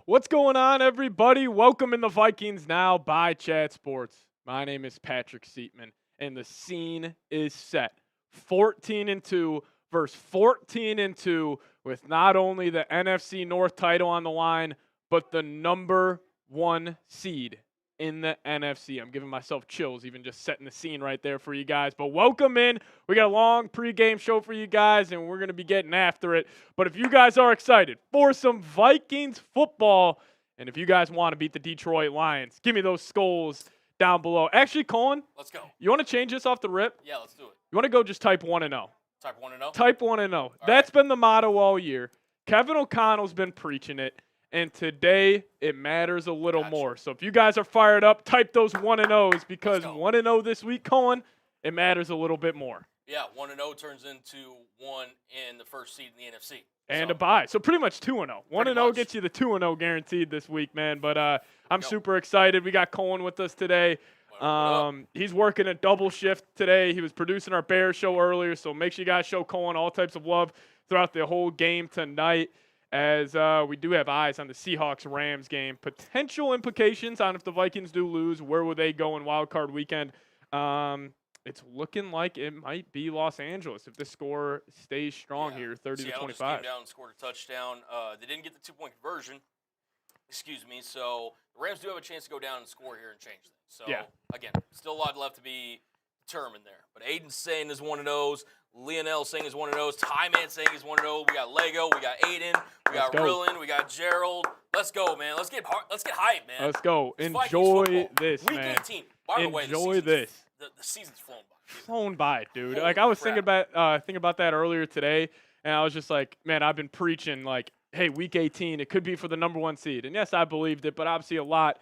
What's going on, everybody? Welcome in the Vikings Now by Chat Sports. My name is Patrick Siepman, and the scene is set. 14-2 versus 14-2 with not only the NFC North title on the line, but the number one seed in the NFC. I'm giving myself chills even just setting the scene right there for you guys. But welcome in. We got a long pregame show for you guys, and we're going to be getting after it. But if you guys are excited for some Vikings football, and if you guys want to beat the Detroit Lions, give me those skulls down below. Actually, Colin, let's go. You want to change this off the rip? Yeah, let's do it. You want to go just type 1-0? Type 1-0? Type 1-0. That's been the motto all year. Kevin O'Connell's been preaching it. And today, it matters a little more. So if you guys are fired up, type those 1-0s because 1-0 this week, Cohen, it matters a little bit more. Yeah, 1-0 turns into 1 in the first seed in the NFC. And a bye. So pretty much 2-0. 1-0 gets you the 2-0 guaranteed this week, man. But I'm super excited. We got Cohen with us today. He's working a double shift today. He was producing our Bears show earlier, so make sure you guys show Cohen all types of love throughout the whole game tonight. As we do have eyes on the Seahawks-Rams game. Potential implications on if the Vikings do lose, where will they go in Wild Card Weekend? It's looking like it might be Los Angeles if the score stays strong here, 30-25. Seattle just came down and scored a touchdown. They didn't get the two-point conversion. So the Rams do have a chance to go down and score here and change things. So, again, still a lot left to be determined there. But Aiden's saying is one of those. Lionel saying is one of those. Ty Man saying is one of those. We got Lego. We got Aiden. We got Rillin. We got Gerald. Let's go, man. Let's get hype, man. Let's go. Enjoy this, Week man. 18. By the way, enjoy this. The season's flown by. Flown by, dude. Like I was thinking about that earlier today, and I was just like, man, I've been preaching like, hey, Week 18, it could be for the number one seed. And yes, I believed it, but obviously a lot,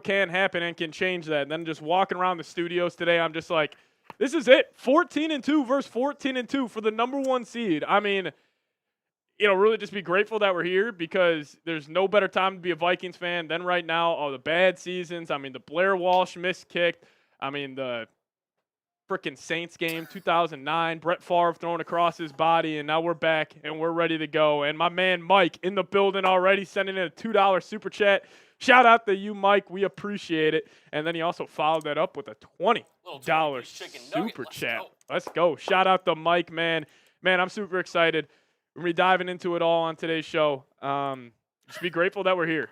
can happen and can change that. And then just walking around the studios today, I'm just like, this is it. 14-2 versus 14-2 for the number one seed. I mean, really just be grateful that we're here because there's no better time to be a Vikings fan than right now. All the bad seasons. I mean, the Blair Walsh miskicked. I mean, the freaking Saints game, 2009. Brett Favre throwing across his body, and now we're back and we're ready to go. And my man Mike in the building already sending in a $2 super chat. Shout out to you, Mike. We appreciate it. And then he also followed that up with a $20 super chat. Let's go. Shout out to Mike, man. Man, I'm super excited. We're going to be diving into it all on today's show. Just be grateful that we're here.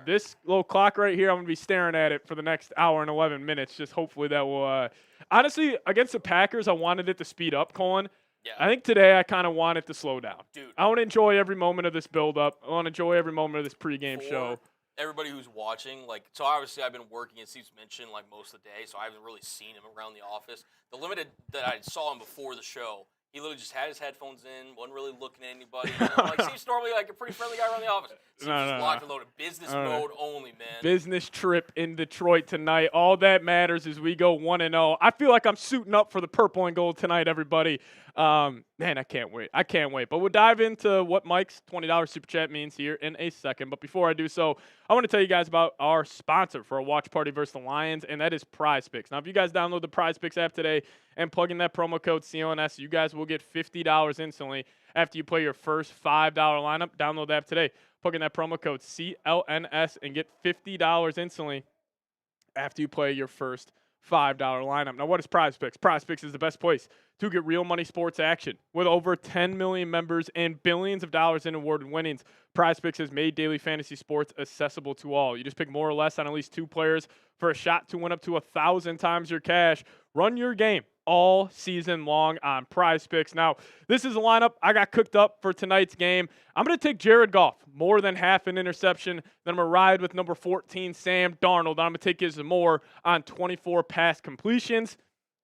This little clock right here, I'm going to be staring at it for the next hour and 11 minutes. Just hopefully that will honestly, against the Packers, I wanted it to speed up, Colin. Yeah. I think today I kind of want it to slow down. Dude. I want to enjoy every moment of this build-up. I want to enjoy every moment of this pregame show. Everybody who's watching, so obviously I've been working, as Steve's mentioned, most of the day, so I haven't really seen him around the office. The limited that I saw him before the show, he literally just had his headphones in, wasn't really looking at anybody. Steve's normally a pretty friendly guy around the office. Steve's just locked and loaded. Business mode only, man. Business trip in Detroit tonight. All that matters is we go 1-0. I feel like I'm suiting up for the purple and gold tonight, everybody. Man, I can't wait. But we'll dive into what Mike's $20 super chat means here in a second. But before I do so, I want to tell you guys about our sponsor for a watch party versus the Lions, and that is Prize Picks. Now, if you guys download the Prize Picks app today and plug in that promo code CLNS, you guys will get $50 instantly after you play your first $5 lineup. Download the app today. Plug in that promo code CLNS and get $50 instantly after you play your first $5 lineup. Now, what is Prize Picks? Prize Picks is the best place to get real money sports action. With over 10 million members and billions of dollars in awarded winnings, Prize Picks has made daily fantasy sports accessible to all. You just pick more or less on at least two players for a shot to win up to 1,000 times your cash. Run your game all season long on Prize Picks. Now, this is a lineup I got cooked up for tonight's game. I'm going to take Jared Goff, more than half an interception. Then I'm going to ride with number 14, Sam Darnold. I'm going to take his more on 24 pass completions.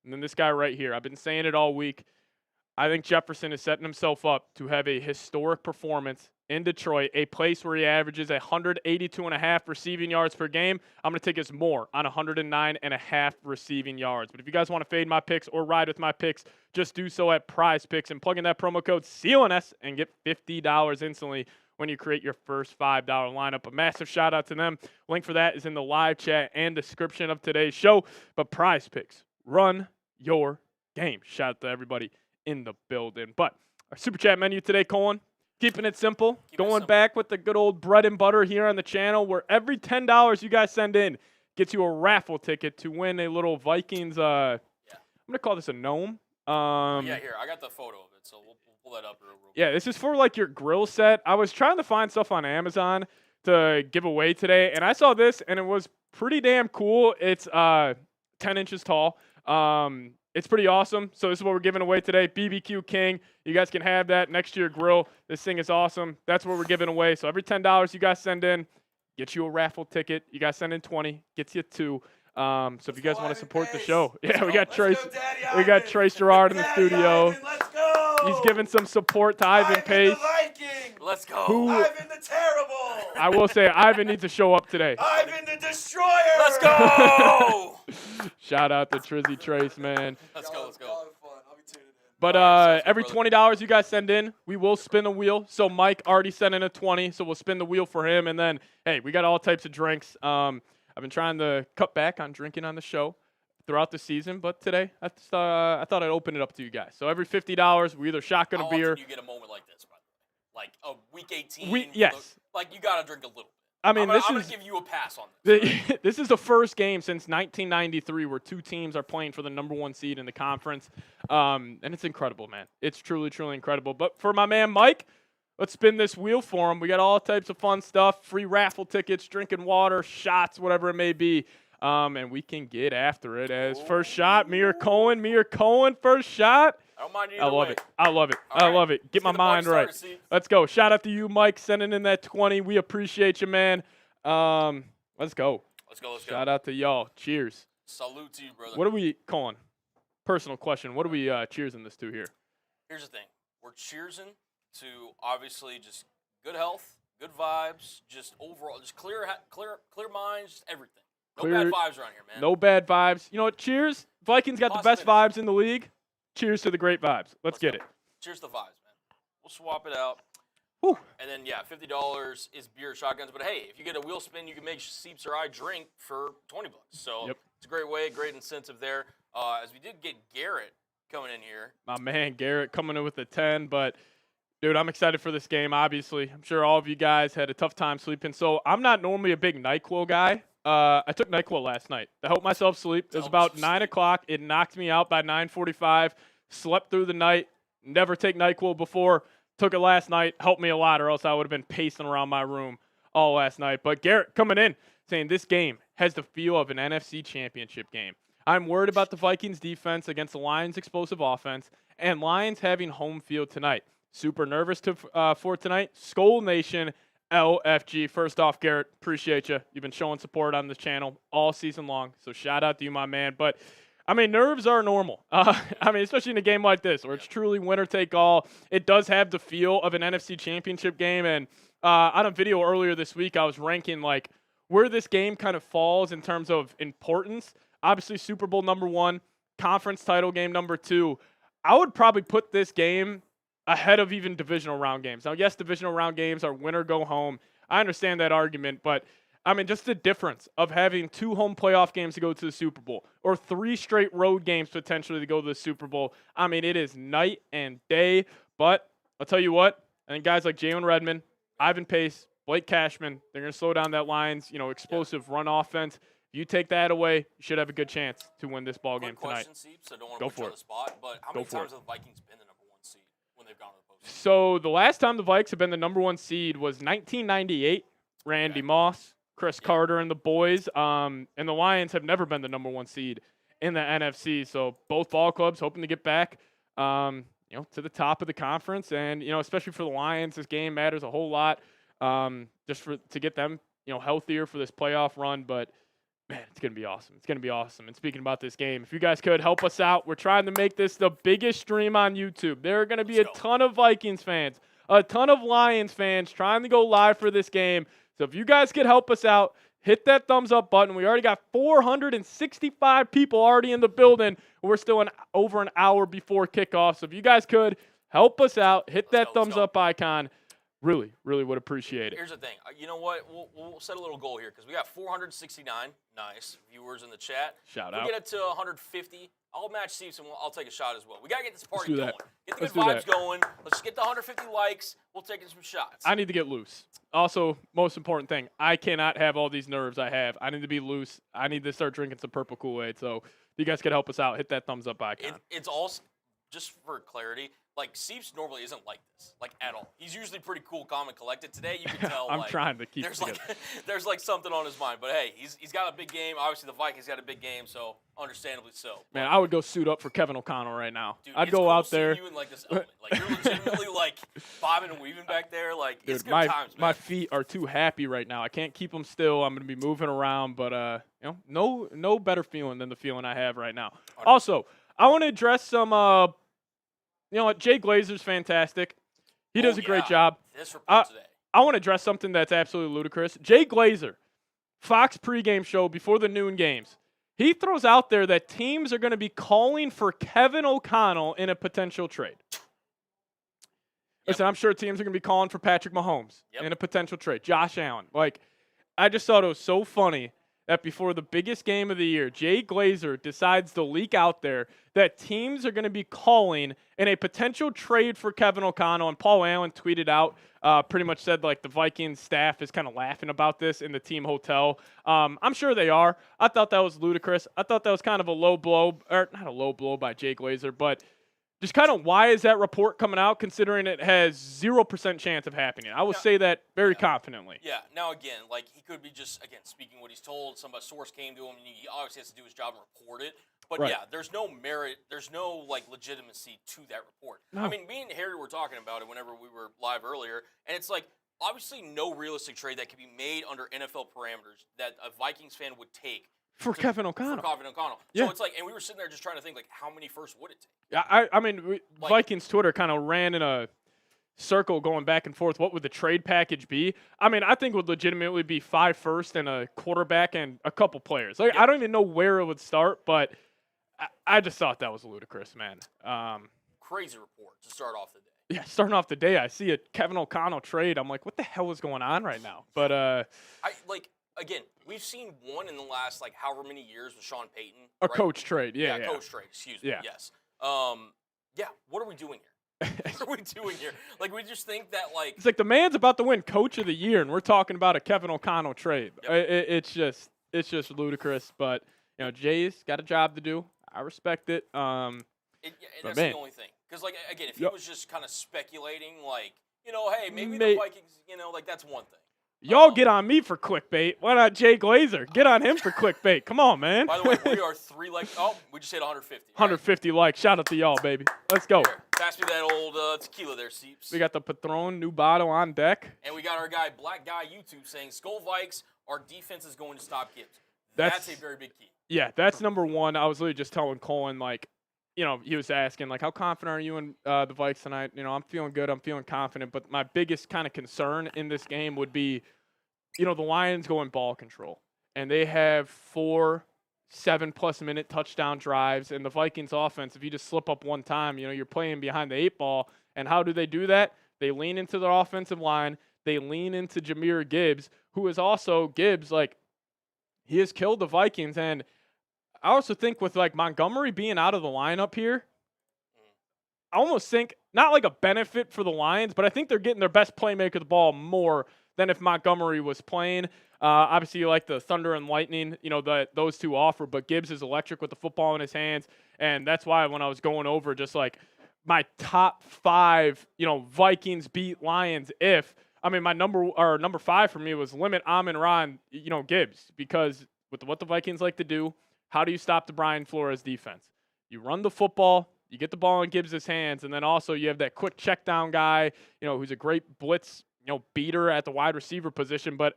And then this guy right here, I've been saying it all week. I think Jefferson is setting himself up to have a historic performance in Detroit, a place where he averages 182.5 receiving yards per game. I'm going to take his more on 109.5 receiving yards. But if you guys want to fade my picks or ride with my picks, just do so at Prize Picks and plug in that promo code CLNS and get $50 instantly when you create your first $5 lineup. A massive shout out to them. Link for that is in the live chat and description of today's show. But Prize Picks, run your game. Shout out to everybody in the building. But our super chat menu today, Colin, Keeping it simple. Keeping it Going simple. back with the good old bread and butter here on the channel, where every $10 you guys send in gets you a raffle ticket to win a little Vikings. I'm gonna call this a gnome. Yeah, here I got the photo of it, so we'll pull that up real quick. Yeah, this is for like your grill set. I was trying to find stuff on Amazon to give away today, and I saw this, and it was pretty damn cool. It's 10 inches tall. It's pretty awesome. So this is what we're giving away today. BBQ King. You guys can have that next to your grill. This thing is awesome. That's what we're giving away. So every $10 you guys send in, gets you a raffle ticket. You guys send in 20, gets you 2. So if you guys want to support the show, we got Trace. We got Trace Gerard in the studio. Ivan, let's go. He's giving some support to Ivan Pace. The Viking. Let's go. Ivan the Terrible. I will say Ivan needs to show up today. Ivan the Destroyer. Let's go. Shout out to Trizzy Trace, man. Let's go. I'll be tuning in. But every $20 you guys send in, we will spin a wheel. So Mike already sent in a 20, so we'll spin the wheel for him. And then, hey, we got all types of drinks. I've been trying to cut back on drinking on the show throughout the season, but today I thought I'd open it up to you guys. So every $50, we either shotgun a beer. How often do you get a moment like this, by the way? Like a week 18? Yes. Like you got to drink a little bit. I mean, I'm going to give you a pass on this. Right? This is the first game since 1993 where 2 teams are playing for the #1 seed in the conference. And it's incredible, man. It's truly, truly incredible. But for my man Mike, let's spin this wheel for him. We got all types of fun stuff, free raffle tickets, drinking water, shots, whatever it may be. And we can get after it as first shot, Mir Cohen, first shot. I don't mind either I love way. it. I love it. All I right. love it. Get my mind right. Let's go. Shout out to you, Mike, sending in that 20. We appreciate you, man. Let's go. Let's go. Shout out to y'all. Cheers. Salute to you, brother. What are we calling? Personal question. What are we cheersing this to here? Here's the thing. We're cheersing to obviously just good health, good vibes, just overall, just clear minds, just everything. No bad vibes around here, man. No bad vibes. You know what? Cheers. Vikings got the best vibes in the league. Cheers to the great vibes. Let's get it. Cheers to the vibes, man. We'll swap it out. Whew. And then, yeah, $50 is beer shotguns. But, hey, if you get a wheel spin, you can make Seeps or I drink for $20. So it's a great way, great incentive there. As we did get Garrett coming in here. My man Garrett coming in with the 10. But, dude, I'm excited for this game, obviously. I'm sure all of you guys had a tough time sleeping. So I'm not normally a big NyQuil guy. I took NyQuil last night to help myself sleep. It was about 9 o'clock. It knocked me out by 9:45. Slept through the night. Never take NyQuil before. Took it last night. Helped me a lot, or else I would have been pacing around my room all last night. But Garrett coming in saying this game has the feel of an NFC Championship game. I'm worried about the Vikings defense against the Lions' explosive offense, and Lions having home field tonight. Super nervous for tonight. Skol Nation. LFG. First off, Garrett, appreciate you. You've been showing support on this channel all season long, so shout out to you, my man. But, I mean, nerves are normal. Especially in a game like this where it's truly winner take all. It does have the feel of an NFC Championship game. And on a video earlier this week, I was ranking, like, where this game kind of falls in terms of importance. Obviously, Super Bowl #1, conference title game #2. I would probably put this game ahead of even divisional round games. Now, yes, divisional round games are win or go home. I understand that argument, but I mean, just the difference of having 2 home playoff games to go to the Super Bowl or 3 straight road games potentially to go to the Super Bowl. I mean, it is night and day, but I'll tell you what, I think guys like Jalen Redmond, Ivan Pace, Blake Cashman, they're going to slow down that Lions, explosive run offense. If you take that away, you should have a good chance to win this ball game tonight. Question, Seeps, I don't want to put you on the spot, but how many times have the Vikings been the #1 seed when they've gone to the postseason? So the last time the Vikes have been the #1 seed was 1998. Randy Moss, Chris Carter, and the boys. And the Lions have never been the #1 seed in the NFC. So both ball clubs hoping to get back, to the top of the conference. And especially for the Lions, this game matters a whole lot. Just to get them, healthier for this playoff run. But man, it's going to be awesome. It's going to be awesome. And speaking about this game, if you guys could help us out, we're trying to make this the biggest stream on YouTube. There are going to be a ton of Vikings fans, a ton of Lions fans trying to go live for this game. So if you guys could help us out, hit that thumbs up button. We already got 465 people already in the building. We're still over an hour before kickoff. So if you guys could help us out, hit that thumbs up icon. Really, really would appreciate it. Here's the thing. You know what? We'll set a little goal here because we got 469 nice viewers in the chat. Shout out. We get it to 150 I'll match Seeps and I'll take a shot as well. We got to get this party do going. that. Get the Let's good do vibes that. going. Let's just get the 150 likes. We'll take some shots. I need to get loose. Also, most important thing, I cannot have all these nerves I have. I need to be loose. I need to start drinking some purple Kool-Aid. So if you guys could help us out, hit that thumbs up icon. It's also, just for clarity, like Seeps normally isn't like this, like at all. He's usually pretty cool, calm, and collected. Today, you can tell. I'm like, trying to keep there's it together. there's like something on his mind. But hey, he's got a big game. Obviously, the Vikings got a big game, so understandably so. Man, I would go suit up for Kevin O'Connell right now. Dude, I'd it's go cool out seeing there. you in like this element. Like you're legitimately like bobbing and weaving back there. Like it's Dude, good times, man. my feet are too happy right now. I can't keep them still. I'm going to be moving around, but no better feeling than the feeling I have right now. Also, I want to address some Jay Glazer's fantastic. He does a great job. This report today. I want to address something that's absolutely ludicrous. Jay Glazer, Fox pregame show before the noon games. He throws out there that teams are going to be calling for Kevin O'Connell in a potential trade. Listen, I'm sure teams are going to be calling for Patrick Mahomes in a potential trade. Josh Allen. Like, I just thought it was so funny that before the biggest game of the year, Jay Glazer decides to leak out there that teams are going to be calling in a potential trade for Kevin O'Connell. And Paul Allen tweeted out, pretty much said, like, the Vikings staff is kind of laughing about this in the team hotel. I'm sure they are. I thought that was ludicrous. I thought that was kind of a low blow, or not a low blow by Jay Glazer, but just kind of why is that report coming out considering it has 0% chance of happening? I will say that very confidently. Yeah. Now, again, like he could be just, again, speaking what he's told. Some source came to him, and he obviously has to do his job and report it. But, yeah, there's no merit. There's no, like, legitimacy to that report. No. I mean, me and Harry were talking about it whenever we were live earlier, and it's like, obviously no realistic trade that can be made under NFL parameters that a Vikings fan would take. For Kevin O'Connell. For Kevin O'Connell. Yeah. So it's like, and we were sitting there just trying to think, like, how many firsts would it take? Yeah, I mean, Vikings Twitter kind of ran in a circle going back and forth. What would the trade package be? I mean, I think it would legitimately be 5 firsts and a quarterback and a couple players. Like, I don't even know where it would start, but I just thought that was ludicrous, man. Crazy report to start off the day. Yeah, starting off the day, I see a Kevin O'Connell trade. I'm like, what the hell is going on right now? But Again, we've seen one in the last, like, however many years with Sean Payton. A coach trade, yeah. Coach trade, excuse me, Yeah. yes. What are we doing here? What are we doing here? Like, we just think that, like... It's like the man's about to win Coach of the Year, and we're talking about a Kevin O'Connell trade. Yep. It's just ludicrous. But, Jay's got a job to do. I respect it. That's the only thing. Because, like, again, if he was just kind of speculating, like, hey, maybe the Vikings, like, that's one thing. Y'all get on me for clickbait. Why not Jay Glazer? Get on him for clickbait. Come on, man. By the way, we are 3 likes. Oh, we just hit 150. 150 likes. Shout out to y'all, baby. Let's go. Here, pass me that old tequila there, Seeps. We got the Patron new bottle on deck. And we got our guy, Black Guy YouTube, saying, Skull Vikes, our defense is going to stop Gibbs. That's a very big key. Yeah, that's number one. I was literally just telling Colin, like, he was asking, like, how confident are you in the Vikes tonight? I'm feeling good. I'm feeling confident. But my biggest kind of concern in this game would be, the Lions go in ball control. And they have 4 7+ minute touchdown drives. And the Vikings offense, if you just slip up one time, you're playing behind the 8 ball. And how do they do that? They lean into their offensive line. They lean into Jahmyr Gibbs, who is also Gibbs, like, he has killed the Vikings. And I also think with, like, Montgomery being out of the lineup here, I almost think not like a benefit for the Lions, but I think they're getting their best playmaker of the ball more than if Montgomery was playing. Obviously, you like the Thunder and Lightning, that those two offer, but Gibbs is electric with the football in his hands, and that's why when I was going over just, like, my top 5, Vikings beat Lions my number 5 for me was limit Amon-Ra and, Gibbs, because with what the Vikings like to do, how do you stop the Brian Flores defense? You run the football, you get the ball in Gibbs' hands, and then also you have that quick check down guy, who's a great blitz, beater at the wide receiver position. But,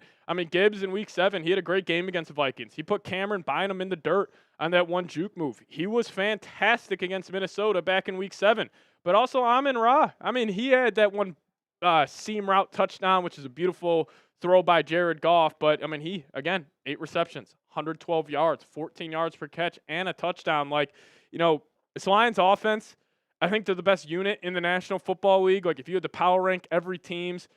Gibbs in week 7, he had a great game against the Vikings. He put Cameron Bynum in the dirt on that one juke move. He was fantastic against Minnesota back in week 7. But also Amon-Ra, he had that one seam route touchdown, which is a beautiful throw by Jared Goff. But, he, again, 8 receptions, 112 yards, 14 yards per catch, and a touchdown. Like, this Lions offense, I think they're the best unit in the National Football League. Like, if you had to power rank every team's,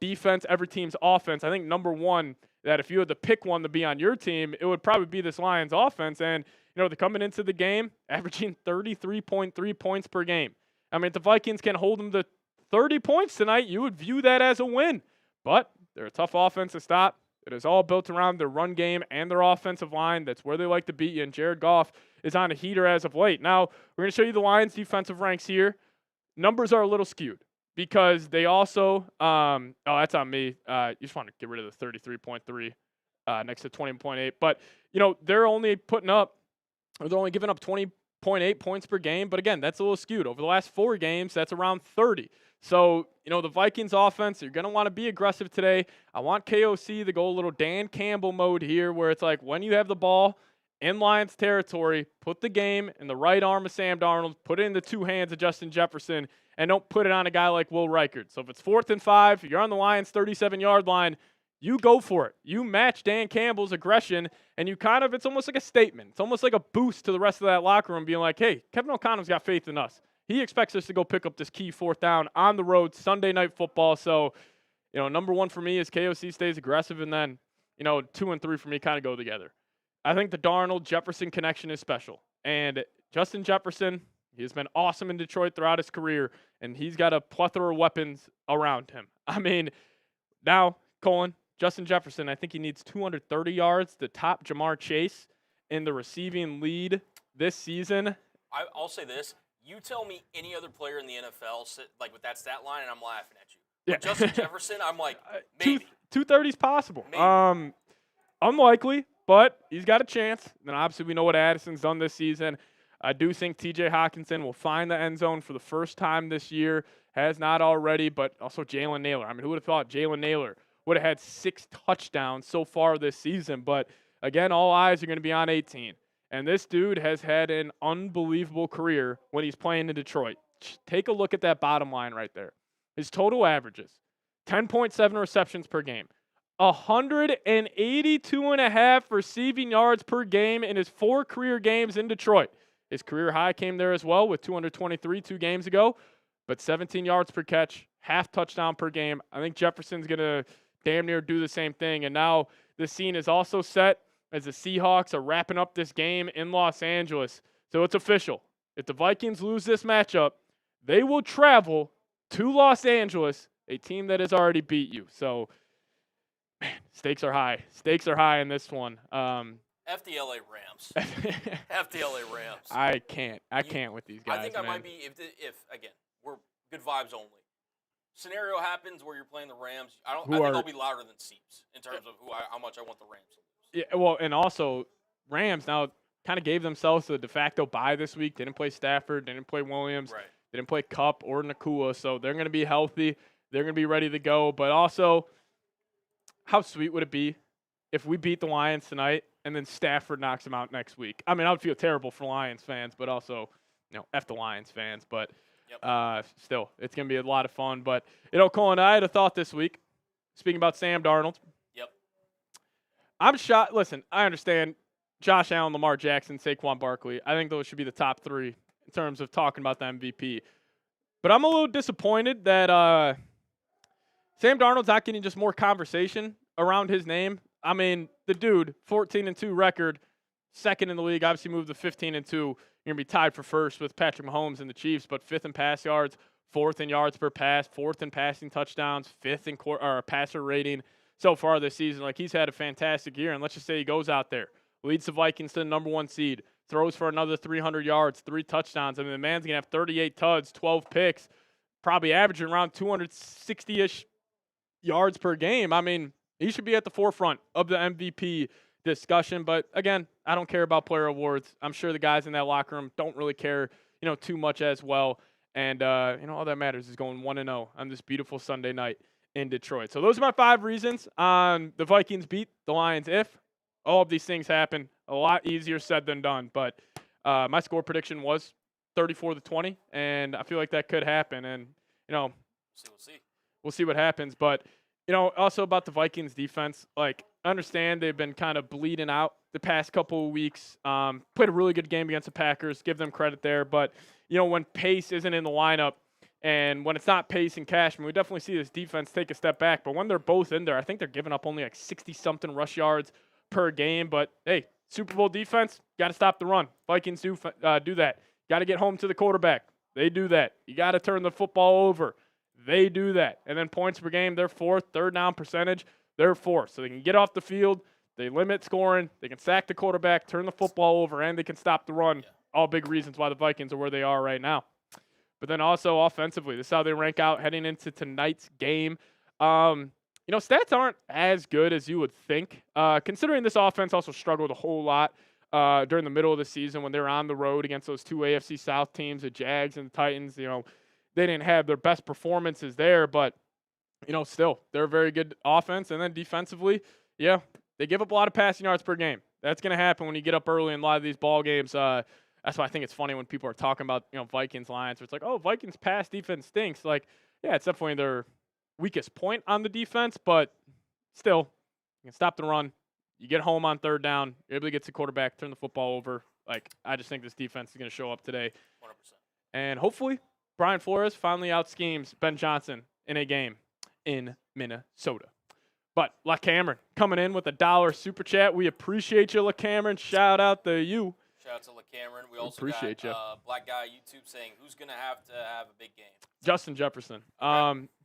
defense, every team's offense, I think number 1 that if you had to pick one to be on your team, it would probably be this Lions offense. And, they're coming into the game averaging 33.3 points per game. I mean, if the Vikings can hold them to 30 points tonight, you would view that as a win. But they're a tough offense to stop. It is all built around their run game and their offensive line. That's where they like to beat you. And Jared Goff is on a heater as of late. Now, we're going to show you the Lions' defensive ranks here. Numbers are a little skewed because they also that's on me. You just want to get rid of the 33.3 next to 20.8. But, they're only giving up 20.8 points per game. But, again, that's a little skewed. Over the last 4 games, that's around 30. So, the Vikings offense, you're going to want to be aggressive today. I want KOC to go a little Dan Campbell mode here where it's like when you have the ball in Lions territory, put the game in the right arm of Sam Darnold, put it in the 2 hands of Justin Jefferson, and don't put it on a guy like Will Reichard. So if it's 4th and 5, you're on the Lions' 37-yard line, you go for it. You match Dan Campbell's aggression, and it's almost like a statement. It's almost like a boost to the rest of that locker room being like, hey, Kevin O'Connell's got faith in us. He expects us to go pick up this key 4th down on the road, Sunday Night Football. So, number 1 for me is KOC stays aggressive, and then, 2 and 3 for me kind of go together. I think the Darnold-Jefferson connection is special. And Justin Jefferson, he has been awesome in Detroit throughout his career, and he's got a plethora of weapons around him. I mean, now, Justin Jefferson, I think he needs 230 yards to top Jamar Chase in the receiving lead this season. I'll say this. You tell me any other player in the NFL with that stat line, and I'm laughing at you. Yeah. With Justin Jefferson, I'm like, maybe. 230 is possible. Maybe. Unlikely, but he's got a chance. And obviously we know what Addison's done this season. I do think T.J. Hawkinson will find the end zone for the first time this year. Has not already, but also Jalen Nailor. I mean, who would have thought Jalen Nailor would have had 6 touchdowns so far this season? But, again, all eyes are going to be on 18. And this dude has had an unbelievable career when he's playing in Detroit. Take a look at that bottom line right there. His total averages, 10.7 receptions per game, 182.5 receiving yards per game in his 4 career games in Detroit. His career high came there as well with 223 2 games ago, but 17 yards per catch, half touchdown per game. I think Jefferson's going to damn near do the same thing. And now the scene is also set as the Seahawks are wrapping up this game in Los Angeles. So it's official. If the Vikings lose this matchup, they will travel to Los Angeles, a team that has already beat you. So, man, stakes are high. Stakes are high in this one. F the LA Rams. F the LA Rams. I can't with these guys, I think I might be, if again, we're good vibes only. Scenario happens where you're playing the Rams. I think I'll be louder than Seeps in terms of how much I want the Rams to lose. Yeah, well, and also Rams now kind of gave themselves a de facto bye this week. Didn't play Stafford, didn't play Williams, right. Didn't play Kupp or Nakua, so they're going to be healthy. They're going to be ready to go. But also, how sweet would it be if we beat the Lions tonight and then Stafford knocks them out next week? I mean, I would feel terrible for Lions fans, but also, F the Lions fans. But still, it's going to be a lot of fun. But, Colin, I had a thought this week, speaking about Sam Darnold. Yep. I'm shocked. Listen, I understand Josh Allen, Lamar Jackson, Saquon Barkley. I think those should be the top 3 in terms of talking about the MVP. But I'm a little disappointed that Sam Darnold's not getting just more conversation around his name. I mean, the dude, 14-2 record, second in the league, obviously moved to 15-2. You're going to be tied for first with Patrick Mahomes and the Chiefs, but 5th in pass yards, 4th in yards per pass, 4th in passing touchdowns, 5th in passer rating so far this season. Like, he's had a fantastic year, and let's just say he goes out there, leads the Vikings to the number 1 seed, throws for another 300 yards, 3 touchdowns. I mean, the man's going to have 38 tuds, 12 picks, probably averaging around 260-ish yards per game. I mean, he should be at the forefront of the MVP discussion. But, again, I don't care about player awards. I'm sure the guys in that locker room don't really care, too much as well. And, all that matters is going 1-0 on this beautiful Sunday night in Detroit. So those are my 5 reasons on the Vikings beat the Lions if all of these things happen. A lot easier said than done. But my score prediction was 34-20, and I feel like that could happen. And, we'll see what happens. But, also about the Vikings defense, like, I understand they've been kind of bleeding out the past couple of weeks. Played a really good game against the Packers. Give them credit there. But, when Pace isn't in the lineup, And when it's not Pace and Cashman, we definitely see this defense take a step back. But when they're both in there, I think they're giving up only like 60-something rush yards per game. But, hey, Super Bowl defense, got to stop the run. Vikings do that. Got to get home to the quarterback. They do that. You got to turn the football over. They do that. And then points per game, they're fourth. Third down percentage, they're fourth. So they can get off the field. They limit scoring. They can sack the quarterback, turn the football over, and they can stop the run. All big reasons why the Vikings are where they are right now. But then also offensively, this is how they rank out heading into tonight's game. Stats aren't as good as you would think, considering this offense also struggled a whole lot during the middle of the season when they were on the road against those two AFC South teams, the Jags and the Titans. They didn't have their best performances there, but, still, they're a very good offense. And then defensively, they give up a lot of passing yards per game. That's going to happen when you get up early in a lot of these ball games. That's why I think it's funny when people are talking about, Vikings Lions, where it's like, oh, Vikings pass defense stinks. Like, yeah, it's definitely their weakest point on the defense, but still, you can stop the run. You get home on third down. You're able to get to quarterback, turn the football over. Like, I just think this defense is going to show up today. 100%. And hopefully, Brian Flores finally out-schemes Ben Johnson in a game in Minnesota. But La Cameron coming in with $1 super chat. We appreciate you, La Cameron. Shout out to you. Shout out to La Cameron. We also appreciate got Black Guy YouTube saying, who's going to have a big game? Justin Jefferson.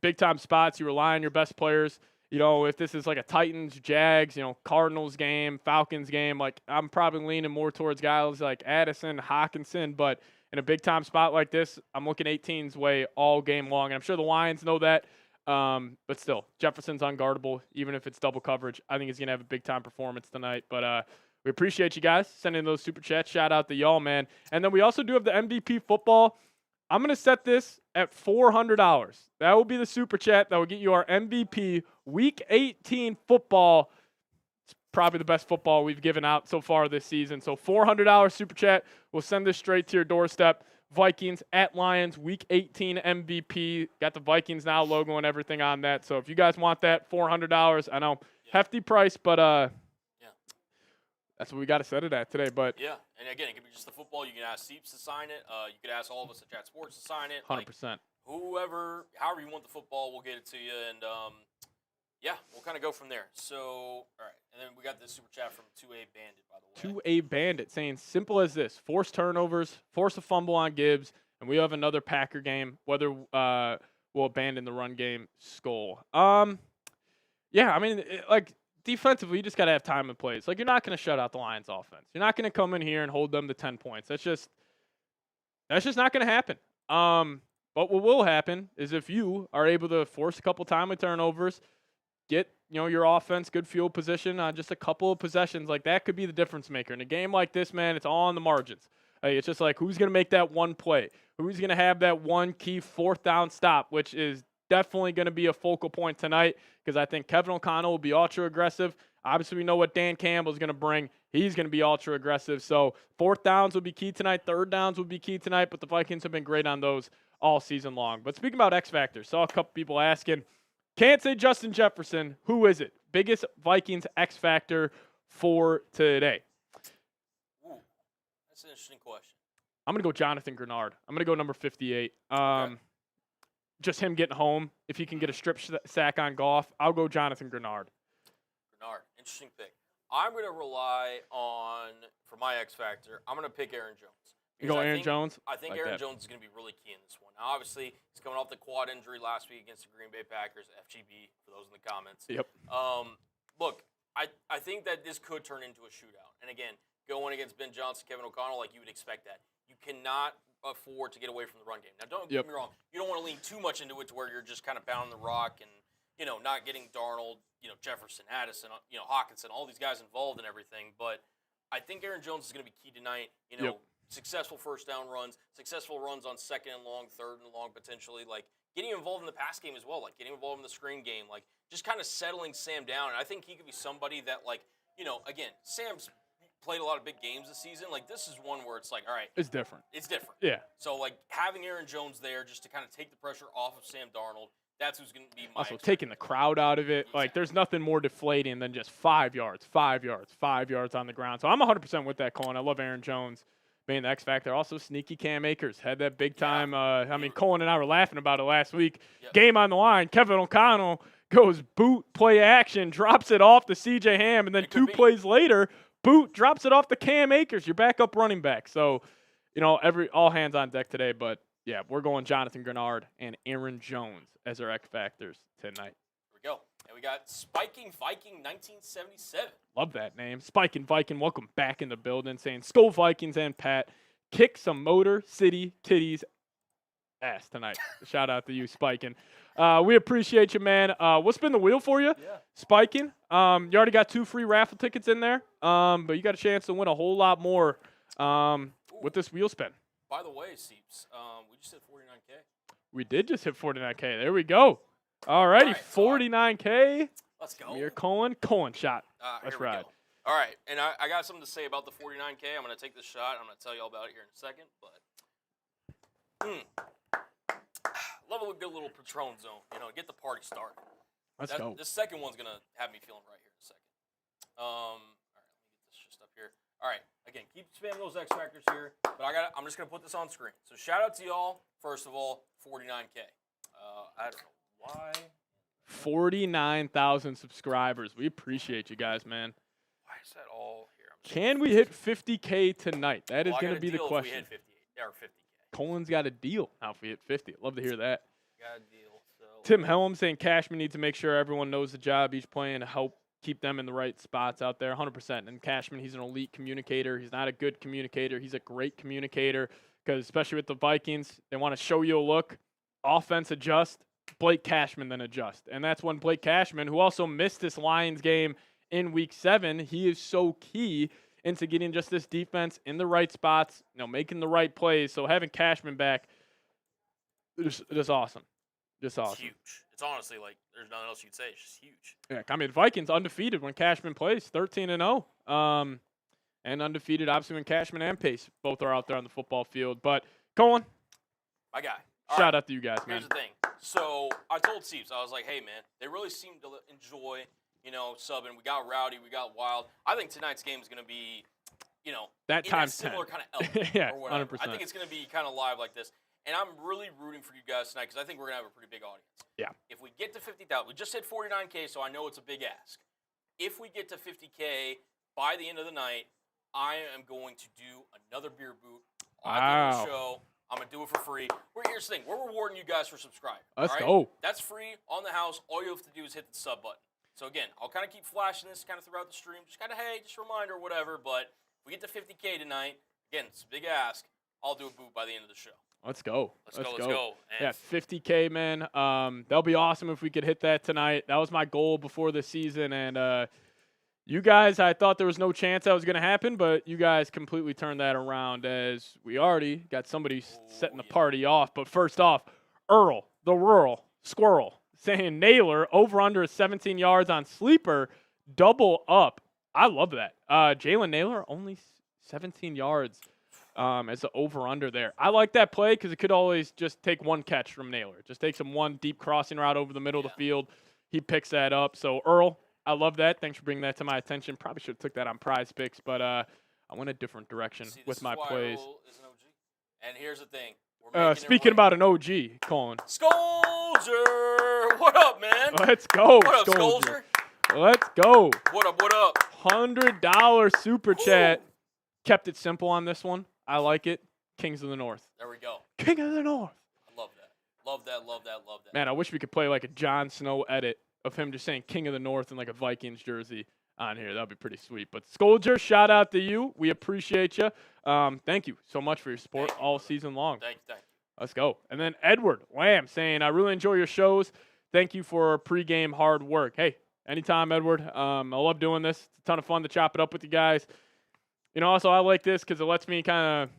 Big-time spots. You rely on your best players. If this is like a Titans, Jags, Cardinals game, Falcons game, like I'm probably leaning more towards guys like Addison, Hawkinson. But in a big-time spot like this, I'm looking 18's way all game long. And I'm sure the Lions know that. But still, Jefferson's unguardable, even if it's double coverage. I think he's going to have a big-time performance tonight. But we appreciate you guys sending those super chats. Shout out to y'all, man. And then we also do have the MVP football. I'm going to set this at $400. That will be the super chat that will get you our MVP Week 18 football. It's probably the best football we've given out so far this season. So $400 super chat. We'll send this straight to your doorstep. Vikings at Lions, Week 18 MVP. Got the Vikings Now logo and everything on that. So if you guys want that, $400. I know, hefty price, but that's what we got to set it at today. But yeah, and again, it could be just the football. You can ask Seeps to sign it. You could ask all of us at Chat Sports to sign it. 100%. However you want the football, we'll get it to you. And, we'll kind of go from there. So, all right. And then we got this super chat from 2A Bandit, by the way. 2A Bandit saying, simple as this. Force turnovers, force a fumble on Gibbs, and we have another Packer game, whether we'll abandon the run game, Skull. Defensively, you just got to have time and plays. Like, you're not going to shut out the Lions offense. You're not going to come in here and hold them to 10 points. That's just not going to happen. But what will happen is if you are able to force a couple timely turnovers, get, your offense good field position on just a couple of possessions, like that could be the difference maker. In a game like this, man, it's all on the margins. It's just like who's going to make that one play? Who's going to have that one key fourth down stop, which is definitely going to be a focal point tonight because I think Kevin O'Connell will be ultra aggressive. Obviously, we know what Dan Campbell is going to bring. He's going to be ultra aggressive. So fourth downs will be key tonight. Third downs will be key tonight, but the Vikings have been great on those all season long. But speaking about X Factor, saw a couple people asking, can't say Justin Jefferson. Who is it? Biggest Vikings X Factor for today? Ooh, that's an interesting question. I'm going to go Jonathan Grenard. I'm going to go number 58. Okay. Just him getting home. If he can get a strip sack on Goff, I'll go Jonathan Grenard. Grenard, interesting pick. I'm going to rely on, for my X Factor, I'm going to pick Aaron Jones. You go Aaron Jones? I think Aaron Jones is going to be really key in this one. Now, obviously, he's coming off the quad injury last week against the Green Bay Packers, FGB, for those in the comments. Yep. Look, I think that this could turn into a shootout. And again, going against Ben Johnson, Kevin O'Connell, like you would expect that. You cannot afford to get away from the run game. Now, don't get me wrong. You don't want to lean too much into it to where you're just kind of pounding the rock and, not getting Darnold, Jefferson, Addison, Hawkinson, all these guys involved and everything. But I think Aaron Jones is going to be key tonight. Successful first down runs, successful runs on second and long, third and long potentially, like getting involved in the pass game as well, like getting involved in the screen game, like just kind of settling Sam down. And I think he could be somebody that, like, again, Sam's played a lot of big games this season. Like, this is one where it's like, all right. It's different. It's different. Yeah. So, like, having Aaron Jones there just to kind of take the pressure off of Sam Darnold, that's who's going to be my also taking the crowd out of it. Exactly. Like, there's nothing more deflating than just 5 yards on the ground. So I'm 100% with that, Colin. I love Aaron Jones being the X factor. Also, sneaky Cam Akers had that big time. Colin and I were laughing about it last week. Yep. Game on the line. Kevin O'Connell goes boot, play action, drops it off to C.J. Ham, and then 2 plays later, boot, drops it off to Cam Akers, your backup running back. So, all hands on deck today. But, yeah, we're going Jonathan Grenard and Aaron Jones as our X factors tonight. Here we go. And we got Spiking Viking 1977. Love that name. Spiking Viking, welcome back in the building. Saying, Skull Vikings and Pat, kick some Motor City Titties ass tonight. Shout out to you, Spiking. We appreciate you, man. We'll spin the wheel for you, Spiking. You already got 2 free raffle tickets in there, but you got a chance to win a whole lot more with this wheel spin. By the way, Seeps, we just hit 49K. We did just hit 49K. There we go. Alrighty, 49K. Let's go. Here, Colin shot. Let's ride. All right, and I got something to say about the 49K. I'm going to take this shot. I'm going to tell you all about it here in a second, but love a good little Patron zone. Get the party started. Let's go. This second one's going to have me feeling right here in a second. All right, let me get this just up here. All right, again, keep spamming those X factors here, but I'm just going to put this on screen. So shout out to y'all, first of all, 49K. I don't know why. 49,000 subscribers. We appreciate you guys, man. Why is that all here? Can we hit 50K tonight? That is going to be the question. If we hit 58 or 50K. Colin's got a deal now if we hit 50. I'd love to hear that. Got a deal. So. Tim Helm saying Cashman needs to make sure everyone knows the job he's playing to help keep them in the right spots out there. 100%. And Cashman, he's an elite communicator. He's not a good communicator. He's a great communicator because especially with the Vikings, they want to show you a look. Offense adjust. Blake Cashman then adjust. And that's when Blake Cashman, who also missed this Lions game in Week 7, he is so key into getting just this defense in the right spots, making the right plays. So having Cashman back, just awesome. Just awesome. It's huge. It's honestly like there's nothing else you could say. It's just huge. Yeah, the Vikings undefeated when Cashman plays, 13-0. And undefeated, obviously, when Cashman and Pace both are out there on the football field. But, Colin. My guy. Shout out to you guys, man. Here's the thing. So I told Seeps, I was like, hey, man, they really seem to enjoy, subbing. We got rowdy. We got wild. I think tonight's game is going to be, that in times that similar 10. kind of element. Yeah, or whatever. 100%. I think it's going to be kind of live like this. And I'm really rooting for you guys tonight because I think we're going to have a pretty big audience. Yeah. If we get to 50,000, we just hit 49K, so I know it's a big ask. If we get to 50K by the end of the night, I am going to do another beer boot at the end of the show. I'm going to do it for free. Here's the thing. We're rewarding you guys for subscribing. Let's go. That's free on the house. All you have to do is hit the sub button. So, again, I'll kind of keep flashing this kind of throughout the stream. Just kind of, hey, just a reminder, whatever. But if we get to 50K tonight, again, it's a big ask. I'll do a boot by the end of the show. Let's go. Let's go. Yeah, 50K, man. That'll be awesome if we could hit that tonight. That was my goal before the season. And you guys, I thought there was no chance that was going to happen, but you guys completely turned that around as we already got somebody setting the party off. But first off, Earl, the rural squirrel, saying Naylor over under 17 yards on sleeper, double up. I love that. Jalen Naylor only 17 yards as the over under there. I like that play because it could always just take one catch from Naylor. Just takes him one deep crossing route over the middle of the field. He picks that up. So Earl, I love that. Thanks for bringing that to my attention. Probably should have took that on Prize Picks, but I went a different direction with my plays. Is an OG. And here's the thing. Speaking about an OG, Colin. Scolger! What up, man? Let's go, What up, Scolger? Let's go. What up? $100 super chat. Kept it simple on this one. I like it. Kings of the North. There we go. King of the North. I love that. Man, I wish we could play like a Jon Snow edit of him just saying King of the North in like a Vikings jersey on here. That would be pretty sweet. But Scolger, shout out to you. We appreciate you. Thank you so much for your support all season long. Thank you. Let's go. And then Edward Lamb saying, I really enjoy your shows. Thank you for pregame hard work. Hey, anytime, Edward. I love doing this. It's a ton of fun to chop it up with you guys. Also, I like this because it lets me kind of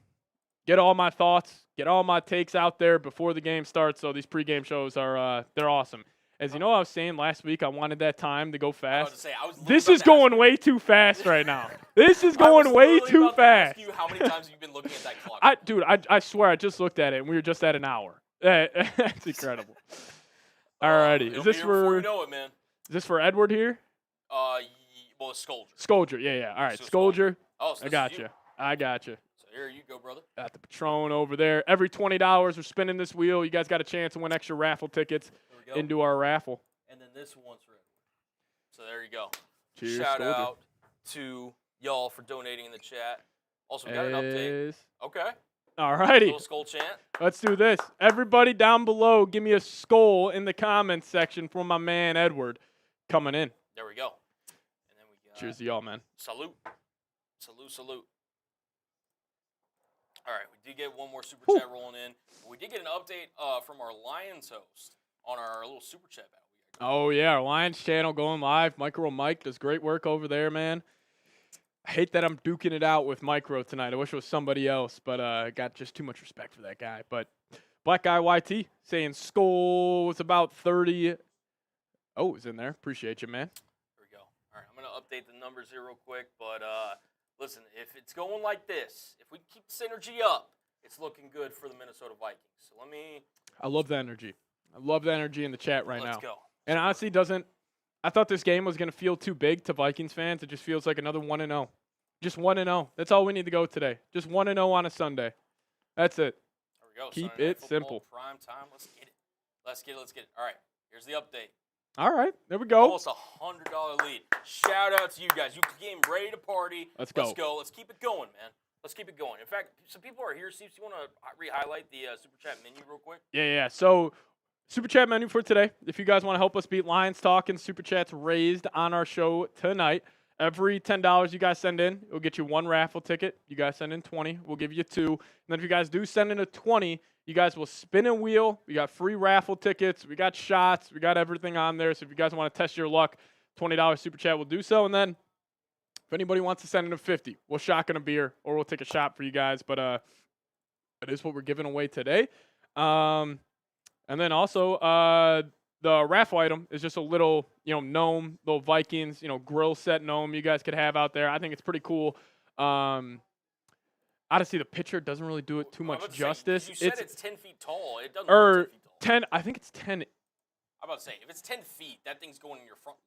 get all my thoughts, get all my takes out there before the game starts. So these pregame shows are they're awesome. As you know, I was saying last week I wanted that time to go fast. This is going way too fast right now. This is going way too fast. I was how many times have you been looking at that clock? I swear I just looked at it and we were just at an hour. That's incredible. Alrighty, is this for? You know it, man. Is this for Edward here? Well, it's Scolger. Scolger, yeah. All right, So Scolger. Oh, so I got you. So here you go, brother. Got the Patron over there. Every $20 we're spinning this wheel. You guys got a chance to win extra raffle tickets There we go. into our raffle. And then this one's red. So there you go. Cheers, Shout soldier. out to y'all for donating in the chat. Also, we got an update. Okay. All righty. Little skull chant. Let's do this. Everybody down below, give me a skull in the comments section from my man Edward coming in. There we go. And then we got Cheers to y'all, man. salute. Salute, salute. All right, we did get one more super chat rolling in. We did get an update from our Lions host on our little super chat battle. Oh, yeah. Our Lions channel going live. Micro Mike does great work over there, man. I hate that I'm duking it out with Micro tonight. I wish it was somebody else, but I got just too much respect for that guy. But Black Guy YT saying skull was about 30. Oh, it's in there. Appreciate you, man. There we go. All right, I'm going to update the numbers here real quick. But listen, if it's going like this, if we keep this energy up, it's looking good for the Minnesota Vikings. So let me. I love the energy. I love the energy in the chat right now. Let's go. And honestly, I thought this game was going to feel too big to Vikings fans. It just feels like another 1-0. Just 1-0. That's all we need to go today. Just 1-0 on a Sunday. That's it. There we go. Keep Sunday Night it Football, simple. Prime time. Let's get it. Let's get it. Let's get it. All right. Here's the update. All right. There we go. Almost $100 lead. Shout out to you guys. You came ready to party. Let's go. Let's go. Let's keep it going, man. Let's keep it going. In fact, some people are here. Steve, do you want to re-highlight the super chat menu real quick? Yeah. So, super chat menu for today. If you guys want to help us beat Lions Talk and super chats raised on our show tonight, every $10 you guys send in, it'll get you one raffle ticket. You guys send in 20, we'll give you 2. And then if you guys do send in a 20, you guys will spin a wheel. We got free raffle tickets. We got shots. We got everything on there. So if you guys want to test your luck, $20 super chat will do so. And then if anybody wants to send in a 50, we'll shotgun a beer or we'll take a shot for you guys. But that is what we're giving away today. And then also the raffle item is just a little, gnome, little Vikings, grill set gnome you guys could have out there. I think it's pretty cool. Honestly, the picture doesn't really do it too much justice. You said it's 10 feet tall. It doesn't or look 10 feet tall. 10. I think it's 10. I'm about to say, if it's 10 feet, that thing's going in your front.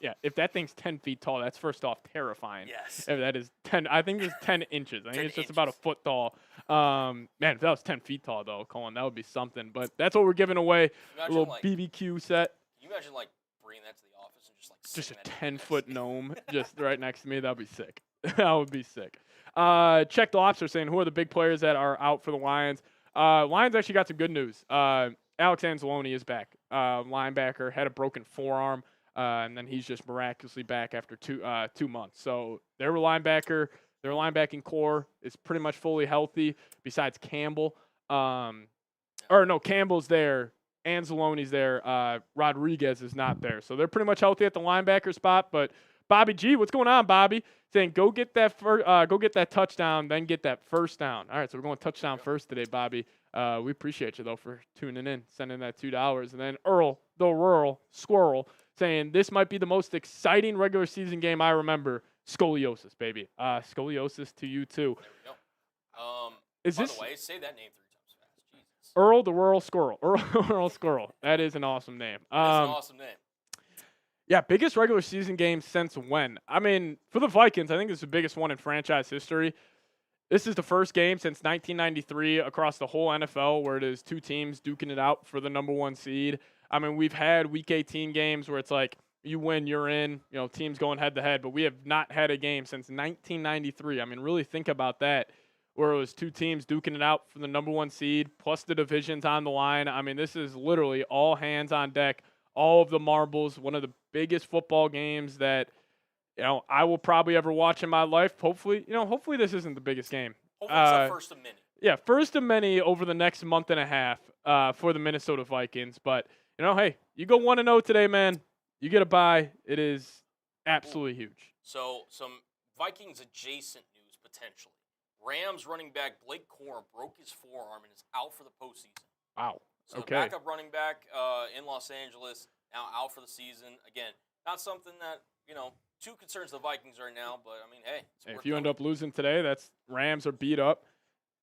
Yeah, if that thing's 10 feet tall, that's first off terrifying. Yes. If that is 10, I think it's 10 inches. I think 10 it's just about a inches. foot tall. Man, if that was 10 feet tall, though, Colin, that would be something. But that's what we're giving away, a Imagine, little BBQ set. Can you imagine, bringing that to the office and just, Just a sitting that 10-foot gnome just right next to me. That would be sick. That would be sick. Check the Lobster saying, who are the big players that are out for the Lions? Lions actually got some good news. Alex Anzalone is back. Linebacker, had a broken forearm, and then he's just miraculously back after 2 months. So their linebacking core is pretty much fully healthy besides Campbell. Campbell's there. Anzalone's there. Rodriguez is not there. So they're pretty much healthy at the linebacker spot. But Bobby G, what's going on, Bobby? Saying go get that touchdown, then get that first down. All right, so we're going touchdown first today, Bobby. We appreciate you though for tuning in, sending that $2. And then Earl, the rural squirrel, saying this might be the most exciting regular season game I remember. Scoliosis, baby. Scoliosis to you too. There we go. By the way, say that name 3 times fast. Jesus. Earl the rural squirrel? Earl Squirrel. That is an awesome name. That's an awesome name. Yeah, biggest regular season game since when? I mean, for the Vikings, I think this is the biggest one in franchise history. This is the first game since 1993 across the whole NFL where it is 2 teams duking it out for the number 1 seed. I mean, we've had Week 18 games where it's like you win, you're in, teams going head-to-head, but we have not had a game since 1993. I mean, really think about that, where it was 2 teams duking it out for the number 1 seed, plus the divisions on the line. I mean, this is literally all hands on deck, all of the marbles, one of the biggest football games that I will probably ever watch in my life. Hopefully this isn't the biggest game. Hopefully it's our first of many. Yeah, first of many over the next month and a half for the Minnesota Vikings. But, hey, you go 1-0 today, man. You get a bye. It is absolutely huge. So some Vikings adjacent news potentially. Rams running back Blake Corum broke his forearm and is out for the postseason. Wow. So Okay. the backup running back in Los Angeles, now out for the season. Again, not something that, too concerns the Vikings right now, but, I mean, hey. If you end up losing today, that's Rams are beat up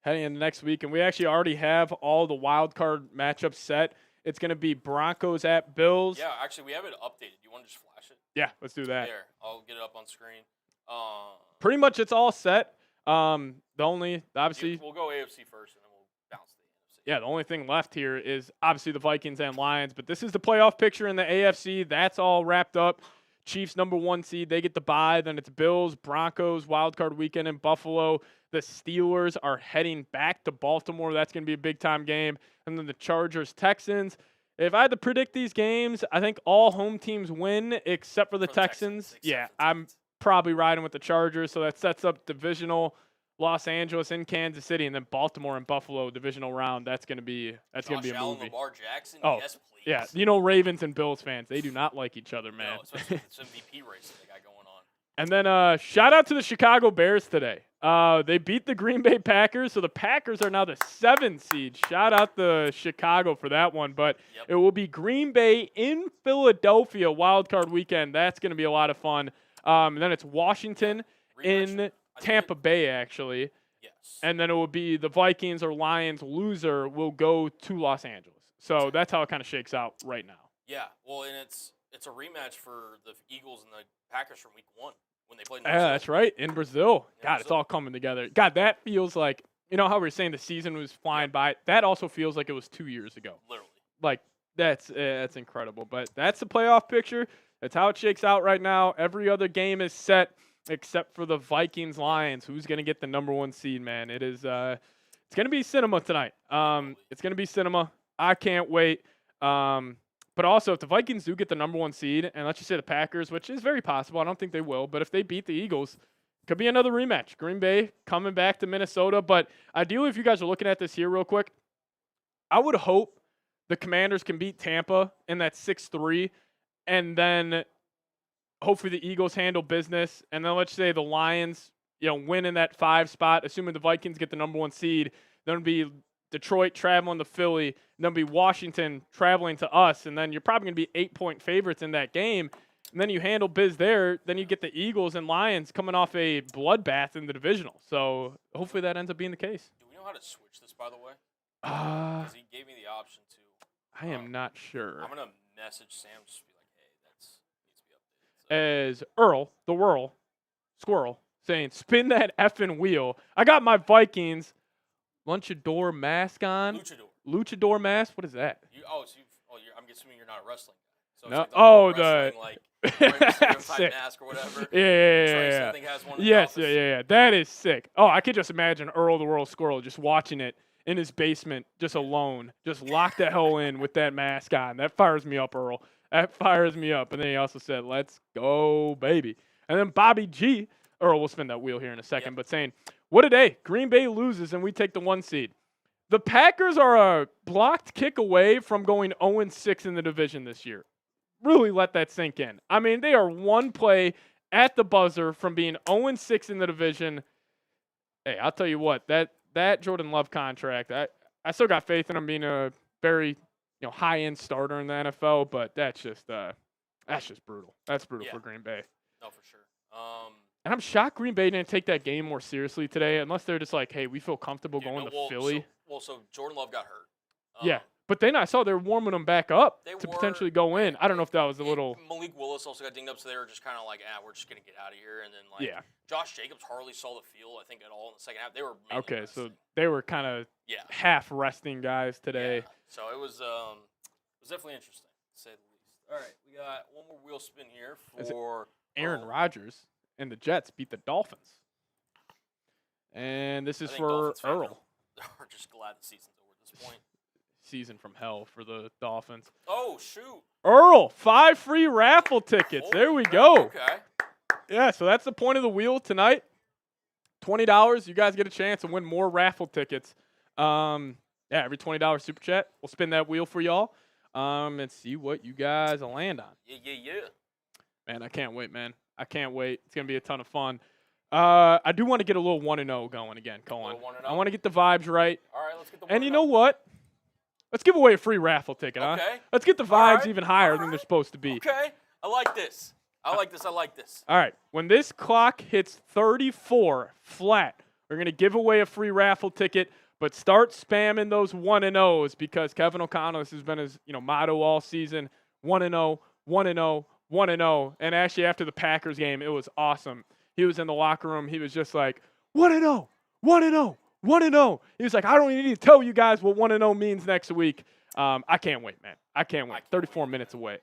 heading into next week. And we actually already have all the wild card matchups set. It's going to be Broncos at Bills. Yeah, actually, we have it updated. Do you want to just flash it? Yeah, let's do that. There, I'll get it up on screen. Pretty much it's all set. Obviously, We'll go AFC first, and then we'll bounce to the NFC. yeah, the only thing left here is obviously the Vikings and Lions, but this is the playoff picture in the AFC. That's all wrapped up. Chiefs #1 seed, they get the bye. Then it's Bills, Broncos, wildcard weekend in Buffalo. The Steelers are heading back to Baltimore. That's going to be a big-time game. And then the Chargers, Texans. If I had to predict these games, I think all home teams win except for the Texans. Yeah, I'm probably riding with the Chargers, so that sets up divisional Los Angeles and Kansas City, and then Baltimore and Buffalo divisional round. That's going to be a movie. Lamar Jackson, oh, yes, please. Yeah, you know Ravens and Bills fans, they do not like each other, man. No, especially with this MVP race that they got going on. And then shout out to the Chicago Bears today. They beat the Green Bay Packers, so the Packers are now the 7 seed. Shout out to Chicago for that one. But It will be Green Bay in Philadelphia wild card weekend. That's going to be a lot of fun. And then it's Washington in Tampa Bay, actually. Yes. And then it will be the Vikings or Lions loser will go to Los Angeles. So that's how it kind of shakes out right now. Yeah, well, and it's a rematch for the Eagles and the Packers from Week 1 when they played in Yeah, Brazil. that's right, in Brazil. God, it's all coming together. God, that feels like, you know how we were saying the season was flying by? That also feels like it was 2 years ago. Literally. Like, that's incredible. But that's the playoff picture. That's how it shakes out right now. Every other game is set except for the Vikings Lions. Who's going to get the #1 seed, man? It is it's going to be cinema tonight. It's going to be cinema. I can't wait. But also, if the Vikings do get the #1 seed, and let's just say the Packers, which is very possible, I don't think they will, but if they beat the Eagles, could be another rematch. Green Bay coming back to Minnesota. But ideally, if you guys are looking at this here real quick, I would hope the Commanders can beat Tampa in that 6-3, and then hopefully the Eagles handle business, and then let's say the Lions, win in that 5 spot, assuming the Vikings get the #1 seed, then it'll be Detroit traveling to Philly, and then be Washington traveling to us, and then you're probably going to be 8-point favorites in that game. And then you handle biz there, then you get the Eagles and Lions coming off a bloodbath in the divisional. So hopefully that ends up being the case. Do we know how to switch this, by the way? Because he gave me the option to. I am not sure. I'm going to message Sam, just be like, hey, that needs to be updated. So. As Earl, the Whirl, Squirrel, saying, spin that effing wheel. I got my Vikings Luchador mask on. Luchador mask? What is that? I'm assuming you're not a wrestling guy. So No. It's like the That's sick. mask or whatever. Yeah. I think has one Yes, yeah. That is sick. Oh, I could just imagine Earl the World Squirrel just watching it in his basement, just alone, just lock the hell in with that mask on. That fires me up, Earl. That fires me up. And then he also said, "Let's go, baby." And then Bobby G. Earl will spin that wheel here in a second, but saying, what a day. Green Bay loses and we take the 1 seed. The Packers are a blocked kick away from going 0-6 in the division this year. Really let that sink in. I mean, they are 1 play at the buzzer from being 0-6 in the division. Hey, I'll tell you what, that Jordan Love contract, I still got faith in him being a very high-end starter in the NFL, but that's just brutal. That's brutal for Green Bay. No, for sure. And I'm shocked Green Bay didn't take that game more seriously today, unless they're just like, hey, we feel comfortable going to Philly. So Jordan Love got hurt. Yeah, but then I saw they're warming him back up to were, potentially go in. I don't know if that was a little. Malik Willis also got dinged up, so they were just kind of like, we're just going to get out of here. And then, Josh Jacobs hardly saw the field, I think, at all in the second half. They were mainly resting. So they were kind of half resting guys today. Yeah. So it was definitely interesting, to say the least. All right, we got one more wheel spin here for Aaron Rodgers and the Jets beat the Dolphins. And this is for Earl. We're just glad the season's over at this point. Season from hell for the Dolphins. Oh, shoot. Earl, 5 free raffle tickets. There we go. Okay. Yeah, so that's the point of the wheel tonight. $20. You guys get a chance to win more raffle tickets. Every $20 super chat, we'll spin that wheel for y'all and see what you guys will land on. Yeah. Man, I can't wait, man. I can't wait. It's going to be a ton of fun. I do want to get a little 1-0 going again, Cohen. I want to get the vibes right. All right, let's get the 1-0. And you know what? Let's give away a free raffle ticket, huh? Let's get the vibes even higher than they're supposed to be. Okay. I like this. I like this. All right. When this clock hits 34 flat, we're going to give away a free raffle ticket, but start spamming those 1-0s because Kevin O'Connell, this has been his motto all season, 1-0, 1-0, 1-0. And actually after the Packers game, it was awesome. He was in the locker room. He was just like, 1-0, 1-0, 1-0. He was like, I don't even need to tell you guys what 1-0 means next week. I can't wait, man. I can't wait. 34 minutes away.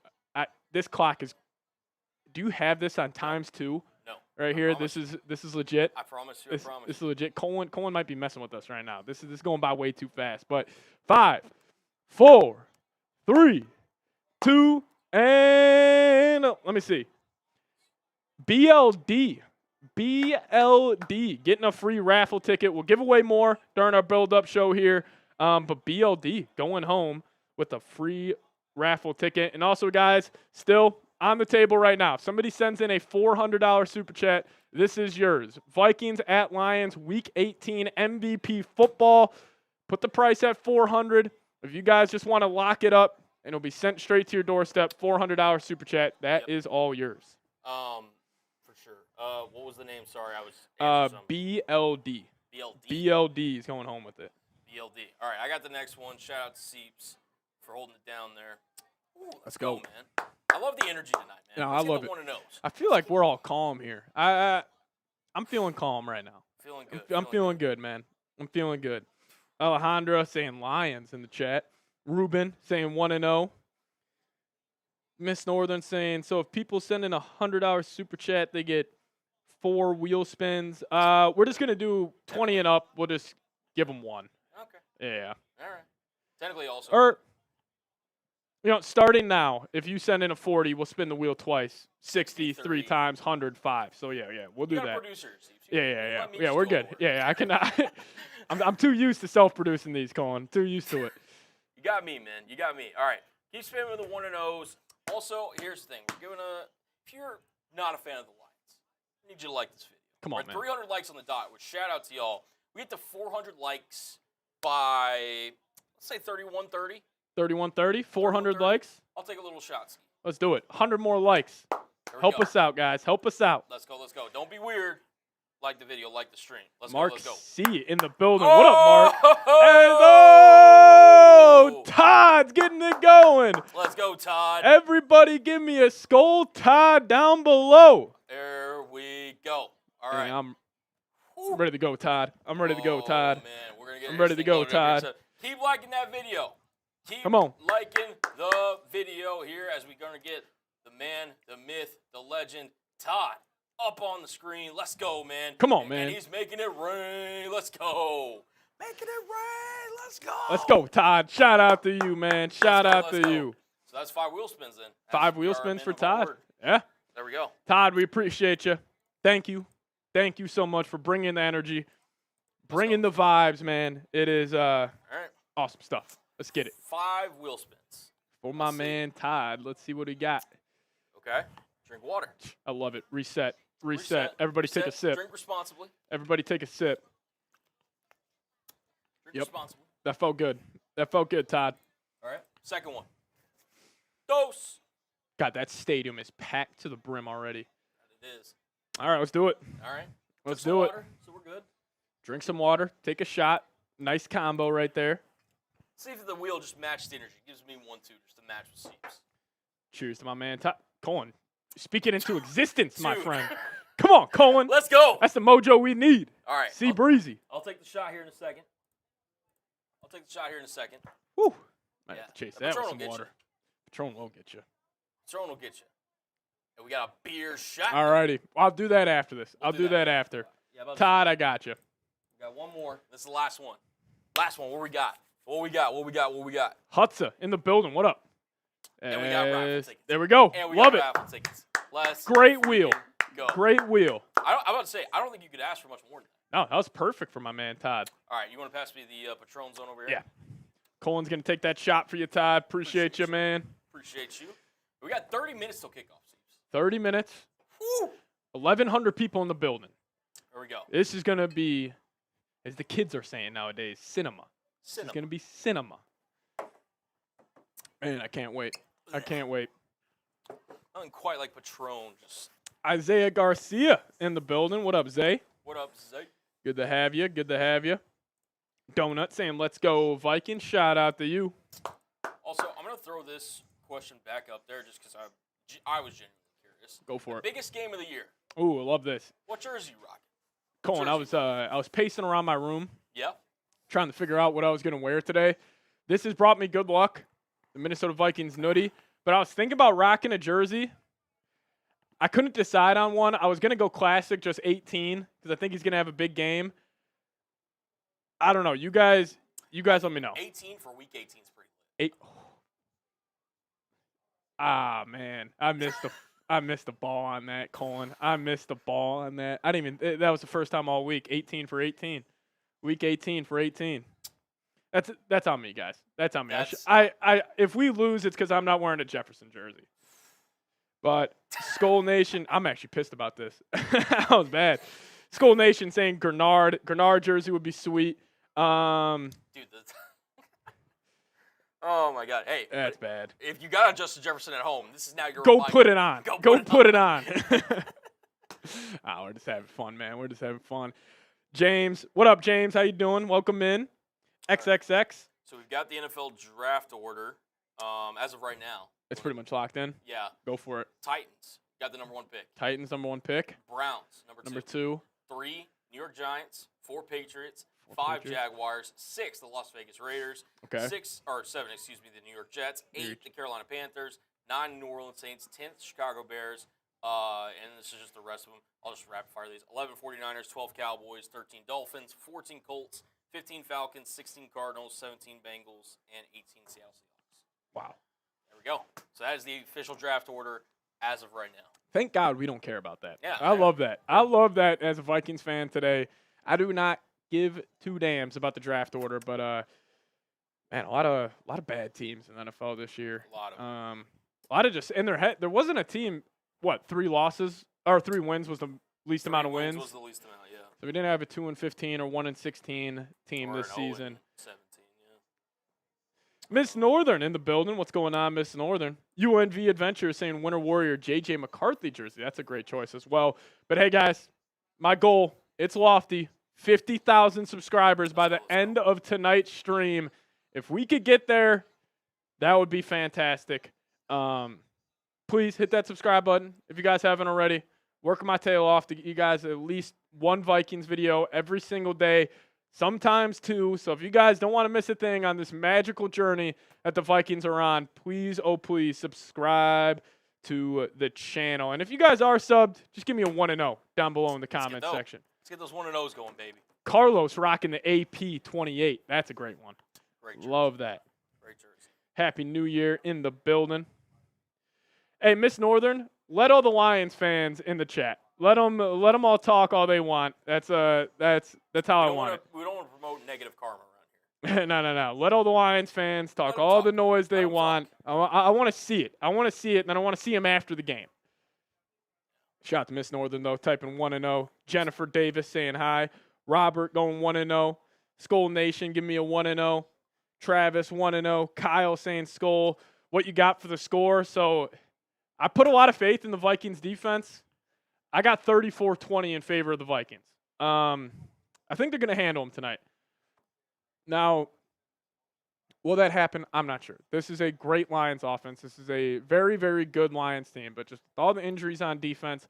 This clock is. Do you have this on times 2? No. Right here. This is legit. I promise you. I promise. This is legit. Colin might be messing with us right now. This is going by way too fast. But 5, 4, 3, 2, and let me see. BLD getting a free raffle ticket. We'll give away more during our build-up show here. But BLD going home with a free raffle ticket. And also, guys, still on the table right now. If somebody sends in a $400 super chat, this is yours. Vikings at Lions, Week 18 MVP football. Put the price at $400. If you guys just want to lock it up, and it'll be sent straight to your doorstep, $400 super chat. That is all yours. For sure. What was the name? Sorry, I was. BLD. BLD. BLD is going home with it. BLD. All right, I got the next one. Shout out to Sieps for holding it down there. Ooh, let's go, man. I love the energy tonight, man. No, I love it. I feel like we're all calm here. I'm feeling calm right now. Feeling good. I'm feeling good, man. I'm feeling good. Alejandra saying Lions in the chat. Ruben saying 1-0. Miss Northern saying, so if people send in a $100 super chat, they get 4 wheel spins. We're just going to do 20 and up. We'll just give them 1. Okay. Yeah. All right. Technically also. Or, starting now, if you send in a 40, we'll spin the wheel twice. 63 times, 105. So, yeah, we'll do that. Producers. Yeah, we're good. Yeah, I cannot. I'm too used to self-producing these, Colin. Too used to it. You got me, man. You got me. All right. Keep spinning with the 1-0s. Also, here's the thing. If you're not a fan of the Lions, I need you to like this video. Come on, man. 300 likes on the dot, which shout out to y'all. We get to 400 likes by, let's say 31:30. 31:30, 400 likes. I'll take a little shot. Let's do it. 100 more likes. Help us out, guys. Help us out. Let's go. Don't be weird. Like the video, like the stream. Mark let's go. C in the building. What up, Mark? And Todd's getting it going. Let's go, Todd. Everybody give me a skull Todd down below. There we go. All right. I'm ready to go, Todd. I'm ready to go, Todd. Man. I'm ready to go, Todd. So keep liking that video. Keep Come on. liking the video here as we're going to get the man, the myth, the legend, Todd, up on the screen. Let's go, man. Come on, man. And he's making it rain. Let's go. Making it rain. Let's go. Let's go, Todd. Shout out to you, man. Shout out to you. So that's 5 wheel spins then. 5 wheel spins for Todd. Yeah. There we go. Todd, we appreciate you. Thank you. Thank you so much for bringing the energy, bringing the vibes, man. It is all right. Awesome stuff. Let's get it. 5 wheel spins. For my man Todd. Let's see what he got. Okay. Drink water. I love it. Reset. Everybody take a sip. Drink responsibly. Everybody take a sip. Drink responsibly. That felt good. That felt good, Todd. All right. Second one. Dose. God, that stadium is packed to the brim already. It is. All right, let's do it. All right. Let's do it. So we're good. Drink some water. Take a shot. Nice combo right there. See if the wheel just matched the energy. Gives me 1-2 just to match with Seeps. Cheers to my man, Colin. Speak it into existence, my friend. Come on, Colin. Let's go. That's the mojo we need. All right. See Breezy. I'll take the shot here in a second. Woo. Might Yeah. have to chase The that with Patron some water. Patron will get you. Patron will get you. And we got a beer shot. All righty. I'll do that after this. We'll I'll do that after. Yeah, Todd, I got you. We got one more. This is the last one. What we got? Hutza in the building. What up? And we got raffle tickets. There we go. And we Love got it. raffle tickets. Let's Great wheel. go. Great wheel. I'm about to say, I don't think you could ask for much more than that. No, that was perfect for my man, Todd. All right, you want to pass me the Patron zone over here? Yeah. Colin's going to take that shot for you, Todd. Appreciate you, man. Appreciate you. We got 30 minutes till kickoff, Steve. 30 minutes. Woo! 1,100 people in the building. There we go. This is going to be, as the kids are saying nowadays, cinema. It's going to be cinema. Man, I can't wait. I can't wait. Nothing quite like Patron. Just Isaiah Garcia in the building. What up, Zay? what up, Zay? Good to have you. Good to have you. Donut saying, let's go Vikings. Shout out to you. Also, I'm going to throw this question back up there just because I was genuinely curious. Go for it. Biggest game of the year. Ooh, I love this. What jersey you rocking? Colin, I was pacing around my room. Yeah. Trying to figure out what I was going to wear today. This has brought me good luck, the Minnesota Vikings nutty. But I was thinking about rocking a jersey. I couldn't decide on one. I was going to go classic, just 18, because I think he's going to have a big game. I don't know. You guys let me know. 18 for week 18 is pretty lit. 8. Ah, man. I missed the ball on that, Colin. I missed the ball on that. That was the first time all week. 18 for 18. Week 18 for 18. That's on me, guys. That's on me. If we lose, it's because I'm not wearing a Jefferson jersey. But Skull Nation, I'm actually pissed about this. That was bad. Skull Nation saying Grenard jersey would be sweet. Dude, oh my God. Hey, that's bad. If you got on Justin Jefferson at home, this is now your Go put it on. Go put it on. We're just having fun, man. We're just having fun. James, what up, James? How you doing? Welcome in. XXX. So we've got the NFL draft order as of right now. It's pretty much locked in. Yeah. Go for it. Titans got the number 1 pick. Titans number 1 pick. Browns number 2. 3 New York Giants. 4 Patriots. 5 Jaguars. 6 the Las Vegas Raiders. Okay. 7 the New York Jets. 8 the Carolina Panthers. 9 New Orleans Saints. 10th Chicago Bears. And this is just the rest of them. I'll just rapid fire these. 11 49ers. 12 Cowboys. 13 Dolphins. 14 Colts. 15 Falcons. 16 Cardinals. 17 Bengals. And 18 Seattle Seahawks. Wow. There we go. So that is the official draft order as of right now. Thank God we don't care about that. Yeah. I love that. I love that as a Vikings fan today. I do not give 2 damns about the draft order, but man, a lot of bad teams in the NFL this year. A lot of them. A lot of just in their head. There wasn't a team. 3 losses or 3 wins was the least amount of wins. Was the least amount, yeah. So we didn't have a 2-15 or 1-16 team or this season. 17, yeah. Miss Northern in the building. What's going on, Miss Northern? UNV Adventure saying Winter Warrior JJ McCarthy jersey. That's a great choice as well. But hey, guys, my goal, it's lofty. 50,000 subscribers by the end of tonight's stream. If we could get there, that would be fantastic. Please hit that subscribe button if you guys haven't already. Working my tail off to get you guys at least 1 Vikings video every single day, sometimes 2. So if you guys don't want to miss a thing on this magical journey that the Vikings are on, please, oh please, subscribe to the channel. And if you guys are subbed, just give me a 1-0 down below in the comment section. Let's get those 1-0s going, baby. Carlos rocking the AP 28. That's a great one. Great jersey. Love that. Great jersey. Happy New Year in the building. Hey, Miss Northern, let all the Lions fans in the chat. Let them all talk all they want. That's how I want it. We don't want to promote negative karma around here. No. Let all the Lions fans talk all the noise they want. I want to see it. I want to see it, and then I want to see them after the game. Shout out to Miss Northern, though, typing 1-0. Jennifer Davis saying hi. Robert going 1-0. Skull Nation, give me a 1-0. Travis 1-0. Kyle saying Skull, what you got for the score? So I put a lot of faith in the Vikings defense. I got 34-20 in favor of the Vikings. I think they're going to handle them tonight. Now, will that happen? I'm not sure. This is a great Lions offense. This is a very, very good Lions team. But just with all the injuries on defense,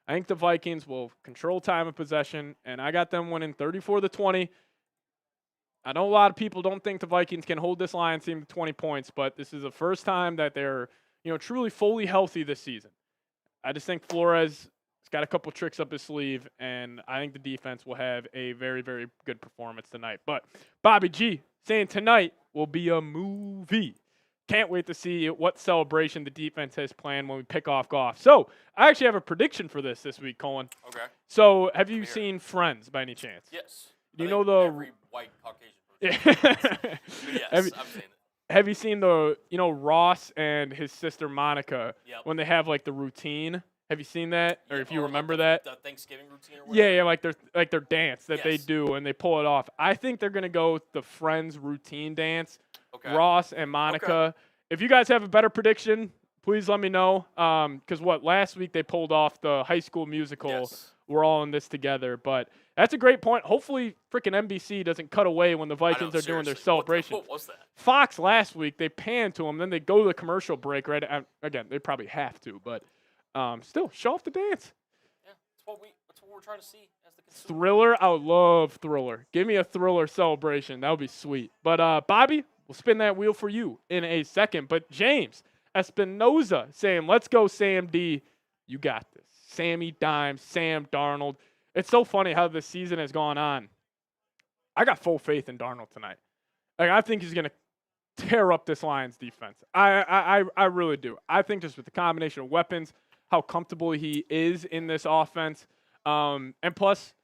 I think the Vikings will control time of possession, and I got them winning 34-20. I know a lot of people don't think the Vikings can hold this Lions team to 20 points, but this is the first time that they're truly fully healthy this season. I just think Flores has got a couple tricks up his sleeve, and I think the defense will have a very, very good performance tonight. But Bobby G saying tonight will be a movie. Can't wait to see what celebration the defense has planned when we pick off Goff. So I actually have a prediction for this week, Colin. Okay. So have you seen Friends by any chance? Yes. Do you know the every white Caucasian person? Yes, I've seen it. Have you seen the Ross and his sister Monica when they have like the routine? Have you seen that, or if you remember that? The Thanksgiving routine or whatever? Yeah, like their dance that they do and they pull it off. I think they're gonna go with the Friends routine dance. Okay. Ross and Monica. Okay. If you guys have a better prediction, please let me know. Because last week they pulled off the High School Musical. Yes. We're all in this together, but that's a great point. Hopefully, freaking NBC doesn't cut away when the Vikings are doing their celebration. What was that? Fox last week, they panned to them, then they go to the commercial break. Right again, they probably have to, but still, show off the dance. Yeah, That's what we're trying to see as the consumer. Thriller, I would love Thriller. Give me a Thriller celebration. That would be sweet. But, Bobby, we'll spin that wheel for you in a second. But James Espinoza saying, let's go, Sam D. You got this. Sammy Dimes, Sam Darnold. It's so funny how this season has gone on. I got full faith in Darnold tonight. Like, I think he's going to tear up this Lions defense. I really do. I think just with the combination of weapons, how comfortable he is in this offense, and plus,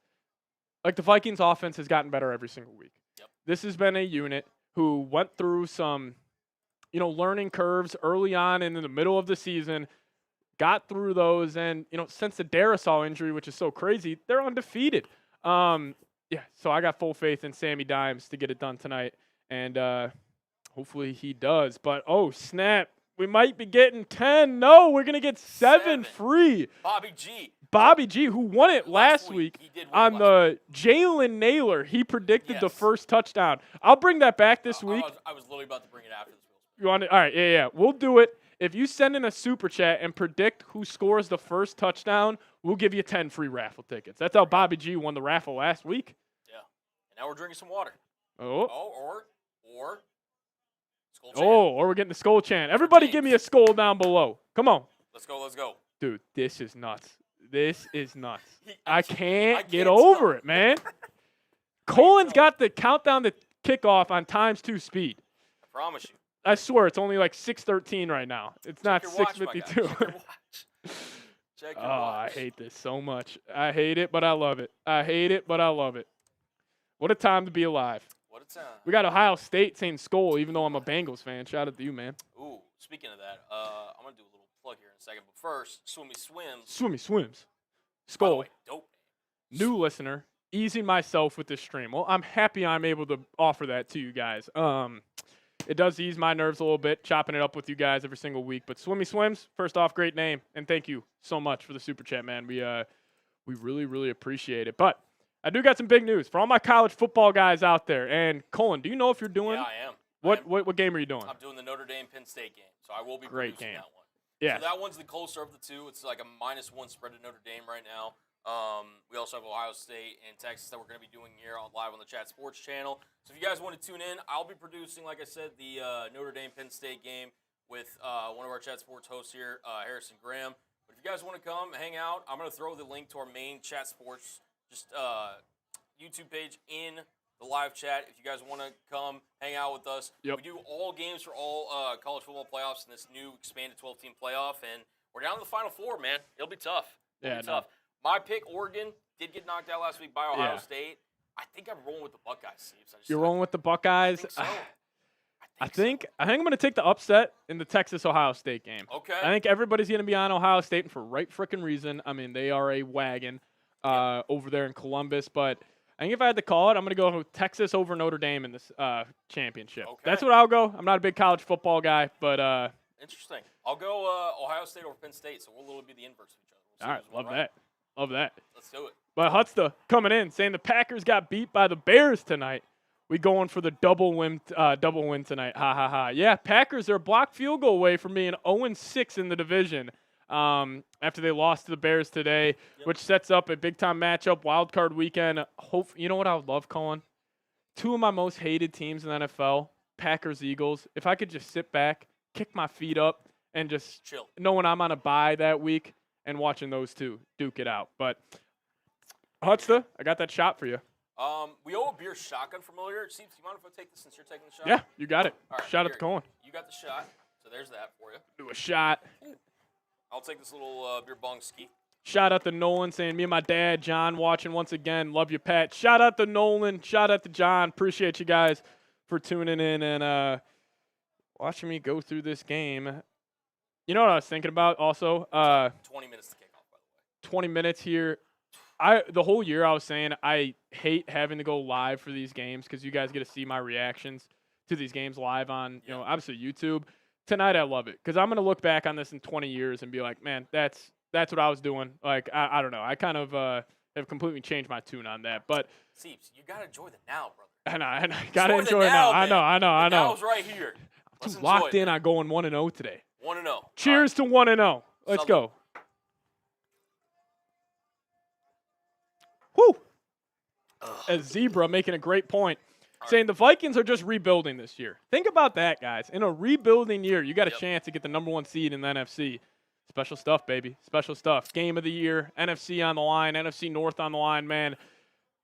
like, the Vikings offense has gotten better every single week. Yep. This has been a unit who went through some, learning curves early on and in the middle of the season, got through those, and, since the Darrisaw injury, which is so crazy, they're undefeated. So I got full faith in Sammy Dimes to get it done tonight, and hopefully he does. But, oh, snap. We might be getting 10. No, we're going to get 7 free. Bobby G, who won it last week on the Jalen Naylor. He predicted the first touchdown. I'll bring that back this week. I was literally about to bring it after this. You want it? All right, yeah. We'll do it. If you send in a super chat and predict who scores the first touchdown, we'll give you 10 free raffle tickets. That's how Bobby G won the raffle last week. Yeah. And now we're drinking some water. Or skull chant. Or we're getting the skull chant. Everybody give me a skull down below. Come on. Let's go. Dude, this is nuts. I can't get over it, man. Colin's got the countdown to kickoff on ×2 speed. I promise you. I swear, it's only like 6:13 right now. It's not 6:52. Check your watch. I hate this so much. I hate it, but I love it. What a time to be alive. What a time. We got Ohio State saying Skol, even though I'm a Bengals fan. Shout out to you, man. Ooh, speaking of that, I'm going to do a little plug here in a second. But first, Swimmy Swims. Skol. By the way, dope. New listener, easing myself with this stream. Well, I'm happy I'm able to offer that to you guys. It does ease my nerves a little bit, chopping it up with you guys every single week. But Swimmy Swims, first off, great name, and thank you so much for the super chat, man. We really, really appreciate it. But I do got some big news for all my college football guys out there. And Colin, do you know if you're doing? Yeah, I am. What game are you doing? I'm doing the Notre Dame Penn State game, so I will be Great producing game. that one. Yeah. So that one's the closer of the two. It's like a -1 spread to Notre Dame right now. We also have Ohio State and Texas that we're going to be doing here live on the Chat Sports channel. So if you guys want to tune in, I'll be producing, like I said, the Notre Dame Penn State game with one of our Chat Sports hosts here, Harrison Graham. But if you guys want to come hang out, I'm going to throw the link to our main Chat Sports YouTube page in the live chat. If you guys want to come hang out with us, we do all games for all college football playoffs in this new expanded 12-team playoff, and we're down to the Final Four, man. It'll be tough. It'll be tough. My pick, Oregon, did get knocked out last week by Ohio State. I think I'm rolling with the Buckeyes, Steve. You're rolling with the Buckeyes? I think I'm going to take the upset in the Texas-Ohio State game. Okay. I think everybody's going to be on Ohio State, and for right frickin' reason. I mean, they are a wagon over there in Columbus. But I think if I had to call it, I'm going to go with Texas over Notre Dame in this championship. Okay. That's what I'll go. I'm not a big college football guy, but interesting. I'll go Ohio State over Penn State, so we'll literally be the inverse of each other. All right, love that. Love that. Let's do it. But Hutsta coming in saying the Packers got beat by the Bears tonight. We going for the double win tonight. Ha ha ha. Yeah, Packers are a blocked field goal away from being 0-6 in the division after they lost to the Bears today, which sets up a big time matchup, wild card weekend. You know what I would love, Colin? Two of my most hated teams in the NFL, Packers, Eagles. If I could just sit back, kick my feet up, and just chill, knowing I'm on a bye that week. And watching those two duke it out. But, Hutsta, I got that shot for you. We owe a beer shotgun familiar. Steve, do you mind if I take this since you're taking the shot? Yeah, you got it. All right, shot at the Colin. You got the shot, so there's that for you. Do a shot. I'll take this little beer bong ski. Shout out to Nolan saying, me and my dad, John, watching once again. Love you, Pat. Shout out to Nolan. Shout out to John. Appreciate you guys for tuning in and watching me go through this game. You know what I was thinking about also? 20 minutes to kick off, by the way. 20 minutes here. The whole year I was saying I hate having to go live for these games because you guys get to see my reactions to these games live on, obviously YouTube. Tonight I love it because I'm going to look back on this in 20 years and be like, man, that's what I was doing. Like, I don't know. I kind of have completely changed my tune on that. But Seeps, you got to enjoy the now, brother. I know. Got to enjoy it now. I know. Now's right here. I'm locked in on going 1-0 today. 1-0. Cheers to 1-0. Let's go. Whew. As Zebra making a great point, saying the Vikings are just rebuilding this year. Think about that, guys. In a rebuilding year, you got a chance to get the #1 seed in the NFC. Special stuff, baby. Special stuff. Game of the year, NFC on the line, NFC North on the line, man.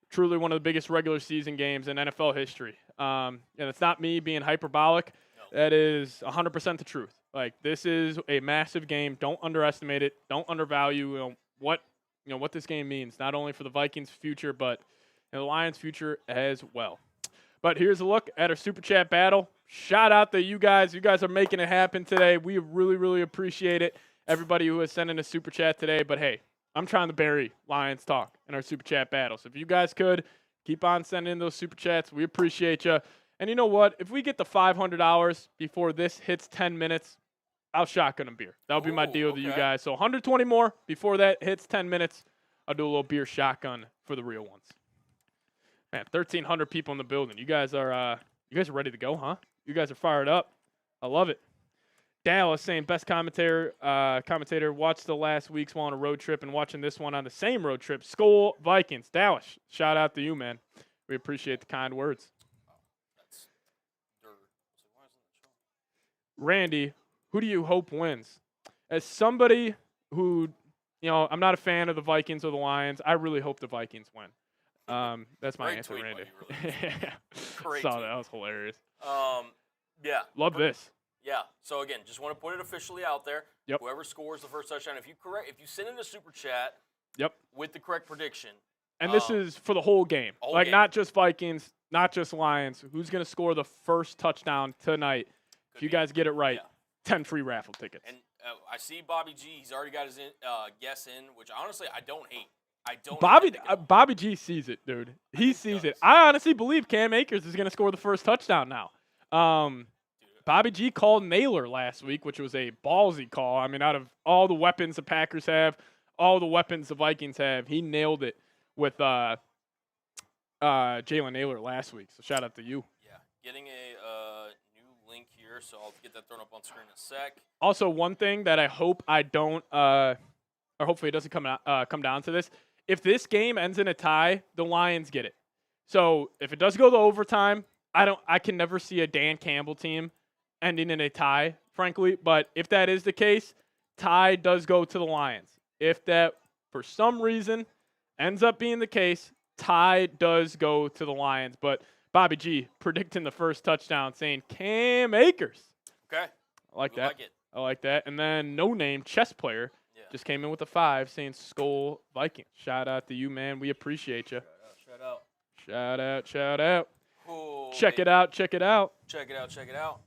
Truly one of the biggest regular season games in NFL history. And it's not me being hyperbolic. No. That is 100% the truth. Like, this is a massive game. Don't underestimate it. Don't undervalue what this game means, not only for the Vikings' future, but the Lions' future as well. But here's a look at our Super Chat battle. Shout out to you guys. You guys are making it happen today. We really, really appreciate it. Everybody who has sent in a Super Chat today. But, hey, I'm trying to bury Lions talk in our Super Chat battle. So if you guys could, keep on sending in those Super Chats. We appreciate you. And you know what? If we get the $500 before this hits 10 minutes, I'll shotgun a beer. That'll be my deal to you guys. So 120 more before that hits 10 minutes. I'll do a little beer shotgun for the real ones. Man, 1,300 people in the building. You guys are ready to go, huh? You guys are fired up. I love it. Dallas saying best commentator watched the last week's one on a road trip and watching this one on the same road trip. Skol Vikings. Dallas, shout out to you, man. We appreciate the kind words. Randy, who do you hope wins? As somebody who, I'm not a fan of the Vikings or the Lions, I really hope the Vikings win. That's my answer, Randy. Great Saw that. That was hilarious. Yeah. Love this. Yeah. So again, just want to put it officially out there. Yep. Whoever scores the first touchdown, if you send in a super chat. Yep. With the correct prediction. And this is for the whole game. Not just Vikings, not just Lions. Who's going to score the first touchdown tonight? If you guys get it right, 10 free raffle tickets. And I see Bobby G. He's already got his guess in, which honestly I don't hate. Bobby G sees it, dude. He sees it. I honestly believe Cam Akers is going to score the first touchdown now. Bobby G called Naylor last week, which was a ballsy call. I mean, out of all the weapons the Packers have, all the weapons the Vikings have, he nailed it with Jalen Naylor last week. So shout out to you. Yeah, getting a new link here, so I'll get that thrown up on screen in a sec. Also, one thing that I hope I don't, or hopefully it doesn't come down to this. If this game ends in a tie, the Lions get it. So if it does go to overtime, I can never see a Dan Campbell team ending in a tie, frankly. But if that is the case, tie does go to the Lions. If that, for some reason, ends up being the case, tie does go to the Lions. But Bobby G predicting the first touchdown, saying Cam Akers. Okay. I like that. Like it. I like that. And then No Name Chess Player just came in with a 5 saying Skol Vikings. Shout out to you, man. We appreciate you. Shout out. Shout out. Shout out. Cool, check it out. Check it out. Check it out. Check it out.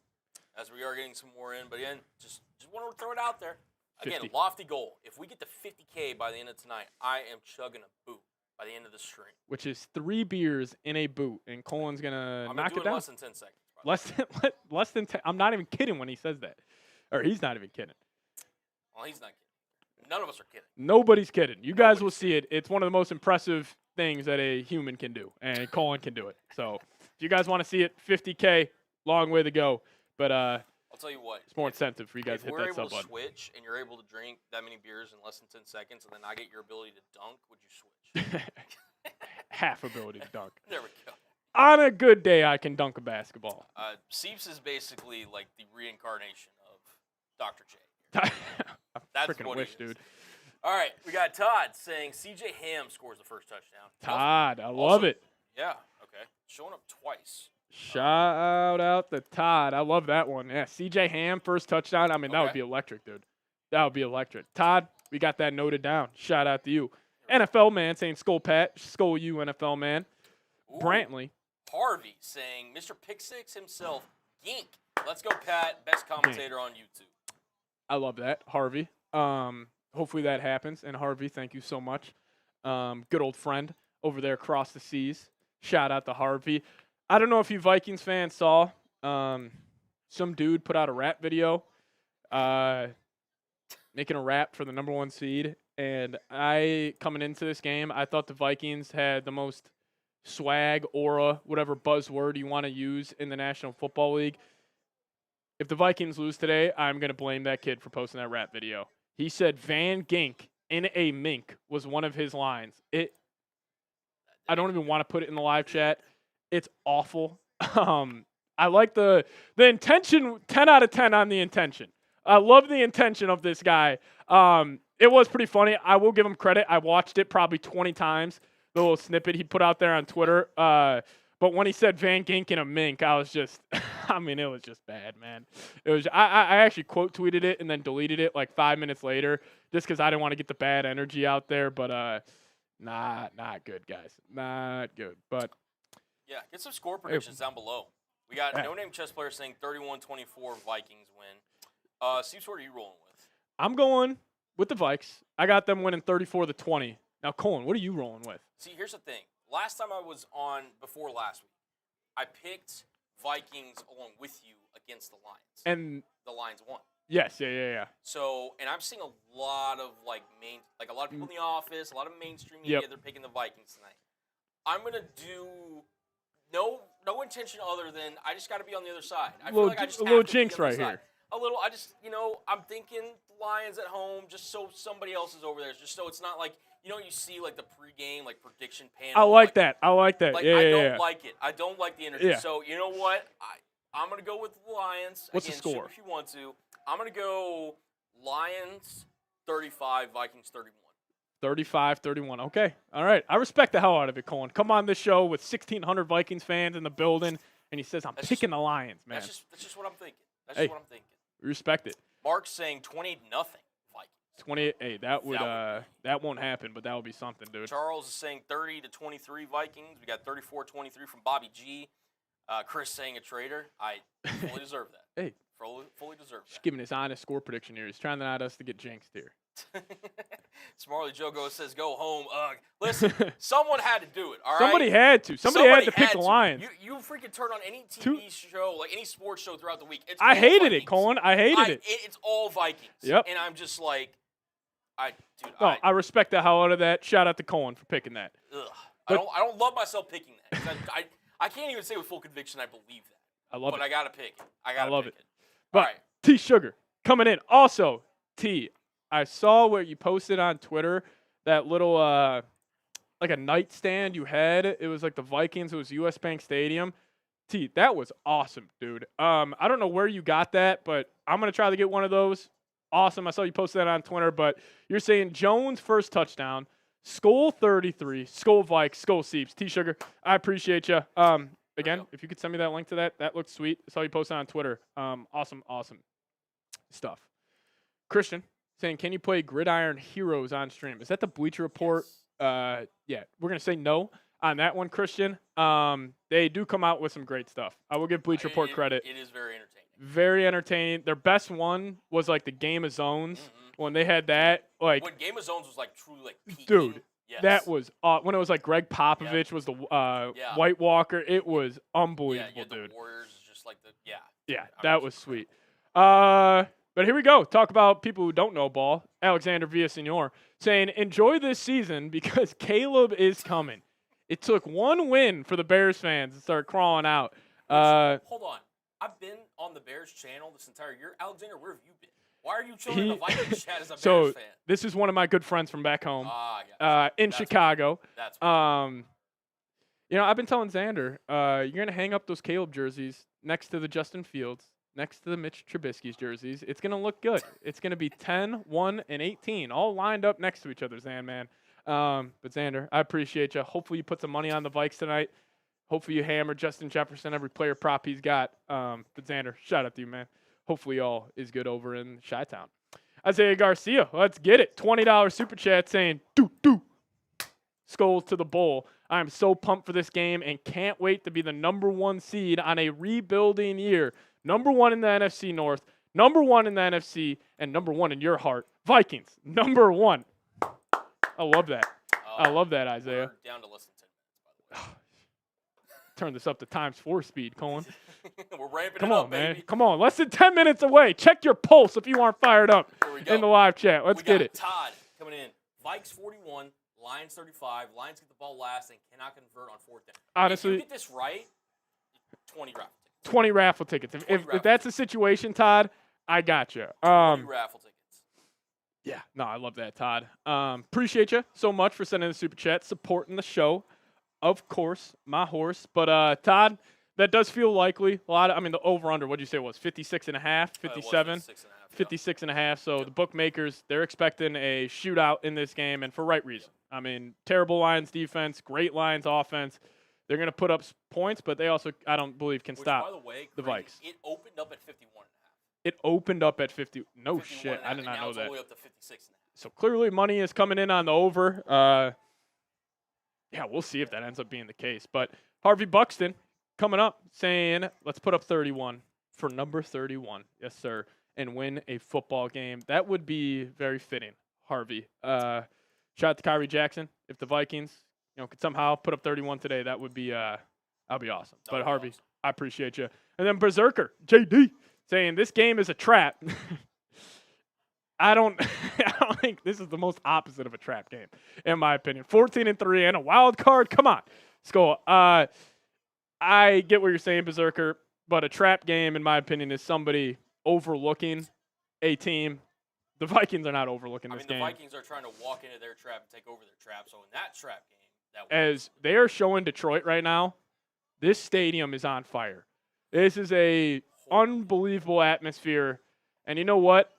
As we are getting some more in. But again, just want to throw it out there. Again, 50. Lofty goal. If we get to 50K by the end of tonight, I am chugging a boot by the end of the stream. Which is 3 beers in a boot. And Colin's going to knock it down. Less than 10 seconds. Less than 10. I'm not even kidding when he says that. Or he's not even kidding. Well, he's not kidding. None of us are kidding. Nobody's kidding. You guys will see it. It's one of the most impressive things that a human can do. And Colin can do it. So if you guys want to see it, 50K, long way to go. But I'll tell you what. It's more incentive for you guys to hit that sub If we're able button. to switch and you're able to drink that many beers in less than 10 seconds and then I get your ability to dunk, would you switch? Half ability to dunk. There we go. On a good day, I can dunk a basketball. Sieps is basically like the reincarnation of Dr. J. I That's freaking what wish, he is. dude. All right, we got Todd saying C.J. Ham scores the first touchdown. Todd, I love it. Yeah, okay. Showing up twice. Shout out to Todd. I love that one. Yeah, C.J. Ham, first touchdown. I mean, that would be electric, dude. That would be electric. Todd, we got that noted down. Shout out to you. NFL man saying Skol Pat. Skol you, NFL man. Ooh. Brantley. Harvey saying Mr. Pick Six himself, Gink. Let's go, Pat. Best commentator on YouTube. I love that, Harvey. Hopefully that happens. And Harvey, thank you so much. Good old friend over there across the seas. Shout out to Harvey. I don't know if you Vikings fans saw some dude put out a rap video making a rap for the #1 seed. And coming into this game, I thought the Vikings had the most swag, aura, whatever buzzword you want to use in the National Football League. If the Vikings lose today, I'm going to blame that kid for posting that rap video. He said Van Gink in a mink was one of his lines. I don't even want to put it in the live chat. It's awful. I like the intention, 10 out of 10 on the intention. I love the intention of this guy. It was pretty funny. I will give him credit. I watched it probably 20 times, the little snippet he put out there on Twitter. But when he said Van Gink and a mink, I was just, I mean, it was just bad, man. It was. I actually quote tweeted it and then deleted it like 5 minutes later just because I didn't want to get the bad energy out there. But not good, guys. Not good. But yeah, get some score predictions down below. We got no-name chess player saying 31-24 Vikings win. Steve, what are you rolling with? I'm going with the Vikes. I got them winning 34-20. Now, Colin, what are you rolling with? See, here's the thing. Last time I was on before last week, I picked Vikings along with you against the Lions. And the Lions won. Yes, yeah. So, and I'm seeing a lot of a lot of people in the office, a lot of mainstream media, they're picking the Vikings tonight. I'm gonna do no intention other than I just got to be on the other side. I feel like I just a have little to be jinx on the right other here. side. A little. I just I'm thinking Lions at home, just so somebody else is over there, just so it's not like. You see, like, the pregame, like, prediction panel. I like that. Like, yeah, I don't like it. I don't like the energy. Yeah. So, you know what? I'm going to go with the Lions. What's Again, the score? Shoot if you want to. I'm going to go Lions 35, Vikings 31. 35-31. Okay. All right. I respect the hell out of it, Colin. Come on this show with 1,600 Vikings fans in the building, and he says, I'm picking the Lions, man. That's just what I'm thinking. That's just what I'm thinking. Respect it. Mark's saying 28-0. 28. Hey, that won't happen, but that would be something, dude. Charles is saying 30-23 Vikings. We got 34-23 from Bobby G. Chris saying a traitor. I fully deserve that. Hey, fully deserve that. Just giving his honest score prediction here. He's trying to not us to get jinxed here. Smarly Jogo says go home. Listen, someone had to do it. All right. Somebody had to. Somebody had to pick the Lions. You freaking turn on any TV show, like any sports show throughout the week. I hated it, Colin. I hated it. It's all Vikings. Yep. And I'm just like. I respect the hell out of that. Shout out to Cohen for picking that. I don't love myself picking that. I can't even say with full conviction I believe that. I love it. But I gotta pick it. I love it. But all right. T Sugar coming in. Also, T, I saw where you posted on Twitter that little like a nightstand you had. It was like the Vikings. It was US Bank Stadium. T, that was awesome, dude. I don't know where you got that, but I'm gonna try to get one of those. Awesome. I saw you posted that on Twitter, but you're saying Jones first touchdown, Skull 33, Skull Vikes, Skull Seeps. T-Sugar, I appreciate you. Again, if you could send me that link to that, that looks sweet. I saw you posted on Twitter. Awesome stuff. Christian saying, can you play Gridiron Heroes on stream? Is that the Bleacher Report? Yes. Yeah, we're going to say no on that one, Christian. They do come out with some great stuff. I will give Bleacher Report credit. It is very entertaining. Very entertaining. Their best one was like the Game of Zones when they had that. Like when Game of Zones was like truly like peaking. Dude, yes. that was when it was like Greg Popovich was the White Walker. It was unbelievable, the dude. Warriors just like the Yeah, that was sweet. But here we go. Talk about people who don't know ball. Alexander Villasenor saying, enjoy this season because Caleb is coming. It took one win for the Bears fans to start crawling out. Hold on. I've been on the Bears channel this entire year. Alexander, where have you been? Why are you chilling in the Vikings chat as a Bears fan? This is one of my good friends from back home in That's Chicago. That's I've been telling Xander, you're going to hang up those Caleb jerseys next to the Justin Fields, next to the Mitch Trubisky's jerseys. It's going to look good. It's going to be 10, 1, and 18, all lined up next to each other, Xan, man. But Xander, I appreciate you. Hopefully you put some money on the Vikes tonight. Hopefully you hammer Justin Jefferson, every player prop he's got. But Xander, shout out to you, man. Hopefully all is good over in Chi-Town. Isaiah Garcia, let's get it. $20 super chat saying, do. Skulls to the bowl. I am so pumped for this game and can't wait to be the number 1 seed on a rebuilding year. Number 1 in the NFC North, number 1 in the NFC, and number 1 in your heart. Vikings, number 1. I love that. I love that, Isaiah. We're down to less than 10 minutes, by the way. Turn this up to ×4 speed, Colin. We're ramping Come it on, up, man. baby. Come on. Less than 10 minutes away. Check your pulse if you aren't fired up Here we go. in the live chat. Let's get it. Todd coming in. Vikes 41, Lions 35. Lions get the ball last and cannot convert on 4th down. Honestly, if you get this right, 20 raffle tickets. 20 raffle tickets. If that's the situation, Todd, I got you. 20 raffle tickets. Yeah. No, I love that, Todd. Appreciate you so much for sending the super chat, supporting the show. of course, my horse. But Todd, that does feel likely. The over-under, what did you say it was? 56.5, 57? 56.5. So the bookmakers, they're expecting a shootout in this game, and for right reason. I mean, terrible Lions defense, great Lions offense. They're going to put up points, but they also, I don't believe, can stop by the way, the Vikes. It opened up at 51.5. It opened up at 50. No shit, I did not know it's that. all the way up to 56.5. So clearly money is coming in on the over. Yeah, we'll see if that ends up being the case. But Harvey Buxton coming up saying, let's put up 31 for number 31. Yes, sir. And win a football game. That would be very fitting, Harvey. Shout out to Kyrie Jackson. If the Vikings, could somehow put up 31 today, that would be that'd be awesome. But Harvey, awesome. I appreciate you. And then Berserker, JD, saying this game is a trap. I don't think this is the most opposite of a trap game, in my opinion. 14-3 and a wild card. Come on, Skull. I get what you're saying, Berserker, but a trap game, in my opinion, is somebody overlooking a team. The Vikings are not overlooking this game. The Vikings are trying to walk into their trap and take over their trap. So in that trap game, as they are showing Detroit right now, this stadium is on fire. This is a unbelievable atmosphere, and you know what?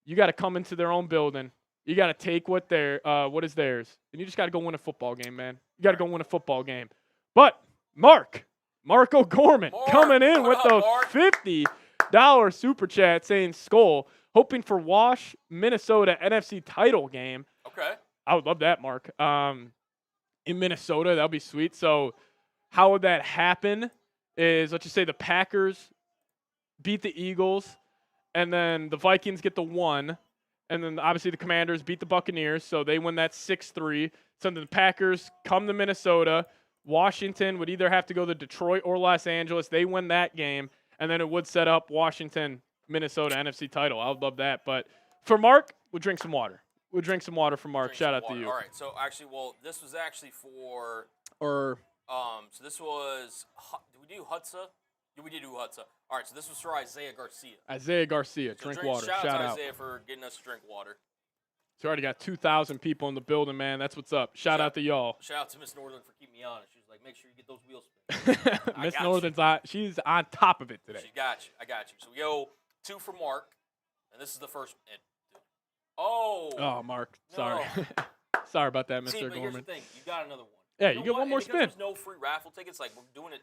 You got to come into their own building. You got to take what is theirs, and you just got to go win a football game, man. You got to go win a football game. But Marco Gorman coming in with the $50 super chat saying Skull, hoping for Wash, Minnesota NFC title game. Okay. I would love that, Mark. In Minnesota, that would be sweet. So how would that happen is, let's just say the Packers beat the Eagles, and then the Vikings get the 1, and then obviously the Commanders beat the Buccaneers, so they win that 6-3. So then the Packers come to Minnesota. Washington would either have to go to Detroit or Los Angeles. They win that game, and then it would set up Washington, Minnesota NFC title. I would love that. But for Mark, we'll drink some water. We'll drink some water for Mark. Shout out to you. All right. So actually, this was actually for. So this was. Did we do Hudsa? Yeah, we did do Hudsa. All right. So this was for Isaiah Garcia. Drink water. Shout out to Isaiah for getting us to drink water. So already got 2,000 people in the building, man. That's what's up. Shout out to y'all. Shout out to Miss Northern for keeping me honest. She's like, make sure you get those wheels spinning. Miss Northern's she's on top of it today. She got you. I got you. So we go 2 for Mark, and this is the first. Oh, Mark. Sorry. No. Sorry about that, Mr. See, but Gorman. Here's the thing. You got another one. Yeah, you get one more spin. There's no free raffle tickets. Like we're doing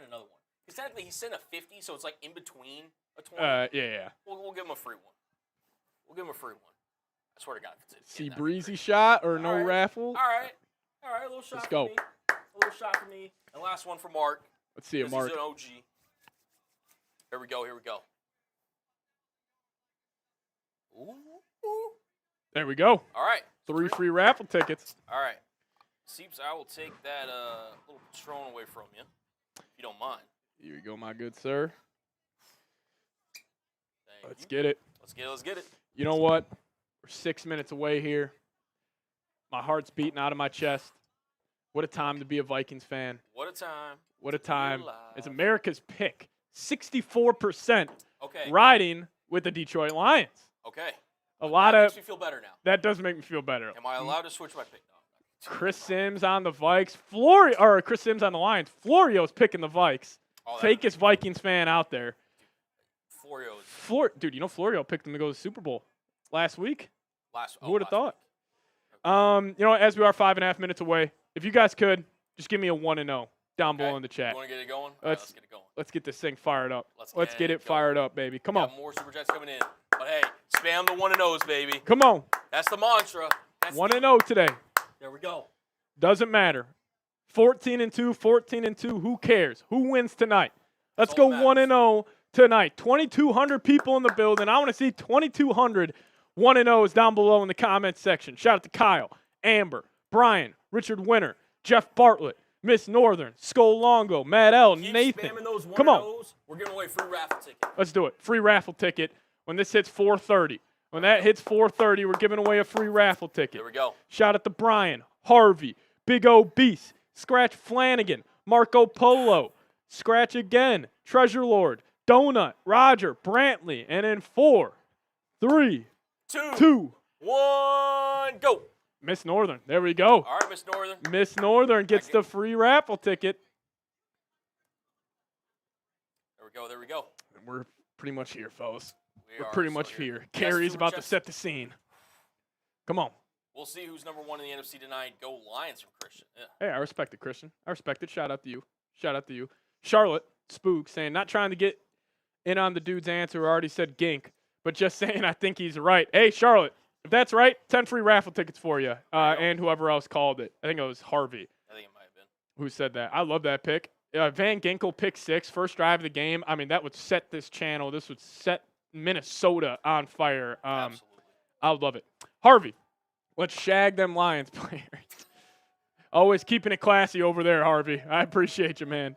another one. Because technically he sent a 50, so it's like in between a 20. Yeah. We'll give him a free one. I swear to God. See breezy shot or no raffle? All right. A little shot Let's for go. me. A little shot for me. And last one for Mark. Let's see it, Mark. He's an OG. Here we go. Ooh. There we go. All right. 3 free raffle tickets. All right. Seeps, I will take that little Patron away from you, if you don't mind. Here you go, my good sir. Let's get it. Let's get it. You know what? We're 6 minutes away here. My heart's beating out of my chest. What a time to be a Vikings fan. What a time. What a time. It's America's pick. 64% okay. riding with the Detroit Lions. Okay. That makes me feel better now. That does make me feel better. Am I allowed to switch my pick? No. Chris Sims on the Vikes. Chris Sims on the Lions. Florio's picking the Vikes. Fakest Vikings fan out there. Dude, you know Florio picked them to go to the Super Bowl last week? Who would have thought? As we are 5.5 minutes away, if you guys could, just give me a 1-0 down below in the chat. You want to get it going? Let's get it going. Let's get this thing fired up. Let's get it fired up, baby. Come on. More Super Chats coming in. But hey, spam the 1-0s, baby. Come on. That's the mantra. 1-0 today. There we go. Doesn't matter. 14-2. Who cares? Who wins tonight? Let's go 1-0 tonight. 2,200 people in the building. I want to see 2,200 1-0s down below in the comments section. Shout out to Kyle, Amber, Brian, Richard Winter, Jeff Bartlett, Miss Northern, Skull Longo, Matt L, Nathan. Come on. We're giving away free raffle ticket. Let's do it. Free raffle ticket when this hits 4:30. When that hits 4:30, we're giving away a free raffle ticket. There we go. Shout out to Brian, Harvey, Big O Beast, Scratch Flanagan, Marco Polo, Scratch again, Treasure Lord, Donut, Roger, Brantley, and in 4, 3, 2, 1, go. Miss Northern. There we go. All right, Miss Northern. Miss Northern gets the free raffle ticket. There we go. And we're pretty much here, fellas. We're pretty much here. Carrie's about to set the scene. Come on. We'll see who's number 1 in the NFC tonight. Go Lions from Christian. Yeah. Hey, I respect it, Christian. I respect it. Shout out to you. Charlotte Spook saying, not trying to get in on the dude's answer who already said gink, but just saying I think he's right. Hey, Charlotte, if that's right, 10 free raffle tickets for you. And whoever else called it. I think it was Harvey. I think it might have been. Who said that. I love that pick. Van Ginkel pick 6, first drive of the game. I mean, that would set this channel. This would set Minnesota on fire. Absolutely. I would love it. Harvey, let's shag them Lions players. Always keeping it classy over there, Harvey. I appreciate you, man.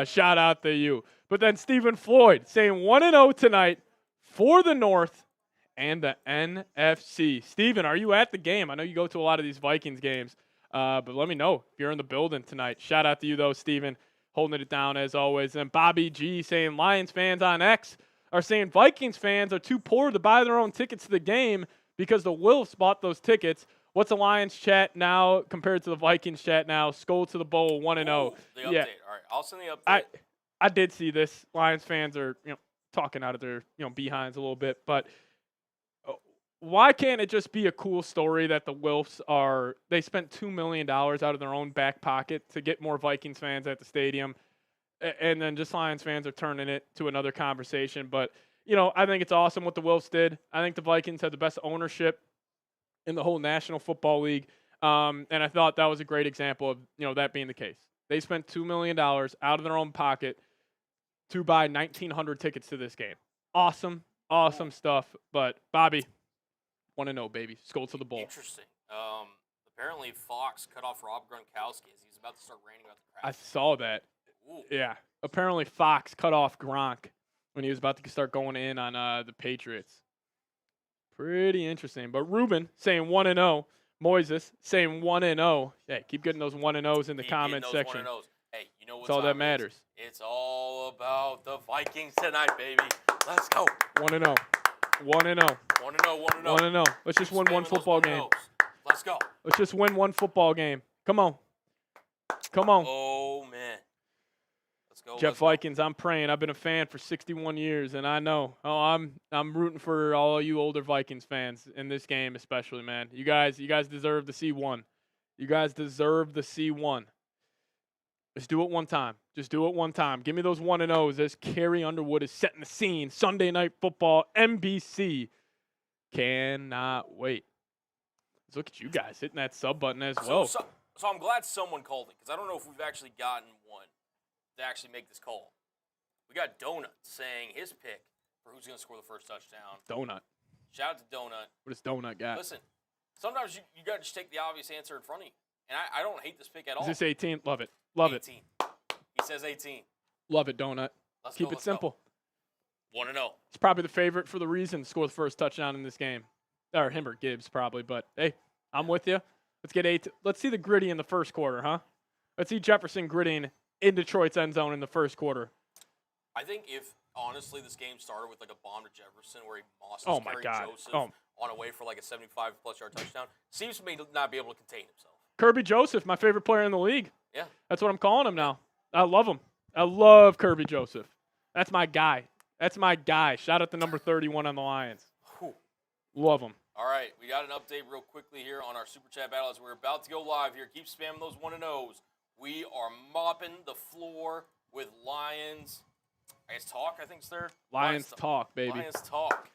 Shout out to you. But then Stephen Floyd saying 1-0 tonight for the North and the NFC. Stephen, are you at the game? I know you go to a lot of these Vikings games, but let me know if you're in the building tonight. Shout out to you, though, Stephen, holding it down as always. And Bobby G saying Lions fans on X are saying Vikings fans are too poor to buy their own tickets to the game because the Wolves bought those tickets. What's the Lions chat now compared to the Vikings chat now? Skull to the bowl, 1-0. The update. All right, I'll send the update. I did see this. Lions fans are talking out of their behinds a little bit, but why can't it just be a cool story that the Wilfs they spent $2 million out of their own back pocket to get more Vikings fans at the stadium, and then just Lions fans are turning it to another conversation. But I think it's awesome what the Wilfs did. I think the Vikings had the best ownership in the whole National Football League. And I thought that was a great example of, that being the case. They spent $2 million out of their own pocket to buy 1,900 tickets to this game. Awesome stuff. But, Bobby, 1-0, baby. Skull to the bowl. Interesting. Apparently Fox cut off Rob Gronkowski as he's about to start ranting about the crowd. I saw that. Ooh. Yeah. Apparently Fox cut off Gronk when he was about to start going in on the Patriots. Pretty interesting. But Ruben saying 1-0. Moises saying 1-0. Hey, keep getting those 1-0s in the comment section. 1-0s. Hey, you know what's all that matters. It's all about the Vikings tonight, baby. Let's go. 1-0. 1-0. 1-0. 1-0. Let's just win one football game. Let's go. Let's just win one football game. Come on. Come on. Oh, man. Let's go. Jeff Vikings, I'm praying. I've been a fan for 61 years, and I know. I'm rooting for all you older Vikings fans in this game especially, man. You guys deserve the C1. You guys deserve the C1. Just do it one time. Just do it one time. Give me those 1-0s as Carrie Underwood is setting the scene. Sunday Night Football, NBC. Cannot wait. Let's look at you guys hitting that sub button as well. So I'm glad someone called it because I don't know if we've actually gotten one to actually make this call. We got Donut saying his pick for who's going to score the first touchdown. Donut. Shout out to Donut. What does Donut got? Listen, sometimes you got to just take the obvious answer in front of you. And I don't hate this pick at all. Is this 18? Love it. Love 18. He says 18. Love it, Donut. Keep it simple. 1-0. It's probably the favorite for the reason to score the first touchdown in this game. Or him or Gibbs probably, but hey, I'm with you. Let's get 8. Let's see the gritty in the first quarter, huh? Let's see Jefferson gritting in Detroit's end zone in the first quarter. I think if, honestly, this game started with like a bomb to Jefferson where he mosses Kerry Joseph on a way for like a 75-plus yard touchdown, seems to me not be able to contain himself. Kirby Joseph, my favorite player in the league. Yeah. That's what I'm calling him now. I love him. I love Kirby Joseph. That's my guy. That's my guy. Shout out to number 31 on the Lions. Whew. Love him. All right, we got an update real quickly here on our Super Chat battle as we're about to go live here. Keep spamming those 1-0s. We are mopping the floor with Lions. I guess talk, I think it's there. Lions talk, baby. Lions talk.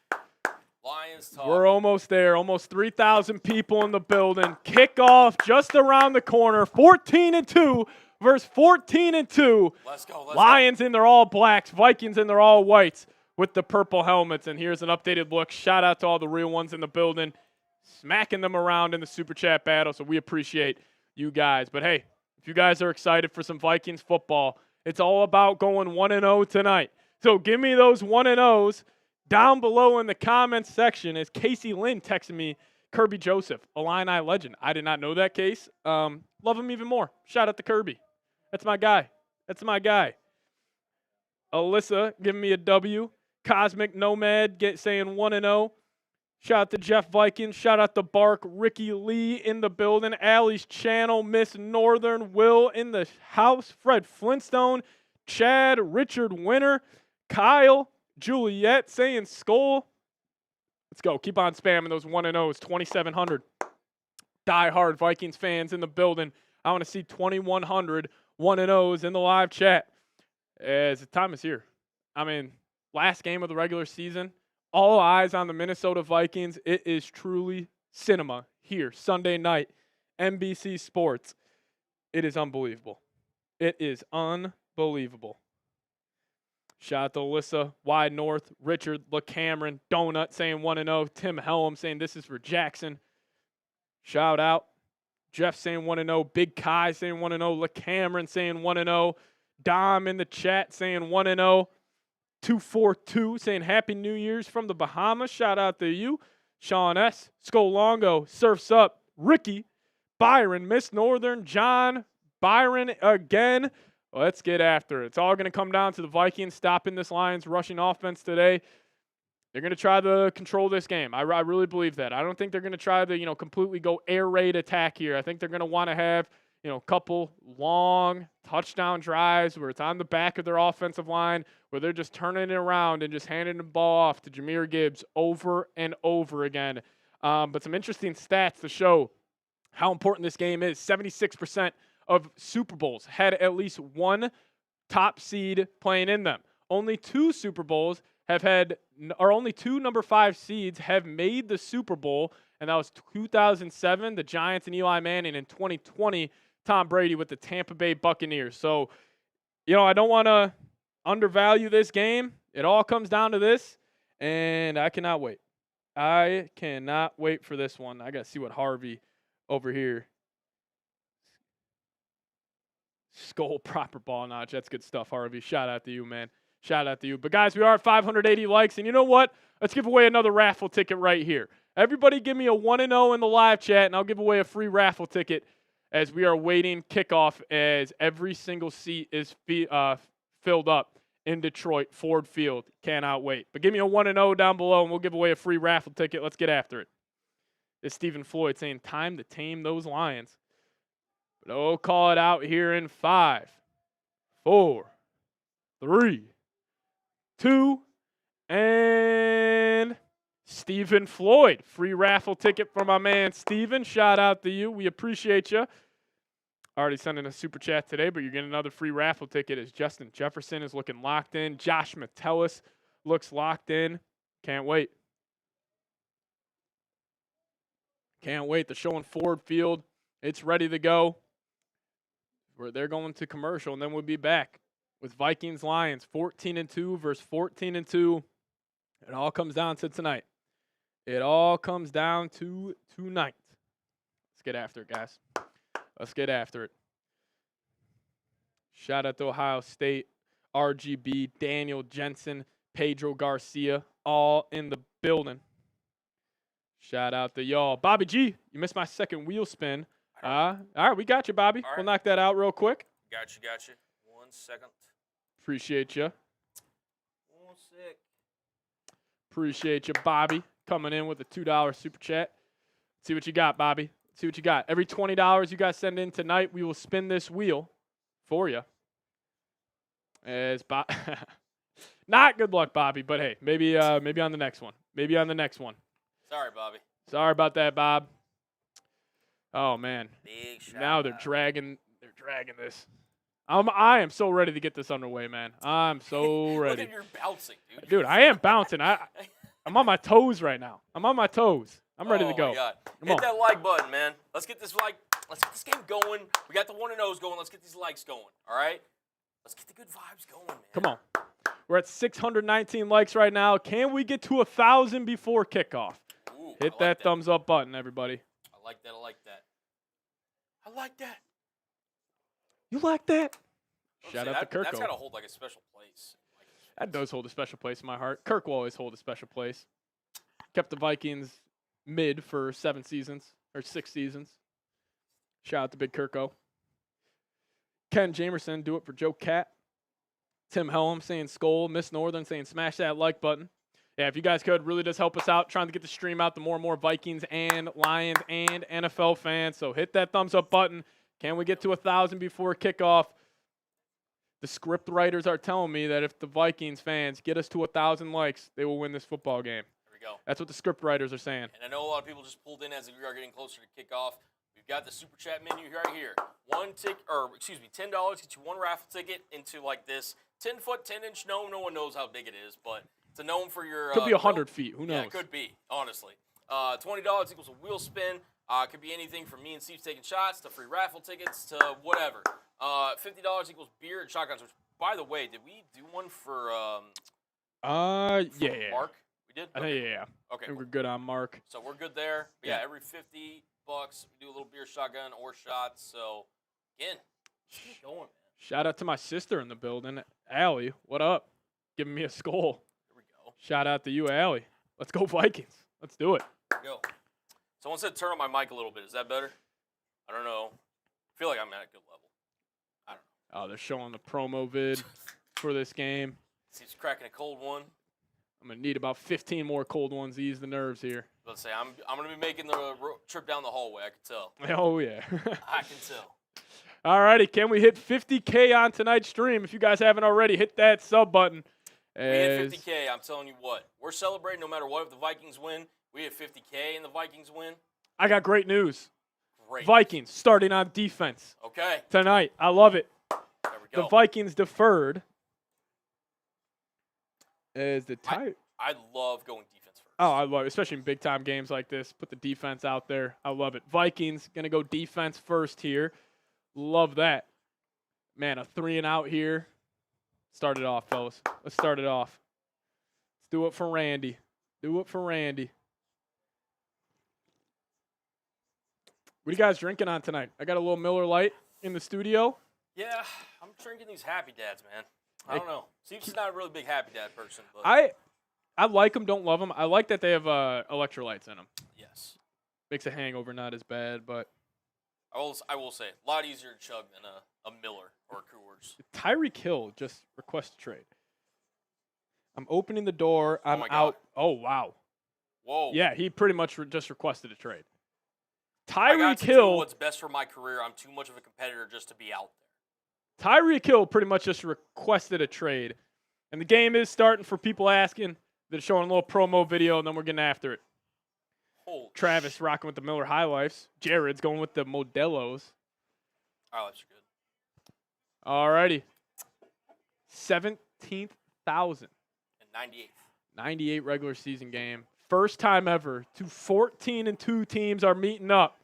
Lions talk. We're almost there. Almost 3,000 people in the building. Kickoff just around the corner. 14-2 versus 14-2. Let's go. Lions in their all blacks. Vikings in their all whites with the purple helmets. And here's an updated look. Shout out to all the real ones in the building. Smacking them around in the Super Chat battle. So we appreciate you guys. But hey, if you guys are excited for some Vikings football, it's all about going 1-0 tonight. So give me those 1-0s down below in the comments section. As Casey Lynn texted me, Kirby Joseph, Illini legend. I did not know that case. Love him even more. Shout out to Kirby. That's my guy. That's my guy. Alyssa giving me a W. Cosmic Nomad saying 1-0. Shout out to Jeff Vikings. Shout out to Bark. Ricky Lee in the building. Allie's Channel. Miss Northern. Will in the house. Fred Flintstone. Chad. Richard Winter. Kyle. Juliet saying Skull. Let's go. Keep on spamming those 1-0s. 2,700. Die-hard Vikings fans in the building. I want to see 2,100 1-0s in the live chat. As the time is here. I mean, last game of the regular season. All eyes on the Minnesota Vikings. It is truly cinema here Sunday night. NBC Sports. It is unbelievable. It is unbelievable. Shout out to Alyssa, Wide North, Richard, LaCameron, Donut saying 1-0. Tim Helm saying this is for Jackson. Shout out. Jeff saying 1-0. Big Kai saying 1-0. LaCameron saying 1-0. Dom in the chat saying 1-0. 242 saying Happy New Year's from the Bahamas. Shout out to you. Sean S. Skolongo. Surfs Up. Ricky. Byron. Miss Northern. John. Byron again. Let's get after it. It's all going to come down to the Vikings stopping this Lions rushing offense today. They're going to try to control this game. I really believe that. I don't think they're going to try to, completely go air raid attack here. I think they're going to want to have, a couple long touchdown drives where it's on the back of their offensive line, where they're just turning it around and just handing the ball off to Jahmyr Gibbs over and over again. But some interesting stats to show how important this game is. 76% of Super Bowls had at least one top seed playing in them. Only two Super Bowls only two number 5 seeds have made the Super Bowl, and that was 2007, the Giants and Eli Manning, and 2020, Tom Brady with the Tampa Bay Buccaneers. So, I don't want to undervalue this game. It all comes down to this, and I cannot wait. I cannot wait for this one. I got to see what Harvey over here. Skull proper ball notch. That's good stuff, Harvey. Shout out to you, man. Shout out to you. But, guys, we are at 580 likes. And you know what? Let's give away another raffle ticket right here. Everybody give me a 1-0 in the live chat, and I'll give away a free raffle ticket as we are waiting kickoff as every single seat is filled up in Detroit, Ford Field. Cannot wait. But give me a 1-0 down below, and we'll give away a free raffle ticket. Let's get after it. It's Stephen Floyd saying, time to tame those Lions. But we'll call it out here in 5, 4, 3, 2, and Stephen Floyd. Free raffle ticket for my man Stephen. Shout out to you. We appreciate you. Already sending a super chat today, but you're getting another free raffle ticket as Justin Jefferson is looking locked in. Josh Metellus looks locked in. Can't wait. Can't wait. They're showing Ford Field. It's ready to go. They're going to commercial, and then we'll be back with Vikings Lions 14-2 versus 14-2. It all comes down to tonight. It all comes down to tonight. Let's get after it, guys. Let's get after it. Shout out to Ohio State, RGB, Daniel Jensen, Pedro Garcia, all in the building. Shout out to y'all. Bobby G, you missed my second wheel spin. All right, we got you, Bobby. Right. We'll knock that out real quick. Got you. 1 second. Appreciate you. 1 sec. Appreciate you, Bobby, coming in with a $2 super chat. See what you got, Bobby. See what you got. Every $20 you guys send in tonight, we will spin this wheel for you. Not good luck, Bobby, but hey, maybe on the next one. Maybe on the next one. Sorry, Bobby. Sorry about that, Bob. Oh man. Big shout now they're dragging this. I am so ready to get this underway, man. I'm so ready. Look at you're bouncing, dude. Dude, I am bouncing. I'm on my toes right now. I'm ready to go. Oh my God. Hit that like button, man. Let's get this game going. We got the 1-0s going. Let's get these likes going. All right? Let's get the good vibes going, man. Come on. We're at 619 likes right now. Can we get to 1,000 before kickoff? Ooh, Hit that thumbs up button, everybody. I like that. You like that? Shout out to Kirk. That's got to hold like a special place. That does hold a special place in my heart. Kirk will always hold a special place. Kept the Vikings mid for 6 seasons. Shout out to Big Kirko. Ken Jamerson, do it for Joe Cat. Tim Helm saying Skull. Miss Northern saying smash that like button. Yeah, if you guys could, really does help us out trying to get the stream out to more and more Vikings and Lions and NFL fans. So hit that thumbs up button. Can we get to 1,000 before kickoff? The script writers are telling me that if the Vikings fans get us to 1,000 likes, they will win this football game. There we go. That's what the script writers are saying. And I know a lot of people just pulled in as we are getting closer to kickoff. We've got the super chat menu right here. $10 gets you one raffle ticket into like this 10-foot, 10-inch gnome. No one knows how big it is, but it's a gnome for your. Could be 100 feet. Who knows? Yeah, it could be. Honestly, $20 equals a wheel spin. Could be anything from me and Steve taking shots to free raffle tickets to whatever. $50 equals beer and shotguns. Which, by the way, did we do one for? Yeah. Mark, we did. I think yeah. Okay. And we're good on Mark. So we're good there. But yeah, Yeah. every $50 we do a little beer shotgun or shots. So again, keep going, man. Shout out to my sister in the building, Allie. What up? Giving me a skull. Here we go. Shout out to you, Allie. Let's go Vikings. Let's do it. Here we go. Someone said turn on my mic a little bit. Is that better? I don't know. I feel like I'm at a good level. I don't know. Oh, they're showing the promo vid for this game. He's cracking a cold one. I'm going to need about 15 more cold ones to ease the nerves here. Let's say I'm going to be making the trip down the hallway. I can tell. Oh, yeah. I can tell. All righty. Can we hit 50K on tonight's stream? If you guys haven't already, hit that sub button. We hit 50K. I'm telling you what. We're celebrating no matter what if the Vikings win. We hit 50K and the Vikings win. I got great news. Great. Vikings starting on defense Okay. tonight. I love it. There we go. The Vikings deferred. As the type. I love going defense first. Oh, I love it, especially in big-time games like this. Put the defense out there. I love it. Vikings going to go defense first here. Love that. Man, a 3-and-out here. Start it off, fellas. Let's start it off. Let's do it for Randy. Do it for Randy. What are you guys drinking on tonight? I got a little Miller Lite in the studio. Yeah, I'm drinking these Happy Dads, man. I don't know. Steve's not a really big Happy Dad person. But I like them, don't love them. I like that they have electrolytes in them. Yes. Makes a hangover not as bad, but I will say, a lot easier to chug than a Miller or a Coors. Tyreek Hill just request a trade. I'm opening the door. I'm my out. God. Oh, wow. Whoa. Yeah, he pretty much just requested a trade. I got Tyreek to do Hill. what's best for my career. I'm too much of a competitor just to be out there. Tyreek Hill pretty much just requested a trade. And the game is starting for people asking. They're showing a little promo video, and then we're getting after it. Holy Travis rocking with the Miller High Lifes. Jared's going with the Modelo's. Oh, that's good. All righty. 17,000. And 98th. 98 regular season game. First time ever. 14-2 teams are meeting up.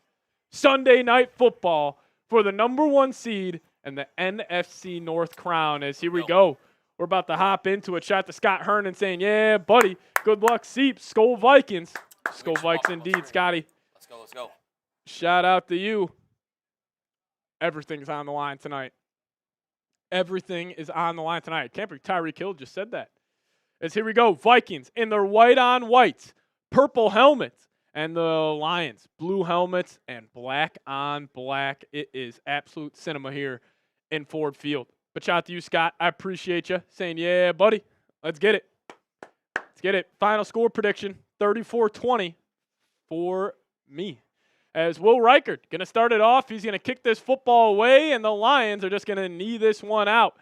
Sunday night football for the #1 seed and the NFC North crown. As here we go. We're about to hop into it. Shout to Scott Hernan saying, yeah, buddy. Good luck, Seeps. Skol Vikings. Skol Vikes indeed, Scotty. Let's go. Shout out to you. Everything's on the line tonight. Everything is on the line tonight. Can't believe Tyreek Hill just said that. As here we go. Vikings in their white-on-white, purple helmets. And the Lions, blue helmets and black on black. It is absolute cinema here in Ford Field. But shout out to you, Scott. I appreciate you saying, yeah, buddy. Let's get it. Let's get it. Final score prediction, 34-20 for me. As Will Reichert going to start it off. He's going to kick this football away, and the Lions are just going to knee this one out.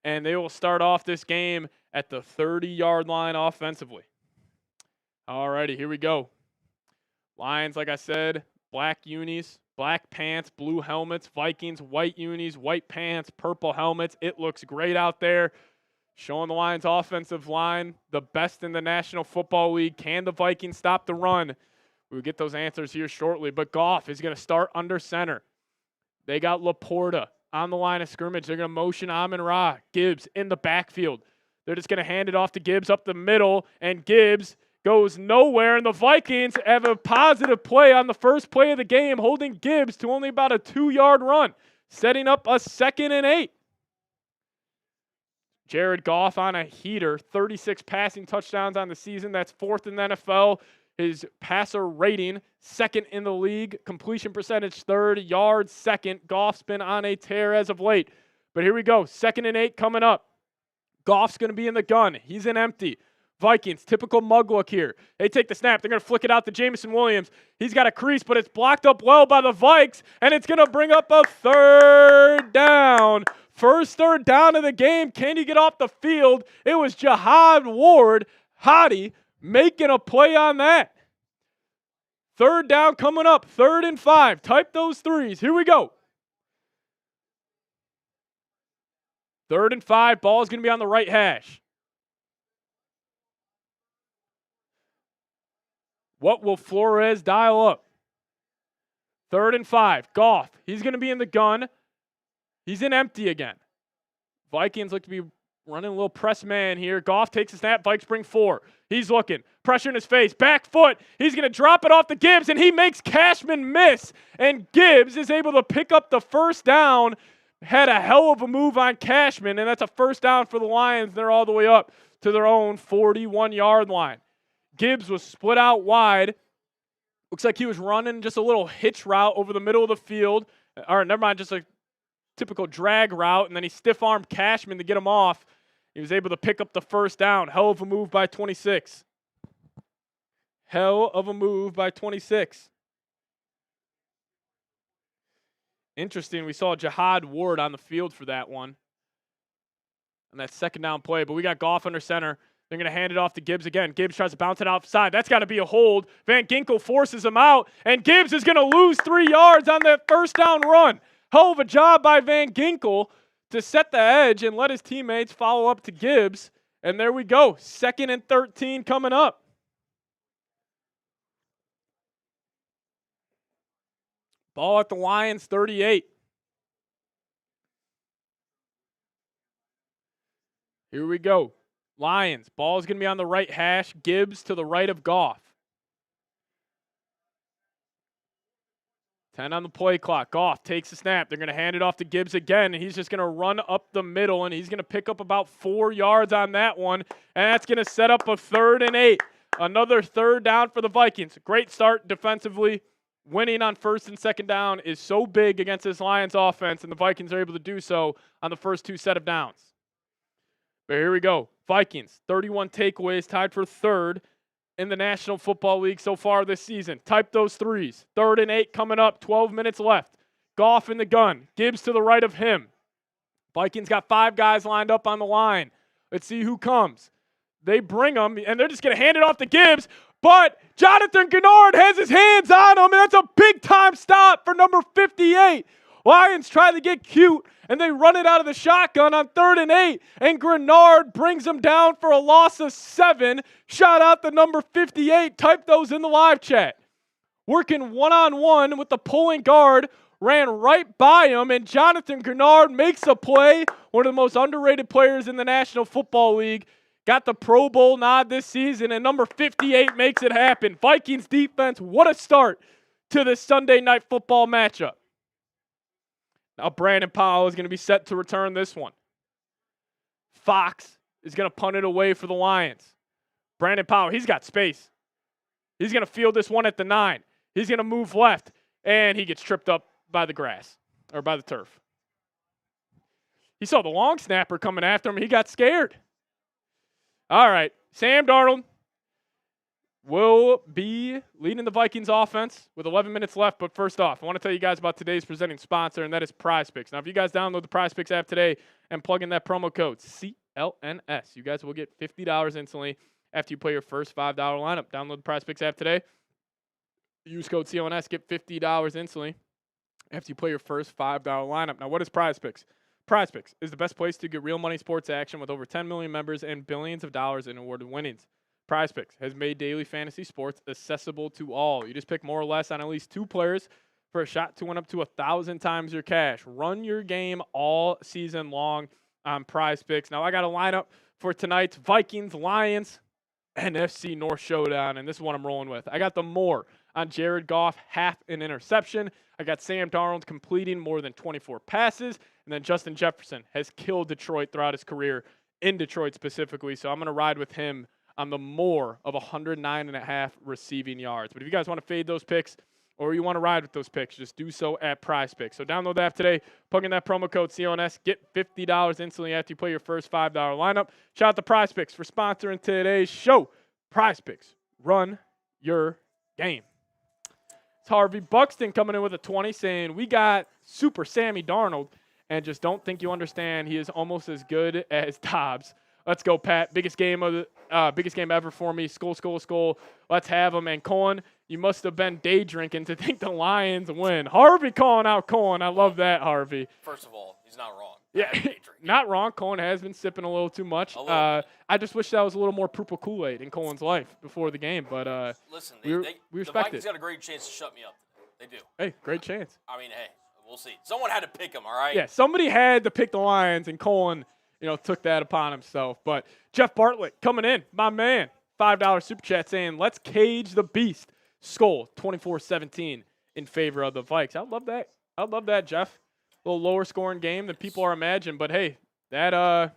And they will start off this game at the 30-yard line offensively. All righty, here we go. Lions, like I said, black unis, black pants, blue helmets. Vikings, white unis, white pants, purple helmets. It looks great out there. Showing the Lions' offensive line, the best in the National Football League. Can the Vikings stop the run? We'll get those answers here shortly. But Goff is going to start under center. They got Laporta on the line of scrimmage. They're going to motion Amon-Ra. Gibbs in the backfield. They're just going to hand it off to Gibbs up the middle, and Gibbs goes nowhere, and the Vikings have a positive play on the first play of the game, holding Gibbs to only about a 2-yard run, setting up a 2nd and 8. Jared Goff on a heater, 36 passing touchdowns on the season. That's 4th in the NFL. His passer rating, 2nd in the league. Completion percentage, 3rd. Yards, 2nd. Goff's been on a tear as of late. But here we go. 2nd and 8 coming up. Goff's going to be in the gun. He's in empty. Vikings, typical mug look here. They take the snap. They're going to flick it out to Jamison Williams. He's got a crease, but it's blocked up well by the Vikes, and it's going to bring up a third down. First third down of the game. Can he get off the field? It was Jihad Ward, Hottie, making a play on that. Third down coming up. 3rd and 5. Type those threes. Here we go. 3rd and 5. Ball is going to be on the right hash. What will Flores dial up? 3rd and 5. Goff. He's going to be in the gun. He's in empty again. Vikings look to be running a little press man here. Goff takes a snap. Vikes bring 4. He's looking. Pressure in his face. Back foot. He's going to drop it off to Gibbs, and he makes Cashman miss. And Gibbs is able to pick up the first down. Had a hell of a move on Cashman, and that's a first down for the Lions. They're all the way up to their own 41-yard line. Gibbs was split out wide. Looks like he was running just a little hitch route over the middle of the field. Or never mind, just a typical drag route, and then he stiff-armed Cashman to get him off. He was able to pick up the first down. Hell of a move by 26. Hell of a move by 26. Interesting, we saw Jihad Ward on the field for that one. On that second down play, but we got Goff under center. They're going to hand it off to Gibbs again. Gibbs tries to bounce it outside. That's got to be a hold. Van Ginkel forces him out, and Gibbs is going to lose 3 yards on that first down run. Hell of a job by Van Ginkel to set the edge and let his teammates follow up to Gibbs. And there we go. 2nd and 13 coming up. Ball at the Lions 38. Here we go. Lions. Ball is going to be on the right hash. Gibbs to the right of Goff. 10 on the play clock. Goff takes the snap. They're going to hand it off to Gibbs again, and he's just going to run up the middle, and he's going to pick up about 4 yards on that one, and that's going to set up a 3rd and 8. Another 3rd down for the Vikings. Great start defensively. Winning on 1st and 2nd down is so big against this Lions offense, and the Vikings are able to do so on the first 2 set of downs. But here we go. Vikings, 31 takeaways, tied for 3rd in the National Football League so far this season. Type those threes. 3rd and 8 coming up, 12 minutes left. Goff in the gun. Gibbs to the right of him. Vikings got 5 guys lined up on the line. Let's see who comes. They bring them, and they're just going to hand it off to Gibbs, but Jonathan Gennard has his hands on him, and that's a big-time stop for number 58. Lions try to get cute, and they run it out of the shotgun on 3rd and 8, and Grenard brings them down for a loss of 7. Shout out the number 58. Type those in the live chat. Working one-on-one with the pulling guard, ran right by him, and Jonathan Grenard makes a play. One of the most underrated players in the National Football League. Got the Pro Bowl nod this season, and number 58 makes it happen. Vikings defense, what a start to this Sunday Night Football matchup. Now Brandon Powell is going to be set to return this one. Fox is going to punt it away for the Lions. Brandon Powell, he's got space. He's going to field this one at the 9. He's going to move left, and he gets tripped up by the grass, or by the turf. He saw the long snapper coming after him. He got scared. All right, Sam Darnold will be leading the Vikings offense with 11 minutes left. But first off, I want to tell you guys about today's presenting sponsor, and that is PrizePicks. Now, if you guys download the PrizePicks app today and plug in that promo code CLNS, you guys will get $50 instantly after you play your first $5 lineup. Download the PrizePicks app today. Use code CLNS, get $50 instantly after you play your first $5 lineup. Now, what is PrizePicks? PrizePicks is the best place to get real money sports action with over 10 million members and billions of dollars in awarded winnings. PrizePicks has made daily fantasy sports accessible to all. You just pick more or less on at least 2 players for a shot to win up to 1,000 times your cash. Run your game all season long on PrizePicks. Now, I got a lineup for tonight's Vikings Lions NFC North showdown, and this is what I'm rolling with. I got the more on Jared Goff, half an interception. I got Sam Darnold completing more than 24 passes. And then Justin Jefferson has killed Detroit throughout his career, in Detroit specifically. So I'm going to ride with him on the more of 109.5 receiving yards. But if you guys want to fade those picks, or you want to ride with those picks, just do so at Prize Picks. So download the app today, plug in that promo code CONS, get $50 instantly after you play your first $5 lineup. Shout out to Prize Picks for sponsoring today's show. Prize Picks, run your game. It's Harvey Buxton coming in with a 20 saying, we got Super Sammy Darnold, and just don't think you understand. He is almost as good as Dobbs. Let's go, Pat. Biggest game ever for me. Skull. Let's have him. And Cohen, you must have been day drinking to think the Lions win. Harvey calling out Cohen. I love that, Harvey. First of all, he's not wrong. Yeah, not wrong. Cohen has been sipping a little too much. I just wish that was a little more purple Kool-Aid in Cohen's life before the game. But listen, we the respect Vikings it. got a great chance to shut me up today. They do. Hey, great chance. I mean, hey, we'll see. Someone had to pick him, all right? Yeah, somebody had to pick the Lions, and Cohen, took that upon himself. But Jeff Bartlett coming in, my man, $5 super chat saying, let's cage the beast. Skull 24-17 in favor of the Vikes. I love that. I love that, Jeff. A little lower scoring game than people are imagining, but hey, that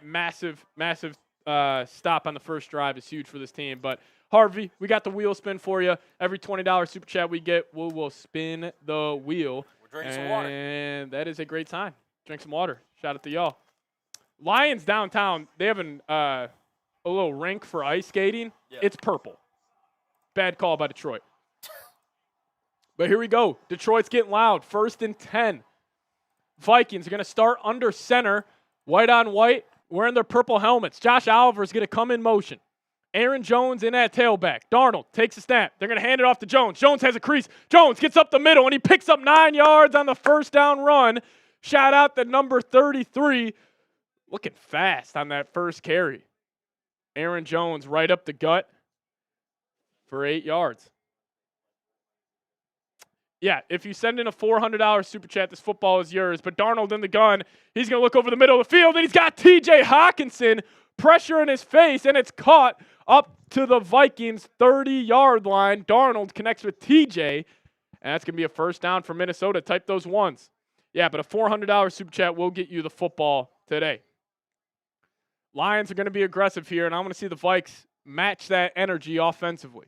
massive stop on the first drive is huge for this team. But Harvey, we got the wheel spin for you. Every $20 super chat we get, we will spin the wheel. We're drinking some water. And that is a great time. Drink some water. Shout out to y'all. Lions downtown, they have a little rink for ice skating. Yeah. It's purple. Bad call by Detroit. But here we go. Detroit's getting loud. 1st and 10. Vikings are going to start under center, white on white, wearing their purple helmets. Josh Oliver is going to come in motion. Aaron Jones in at tailback. Darnold takes a snap. They're going to hand it off to Jones. Jones has a crease. Jones gets up the middle, and he picks up 9 yards on the first down run. Shout out to number 33. Looking fast on that first carry. Aaron Jones right up the gut for 8 yards. Yeah, if you send in a $400 super chat, this football is yours. But Darnold in the gun, he's going to look over the middle of the field, and he's got T.J. Hawkinson pressure in his face, and it's caught up to the Vikings' 30-yard line. Darnold connects with T.J., and that's going to be a first down for Minnesota. Type those ones. Yeah, but a $400 super chat will get you the football today. Lions are going to be aggressive here, and I want to see the Vikes match that energy offensively.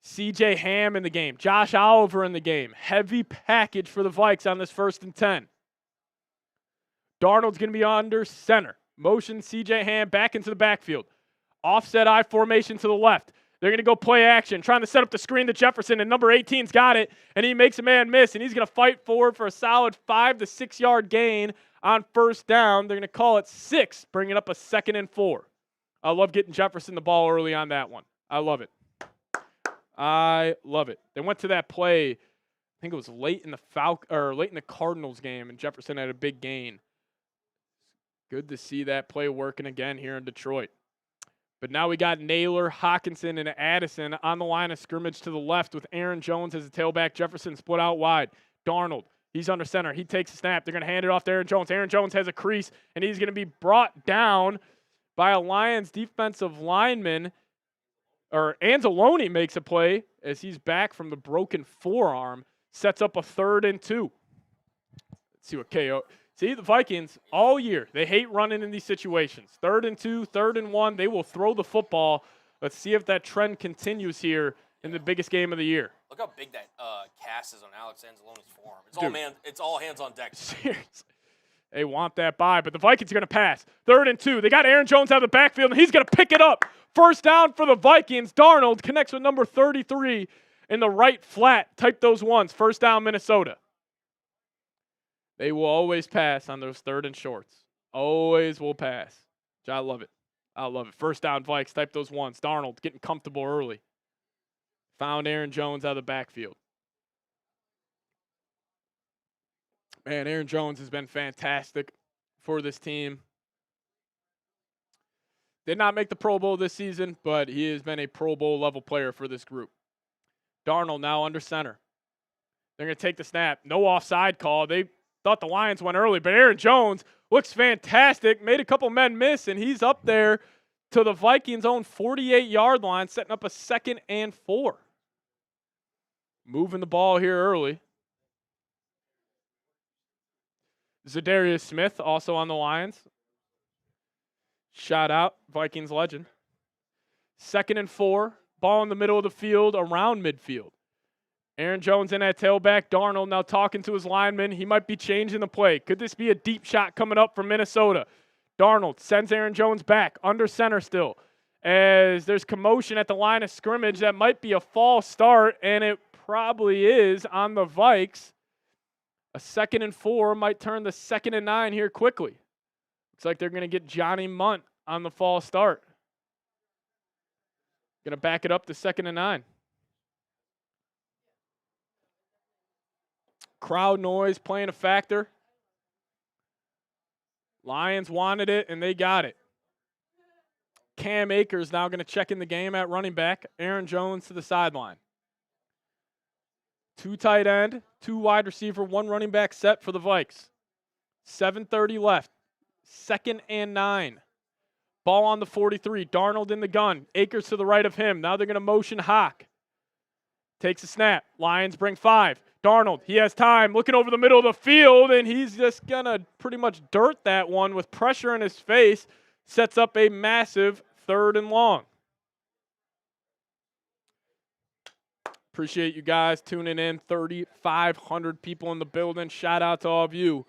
C.J. Ham in the game. Josh Oliver in the game. Heavy package for the Vikes on this 1st and 10. Darnold's going to be under center. Motion C.J. Ham back into the backfield. Offset I formation to the left. They're going to go play action, trying to set up the screen to Jefferson, and number 18's got it, and he makes a man miss, and he's going to fight forward for a solid 5 to 6 yard gain on first down. They're going to call it 6, bringing up a 2nd and 4. I love getting Jefferson the ball early on that one. I love it. I love it. They went to that play, I think it was late in the Cardinals game, and Jefferson had a big gain. Good to see that play working again here in Detroit. But now we got Naylor, Hawkinson, and Addison on the line of scrimmage to the left with Aaron Jones as a tailback. Jefferson split out wide. Darnold, he's under center. He takes a snap. They're going to hand it off to Aaron Jones. Aaron Jones has a crease, and he's going to be brought down by a Lions defensive lineman. Anzalone makes a play as he's back from the broken forearm. Sets up a 3rd and 2. Let's see what KO. See, the Vikings all year, they hate running in these situations. 3rd and 2, 3rd and 1, they will throw the football. Let's see if that trend continues here in the biggest game of the year. Look how big that cast is on Alex Anzalone's forearm. It's all hands on deck. Seriously. They want that bye, but the Vikings are going to pass. 3rd and 2. They got Aaron Jones out of the backfield, and he's going to pick it up. First down for the Vikings. Darnold connects with number 33 in the right flat. Type those ones. First down, Minnesota. They will always pass on those 3rd and shorts. Always will pass. I love it. I love it. First down, Vikes. Type those ones. Darnold getting comfortable early. Found Aaron Jones out of the backfield. Man, Aaron Jones has been fantastic for this team. Did not make the Pro Bowl this season, but he has been a Pro Bowl level player for this group. Darnold now under center. They're going to take the snap. No offside call. They thought the Lions went early, but Aaron Jones looks fantastic. Made a couple men miss, and he's up there to the Vikings' own 48-yard line, setting up a 2nd and 4. Moving the ball here early. Zadarius Smith also on the Lions. Shout out, Vikings legend. 2nd and 4. Ball in the middle of the field, around midfield. Aaron Jones in at tailback. Darnold now talking to his lineman. He might be changing the play. Could this be a deep shot coming up from Minnesota? Darnold sends Aaron Jones back under center still. As there's commotion at the line of scrimmage, that might be a false start, and it probably is on the Vikes. A 2nd and 4 might turn to 2nd and 9 here quickly. Looks like they're going to get Johnny Munt on the false start. Going to back it up to 2nd and 9. Crowd noise playing a factor. Lions wanted it, and they got it. Cam Akers now going to check in the game at running back. Aaron Jones to the sideline. 2 tight end, 2 wide receiver, 1 running back set for the Vikes. 7:30 left. 2nd and 9. Ball on the 43. Darnold in the gun. Akers to the right of him. Now they're going to motion Hawk. Takes a snap. Lions bring 5. Darnold, he has time. Looking over the middle of the field, and he's just going to pretty much dirt that one with pressure in his face. Sets up a massive 3rd and long. Appreciate you guys tuning in. 3,500 people in the building. Shout out to all of you.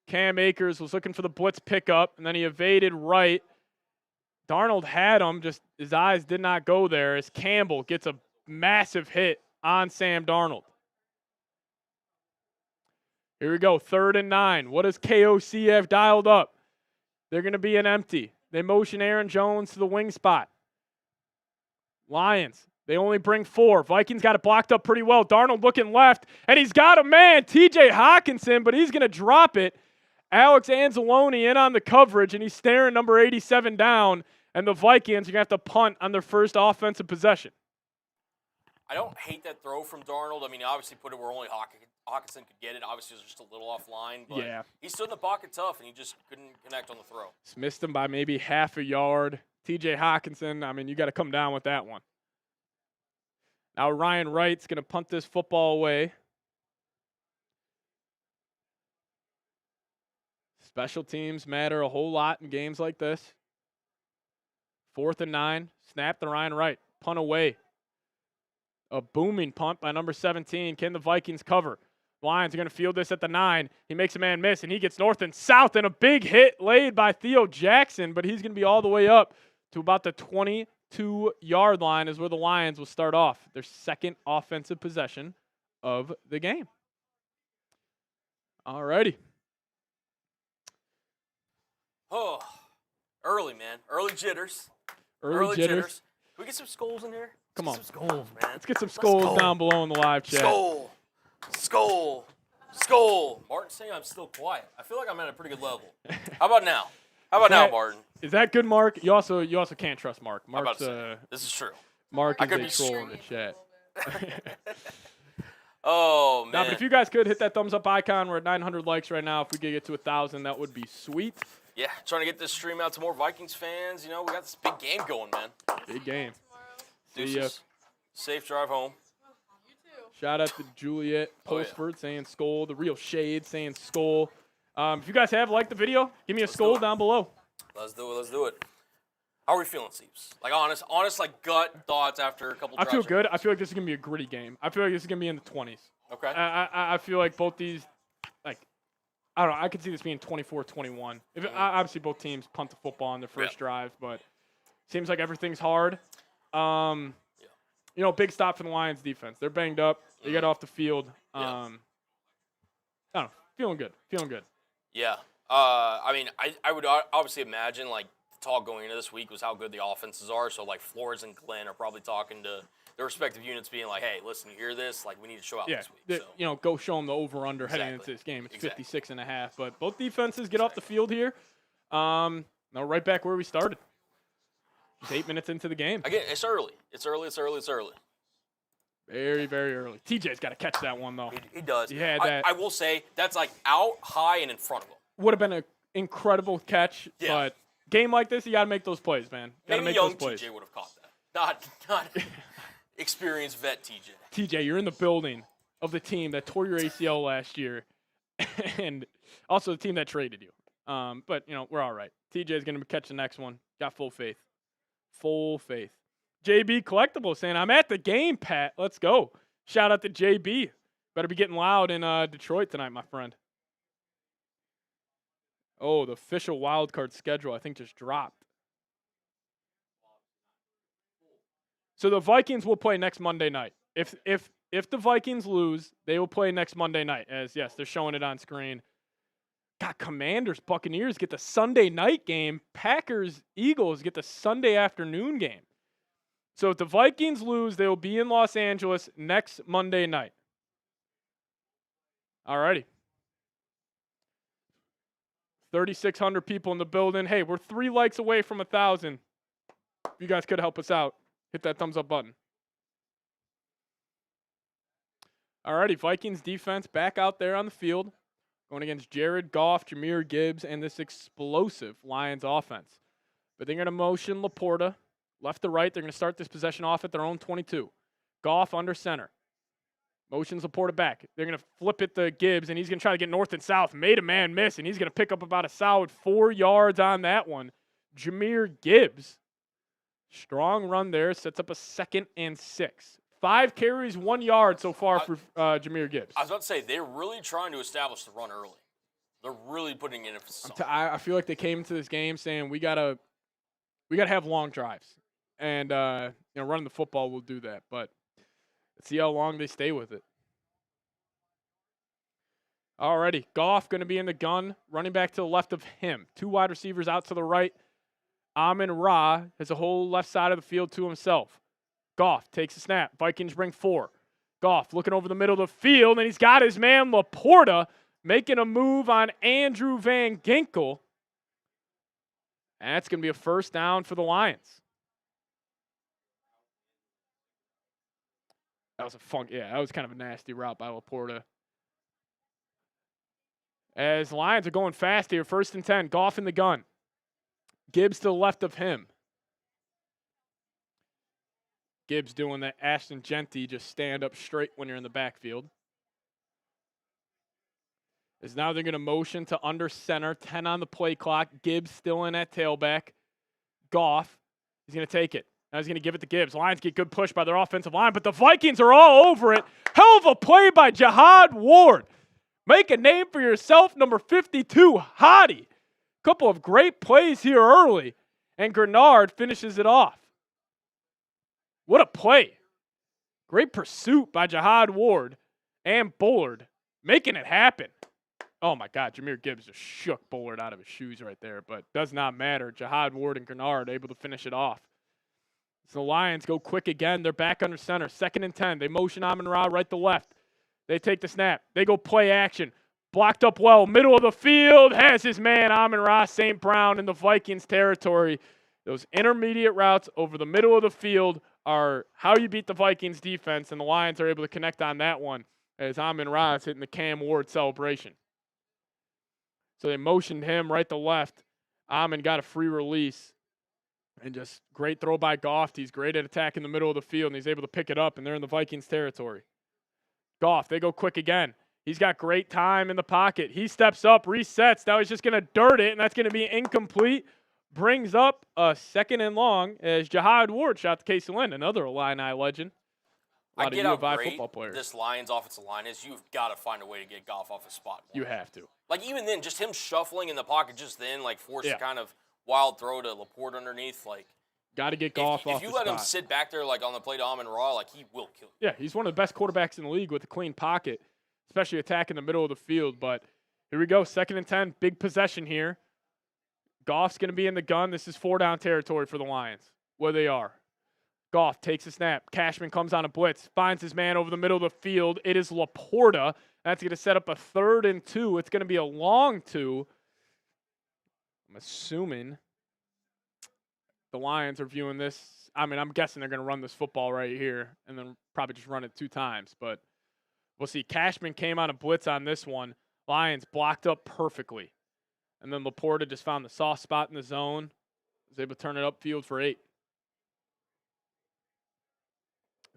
Cam Akers was looking for the blitz pickup, and then he evaded right. Darnold had him, just his eyes did not go there as Campbell gets a massive hit on Sam Darnold. Here we go, 3rd and 9. What does KOC have dialed up? They're going to be an empty. They motion Aaron Jones to the wing spot. Lions, they only bring 4. Vikings got it blocked up pretty well. Darnold looking left, and he's got a man, TJ Hawkinson, but he's going to drop it. Alex Anzalone in on the coverage, and he's staring number 87 down, and the Vikings are going to have to punt on their first offensive possession. I don't hate that throw from Darnold. I mean, he obviously put it where only Hawkinson could get it. Obviously, it was just a little offline, but yeah, he stood in the pocket tough, and he just couldn't connect on the throw. Just missed him by maybe half a yard. TJ Hawkinson, I mean, you got to come down with that one. Now Ryan Wright's going to punt this football away. Special teams matter a whole lot in games like this. 4th and 9. Snap to Ryan Wright. Punt away. A booming punt by number 17. Can the Vikings cover? Lions are going to field this at the 9. He makes a man miss, and he gets north and south, and a big hit laid by Theo Jackson, but he's going to be all the way up to about the 22-yard line is where the Lions will start off their 2nd offensive possession of the game. All righty. Oh, early, man. Early jitters. Early jitters. Can we get some skulls in here? Come on. Some skulls, man. Let's get some skulls down below in the live chat. Skull. Skull. Skull. Martin's saying I'm still quiet. I feel like I'm at a pretty good level. How about now? How about now, Martin? Is that good, Mark? You also can't trust Mark. Mark's this is true. Mark I is could a be troll in the chat. Oh, man. Now, but if you guys could hit that thumbs up icon, we're at 900 likes right now. If we could get to 1,000, that would be sweet. Yeah, trying to get this stream out to more Vikings fans. You know, we got this big game going, man. Big game. Deuces. Safe drive home. You too. Shout out to Juliet Postford saying skull. The real Shade saying skull. If you guys have liked the video, give me a skull down below. Let's do it. Let's do it. How are we feeling, Seeps? Like honest, like gut thoughts after a couple. I feel good. I feel like this is gonna be a gritty game. I feel like this is gonna be in the 20s. Okay. I feel like both these, like, I don't know. I could see this being 24-21. Obviously, both teams punt the football on their first drive, but seems like everything's hard. You know, big stop for the Lions defense. They're banged up. They got off the field. I don't know. Feeling good. Feeling good. Yeah. I mean, I would obviously imagine, like, the talk going into this week was how good the offenses are. So, like, Flores and Glenn are probably talking to their respective units being like, hey, listen, you hear this? Like, we need to show out this week. So. You know, go show them the over-under heading into this game. It's 56.5. But both defenses get off the field here. Now right back where we started. Just 8 minutes into the game. Again, it's early. It's early. Very, very early. TJ's got to catch that one, though. He does. Yeah, I will say that's like out high and in front of him. Would have been an incredible catch, but game like this, you got to make those plays, man. Got to make young those plays. TJ would have caught that. Not experienced vet TJ. TJ, you're in the building of the team that tore your ACL last year, and also the team that traded you. But, you know, we're all right. TJ's going to catch the next one. Got full faith. Full faith. JB Collectible saying, I'm at the game, Pat. Let's go. Shout out to JB. Better be getting loud in Detroit tonight, my friend. Oh, the official wildcard schedule, I think, just dropped. So the Vikings will play next Monday night. If the Vikings lose, they will play next Monday night. As, yes, they're showing it on screen. God, Commanders, Buccaneers get the Sunday night game. Packers, Eagles get the Sunday afternoon game. So if the Vikings lose, they will be in Los Angeles next Monday night. Alrighty. 3,600 people in the building. Hey, we're 3 likes away from 1,000. If you guys could help us out, hit that thumbs up button. Alrighty, Vikings defense back out there on the field, going against Jared Goff, Jahmyr Gibbs, and this explosive Lions offense. But they're going to motion Laporta left to right. They're going to start this possession off at their own 22. Goff under center. Motions Laporta back. They're going to flip it to Gibbs, and he's going to try to get north and south. Made a man miss, and he's going to pick up about a solid 4 yards on that one. Jahmyr Gibbs. Strong run there. Sets up a 2nd and 6. 5 carries, 1 yard so far for Jahmyr Gibbs. I was about to say, they're really trying to establish the run early. They're really putting in emphasis on it. I feel like they came into this game saying we gotta have long drives, and running the football will do that. But let's see how long they stay with it. Alrighty, Goff going to be in the gun, running back to the left of him. 2 wide receivers out to the right. Amon-Ra has the whole left side of the field to himself. Goff takes a snap. Vikings bring 4. Goff looking over the middle of the field, and he's got his man Laporta making a move on Andrew Van Ginkel. And that's going to be a first down for the Lions. That was that was kind of a nasty route by Laporta. As the Lions are going fast here, 1st and 10. Goff in the gun. Gibbs to the left of him. Gibbs doing that Ashton Genty, just stand up straight when you're in the backfield. As now they're going to motion to under center, 10 on the play clock. Gibbs still in at tailback. Goff, he's going to take it. Now he's going to give it to Gibbs. Lions get good push by their offensive line, but the Vikings are all over it. Hell of a play by Jihad Ward. Make a name for yourself, number 52, Hottie. Couple of great plays here early, and Grenard finishes it off. What a play. Great pursuit by Jihad Ward and Bullard, making it happen. Oh, my God, Jahmyr Gibbs just shook Bullard out of his shoes right there, but does not matter. Jihad Ward and Grenard able to finish it off. So the Lions go quick again. They're back under center. 2nd and 10. They motion Amon-Ra right to left. They take the snap. They go play action. Blocked up well. Middle of the field. Has his man Amon-Ra St. Brown in the Vikings territory. Those intermediate routes over the middle of the field are how you beat the Vikings defense, and the Lions are able to connect on that one as Amon-Ra is hitting the Cam Ward celebration. So they motioned him right to left. Amon got a free release. And just great throw by Goff. He's great at attacking the middle of the field, and he's able to pick it up, and they're in the Vikings territory. Goff, they go quick again. He's got great time in the pocket. He steps up, resets. Now he's just going to dirt it, and that's going to be incomplete. Brings up a 2nd and long as Jihad Ward shot to Casey Lynn, another Illini legend. I get how great this Lions offensive line is. You've got to find a way to get Goff off his spot. You have to. Like, even then, just him shuffling in the pocket just then, like, force a kind of wild throw to Laporte underneath. Like, got to get Goff off the spot. If you let him sit back there, like, on the play to Amon-Ra, like, he will kill you. Yeah, he's one of the best quarterbacks in the league with a clean pocket, especially attacking the middle of the field. But here we go, 2nd and 10, big possession here. Goff's going to be in the gun. This is 4-down territory for the Lions, where they are. Goff takes a snap. Cashman comes on a blitz, finds his man over the middle of the field. It is Laporta. That's going to set up a 3rd and 2. It's going to be a long 2. I'm assuming the Lions are viewing this. I mean, I'm guessing they're going to run this football right here and then probably just run it 2 times. But we'll see. Cashman came on a blitz on this one. Lions blocked up perfectly. And then Laporta just found the soft spot in the zone. Was able to turn it upfield for 8.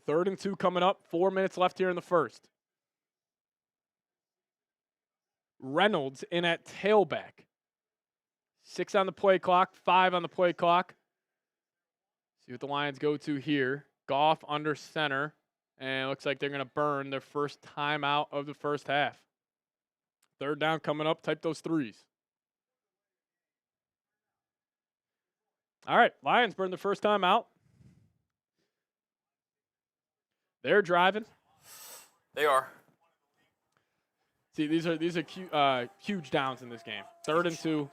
3rd and 2 coming up. 4 minutes left here in the first. Reynolds in at tailback. 6 on the play clock. 5 on the play clock. See what the Lions go to here. Goff under center. And it looks like they're going to burn their first timeout of the first half. Third down coming up. Type those threes. All right. Lions burn the first time out. They're driving. They are. See, these are huge downs in this game. 3rd and 2.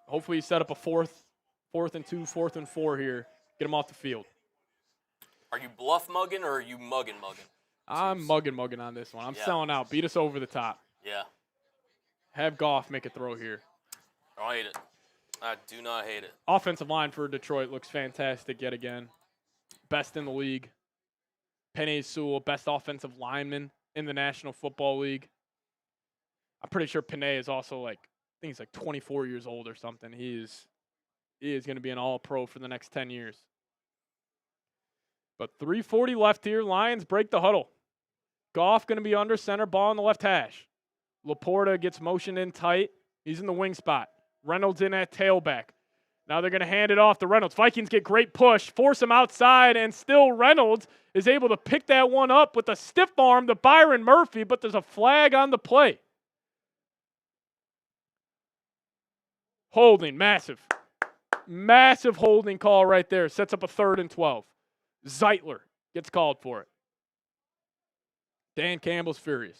Hopefully you set up a 4th and 2, 4th and 4 here. Get them off the field. Are you bluff mugging or are you mugging? I'm mugging on this one. I'm selling out. Beat us over the top. Yeah. Have Goff make a throw here. I don't hate it. I do not hate it. Offensive line for Detroit looks fantastic yet again. Best in the league. Penei Sewell, best offensive lineman in the National Football League. I'm pretty sure Penei is also I think he's 24 years old or something. He is going to be an all-pro for the next 10 years. But 3:40 left here. Lions break the huddle. Goff going to be under center, ball on the left hash. Laporta gets motioned in tight. He's in the wing spot. Reynolds in at tailback. Now they're going to hand it off to Reynolds. Vikings get great push, force him outside, and still Reynolds is able to pick that one up with a stiff arm to Byron Murphy, but there's a flag on the play. Holding, massive. Massive holding call right there. Sets up a 3rd and 12. Zeitler gets called for it. Dan Campbell's furious.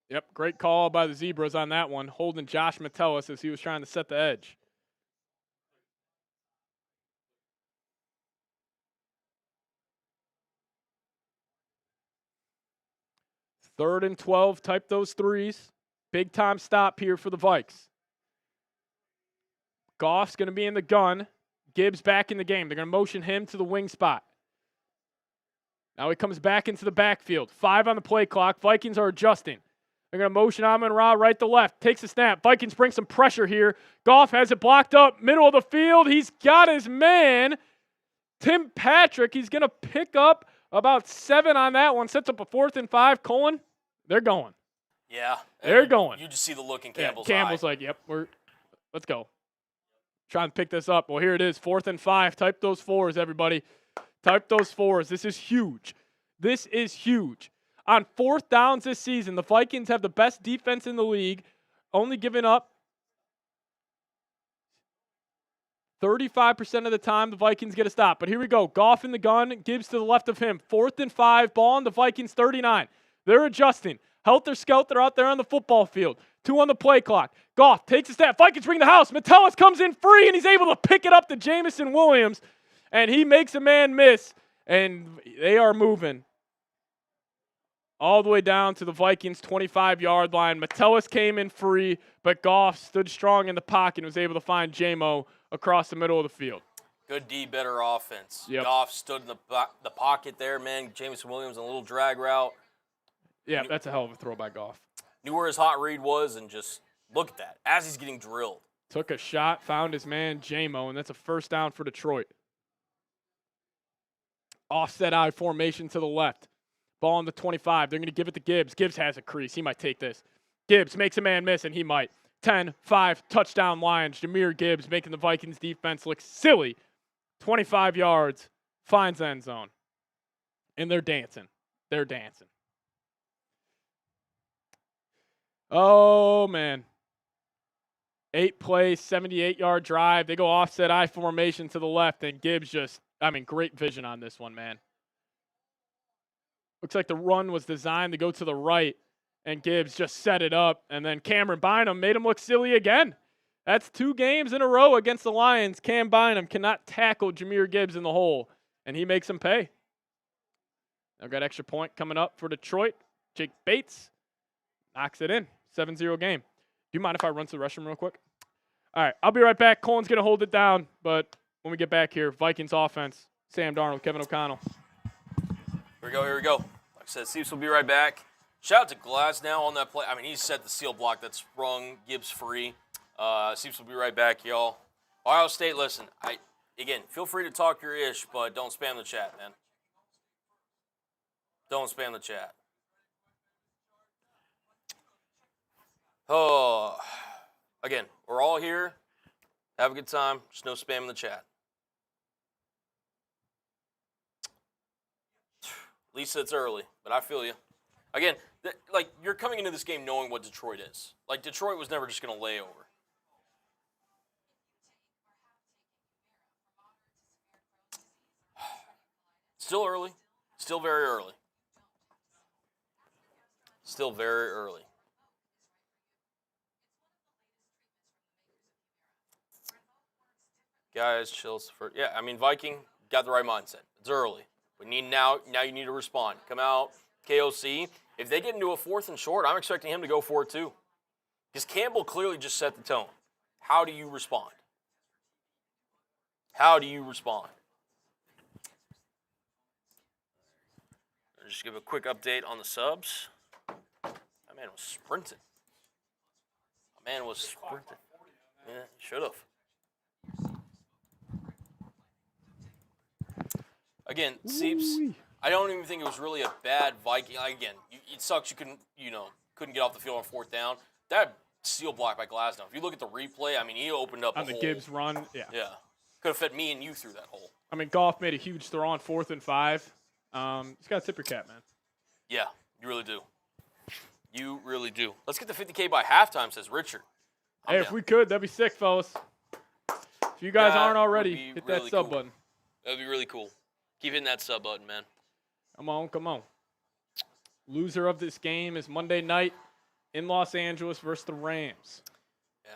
Yep, great call by the Zebras on that one, holding Josh Metellus as he was trying to set the edge. Third and 12, type those threes. Big time stop here for the Vikes. Goff's going to be in the gun. Gibbs back in the game. They're going to motion him to the wing spot. Now he comes back into the backfield. 5 on the play clock. Vikings are adjusting. They're going to motion Amon-Ra right to left. Takes a snap. Vikings bring some pressure here. Goff has it blocked up. Middle of the field. He's got his man, Tim Patrick. He's going to pick up about 7 on that one. Sets up a 4th and 5. Colin, they're going. Yeah. They're going. You just see the look in Campbell's Campbell's eye. like, yep, let's go. Trying to pick this up. Well, here it is, 4th and 5. Type those 4s, everybody. Type those 4s. This is huge. This is huge. On 4th downs this season, the Vikings have the best defense in the league, only giving up 35% of the time the Vikings get a stop. But here we go. Goff in the gun. Gibbs to the left of him. 4th and 5. Ball on the Vikings 39. They're adjusting. Helter-skelter out there on the football field. 2 on the play clock. Goff takes a step. Vikings bring the house. Metellus comes in free, and he's able to pick it up to Jamison Williams. And he makes a man miss. And they are moving all the way down to the Vikings' 25-yard line. Metellus came in free, but Goff stood strong in the pocket and was able to find J-Mo across the middle of the field. Good D, better offense. Yep. Goff stood in the pocket there, man. Jamison Williams on a little drag route. Yeah, that's a hell of a throw by Goff. Knew where his hot read was, and just look at that. As he's getting drilled. Took a shot, found his man, J-Mo, and that's a 1st down for Detroit. Offset I formation to the left. Ball on the 25. They're going to give it to Gibbs. Gibbs has a crease. He might take this. Gibbs makes a man miss, and he might. 10-5, touchdown Lions. Jahmyr Gibbs making the Vikings defense look silly. 25 yards, finds the end zone. And they're dancing. They're dancing. Oh, man. 8 plays, 78-yard drive. They go offset I formation to the left, and Gibbs great vision on this one, man. Looks like the run was designed to go to the right, and Gibbs just set it up, and then Cameron Bynum made him look silly again. That's 2 games in a row against the Lions. Cam Bynum cannot tackle Jahmyr Gibbs in the hole, and he makes him pay. I've got extra point coming up for Detroit. Jake Bates knocks it in. 7-0 game. Do you mind if I run to the restroom real quick? All right, I'll be right back. Colin's going to hold it down, but when we get back here, Vikings offense, Sam Darnold, Kevin O'Connell. Here we go. Like I said, Seeps will be right back. Shout out to Glass now on that play. I mean, he set the seal block that sprung Gibbs free. Seeps will be right back, y'all. Ohio State, listen, again, feel free to talk your ish, but don't spam the chat, man. Don't spam the chat. Oh, Again, we're all here. Have a good time. Just no spam in the chat. Lisa, it's early, but I feel you. Again, you're coming into this game knowing what Detroit is. Like, Detroit was never just going to lay over. Still early. Still very early. Still very early. Guys, chill. Yeah, I mean, Viking got the right mindset. It's early. We need now you need to respond. Come out, KOC. If they get into a 4th and short, I'm expecting him to go for it too. Because Campbell clearly just set the tone. How do you respond? How do you respond? I'll just give a quick update on the subs. That man was sprinting. Yeah, he should have. Again, Seeps, I don't even think it was really a bad Viking. Again, it sucks you couldn't get off the field on 4th down. That seal block by Glasnow. If you look at the replay, I mean, he opened up on the Gibbs run. Yeah. Yeah. Could have fed me and you through that hole. I mean, Goff made a huge throw on 4th and 5. He's got to tip your cap, man. Yeah, you really do. You really do. Let's get the 50K by halftime, says Richard. Hey, if we could, that'd be sick, fellas. If you guys aren't already, hit that sub button. That'd be really cool. Keep hitting that sub button, man. Come on. Loser of this game is Monday night in Los Angeles versus the Rams. Yeah.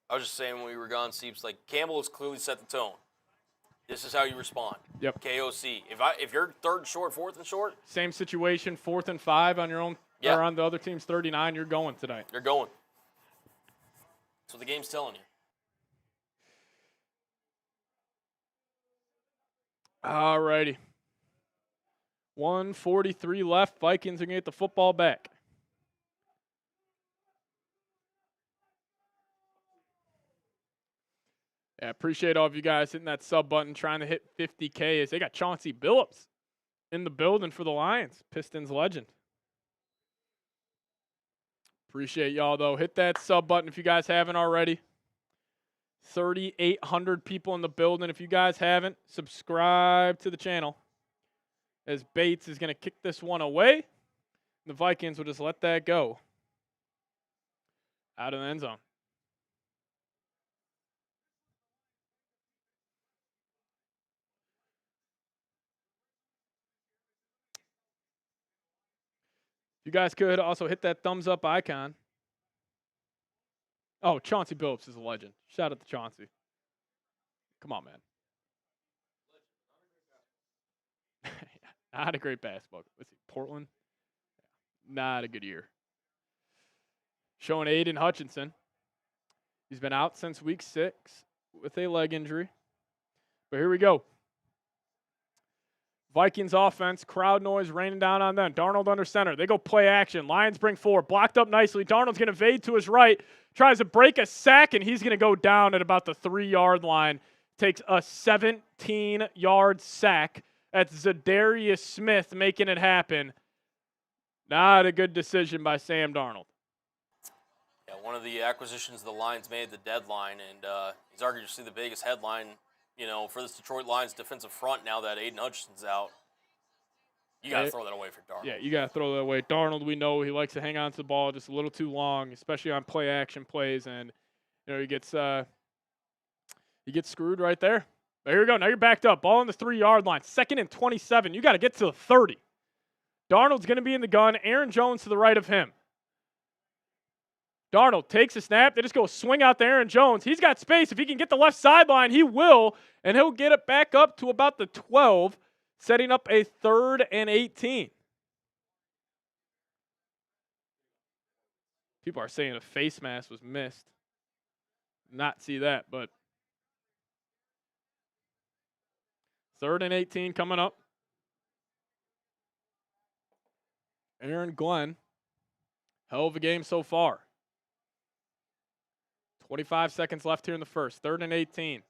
I was just saying when we were gone, Seeps, like, Campbell has clearly set the tone. This is how you respond. Yep. KOC. If you're 3rd and short, 4th and short. Same situation, 4th and 5 on your own, or on the other team's 39, you're going tonight. You're going. That's what the game's telling you. All righty. 1:43 left. Vikings are going to get the football back. Yeah, appreciate all of you guys hitting that sub button, trying to hit 50K. As they got Chauncey Billups in the building for the Lions, Pistons legend. Appreciate y'all, though. Hit that sub button if you guys haven't already. 3,800 people in the building. If you guys haven't, subscribe to the channel. As Bates is going to kick this one away. The Vikings will just let that go. Out of the end zone. You guys could also hit that thumbs up icon. Oh, Chauncey Billups is a legend. Shout out to Chauncey. Come on, man. Not a great basketball. Let's see, Portland. Not a good year. Showing Aiden Hutchinson. He's been out since week 6 with a leg injury. But here we go. Vikings offense, crowd noise raining down on them. Darnold under center. They go play action. Lions bring 4. Blocked up nicely. Darnold's going to evade to his right. Tries to break a sack, and he's going to go down at about the 3-yard line. Takes a 17-yard sack. That's Zadarius Smith making it happen. Not a good decision by Sam Darnold. Yeah, one of the acquisitions the Lions made at the deadline, and he's arguably the biggest headline, for this Detroit Lions defensive front now that Aiden Hutchinson's out. You got to throw that away for Darnold. Yeah, you got to throw that away. Darnold, we know he likes to hang on to the ball just a little too long, especially on play-action plays, and he gets screwed right there. But here we go. Now you're backed up. Ball on the 3-yard line. 2nd and 27. You got to get to the 30. Darnold's going to be in the gun. Aaron Jones to the right of him. Darnold takes a snap. They just go swing out to Aaron Jones. He's got space. If he can get the left sideline, he will, and he'll get it back up to about the 12, setting up a 3rd and 18. People are saying a face mask was missed. Not see that, but 3rd and 18 coming up. Aaron Glenn, hell of a game so far. 25 seconds left here in the first. 3rd and 18.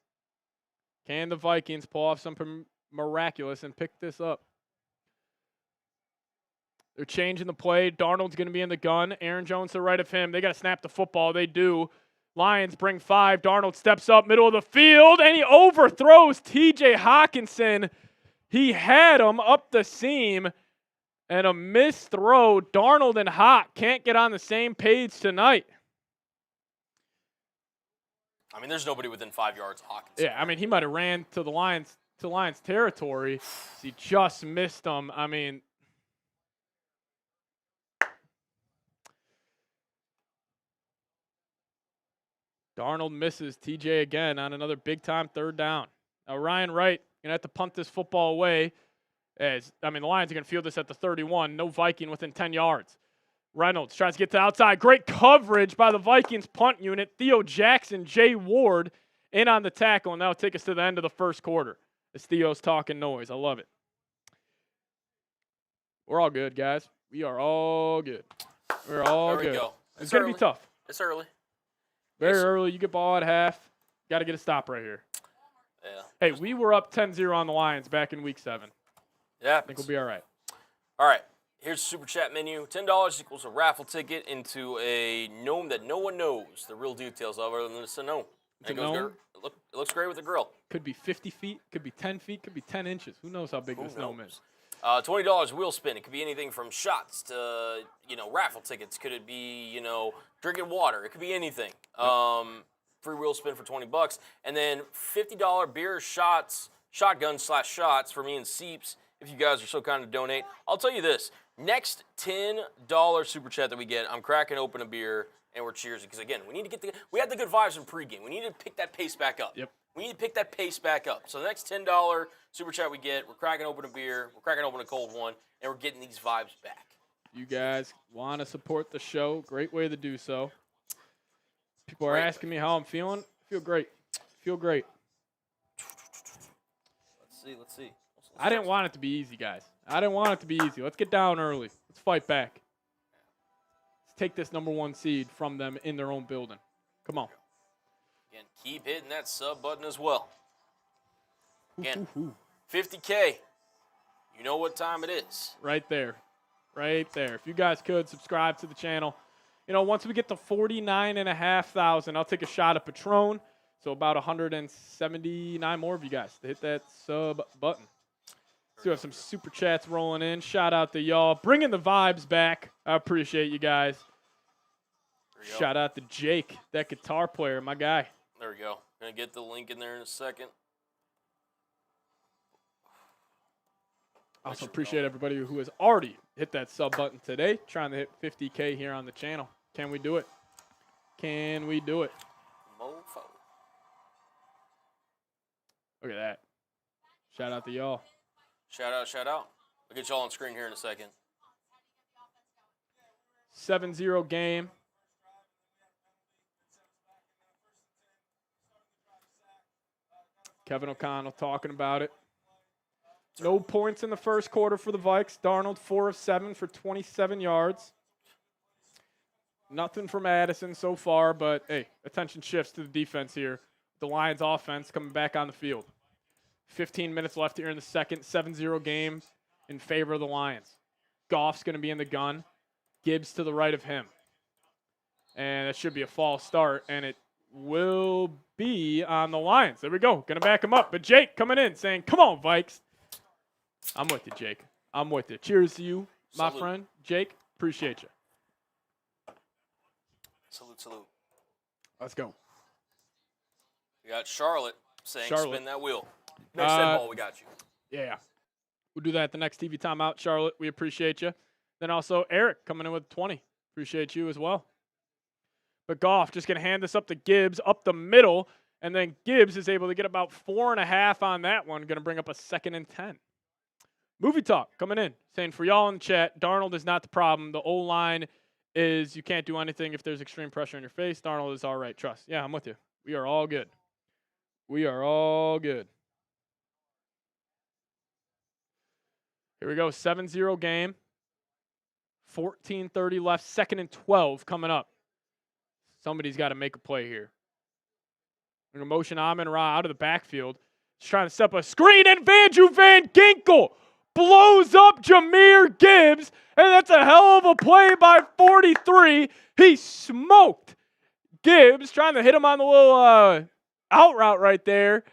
Can the Vikings pull off something miraculous and pick this up? They're changing the play. Darnold's going to be in the gun. Aaron Jones to the right of him. They got to snap the football. They do. Lions bring 5. Darnold steps up middle of the field, and he overthrows T.J. Hawkinson. He had him up the seam, and a missed throw. Darnold and Hawk can't get on the same page tonight. I mean, there's nobody within 5 yards of Hawkinson. Yeah, I mean, he might have ran to the Lions territory. He just missed them. I mean, Darnold misses TJ again on another big-time 3rd down. Now, Ryan Wright going to have to punt this football away. The Lions are going to field this at the 31. No Viking within 10 yards. Reynolds tries to get to the outside. Great coverage by the Vikings punt unit. Theo Jackson, Jay Ward in on the tackle, and that'll take us to the end of the first quarter. As Theo's talking noise. I love it. We're all good, guys. We are all good. We're all there good. We go. It's going to be tough. It's early. Very early. You get ball at half. Got to get a stop right here. Yeah. Hey, we were up 10-0 on the Lions back in week 7. Yeah. I think we'll be all right. All right. Here's the Super Chat menu. $10 equals a raffle ticket into a gnome that no one knows the real details of other than it's a gnome. It's a gnome? It looks great with the grill. Could be 50 feet. Could be 10 feet. Could be 10 inches. Who knows how big this gnome is? $20 wheel spin. It could be anything from shots to, raffle tickets. Could it be, drinking water? It could be anything. Free wheel spin for $20. And then $50 beer shots, shotgun/shots for me and Seeps. If you guys are so kind to donate. I'll tell you this. Next $10 Super Chat that we get, I'm cracking open a beer and we're cheersing. Because, again, we had the good vibes in pregame. We need to pick that pace back up. Yep. We need to pick that pace back up. So the next $10 Super Chat we get, we're cracking open a beer, we're cracking open a cold one, and we're getting these vibes back. You guys want to support the show. Great way to do so. People are asking me how I'm feeling. I feel great. Let's see. I didn't want it to be easy, guys. I didn't want it to be easy. Let's get down early. Let's fight back. Let's take this number 1 seed from them in their own building. Come on. Again, keep hitting that sub button as well. Again, 50K. You know what time it is. Right there. If you guys could subscribe to the channel. Once we get to 49,500, I'll take a shot of Patron. So about 179 more of you guys to hit that sub button. So we have some super chats rolling in. Shout out to y'all. Bringing the vibes back. I appreciate you guys. Shout out to Jake, that guitar player, my guy. There we go. Gonna get the link in there in a second. Also appreciate everybody who has already hit that sub button today. Trying to hit 50K here on the channel. Can we do it? Mofo. Look at that. Shout out to y'all. Shout out. We'll get y'all on screen here in a second. 7-0 game. Kevin O'Connell talking about it. No points in the first quarter for the Vikes. Darnold 4 of 7 for 27 yards. Nothing from Addison so far, but hey, attention shifts to the defense here. The Lions offense coming back on the field. 15 minutes left here in the second. 7-0 game in favor of the Lions. Goff's going to be in the gun. Gibbs to the right of him. And that should be a false start, and it will be on the Lions. There we go. Going to back him up. But Jake coming in saying, come on, Vikes. I'm with you, Jake. I'm with you. Cheers to you, my friend. Jake, appreciate you. Salute. Let's go. We got Charlotte saying, spin that wheel. Next ball, we got you. Yeah. We'll do that at the next TV timeout, Charlotte. We appreciate you. Then also Eric coming in with 20. Appreciate you as well. But Goff just going to hand this up to Gibbs up the middle, and then Gibbs is able to get about 4.5 on that one. Going to bring up a 2nd and 10. Movie Talk coming in, saying for y'all in the chat, Darnold is not the problem. The O-line is you can't do anything if there's extreme pressure in your face. Darnold is all right. Trust. Yeah, I'm with you. We are all good. Here we go. 7-0 game. 14:30 left. 2nd and 12 coming up. Somebody's got to make a play here. We're going to motion Amon-Ra out of the backfield. He's trying to step a screen, and Van Ginkel blows up Jahmyr Gibbs, and that's a hell of a play by 43. He smoked Gibbs trying to hit him on the little out route right there.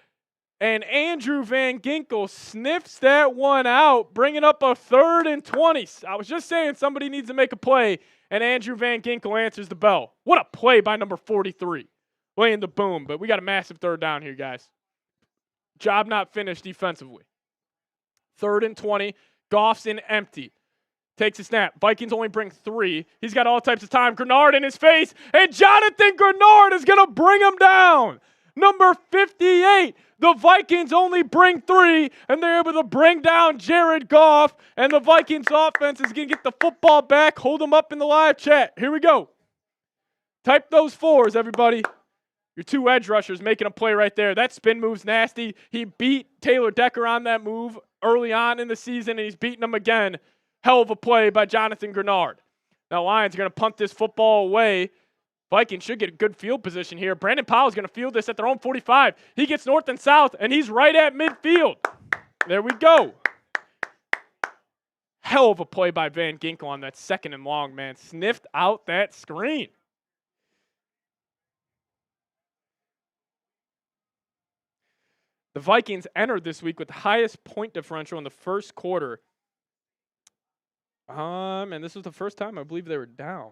And Andrew Van Ginkel sniffs that one out, bringing up a 3rd and 20. I was just saying somebody needs to make a play, and Andrew Van Ginkel answers the bell. What a play by number 43, laying the boom. But we got a massive 3rd down here, guys. Job not finished defensively. 3rd and 20. Goff's in empty. Takes a snap. Vikings only bring 3. He's got all types of time. Grenard in his face, and Jonathan Grenard is going to bring him down. Number 58. The Vikings only bring 3, and they're able to bring down Jared Goff, and the Vikings offense is going to get the football back. Hold them up in the live chat. Here we go. Type those 4s, everybody. Your 2 edge rushers making a play right there. That spin move's nasty. He beat Taylor Decker on that move early on in the season, and he's beating him again. Hell of a play by Jonathan Grenard. Now, Lions are going to punt this football away. Vikings should get a good field position here. Brandon Powell's going to field this at their own 45. He gets north and south, and he's right at midfield. There we go. Hell of a play by Van Ginkel on that 2nd and long, man. Sniffed out that screen. The Vikings entered this week with the highest point differential in the first quarter. And this was the first time I believe they were down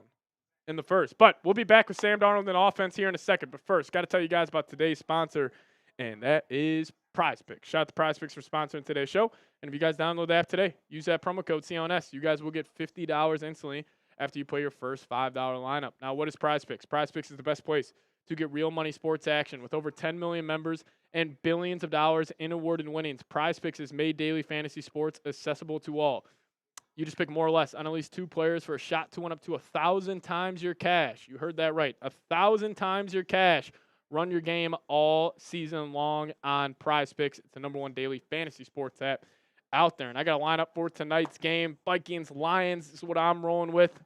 in the first. But we'll be back with Sam Darnold in offense here in a second. But first, got to tell you guys about today's sponsor, and that is Prize Picks. Shout out to Prize Picks for sponsoring today's show. And if you guys download the app today, use that promo code CONS. You guys will get $50 instantly after you play your first $5 lineup. Now, what is Prize Picks? Prize Picks is the best place to get real money sports action. With over 10 million members and billions of dollars in awarded winnings, Prize Picks has made daily fantasy sports accessible to all. You just pick more or less on at least 2 players for a shot to win up to 1,000 times your cash. You heard that right. 1,000 times your cash. Run your game all season long on Prize Picks. It's the #1 daily fantasy sports app out there. And I got a lineup for tonight's game. Vikings Lions is what I'm rolling with.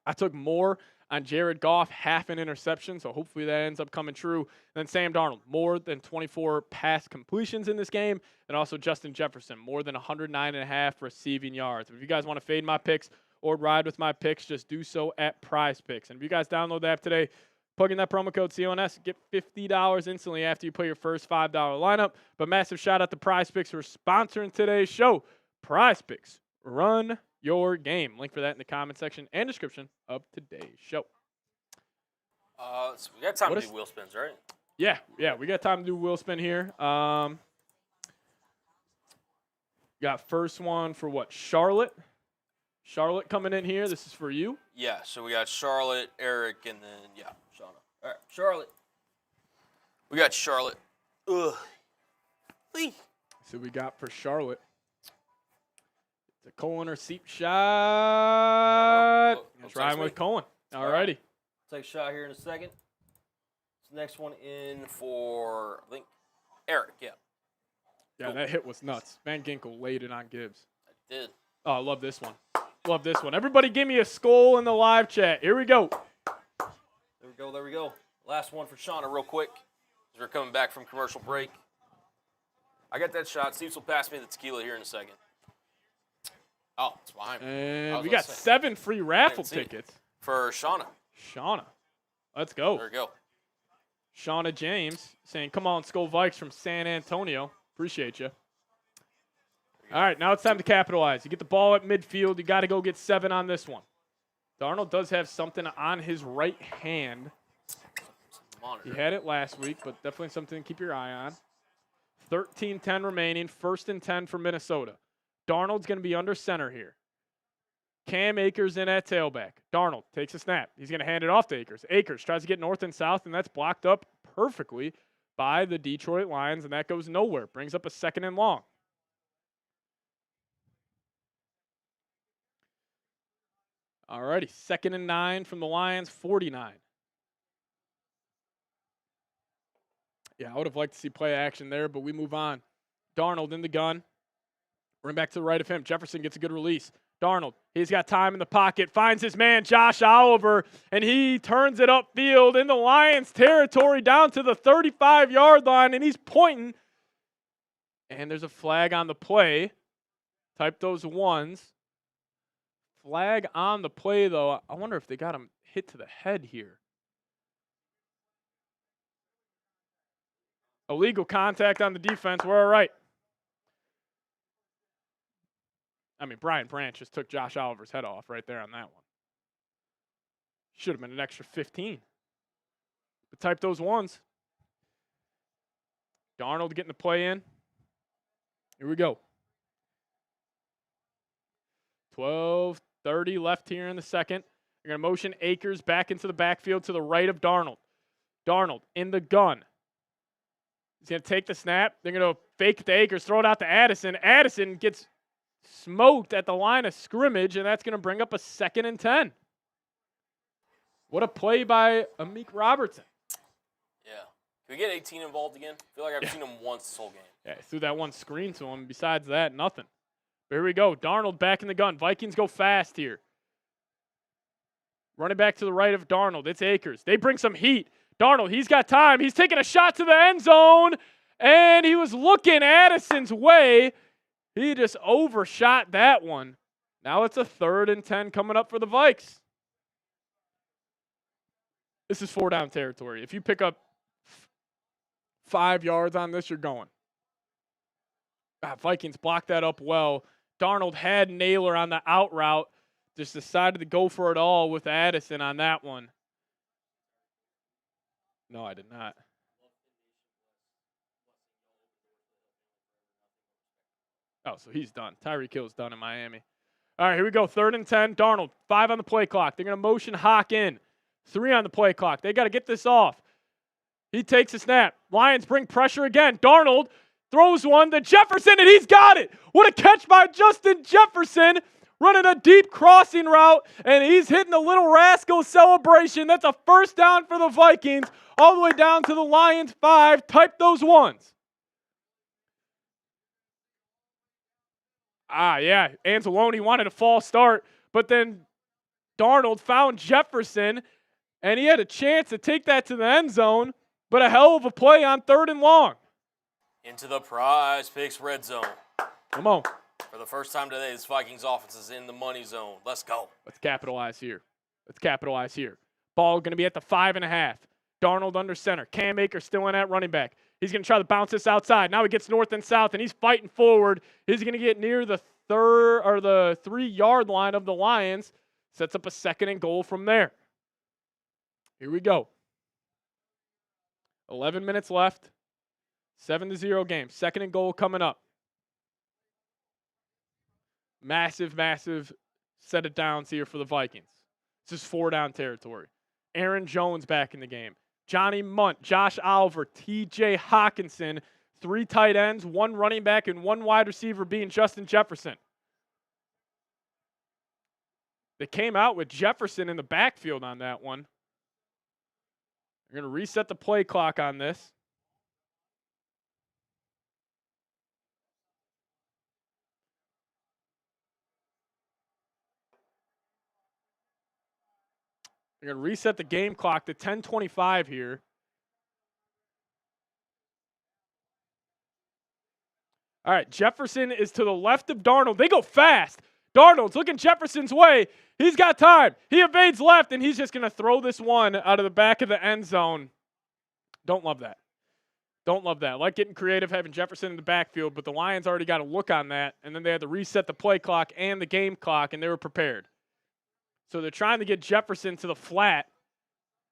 I took more on Jared Goff, half an interception, so hopefully that ends up coming true. And then Sam Darnold, more than 24 pass completions in this game, and also Justin Jefferson, more than 109.5 receiving yards. If you guys want to fade my picks or ride with my picks, just do so at Prize Picks. And if you guys download the app today, plug in that promo code CONS, get $50 instantly after you play your first $5 lineup. But massive shout out to Prize Picks for sponsoring today's show. Prize Picks, run your game. Link for that in the comment section and description of today's show. So we got time to do wheel spins, right? Yeah, we got time to do wheel spin here. Got first one for what? Charlotte. Charlotte coming in here. This is for you. Yeah, so we got Charlotte, Eric, and then, Shauna. All right, Charlotte. We got Charlotte. Ugh. So we got for Charlotte. The Cohen or Seep shot. Trying with Cohen. All righty. Take a shot here in a second. This next one in for, I think, Eric, Yeah, cool. That hit was nuts. Van Ginkel laid it on Gibbs. I did. Oh, I love this one. Love this one. Everybody give me a skull in the live chat. Here we go. There we go. Last one for Shauna real quick. As we're coming back from commercial break. I got that shot. Steve's will pass me the tequila here in a second. Oh, it's behind me. And we got 7 free raffle tickets. For Shauna. Let's go. There we go. Shauna James saying, come on, Skull Vikes from San Antonio. Appreciate you. All right, now it's time to capitalize. You get the ball at midfield. You got to go get 7 on this one. Darnold does have something on his right hand. He had it last week, but definitely something to keep your eye on. 13-10 remaining. 1st and 10 for Minnesota. Darnold's going to be under center here. Cam Akers in at tailback. Darnold takes a snap. He's going to hand it off to Akers. Akers tries to get north and south, and that's blocked up perfectly by the Detroit Lions, and that goes nowhere. Brings up a 2nd and long. All righty, 2nd and 9 from the Lions, 49. Yeah, I would have liked to see play action there, but we move on. Darnold in the gun. Run back to the right of him. Jefferson gets a good release. Darnold, he's got time in the pocket, finds his man, Josh Oliver, and he turns it upfield in the Lions' territory down to the 35-yard line, and he's pointing. And there's a flag on the play. Type those ones. Flag on the play, though. I wonder if they got him hit to the head here. Illegal contact on the defense. We're all right. I mean, Brian Branch just took Josh Oliver's head off right there on that one. Should have been an extra 15. But type those ones. Darnold getting the play in. Here we go. 12:30 left here in the second. They're going to motion Akers back into the backfield to the right of Darnold. Darnold in the gun. He's going to take the snap. They're going to fake it to Akers, throw it out to Addison. Addison gets smoked at the line of scrimmage, and that's going to bring up a 2nd and 10. What a play by Amik Robertson. Yeah. Can we get 18 involved again? I feel like I've seen him once this whole game. Yeah, threw that one screen to him. Besides that, nothing. But here we go. Darnold back in the gun. Vikings go fast here. Running back to the right of Darnold. It's Akers. They bring some heat. Darnold, he's got time. He's taking a shot to the end zone, and he was looking Addison's way. He just overshot that one. Now it's a 3rd and 10 coming up for the Vikes. This is 4-down territory. If you pick up 5 yards on this, you're going. Vikings blocked that up well. Darnold had Naylor on the out route. Just decided to go for it all with Addison on that one. No, I did not. Oh, so he's done. Tyreek Hill's done in Miami. All right, here we go. 3rd and 10. Darnold, 5 on the play clock. They're going to motion Hawk in. 3 on the play clock. They got to get this off. He takes a snap. Lions bring pressure again. Darnold throws one to Jefferson, and he's got it. What a catch by Justin Jefferson, running a deep crossing route, and he's hitting the little rascal celebration. That's a 1st down for the Vikings, all the way down to the Lions 5. Type those ones. Yeah, Anzalone wanted a false start, but then Darnold found Jefferson, and he had a chance to take that to the end zone, but a hell of a play on 3rd and long. Into the Prize Picks red zone. Come on. For the first time today, this Vikings offense is in the money zone. Let's go. Let's capitalize here. Ball going to be at the 5.5. Darnold under center. Cam Akers still in at running back. He's going to try to bounce this outside. Now he gets north and south, and he's fighting forward. He's going to get near the 3-yard line of the Lions. Sets up a 2nd and goal from there. Here we go. 11 minutes left. 7-0 game. 2nd and goal coming up. Massive set of downs here for the Vikings. This is 4-down territory. Aaron Jones back in the game. Johnny Munt, Josh Oliver, T.J. Hawkinson, 3 tight ends, 1 running back, and 1 wide receiver being Justin Jefferson. They came out with Jefferson in the backfield on that one. They're going to reset the play clock on this. They're going to reset the game clock to 10:25 here. All right, Jefferson is to the left of Darnold. They go fast. Darnold's looking Jefferson's way. He's got time. He evades left, and he's just going to throw this one out of the back of the end zone. Don't love that. I like getting creative, having Jefferson in the backfield, but the Lions already got a look on that, and then they had to reset the play clock and the game clock, and they were prepared. So they're trying to get Jefferson to the flat,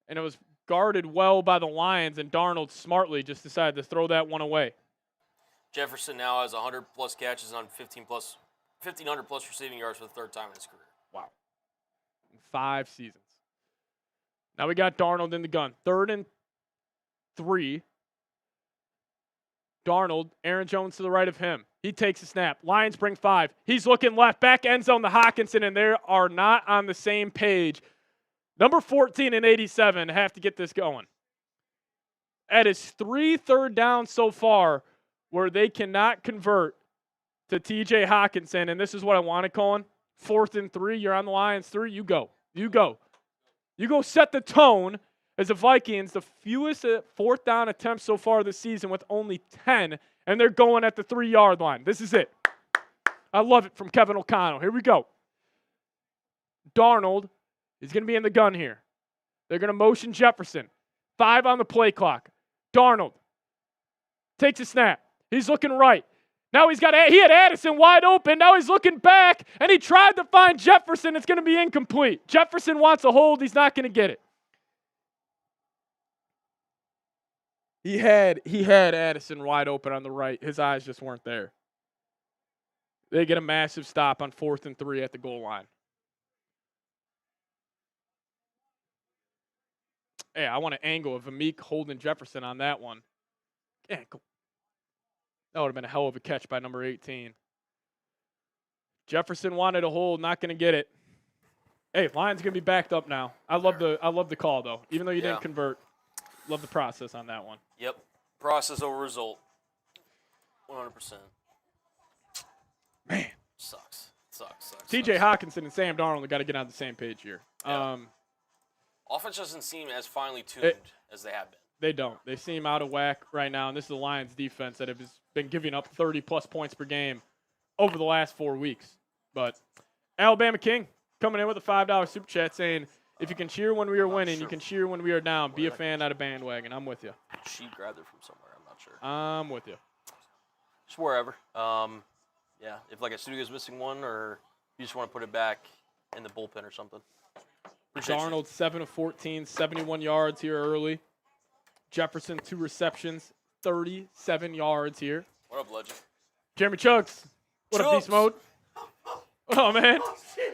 and it was guarded well by the Lions, and Darnold smartly just decided to throw that one away. Jefferson now has 100-plus catches on 1,500-plus receiving yards for the 3rd time in his career. Wow. In 5 seasons. Now we got Darnold in the gun. 3rd and 3. Darnold, Aaron Jones to the right of him. He takes a snap. Lions bring 5. He's looking left. Back end zone to Hawkinson, and they are not on the same page. Number 14 and 87 have to get this going. That is 3 third downs so far where they cannot convert to T.J. Hawkinson, and this is what I wanted, Colin. 4th and 3. You're on the Lions 3. You go. You go set the tone as the Vikings, the fewest 4th down attempts so far this season with only 10, and they're going at the 3-yard line. This is it. I love it from Kevin O'Connell. Here we go. Darnold is going to be in the gun here. They're going to motion Jefferson. 5 on the play clock. Darnold Takes a snap. He's looking right. Now he had Addison wide open. Now he's looking back, and he tried to find Jefferson. It's going to be incomplete. Jefferson wants a hold. He's not going to get it. He had Addison wide open on the right. His eyes just weren't there. They get a massive stop on 4th and 3 at the goal line. Hey, I want an angle of Amik holding Jefferson on that one. Yeah, go. That would have been a hell of a catch by number 18. Jefferson wanted a hold, not going to get it. Hey, Lions going to be backed up now. I love the call, though. Even though you didn't convert, love the process on that one. Yep. Process over result. 100%. Man. Sucks. TJ Hawkinson and Sam Darnold have got to get on the same page here. Yeah. Offense doesn't seem as finely tuned as they have been. They don't. They seem out of whack right now, and this is the Lions defense that has been giving up 30-plus points per game over the last 4 weeks. But Alabama King coming in with a $5 super chat saying, if you can cheer when we are winning, you can cheer when we are down. Be a fan, not a bandwagon. I'm with you. She grabbed it from somewhere. I'm not sure. I'm with you. Just wherever. Yeah, if like a studio's missing one, or you just want to put it back in the bullpen or something. Darnold, 7 of 14, 71 yards here early. Jefferson, 2 receptions, 37 yards here. What up, legend? Jeremy Chugs. What up, Beast Mode? What up, man?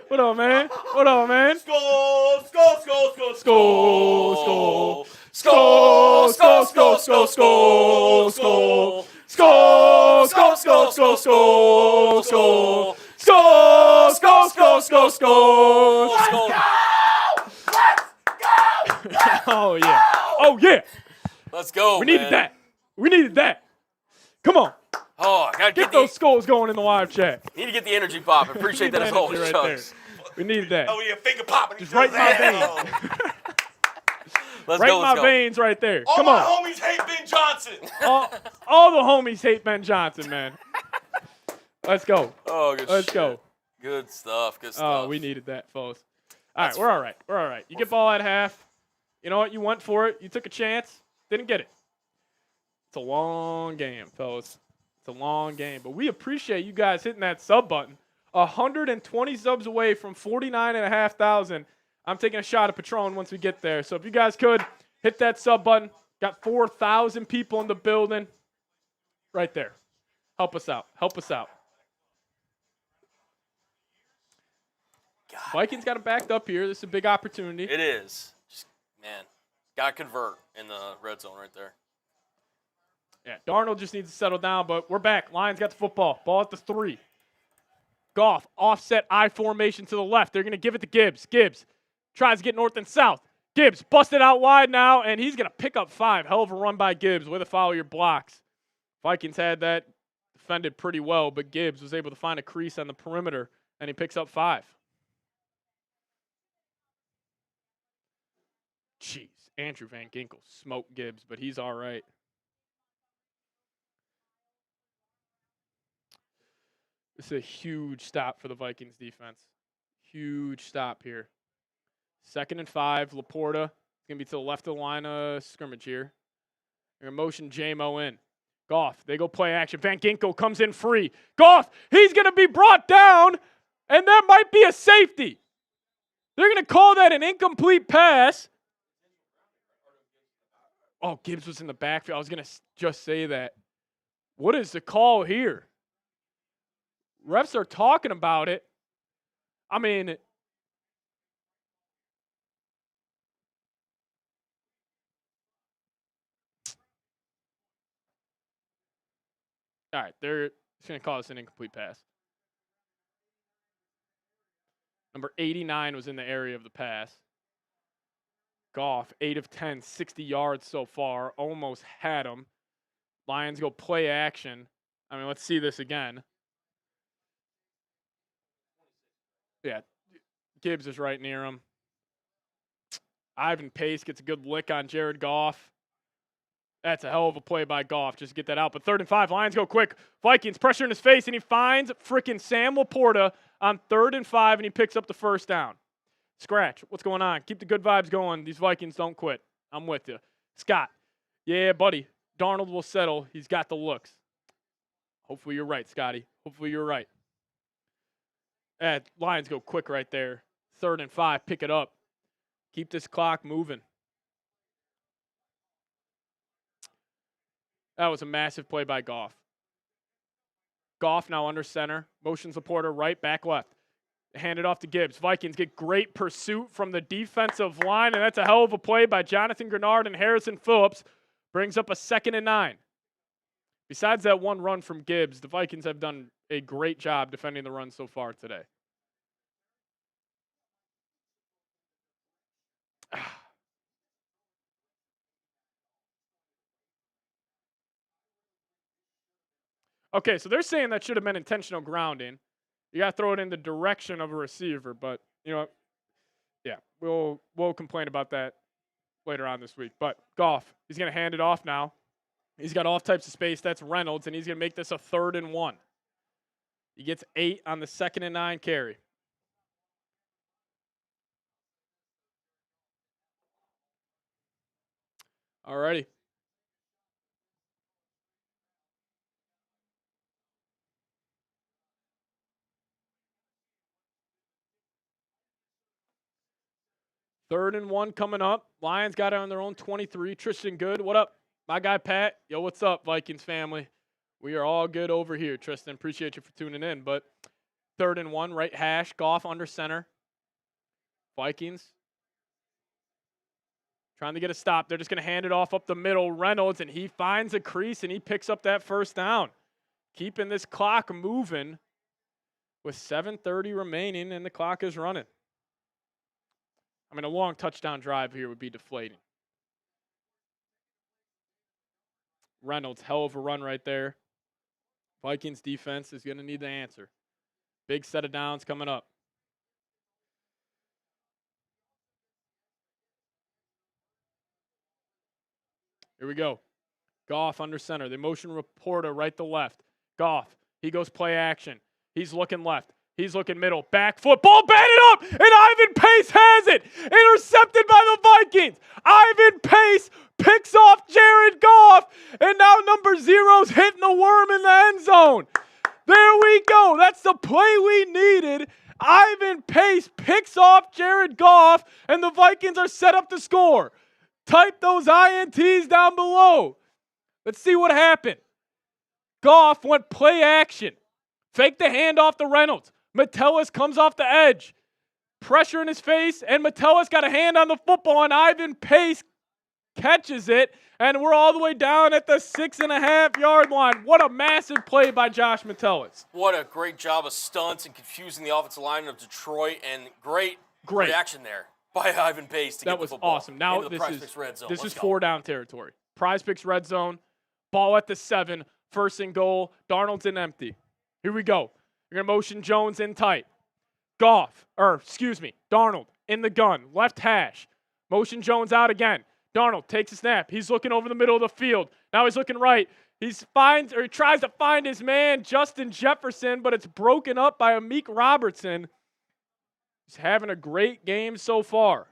What up, man? What up, man? Skull, skull, skull, skull, Skull, skull, skull, skull, skull, skull, skull, skull, skull, skull, skull, skull, skull, skull, skull, skull, skull, skull, skull, skull. Oh yeah! Oh yeah! Let's go. We needed that. We needed that. Come on. Oh, I gotta Get those skulls going in the live chat. Need to get the energy pop. I appreciate that as always, right Chugs. We needed that. Oh, yeah, finger popping. Just right in my veins. Let's right go. in my veins right there. All Come my on. homies hate Ben Johnson. All the homies hate Ben Johnson, man. Let's go. Oh, good Let's shit. go. Good stuff. Good stuff. Oh, we needed that, folks. All right, we're all right. We're all right. You get ball at half. You know what? You went for it. You took a chance. Didn't get it. It's a long game, fellas. It's a long game. But we appreciate you guys hitting that sub button. 120 subs away from 49,500. I'm taking a shot at Patron once we get there. So if you guys could, hit that sub button. Got 4,000 people in the building. Right there. Help us out. Help us out. God. Vikings got him backed up here. This is a big opportunity. It is. Just, man, gotta convert in the red zone right there. Yeah, Darnold just needs to settle down, but we're back. Lions got the football. Ball at the 3. Goff, offset I formation to the left. They're going to give it to Gibbs. Gibbs tries to get north and south. Gibbs busted out wide now, and he's going to pick up 5. Hell of a run by Gibbs. Way to follow your blocks. Vikings had that defended pretty well, but Gibbs was able to find a crease on the perimeter, and he picks up 5. Jeez, Andrew Van Ginkel smoked Gibbs, but he's all right. This is a huge stop for the Vikings defense. Huge stop here. 2nd and 5. Laporta is going to be to the left of the line of scrimmage here. They're going to motion J-Mo in. Goff, they go play action. Van Ginkel comes in free. Goff, he's going to be brought down, and that might be a safety. They're going to call that an incomplete pass. Oh, Gibbs was in the backfield. I was going to just say that. What is the call here? Refs are talking about it. I mean, all right, they're just going to call this an incomplete pass. Number 89 was in the area of the pass. Goff, 8 of 10, 60 yards so far. Almost had him. Lions go play action. I mean, let's see this again. Yeah, Gibbs is right near him. Ivan Pace gets a good lick on Jared Goff. That's a hell of a play by Goff. Just get that out. But 3rd and 5, Lions go quick. Vikings pressure in his face, and he finds frickin' Sam Laporta on 3rd and 5, and he picks up the 1st down. Scratch, what's going on? Keep the good vibes going. These Vikings don't quit. I'm with you. Scott, yeah, buddy. Darnold will settle. He's got the looks. Hopefully you're right, Scotty. Hopefully you're right. Lions go quick right there. 3rd and 5. Pick it up. Keep this clock moving. That was a massive play by Goff. Goff now under center. Motions Laporta right, back left. Hand it off to Gibbs. Vikings get great pursuit from the defensive line, and that's a hell of a play by Jonathan Grenard and Harrison Phillips. Brings up a 2nd and 9. Besides that one run from Gibbs, the Vikings have done a great job defending the run so far today. Okay, so they're saying that should have been intentional grounding. You got to throw it in the direction of a receiver, but, you know, yeah, we'll complain about that later on this week. But Goff, he's going to hand it off now. He's got all types of space. That's Reynolds, and he's going to make this a 3rd and 1. He gets 8 on the 2nd and 9 carry. All righty. Third and 1 coming up. Lions got it on their own 23. Tristan Good, what up? My guy Pat. Yo, what's up, Vikings family? We are all good over here, Tristan. Appreciate you for tuning in. But 3rd and 1, right hash. Goff under center. Vikings trying to get a stop. They're just going to hand it off up the middle. Reynolds, and he finds a crease, and he picks up that 1st down. Keeping this clock moving with 7:30 remaining, and the clock is running. I mean, a long touchdown drive here would be deflating. Reynolds, hell of a run right there. Vikings defense is going to need the answer. Big set of downs coming up. Here we go. Goff under center. They motion Laporta right to left. Goff, he goes play action. He's looking left. He's looking middle. Back foot. Ball batted up. And Ivan Pace has it. Intercepted by the Vikings. Ivan Pace picks off Jared Goff. And now number 0's hitting the worm in the end zone. There we go. That's the play we needed. Ivan Pace picks off Jared Goff. And the Vikings are set up to score. Type those INTs down below. Let's see what happened. Goff went play action. Fake the handoff to Reynolds. Metellus comes off the edge. Pressure in his face, and Metellus got a hand on the football, and Ivan Pace catches it, and we're all the way down at the 6.5-yard line. What a massive play by Josh Metellus. What a great job of stunts and confusing the offensive line of Detroit, and great reaction there by Ivan Pace to get the football. That was awesome. Now this is 4-down territory. Prize Picks red zone. Ball at the 7. 1st and goal. Darnold's in empty. Here we go. You're going to motion Jones in tight. Darnold in the gun. Left hash. Motion Jones out again. Darnold takes a snap. He's looking over the middle of the field. Now he's looking right. He tries to find his man, Justin Jefferson, but it's broken up by Amik Robertson. He's having a great game so far.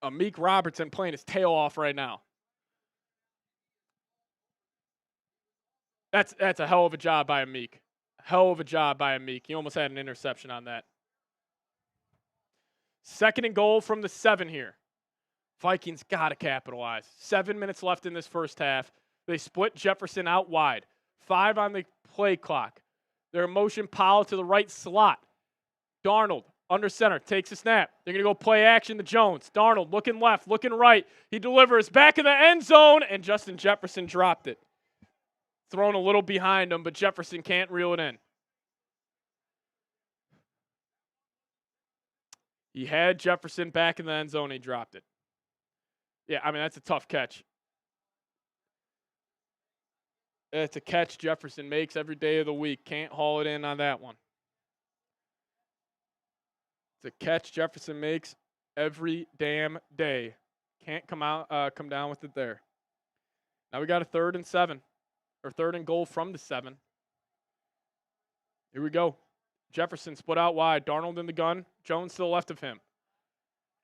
Amik Robertson playing his tail off right now. That's a hell of a job by Amik. Hell of a job by Amik. He almost had an interception on that. 2nd and goal from the 7 here. Vikings got to capitalize. 7 minutes left in this first half. They split Jefferson out wide. 5 on the play clock. They're motion Powell to the right slot. Darnold under center takes a snap. They're going to go play action to Jones. Darnold looking left, looking right. He delivers back in the end zone, and Justin Jefferson dropped it. Thrown a little behind him, but Jefferson can't reel it in. He had Jefferson back in the end zone. He dropped it. Yeah, I mean, that's a tough catch. It's a catch Jefferson makes every day of the week. Can't haul it in on that one. It's a catch Jefferson makes every damn day. Can't come down with it there. Now we got a 3rd and 7. Or 3rd and goal from the 7. Here we go. Jefferson split out wide. Darnold in the gun. Jones to the left of him.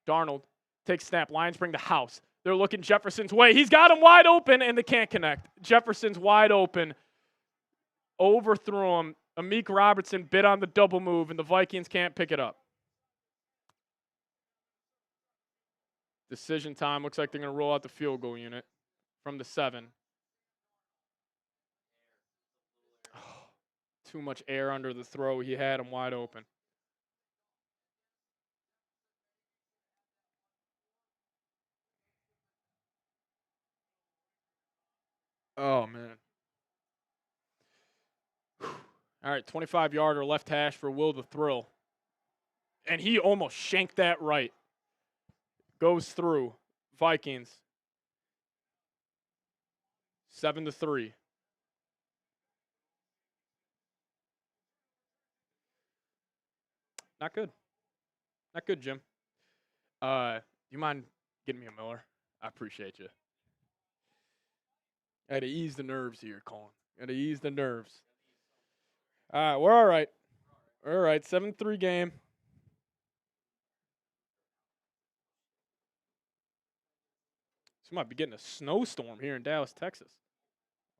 Darnold takes snap. Lions bring the house. They're looking Jefferson's way. He's got him wide open, and they can't connect. Jefferson's wide open. Overthrew him. Amik Robertson bit on the double move, and the Vikings can't pick it up. Decision time. Looks like they're going to roll out the field goal unit from the 7. Oh, too much air under the throw. He had him wide open. Oh, man. All right, 25-yarder left hash for Will the Thrill. And he almost shanked that right. Goes through. Vikings. 7-3. Not good. Not good, Jim. You mind getting me a Miller? I appreciate you. I had to ease the nerves here, Colin. Got to ease the nerves. All right, we're all right. We're all right, 7-3 game. So might be getting a snowstorm here in Dallas, Texas.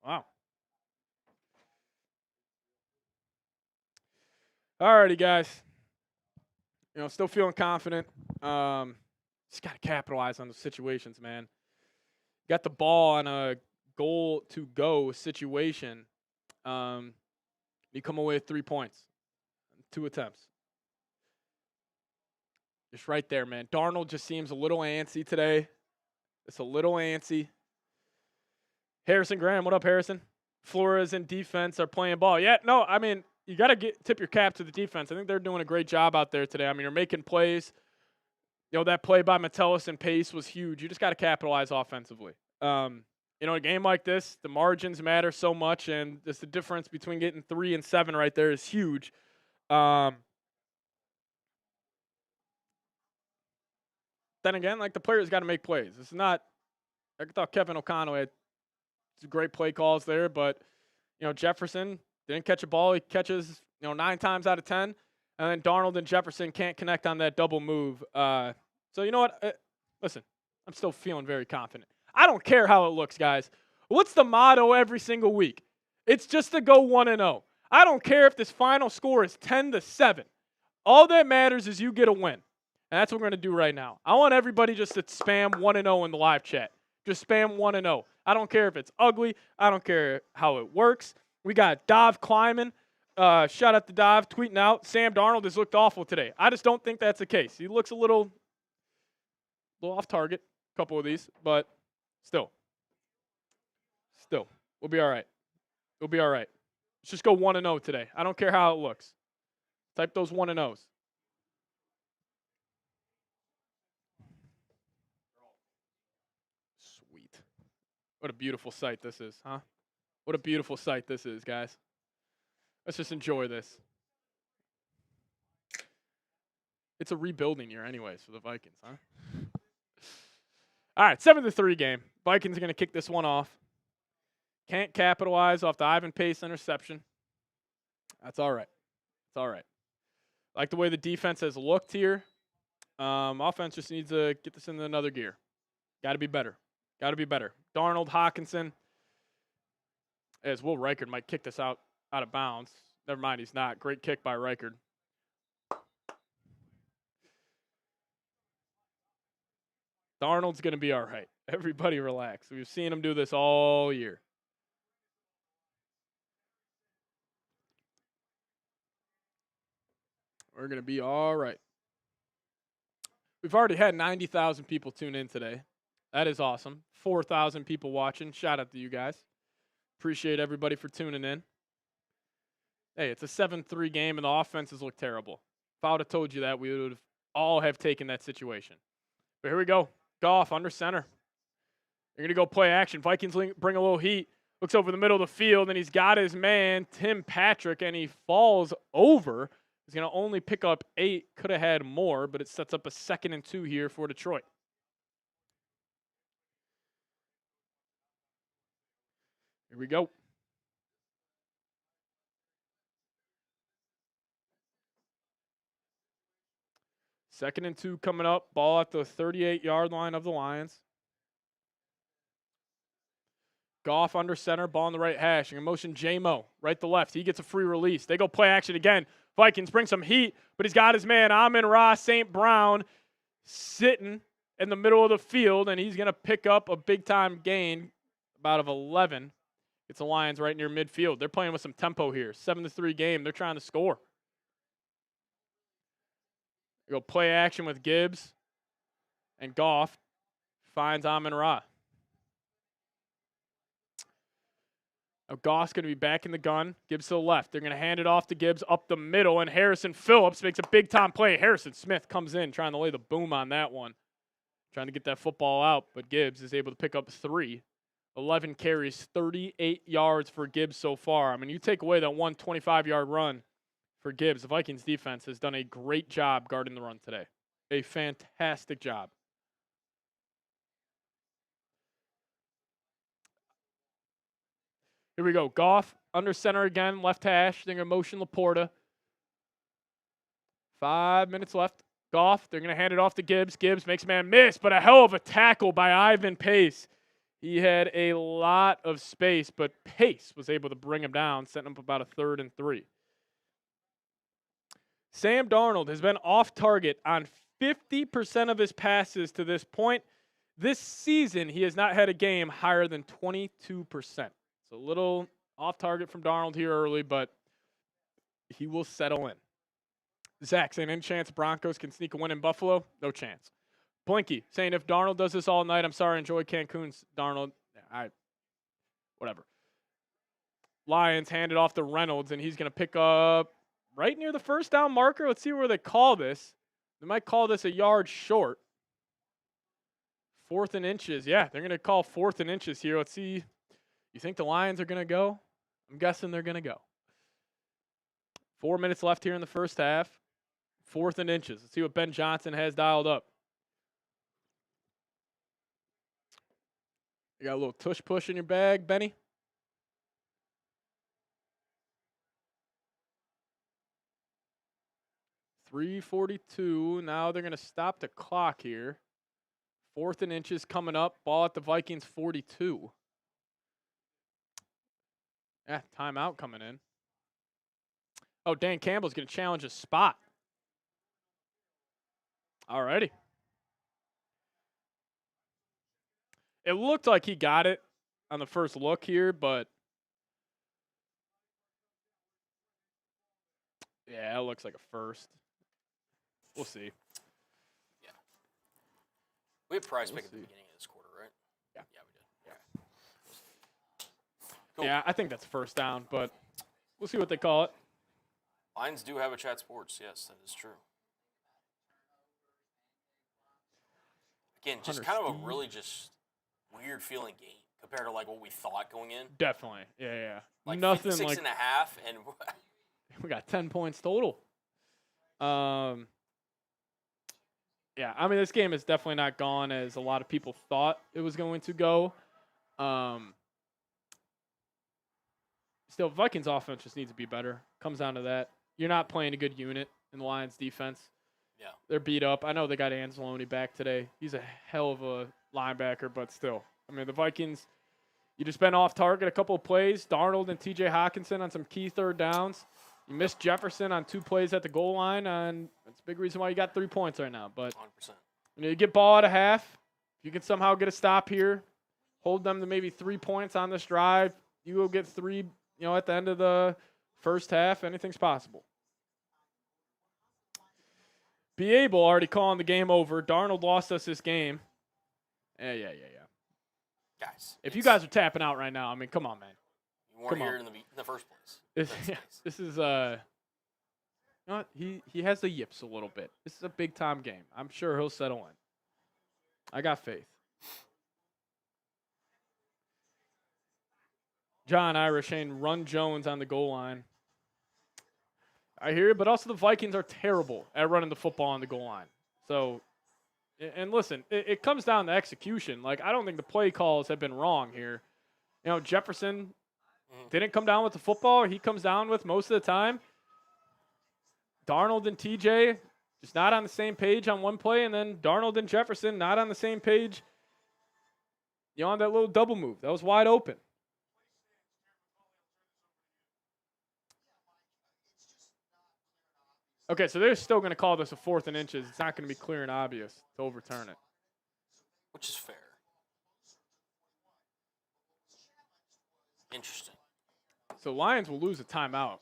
Wow. All righty, guys. You know, still feeling confident. Just got to capitalize on the situations, man. Got the ball on a goal to go situation. You come away with 3 points, 2 attempts. Just right there, man. Darnold just seems a little antsy today. It's a little antsy. Harrison Graham, what up, Harrison? Flores and defense are playing ball. Yeah, no, I mean, you got to tip your cap to the defense. I think they're doing a great job out there today. I mean, you're making plays. You know, that play by Metellus and Pace was huge. You just got to capitalize offensively. You know, a game like this, the margins matter so much, and just the difference between getting 3 and 7 right there is huge. Then again, like, the players got to make plays. It's not – I thought Kevin O'Connell had some great play calls there, but, you know, Jefferson didn't catch a ball. He catches, 9 times out of 10, and then Darnold and Jefferson can't connect on that double move. So, you know what? Listen, I'm still feeling very confident. I don't care how it looks, guys. What's the motto every single week? It's just to go 1-0. I don't care if this final score is 10-7. All that matters is you get a win. And that's what we're going to do right now. I want everybody just to spam 1-0 in the live chat. Just spam 1-0. I don't care if it's ugly. I don't care how it works. We got Dov climbing. Shout out to Dov tweeting out, Sam Darnold has looked awful today. I just don't think that's the case. He looks a little off target, a couple of these, but still, we'll be all right. We'll be all right. Let's just go 1-0 today. I don't care how it looks. Type those 1-0s. Sweet. What a beautiful sight this is, huh? What a beautiful sight this is, guys. Let's just enjoy this. It's a rebuilding year anyways for the Vikings, huh? All right, 7-3 game. Vikings are going to kick this one off. Can't capitalize off the Ivan Pace interception. That's all right. It's all right. Like the way the defense has looked here. Offense just needs to get this into another gear. Got to be better. Got to be better. Darnold, Hawkinson. As Will Reichard might kick this out of bounds. Never mind, he's not. Great kick by Reichard. Darnold's going to be all right. Everybody relax. We've seen him do this all year. We're going to be all right. We've already had 90,000 people tune in today. That is awesome. 4,000 people watching. Shout out to you guys. Appreciate everybody for tuning in. Hey, it's a 7-3 game, and the offenses look terrible. If I would have told you that, we would have all have taken that situation. But here we go. Goff under center. They're going to go play action. Vikings bring a little heat. Looks over the middle of the field, and he's got his man, Tim Patrick, and he falls over. He's going to only pick up 8. Could have had more, but it sets up a 2nd and 2 here for Detroit. Here we go. 2nd and 2 coming up. Ball at the 38-yard line of the Lions. Goff under center, ball on the right hash. In motion, J-Mo, right to left. He gets a free release. They go play action again. Vikings bring some heat, but he's got his man, Amon-Ra St. Brown, sitting in the middle of the field, and he's going to pick up a big-time gain, about of 11. It's the Lions right near midfield. They're playing with some tempo here. 7-3 game. They're trying to score. They go play action with Gibbs, and Goff finds Amon-Ra. Now Goff's going to be back in the gun. Gibbs to the left. They're going to hand it off to Gibbs up the middle, and Harrison Phillips makes a big-time play. Harrison Smith comes in trying to lay the boom on that one, trying to get that football out, but Gibbs is able to pick up 3. 11 carries, 38 yards for Gibbs so far. I mean, you take away that 125-yard run for Gibbs, the Vikings defense has done a great job guarding the run today. A fantastic job. Here we go. Goff under center again, left hash. They're going to motion Laporta. 5 minutes left. Goff, they're going to hand it off to Gibbs. Gibbs makes a man miss, but a hell of a tackle by Ivan Pace. He had a lot of space, but Pace was able to bring him down, setting him up about a 3rd and 3. Sam Darnold has been off target on 50% of his passes to this point. This season, he has not had a game higher than 22%. It's a little off target from Darnold here early, but he will settle in. Zach saying, any chance Broncos can sneak a win in Buffalo? No chance. Blinky saying, if Darnold does this all night, I'm sorry, enjoy Cancun's Darnold. Whatever. Lions hand it off to Reynolds, and he's going to pick up right near the first down marker. Let's see where they call this. They might call this a yard short. 4th and inches. Yeah, they're going to call 4th and inches here. Let's see. You think the Lions are going to go? I'm guessing they're going to go. 4 minutes left here in the first half. 4th and inches. Let's see what Ben Johnson has dialed up. You got a little tush push in your bag, Benny? .342. Now they're going to stop the clock here. 4th and inches coming up. Ball at the Vikings 42. Yeah, timeout coming in. Oh, Dan Campbell's going to challenge a spot. Alrighty. It looked like he got it on the first look here, but yeah, it looks like a first. We'll see. Yeah. We had prize pick at the beginning of this quarter, right? Yeah. Yeah, we did. Okay. Cool. Yeah, I think that's first down, but we'll see what they call it. Lions do have a chat sports. Yes, that is true. Again, just kind of a really just weird feeling game compared to like what we thought going in. Definitely. Yeah. Like nothing 56 like and a half, and we got 10 points total. Yeah, I mean, this game is definitely not gone as a lot of people thought it was going to go. Still, Vikings offense just needs to be better. Comes down to that. You're not playing a good unit in the Lions defense. yeah, They're beat up. I know they got Anzalone back today. He's a hell of a linebacker, but still. I mean, the Vikings, you just been off target a couple of plays. Darnold and T.J. Hockenson on some key 3rd downs. You missed Jefferson on 2 plays at the goal line, and that's a big reason why you got 3 points right now. But 100%. you get ball at a half. If you can somehow get a stop here, hold them to maybe 3 points on this drive, you will get 3, at the end of the first half. Anything's possible. Be able already calling the game over. Darnold lost us this game. Yeah. Guys, If you guys are tapping out right now, I mean, come on, man. you weren't here in the first place. This is you know what? He has the yips a little bit. This is a big time game. I'm sure he'll settle in. I got faith. John Irish saying run Jones on the goal line. I hear you, but also the Vikings are terrible at running the football on the goal line. So, and listen, it comes down to execution. Like, I don't think the play calls have been wrong here. Jefferson didn't come down with the football. He comes down with most of the time. Darnold and TJ, Just not on the same page on one play, and then Darnold and Jefferson not on the same page. On that little double move. That was wide open. Okay, so they're still going to call this a 4th and inches. It's not going to be clear and obvious to overturn it. Which is fair. Interesting. So Lions will lose a timeout.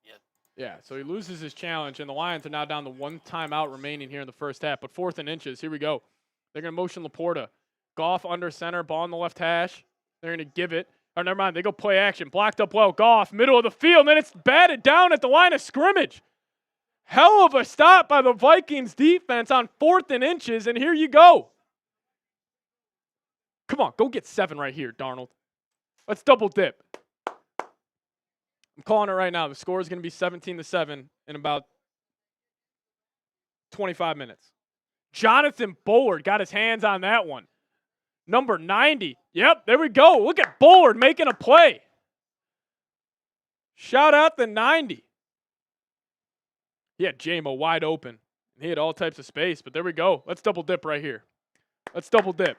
Yep. Yeah, so he loses his challenge, and the Lions are now down to 1 timeout remaining here in the first half. But 4th and inches, here we go. They're going to motion Laporta. Goff under center, ball on the left hash. They're going to give it. Oh, never mind. They go play action. Blocked up well. Goff, middle of the field, and then it's batted down at the line of scrimmage. Hell of a stop by the Vikings defense on 4th and inches, and here you go. Come on, go get 7 right here, Darnold. Let's double dip. I'm calling it right now. The score is going to be 17-7 in about 25 minutes. Jonathan Bullard got his hands on that one. Number 90. Yep, there we go. Look at Bullard making a play. Shout out the 90. He had J-Mo wide open. He had all types of space, but there we go. Let's double dip right here. Let's double dip.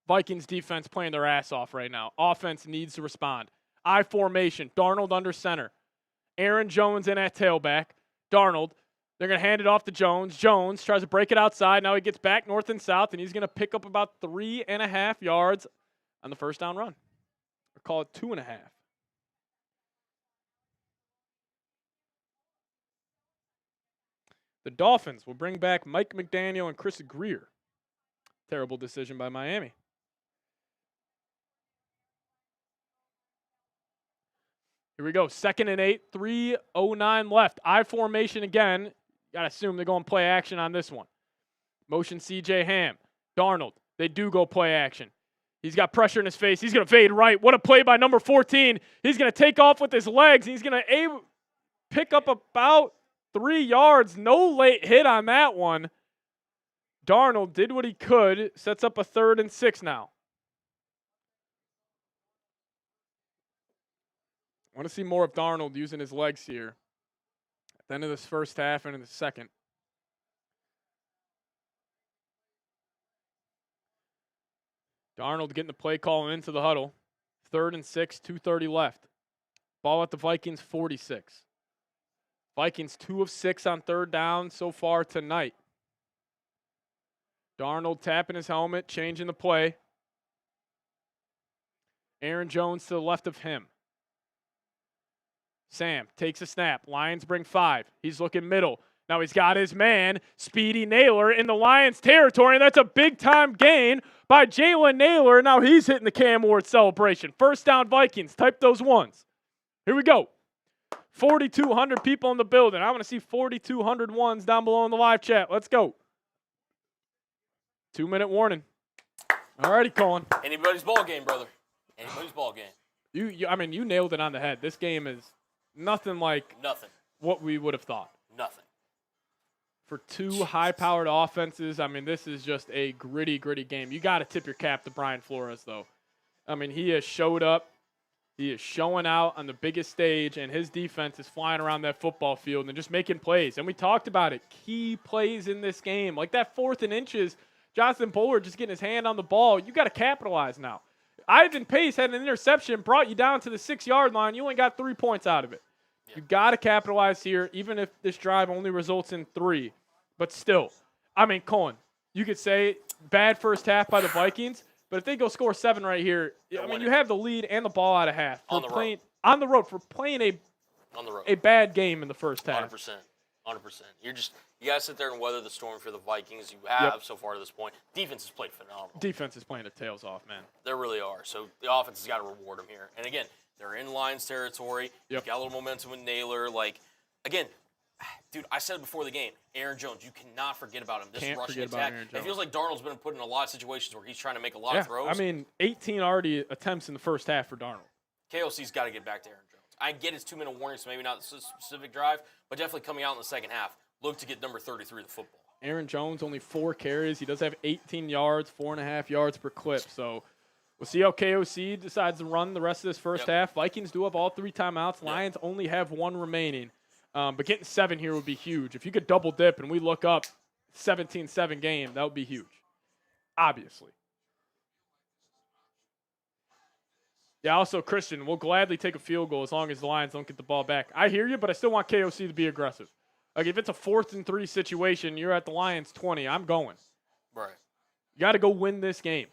Vikings defense playing their ass off right now. Offense needs to respond. I formation. Darnold under center. Aaron Jones in at tailback. Darnold. They're going to hand it off to Jones. Jones tries to break it outside. Now he gets back north and south, and he's going to pick up about 3.5 yards on the first down run. Or call it 2.5. The Dolphins will bring back Mike McDaniel and Chris Greer. Terrible decision by Miami. Here we go. 2nd and 8, 3:09 left. I formation again. Got to assume they're going to play action on this one. Motion C.J. Ham. Darnold. They do go play action. He's got pressure in his face. He's going to fade right. What a play by number 14. He's going to take off with his legs. He's going to pick up about 3 yards. No late hit on that one. Darnold did what he could. Sets up a 3rd and 6 now. I want to see more of Darnold using his legs here. At the end of this first half and in the second. Darnold getting the play call into the huddle. 3rd and 6, 2:30 left. Ball at the Vikings 46. Vikings 2 of 6 on 3rd down so far tonight. Darnold tapping his helmet, changing the play. Aaron Jones to the left of him. Sam takes a snap. Lions bring 5. He's looking middle. Now he's got his man, Speedy Naylor, in the Lions territory, and that's a big-time gain by Jalen Naylor. Now he's hitting the Cam Ward celebration. First down, Vikings. Type those ones. Here we go. 4,200 people in the building. I want to see 4,200 ones down below in the live chat. Let's go. 2-minute warning. All righty, Colin. Anybody's ball game, brother. Anybody's ball game. You nailed it on the head. This game is nothing like what we would have thought. Nothing. For 2 high-powered offenses, this is just a gritty game. You got to tip your cap to Brian Flores, though. He has showed up. He is showing out on the biggest stage, and his defense is flying around that football field and just making plays. And we talked about it. Key plays in this game. Like that 4th and inches, Jonathan Bullard just getting his hand on the ball. You got to capitalize now. Ivan Pace had an interception, brought you down to the 6-yard line. You only got 3 points out of it. Yeah. You got to capitalize here, even if this drive only results in 3. But still, Colin, you could say bad first half by the Vikings, but if they go score 7 right here, you have the lead and the ball out of half. On the road for playing a bad game in the first half. 100%. You got to sit there and weather the storm for the Vikings. You have so far to this point. Defense has played phenomenal. Defense is playing their tails off, man. They really are. So the offense has got to reward them here. And again, they're in Lions territory. You've got a little momentum with Naylor. Again, dude, I said it before the game. Aaron Jones, you cannot forget about him. This rushing attack. It feels like Darnold's been put in a lot of situations where he's trying to make a lot of throws. 18 already attempts in the first half for Darnold. KOC's got to get back to Aaron Jones. I get his 2-minute warning, so maybe not the specific drive, but definitely coming out in the second half. Look to get number 33 the football. Aaron Jones, only 4 carries. He does have 18 yards, 4.5 yards per clip. So We'll see how KOC decides to run the rest of this first half. Vikings do have all 3 timeouts. Lions only have 1 remaining. But getting 7 here would be huge. If you could double dip and we look up 17-7 game, that would be huge. Obviously. Yeah, also, Christian, we'll gladly take a field goal as long as the Lions don't get the ball back. I hear you, but I still want KOC to be aggressive. Like, if it's a 4th and 3 situation, you're at the Lions 20, I'm going. Right. You got to go win this game.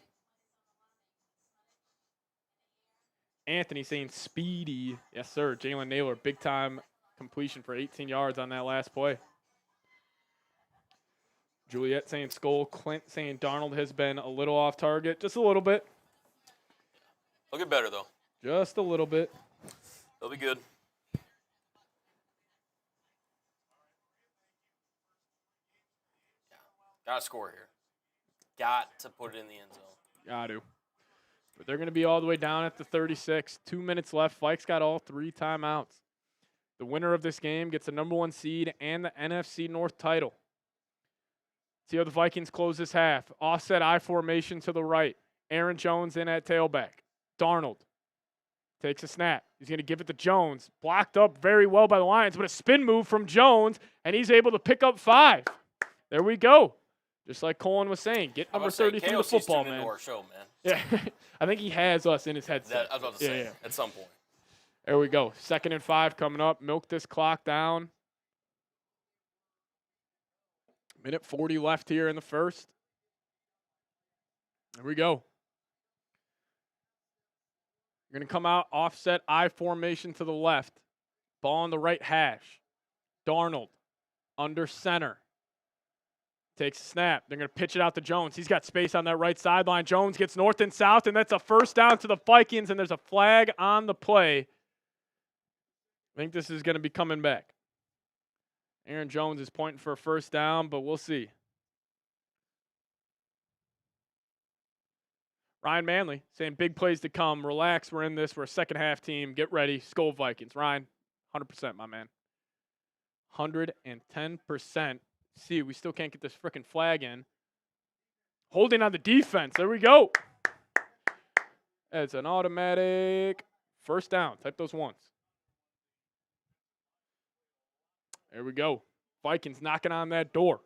Anthony saying speedy. Yes, sir. Jalen Naylor, big-time completion for 18 yards on that last play. Juliet saying Skull. Clint saying Darnold has been a little off target. Just a little bit. They'll get better, though. Just a little bit. They'll be good. Got to score here. Got to put it in the end zone. Got to. But they're going to be all the way down at the 36. 2 minutes left. Vikes got all 3 timeouts. The winner of this game gets the number 1 seed and the NFC North title. See how the Vikings close this half. Offset I formation to the right. Aaron Jones in at tailback. Darnold takes a snap. He's going to give it to Jones. Blocked up very well by the Lions, but a spin move from Jones, and he's able to pick up 5. There we go. Just like Colin was saying, get number 33 to football, man. Our show, man. Yeah, I think he has us in his headset. I was about to say, at some point. There we go. 2nd and 5 coming up. Milk this clock down. Minute 40 left here in the first. There we go. You're going to come out, offset I formation to the left. Ball on the right hash. Darnold under center. Takes a snap. They're going to pitch it out to Jones. He's got space on that right sideline. Jones gets north and south, and that's a first down to the Vikings, and there's a flag on the play. I think this is going to be coming back. Aaron Jones is pointing for a first down, but we'll see. Ryan Manley saying big plays to come. Relax, we're in this. We're a second half team. Get ready. Skull Vikings. Ryan, 100%, my man. 110%. See, we still can't get this freaking flag in. Holding on the defense. There we go. It's an automatic first down. Type those ones. There we go. Vikings knocking on that door.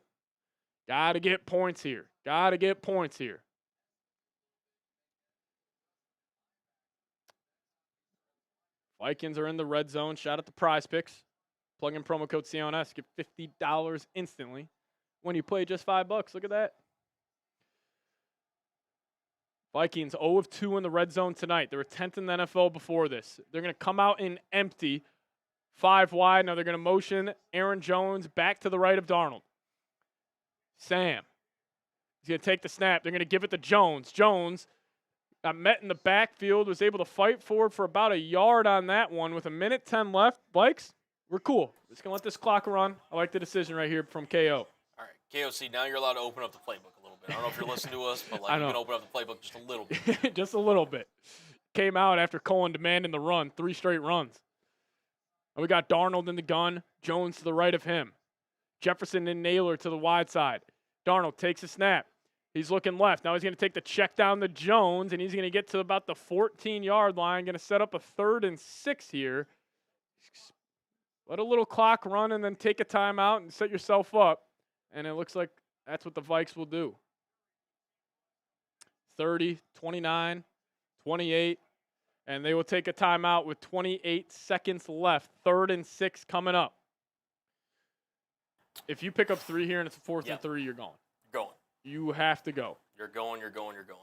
Got to get points here. Got to get points here. Vikings are in the red zone. Shout out to Prize Picks. Plug in promo code CONS. Get $50 instantly when you play just $5. Look at that. Vikings 0 of 2 in the red zone tonight. They were 10th in the NFL before this. They're going to come out in empty. 5 wide. Now they're going to motion Aaron Jones back to the right of Darnold. Sam. He's going to take the snap. They're going to give it to Jones. Jones got met in the backfield. Was able to fight forward for about a yard on that one with 1:10 left. Vikes, we're cool. Just going to let this clock run. I like the decision right here from KO. All right, KOC, now you're allowed to open up the playbook a little bit. I don't know if you're listening to us, but you can open up the playbook just a little bit. Just a little bit. Came out after Cohen demanding the run. 3 straight runs. And we got Darnold in the gun. Jones to the right of him. Jefferson and Naylor to the wide side. Darnold takes a snap. He's looking left. Now he's going to take the check down to Jones, and he's going to get to about the 14-yard line. Going to set up a 3rd and 6 here. Let a little clock run and then take a timeout and set yourself up. And it looks like that's what the Vikes will do. 30, 29, 28. And they will take a timeout with 28 seconds left. 3rd and 6 coming up. If you pick up 3 here and it's a 4th and 3, you're going. You're going. You have to go. You're going, you're going, you're going.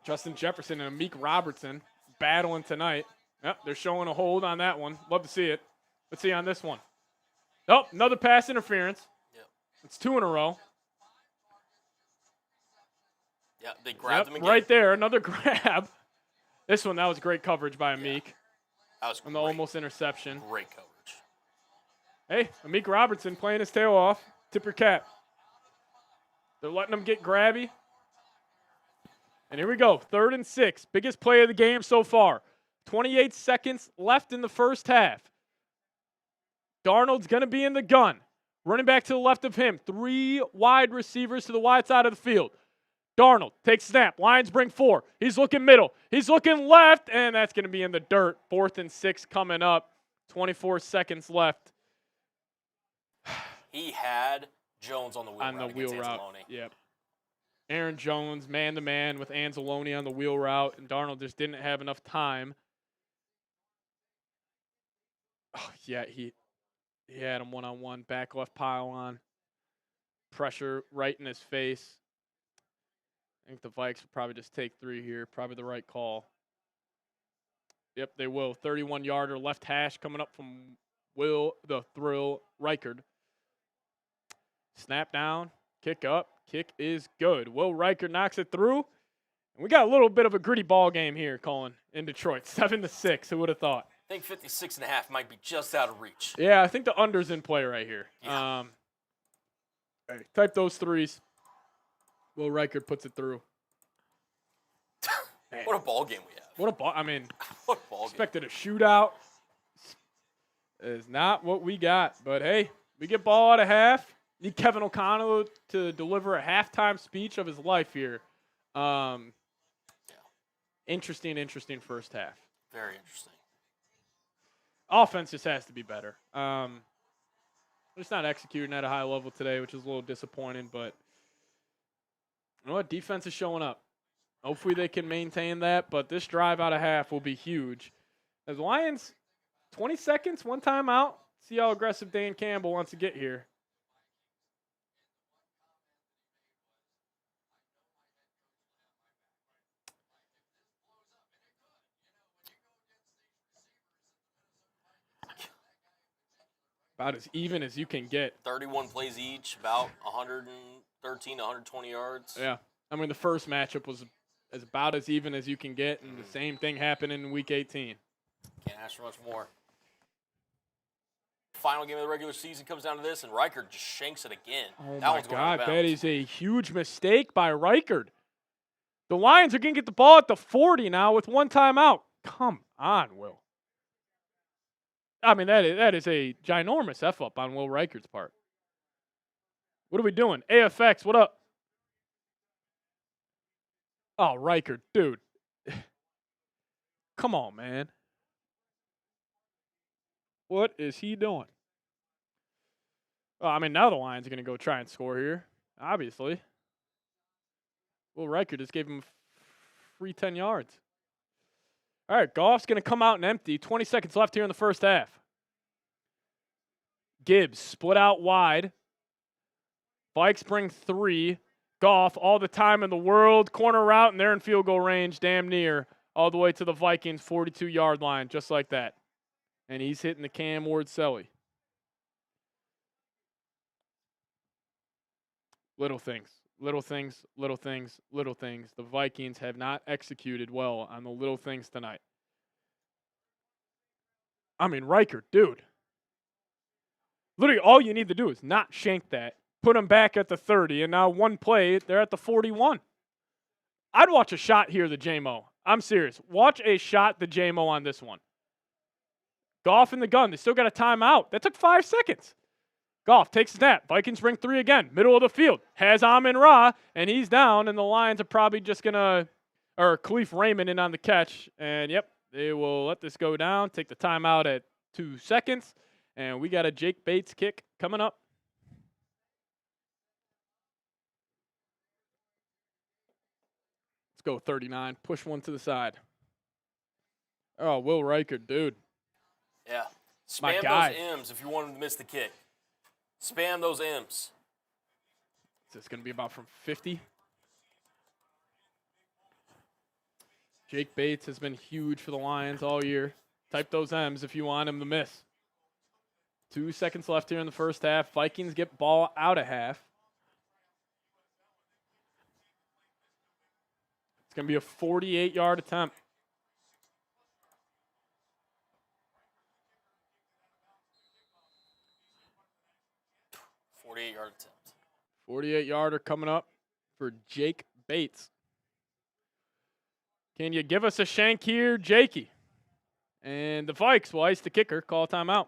Justin Jefferson and Amik Robertson battling tonight. Yep, they're showing a hold on that one. Love to see it. Let's see on this one. Oh, another pass interference. Yep. It's 2 in a row. Yeah, they grabbed him again. Right there, another grab. This one, that was great coverage by Amik. Yeah. That was on the almost interception. Great coverage. Hey, Amik Robertson playing his tail off. Tip your cap. They're letting him get grabby. And here we go, 3rd and 6. Biggest play of the game so far. 28 seconds left in the first half. Darnold's going to be in the gun. Running back to the left of him. 3 wide receivers to the wide side of the field. Darnold takes snap. Lions bring 4. He's looking middle. He's looking left, and that's going to be in the dirt. 4th and 6 coming up. 24 seconds left. He had Jones on the wheel on route. The wheel route. Anzalone. Yep. Aaron Jones, man-to-man with Anzalone on the wheel route, and Darnold just didn't have enough time. Oh, yeah, he had him one-on-one, back left pylon. Pressure right in his face. I think the Vikes will probably just take 3 here. Probably the right call. Yep, they will. 31-yarder left hash coming up from Will the Thrill Reichard. Snap down, kick up, kick is good. Will Reichard knocks it through. And we got a little bit of a gritty ball game here, Colin, in Detroit. 7-6, who would have thought? I think 56.5 might be just out of reach. Yeah, I think the under's in play right here. Yeah. Type those 3s. Will Reichard puts it through. What a ball game we have. What a ball. I mean, What a ball game. expected a shootout. Is not what we got. But, hey, we get ball out of half. Need Kevin O'Connell to deliver a halftime speech of his life here. Interesting first half. Very interesting. Offense just has to be better. Just not executing at a high level today, which is a little disappointing. But you know what? Defense is showing up. Hopefully they can maintain that. But this drive out of half will be huge. As Lions, 20 seconds, 1 timeout. See how aggressive Dan Campbell wants to get here. About as even as you can get. 31 plays each, about 113 to 120 yards. Yeah. I mean, the first matchup was about as even as you can get, and the same thing happened in Week 18. Can't ask for much more. Final game of the regular season comes down to this, and Reichard just shanks it again. Oh, that my one's going out God. of That bounds. is a huge mistake by Reichard. The Lions are going to get the ball at the 40 now with 1 timeout. Come on, Will. I mean, that is a ginormous F-up on Will Reichard's part. What are we doing? AFX, what up? Oh, Reichard, dude. Come on, man. What is he doing? Well, I mean, now the Lions are going to go try and score here, obviously. Will Reichard just gave him free 10 yards. All right, Goff's going to come out and empty. 20 seconds left here in the first half. Gibbs split out wide. Vikes bring 3. Goff, all the time in the world. Corner route, and they're in field goal range, damn near, all the way to the Vikings' 42-yard line, just like that. And he's hitting the Cam Ward-Selly. Little things. Little things, little things, little things. The Vikings have not executed well on the little things tonight. I mean, Reichard, dude. Literally, all you need to do is not shank that, put them back at the 30, and now one play, they're at the 41. I'd watch a shot here, the JMO. I'm serious. Watch a shot, the JMO on this one. Goff in the gun. They still got a timeout. That took 5 seconds. Goff takes a snap. Vikings bring 3 again. Middle of the field. Has Amon-Ra, and he's down, and the Lions are probably just going to, or Khalif Raymond in on the catch. And, yep, they will let this go down. Take the timeout at 2 seconds. And we got a Jake Bates kick coming up. Let's go 39. Push one to the side. Oh, Will Reichard, dude. Yeah. My Spam guy. those M's if you want him to miss the kick. Spam those M's. Is this going to be about from 50? Jake Bates has been huge for the Lions all year. Type those M's if you want him to miss. 2 seconds left here in the first half. Vikings get ball out of half. It's going to be a 48-yard attempt. Yard attempt. 48-yarder coming up for Jake Bates. Can you give us a shank here, Jakey? And the Vikes will ice the kicker, call timeout.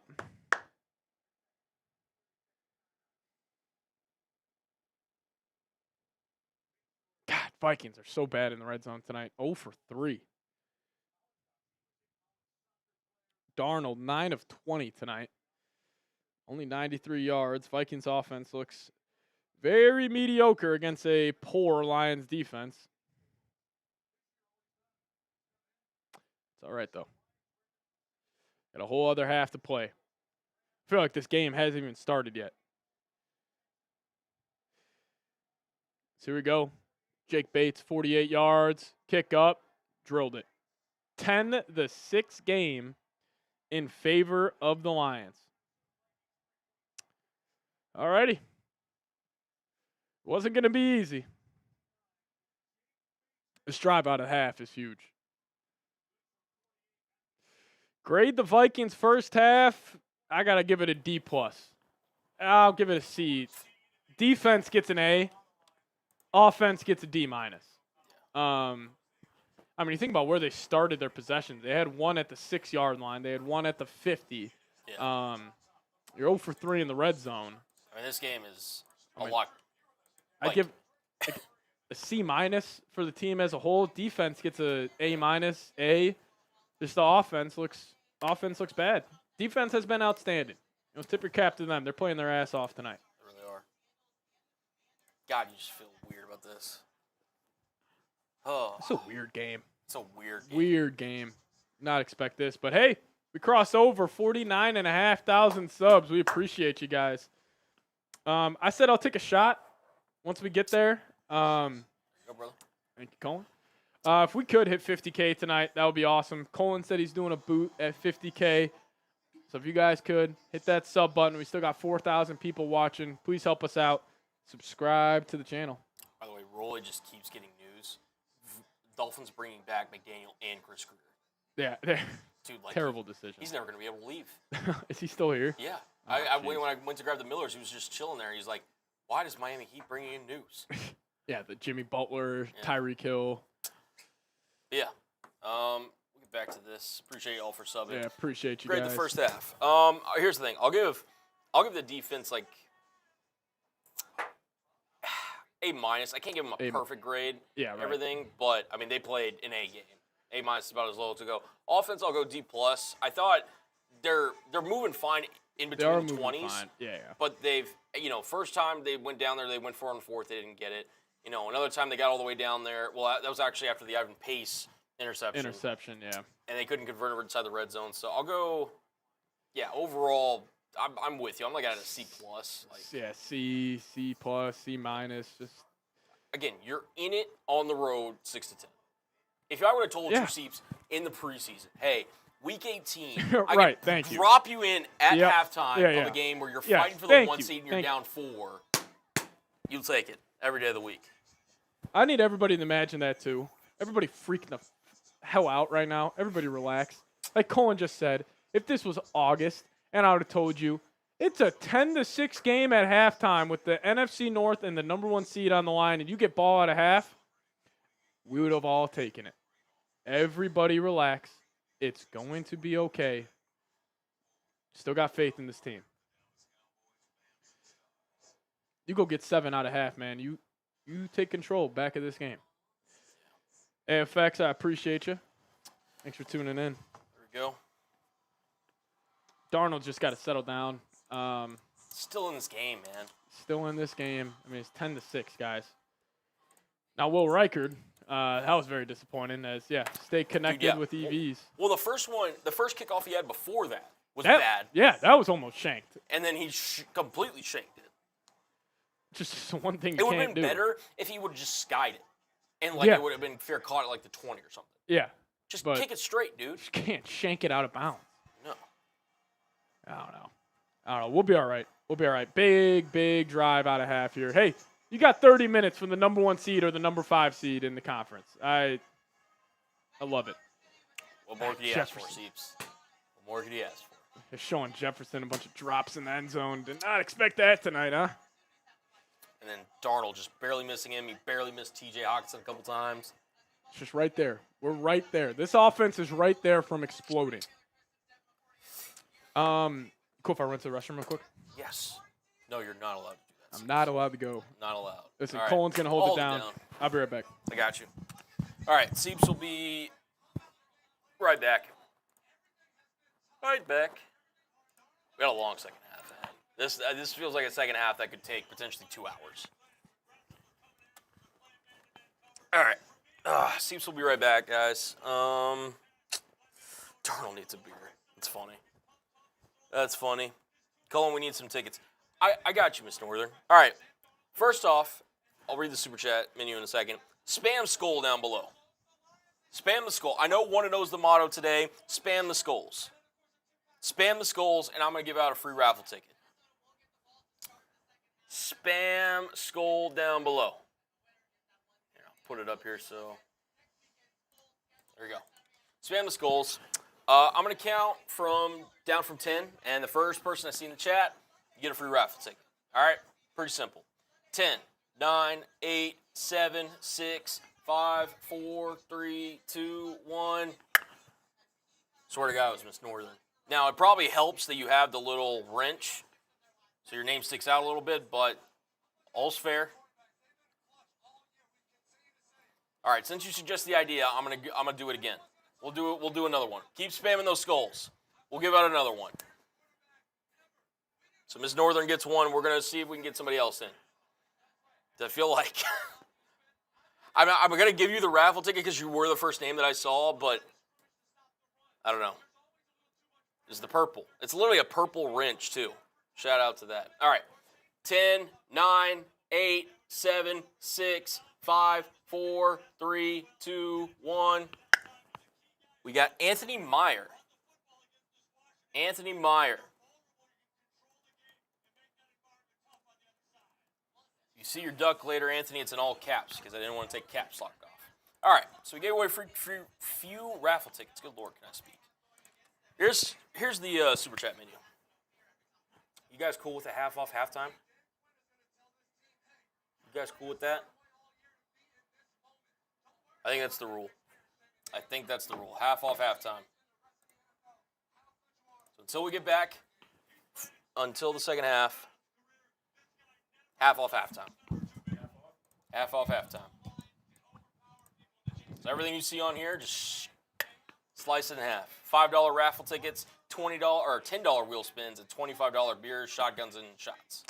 God, Vikings are so bad in the red zone tonight. 0 for 3. Darnold, 9 of 20 tonight. Only 93 yards. Vikings offense looks very mediocre against a poor Lions defense. It's all right, though. Got a whole other half to play. I feel like this game hasn't even started yet. So here we go. Jake Bates, 48 yards. Kick up. Drilled it. 10-6 game in favor of the Lions. All righty. Wasn't going to be easy. This drive out of half is huge. Grade the Vikings first half. I got to give it a D+. I'll give it a C. Defense gets an A. Offense gets a D-. I mean, you think about where they started their possessions. They had one at the 6-yard line. They had one at the 50. Yeah. You're 0 for 3 in the red zone. I mean, this game is a lot. I give a C- for the team as a whole. Defense gets a A-. A. Just the offense looks bad. Defense has been outstanding. Tip your cap to them. They're playing their ass off tonight. They really are. God, you just feel weird about this. Oh. It's a weird game. It's a weird game. Weird game. Not expect this, but hey, we crossed over 49,500 subs. We appreciate you guys. I said I'll take a shot once we get there. Go, brother. Thank you, Colin. If we could hit 50K tonight, that would be awesome. Colin said he's doing a boot at 50K. So if you guys could hit that sub button, we still got 4,000 people watching. Please help us out. Subscribe to the channel. By the way, Rolly just keeps getting news. Dolphins bringing back McDaniel and Chris Kruger. Yeah, Dude, like, terrible decision. He's never going to be able to leave. Is he still here? Yeah. Oh, when I went to grab the Millers, he was just chilling there. He's like, why does Miami keep bringing in news? Yeah, the Jimmy Butler, Tyreek Hill. Yeah. We'll get back to this. Appreciate you all for subbing. Yeah, appreciate you Grade guys. the first half. Here's the thing. I'll give the defense like A-. I can't give them a perfect grade. Yeah, right. Everything, but I mean they played an A game. A- is about as low to go. Offense, I'll go D+. I thought they're moving fine in between the 20s. Fine. Yeah. But they've, first time they went down there, they went 4 and 4. They didn't get it. Another time they got all the way down there. Well, that was actually after the Ivan Pace interception. Yeah. And they couldn't convert over inside the red zone. So I'll go, overall, I'm with you. I'm like at a C+. Yeah, C+, C-. Just again, you're in it on the road 6 to 10. If I would have told you, Seeps, in the preseason, hey, week 18, I can drop you in at halftime of a game where you're fighting for the 1 seed and you're down 4, you'll take it every day of the week. I need everybody to imagine that too. Everybody freaking the hell out right now. Everybody relax. Like Colin just said, if this was August and I would have told you it's a 10-6 game at halftime with the NFC North and the number 1 seed on the line and you get ball out of half, we would have all taken it. Everybody relax. It's going to be okay. Still got faith in this team. You go get 7 out of half, man. You take control back of this game. AFX, I appreciate you. Thanks for tuning in. There we go. Darnold just got to settle down. Still in this game, man. Still in this game. I mean, it's 10-6, guys. Now, Will Reichard, that was very disappointing as, stay connected with EVs. Well, the first kickoff he had before that was bad. Yeah, that was almost shanked. And then he completely shanked it. Just one thing it would have been better if he would have just skied it. And, it would have been fair caught at, like, the 20 or something. Yeah. Just kick it straight, dude. You can't shank it out of bounds. No. I don't know. We'll be all right. Big drive out of half here. Hey, you got 30 minutes from the number 1 seed or the number 5 seed in the conference. I love it. What more could you ask for, Seeps? What more could you ask for? They're showing Jefferson a bunch of drops in the end zone. Did not expect that tonight, huh? And then Darnold just barely missing him. He barely missed T.J. Hawkinson a couple times. It's just right there. We're right there. This offense is right there from exploding. Cool if I run to the restroom real quick? Yes. No, you're not allowed to do that. I'm not allowed to go. Not allowed. Listen, All right. Colin's going to hold I'll it down. I'll be right back. I got you. All right, Seeps will be right back. Right back. We got a long second half ahead. This feels like a second half that could take potentially 2 hours. All right. Seeps will be right back, guys. Darnold needs a beer. It's funny. That's funny. Colin, we need some tickets. I got you, Miss Northern. All right. First off, I'll read the Super Chat menu in a second. Spam skull down below. Spam the skull. I know one of those the motto today. Spam the skulls. Spam the skulls, and I'm going to give out a free raffle ticket. Spam skull down below. Here, I'll put it up here so. There you go. Spam the skulls. I'm going to count down from 10, and the first person I see in the chat, you get a free raffle ticket. All right? Pretty simple. 10, 9, 8, 7, 6, 5, 4, 3, 2, 1. Swear to God, it was Miss Northern. Now, it probably helps that you have the little wrench, so your name sticks out a little bit, but all's fair. All right, since you suggest the idea, I'm gonna do it again. We'll do another one. Keep spamming those skulls. We'll give out another one. So Miss Northern gets one. We're gonna see if we can get somebody else in. Does it feel like I'm gonna give you the raffle ticket because you were the first name that I saw, but I don't know. It's the purple. It's literally a purple wrench too. Shout out to that. All right. 10, 9, 8, 7, 6, 5, 4, 3, 2, 1. We got Anthony Meyer. Anthony Meyer. You see your duck later, Anthony. It's in all caps because I didn't want to take caps lock off. All right, so we gave away few raffle tickets. Good Lord, can I speak? Here's the Super Chat menu. You guys cool with a half off halftime? You guys cool with that? I think that's the rule. Half off halftime. So until we get back, until the second half, half off halftime. Half off halftime. So everything you see on here, just slice it in half. $5 raffle tickets, $20 or $10 wheel spins, and $25 beers, shotguns, and shots.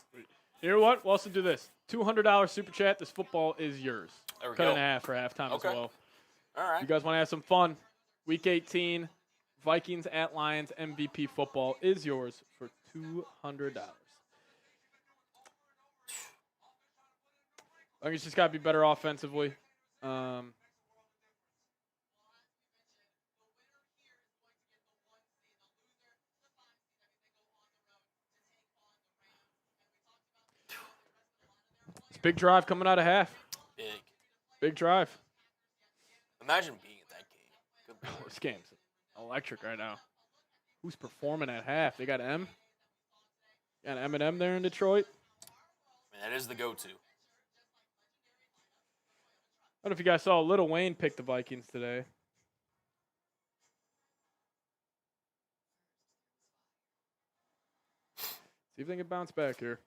You know what? We'll also do this. $200 Super Chat. This football is yours. There we Cut go. in half for halftime as well. All right. You guys want to have some fun? Week 18, Vikings at Lions MVP football is yours for $200. I think it's just got to be better offensively. It's a big drive coming out of half. Big drive. Imagine being at that game. Good Lord. This game's electric right now. Who's performing at half? They got M. Got Eminem there in Detroit. I mean, that is the go-to. I don't know if you guys saw Lil Wayne pick the Vikings today. See if they can bounce back here.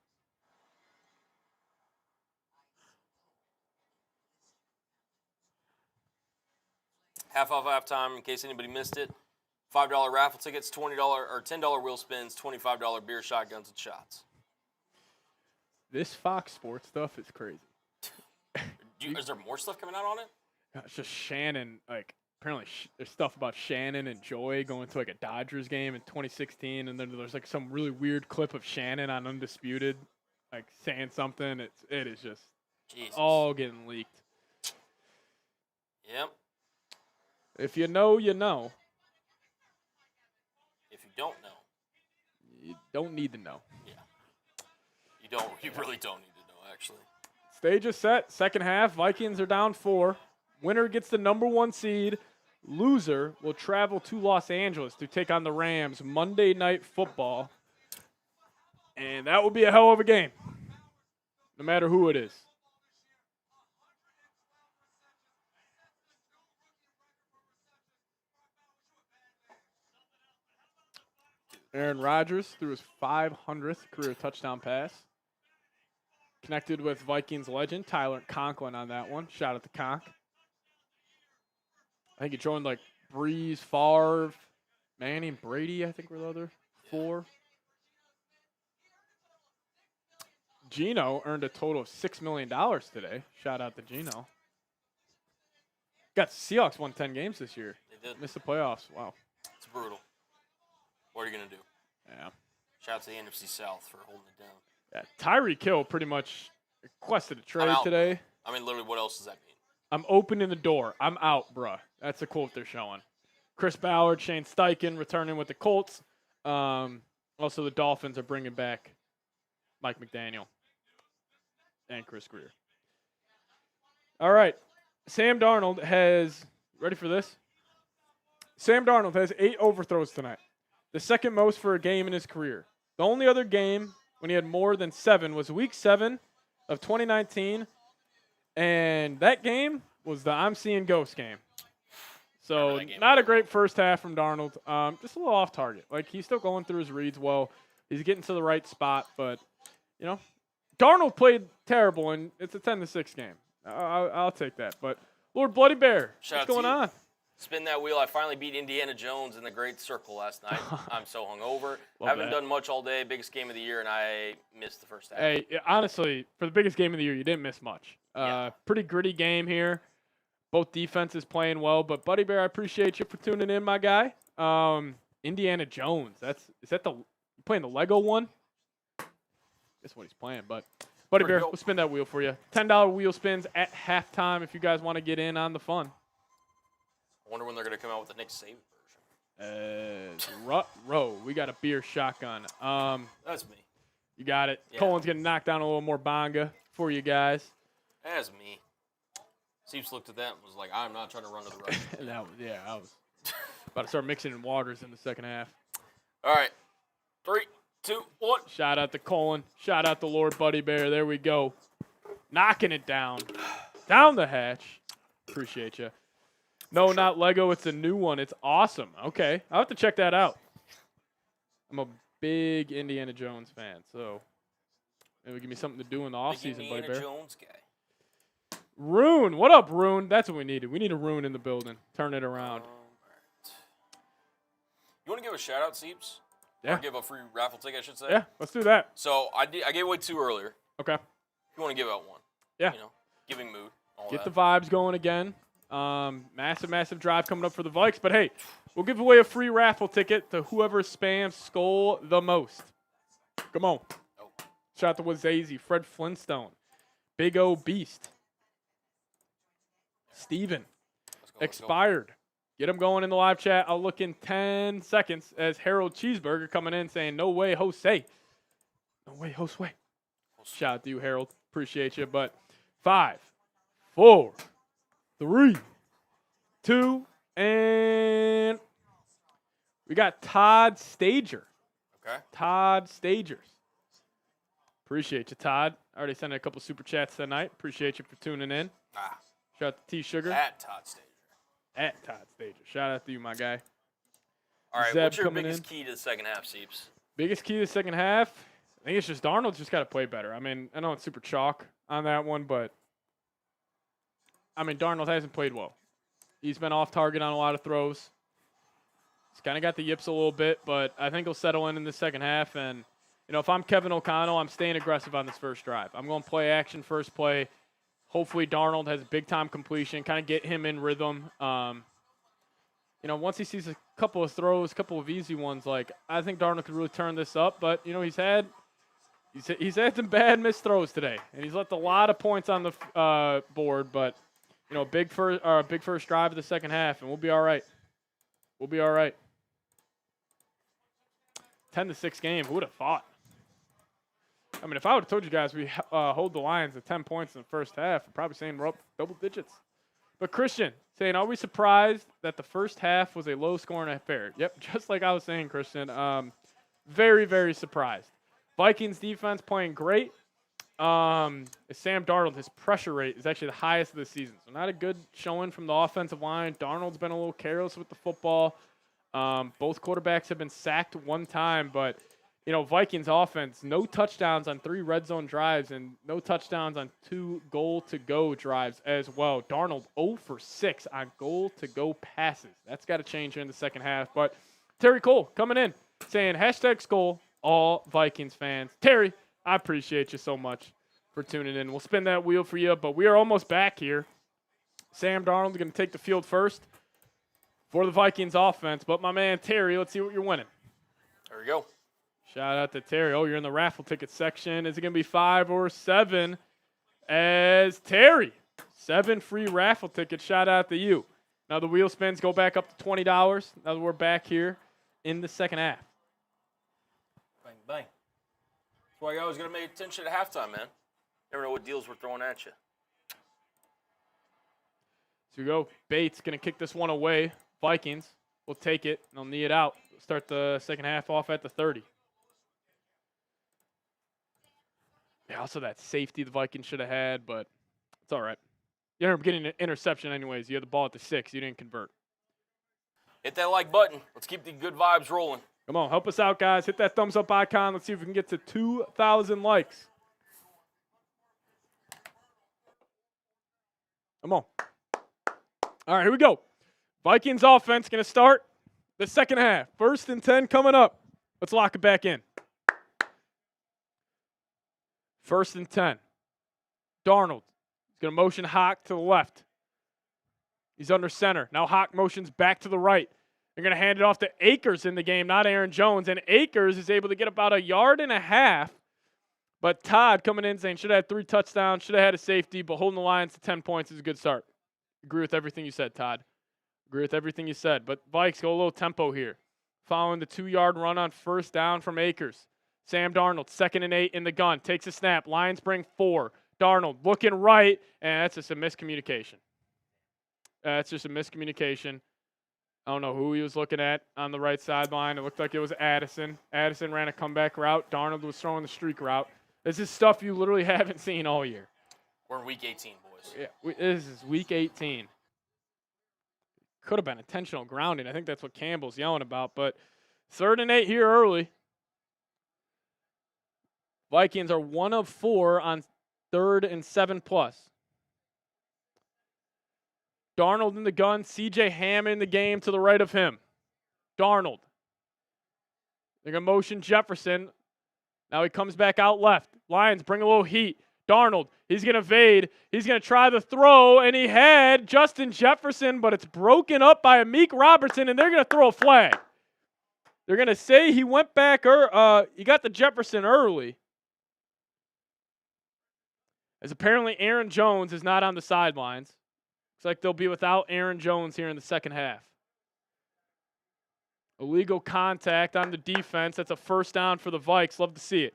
Half off halftime, in case anybody missed it. $5 raffle tickets, $20 or $10 wheel spins, $25 beer, shotguns, and shots. This Fox Sports stuff is crazy. Is there more stuff coming out on it? It's just Shannon, like, apparently there's stuff about Shannon and Joy going to, like, a Dodgers game in 2016, and then there's, like, some really weird clip of Shannon on Undisputed, like, saying something. It is just all getting leaked. Yep. If you know, you know. If you don't know. You don't need to know. Yeah. You really don't need to know, actually. Stage is set. Second half. Vikings are down 4. Winner gets the number 1 seed. Loser will travel to Los Angeles to take on the Rams Monday Night Football. And that will be a hell of a game, no matter who it is. Aaron Rodgers threw his 500th career touchdown pass. Connected with Vikings legend Tyler Conklin on that one. Shout out to Conk. I think he joined like Breeze, Favre, Manning, Brady, I think were the other 4. Gino earned a total of $6 million today. Shout out to Gino. Got the Seahawks won 10 games this year. They did. Missed the playoffs. Wow. It's brutal. What are you going to do? Yeah. Shout out to the NFC South for holding it down. Yeah. Tyreek Hill pretty much requested a trade out. today. I mean, literally, what else does that mean? I'm opening the door. I'm out, bruh. That's the quote they're showing. Chris Ballard, Shane Steichen returning with the Colts. Also, the Dolphins are bringing back Mike McDaniel and Chris Greer. All right. Sam Darnold has – ready for this? Sam Darnold has 8 overthrows tonight, the second most for a game in his career. The only other game when he had more than 7 was Week 7 of 2019, and that game was the I'm seeing ghost game. So not a great first half from Darnold. Just a little off target. Like, he's still going through his reads well. He's getting to the right spot, but, you know, Darnold played terrible, and it's a 10-6 game. I'll take that. But, Lord Bloody Bear, what's going on? Spin that wheel. I finally beat Indiana Jones in the Great Circle last night. I'm so hungover. Haven't done much all day. Biggest game of the year, and I missed the first half. Hey, honestly, for the biggest game of the year, you didn't miss much. Pretty gritty game here. Both defenses playing well. But, Buddy Bear, I appreciate you for tuning in, my guy. Indiana Jones. Is that you playing the Lego one? That's what he's playing, but Buddy Bear, we'll spin that wheel for you. $10 wheel spins at halftime if you guys want to get in on the fun. I wonder when they're going to come out with the Nick Saban version. We got a beer shotgun. That's me. You got it. Yeah. Colin's going to knock down a little more bonga for you guys. That's me. Seeps looked at that and was like, I'm not trying to run to the right. I was about to start mixing in waters in the second half. All right. 3, 2, 1. Shout out to Colin. Shout out to Lord Buddy Bear. There we go. Knocking it down. Down the hatch. Appreciate you. No, not Lego. It's a new one. It's awesome. Okay. I'll have to check that out. I'm a big Indiana Jones fan, so maybe give me something to do in the offseason, Buddy Bear. Jones guy. Rune. What up, Rune? That's what we needed. We need a Rune in the building. Turn it around. Right. You want to give a shout-out, Seeps? Yeah. Or give a free raffle ticket, I should say? Yeah, let's do that. So I gave away 2 earlier. Okay. If you want to give out 1. Yeah. You know, giving mood. Get the vibes going again. Massive drive coming up for the Vikes. But, hey, we'll give away a free raffle ticket to whoever spams Skull the most. Come on. Oh. Shout out to Wazazy, Fred Flintstone, Big O Beast, Steven, Expired. Get them going in the live chat. I'll look in 10 seconds as Harold Cheeseburger coming in saying, no way, Jose. No way, Jose. Shout out to you, Harold. Appreciate you. But 5, 4, 3, 2, and we got Todd Stager. Okay. Todd Stagers. Appreciate you, Todd. I already sent a couple super chats tonight. Appreciate you for tuning in. Shout out to T Sugar. At Todd Stager. At Todd Stager. Shout out to you, my guy. All right, Zeb what's your coming biggest in. key to the second half, Seeps? Biggest key to the second half? I think it's just Darnold's just got to play better. I mean, I know it's super chalk on that one, but I mean, Darnold hasn't played well. He's been off target on a lot of throws. He's kind of got the yips a little bit, but I think he'll settle in the second half. And, you know, if I'm Kevin O'Connell, I'm staying aggressive on this first drive. I'm going to play action first play. Hopefully Darnold has a big-time completion, kind of get him in rhythm. You know, once he sees a couple of throws, a couple of easy ones, like, I think Darnold could really turn this up. But, you know, he's had some bad missed throws today, and he's left a lot of points on the board. But, you know, big first drive of the second half, and we'll be all right. We'll be all right. 10-6 game. Who would have thought? I mean, if I would have told you guys we hold the Lions at 10 points in the first half, I'm probably saying we're up double digits. But Christian saying, are we surprised that the first half was a low-scoring affair? Yep, just like I was saying, Christian. Very, very surprised. Vikings defense playing great. Sam Darnold, his pressure rate is actually the highest of the season. So not a good showing from the offensive line. Darnold's been a little careless with the football. Both quarterbacks have been sacked one time, but Vikings offense, no touchdowns on 3 red zone drives and no touchdowns on 2 goal-to-go drives as well. Darnold 0 for 6 on goal-to-go passes. That's got to change here in the second half. But Terry Cole coming in saying, #Skol, all Vikings fans. Terry, I appreciate you so much for tuning in. We'll spin that wheel for you, but we are almost back here. Sam Darnold going to take the field first for the Vikings offense. But my man Terry, let's see what you're winning. There we go. Shout out to Terry. Oh, you're in the raffle ticket section. Is it going to be 5 or 7? As Terry, 7 free raffle tickets. Shout out to you. Now the wheel spins go back up to $20. Now that we're back here in the second half. Bang, bang. That's why you always got to pay attention at halftime, man. Never know what deals we're throwing at you. So we go. Bates going to kick this one away. Vikings will take it, and they'll knee it out. Start the second half off at the 30. Yeah, also that safety the Vikings should have had, but it's all right. You ended up getting an interception anyways. You had the ball at the 6. You didn't convert. Hit that like button. Let's keep the good vibes rolling. Come on, help us out, guys. Hit that thumbs up icon. Let's see if we can get to 2,000 likes. Come on. All right, here we go. Vikings offense going to start the second half. 1st and 10 coming up. Let's lock it back in. 1st and 10. Darnold is going to motion Hawk to the left. He's under center. Now Hawk motions back to the right. They're going to hand it off to Akers in the game, not Aaron Jones. And Akers is able to get about 1.5 yards. But Todd coming in saying should have had 3 touchdowns, should have had a safety, but holding the Lions to 10 points is a good start. Agree with everything you said, Todd. Agree with everything you said. But Vikes go a little tempo here. Following the 2-yard run on 1st down from Akers. Sam Darnold, 2nd and 8 in the gun. Takes a snap. Lions bring 4. Darnold looking right, and that's just a miscommunication. That's just a miscommunication. I don't know who he was looking at on the right sideline. It looked like it was Addison. Addison ran a comeback route. Darnold was throwing the streak route. This is stuff you literally haven't seen all year. We're in week 18, boys. Yeah, this is week 18. Could have been intentional grounding. I think that's what Campbell's yelling about. But 3rd and 8 here early. Vikings are 1 of 4 on 3rd and 7+. Darnold in the gun. C.J. Ham in the game to the right of him. Darnold. They're going to motion Jefferson. Now he comes back out left. Lions bring a little heat. Darnold, he's going to evade. He's going to try the throw, and he had Justin Jefferson, but it's broken up by Amik Robertson, and they're going to throw a flag. They're going to say he went back, he got the Jefferson early. As apparently Aaron Jones is not on the sidelines. Looks like they'll be without Aaron Jones here in the second half. Illegal contact on the defense. That's a 1st down for the Vikes. Love to see it.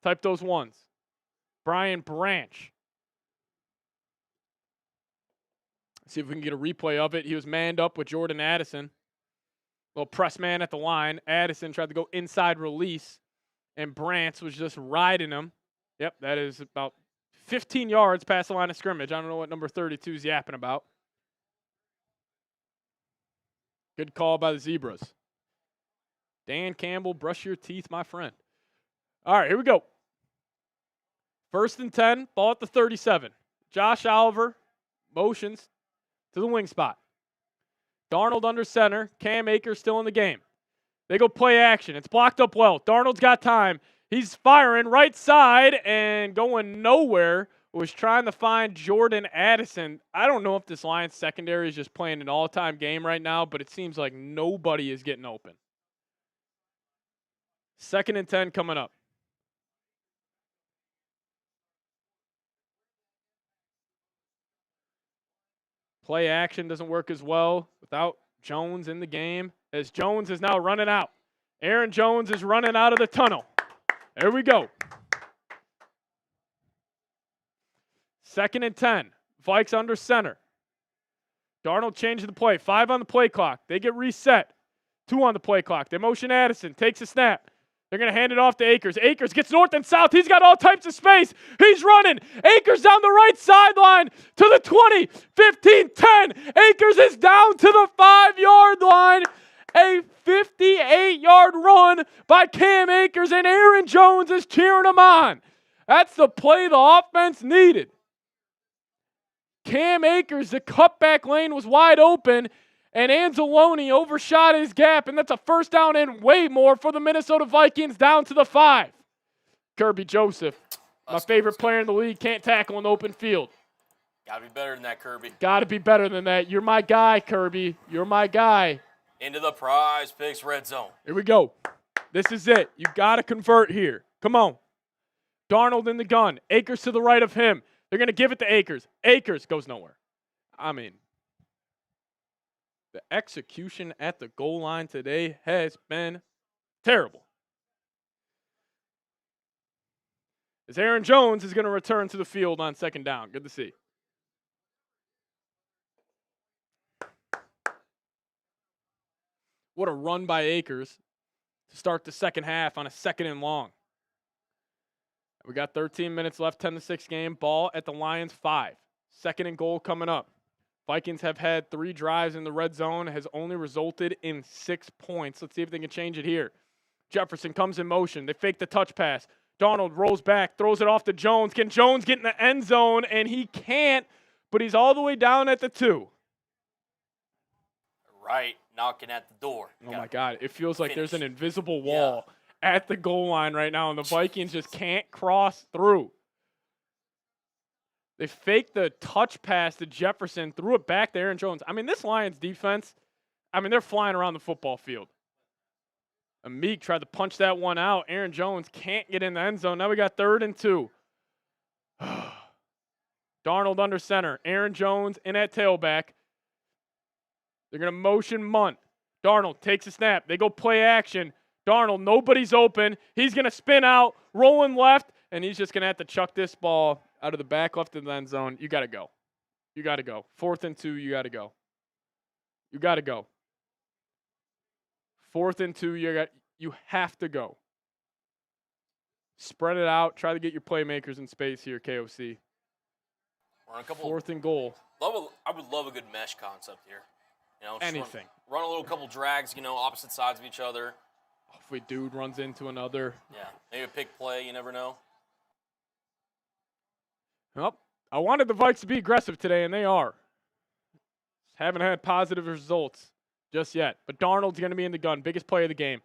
Type those ones. Brian Branch. See if we can get a replay of it. He was manned up with Jordan Addison. Little press man at the line. Addison tried to go inside release, and Branch was just riding him. Yep, that is about 15 yards past the line of scrimmage. I don't know what number 32 is yapping about. Good call by the Zebras. Dan Campbell, brush your teeth, my friend. All right, here we go. 1st and 10, ball at the 37. Josh Oliver motions to the wing spot. Darnold under center. Cam Akers still in the game. They go play action. It's blocked up well. Darnold's got time. He's firing right side and going nowhere. Was trying to find Jordan Addison. I don't know if this Lions secondary is just playing an all-time game right now, but it seems like nobody is getting open. 2nd and 10 coming up. Play action doesn't work as well without Jones in the game, as Jones is now running out. Aaron Jones is running out of the tunnel. There we go. 2nd and 10. Vikes under center. Darnold changes the play. 5 on the play clock. They get reset. 2 on the play clock. They motion Addison. Takes a snap. They're going to hand it off to Akers. Akers gets north and south. He's got all types of space. He's running. Akers down the right sideline to the 20, 15, 10. Akers is down to the 5-yard line. a 58-yard run by Cam Akers, and Aaron Jones is cheering him on. That's the play the offense needed. Cam Akers, the cutback lane was wide open, and Anzalone overshot his gap, and that's a first down and way more for the Minnesota Vikings down to the 5. Kirby Joseph, my favorite player in the league, can't tackle an open field. Got to be better than that, Kirby. Got to be better than that. You're my guy, Kirby. You're my guy. Into the Prize Picks red zone. Here we go. This is it. You got to convert here. Come on. Darnold in the gun. Akers to the right of him. They're going to give it to Akers. Akers goes nowhere. I mean, the execution at the goal line today has been terrible. As Aaron Jones is going to return to the field on second down. Good to see. What a run by Akers to start the second half on a 2nd and long. We got 13 minutes left, 10-6 game. Ball at the Lions 5. 2nd and goal coming up. Vikings have had 3 drives in the red zone, has only resulted in 6 points. Let's see if they can change it here. Jefferson comes in motion. They fake the touch pass. Darnold rolls back, throws it off to Jones. Can Jones get in the end zone? And he can't, but he's all the way down at the 2. Right, knocking at the door. Oh, my God. It feels like there's an invisible wall at the goal line right now, and the Vikings just can't cross through. They faked the touch pass to Jefferson, threw it back to Aaron Jones. I mean, this Lions defense, they're flying around the football field. Meek tried to punch that one out. Aaron Jones can't get in the end zone. Now we got 3rd and 2. Darnold under center. Aaron Jones in at tailback. They're going to motion Munt. Darnold takes a snap. They go play action. Darnold, nobody's open. He's going to spin out, rolling left, and he's just going to have to chuck this ball out of the back left of the end zone. You got to go. You got to go. 4th and 2, you got to go. You got to go. 4th and 2, you have to go. Spread it out. Try to get your playmakers in space here, KOC. We're on a couple 4th and goal. I would love a good mesh concept here. Anything. Run a little couple drags, opposite sides of each other. If a dude runs into another. Yeah, maybe a pick play. You never know. Well, I wanted the Vikes to be aggressive today, and they are. Haven't had positive results just yet. But Darnold's going to be in the gun. Biggest play of the game.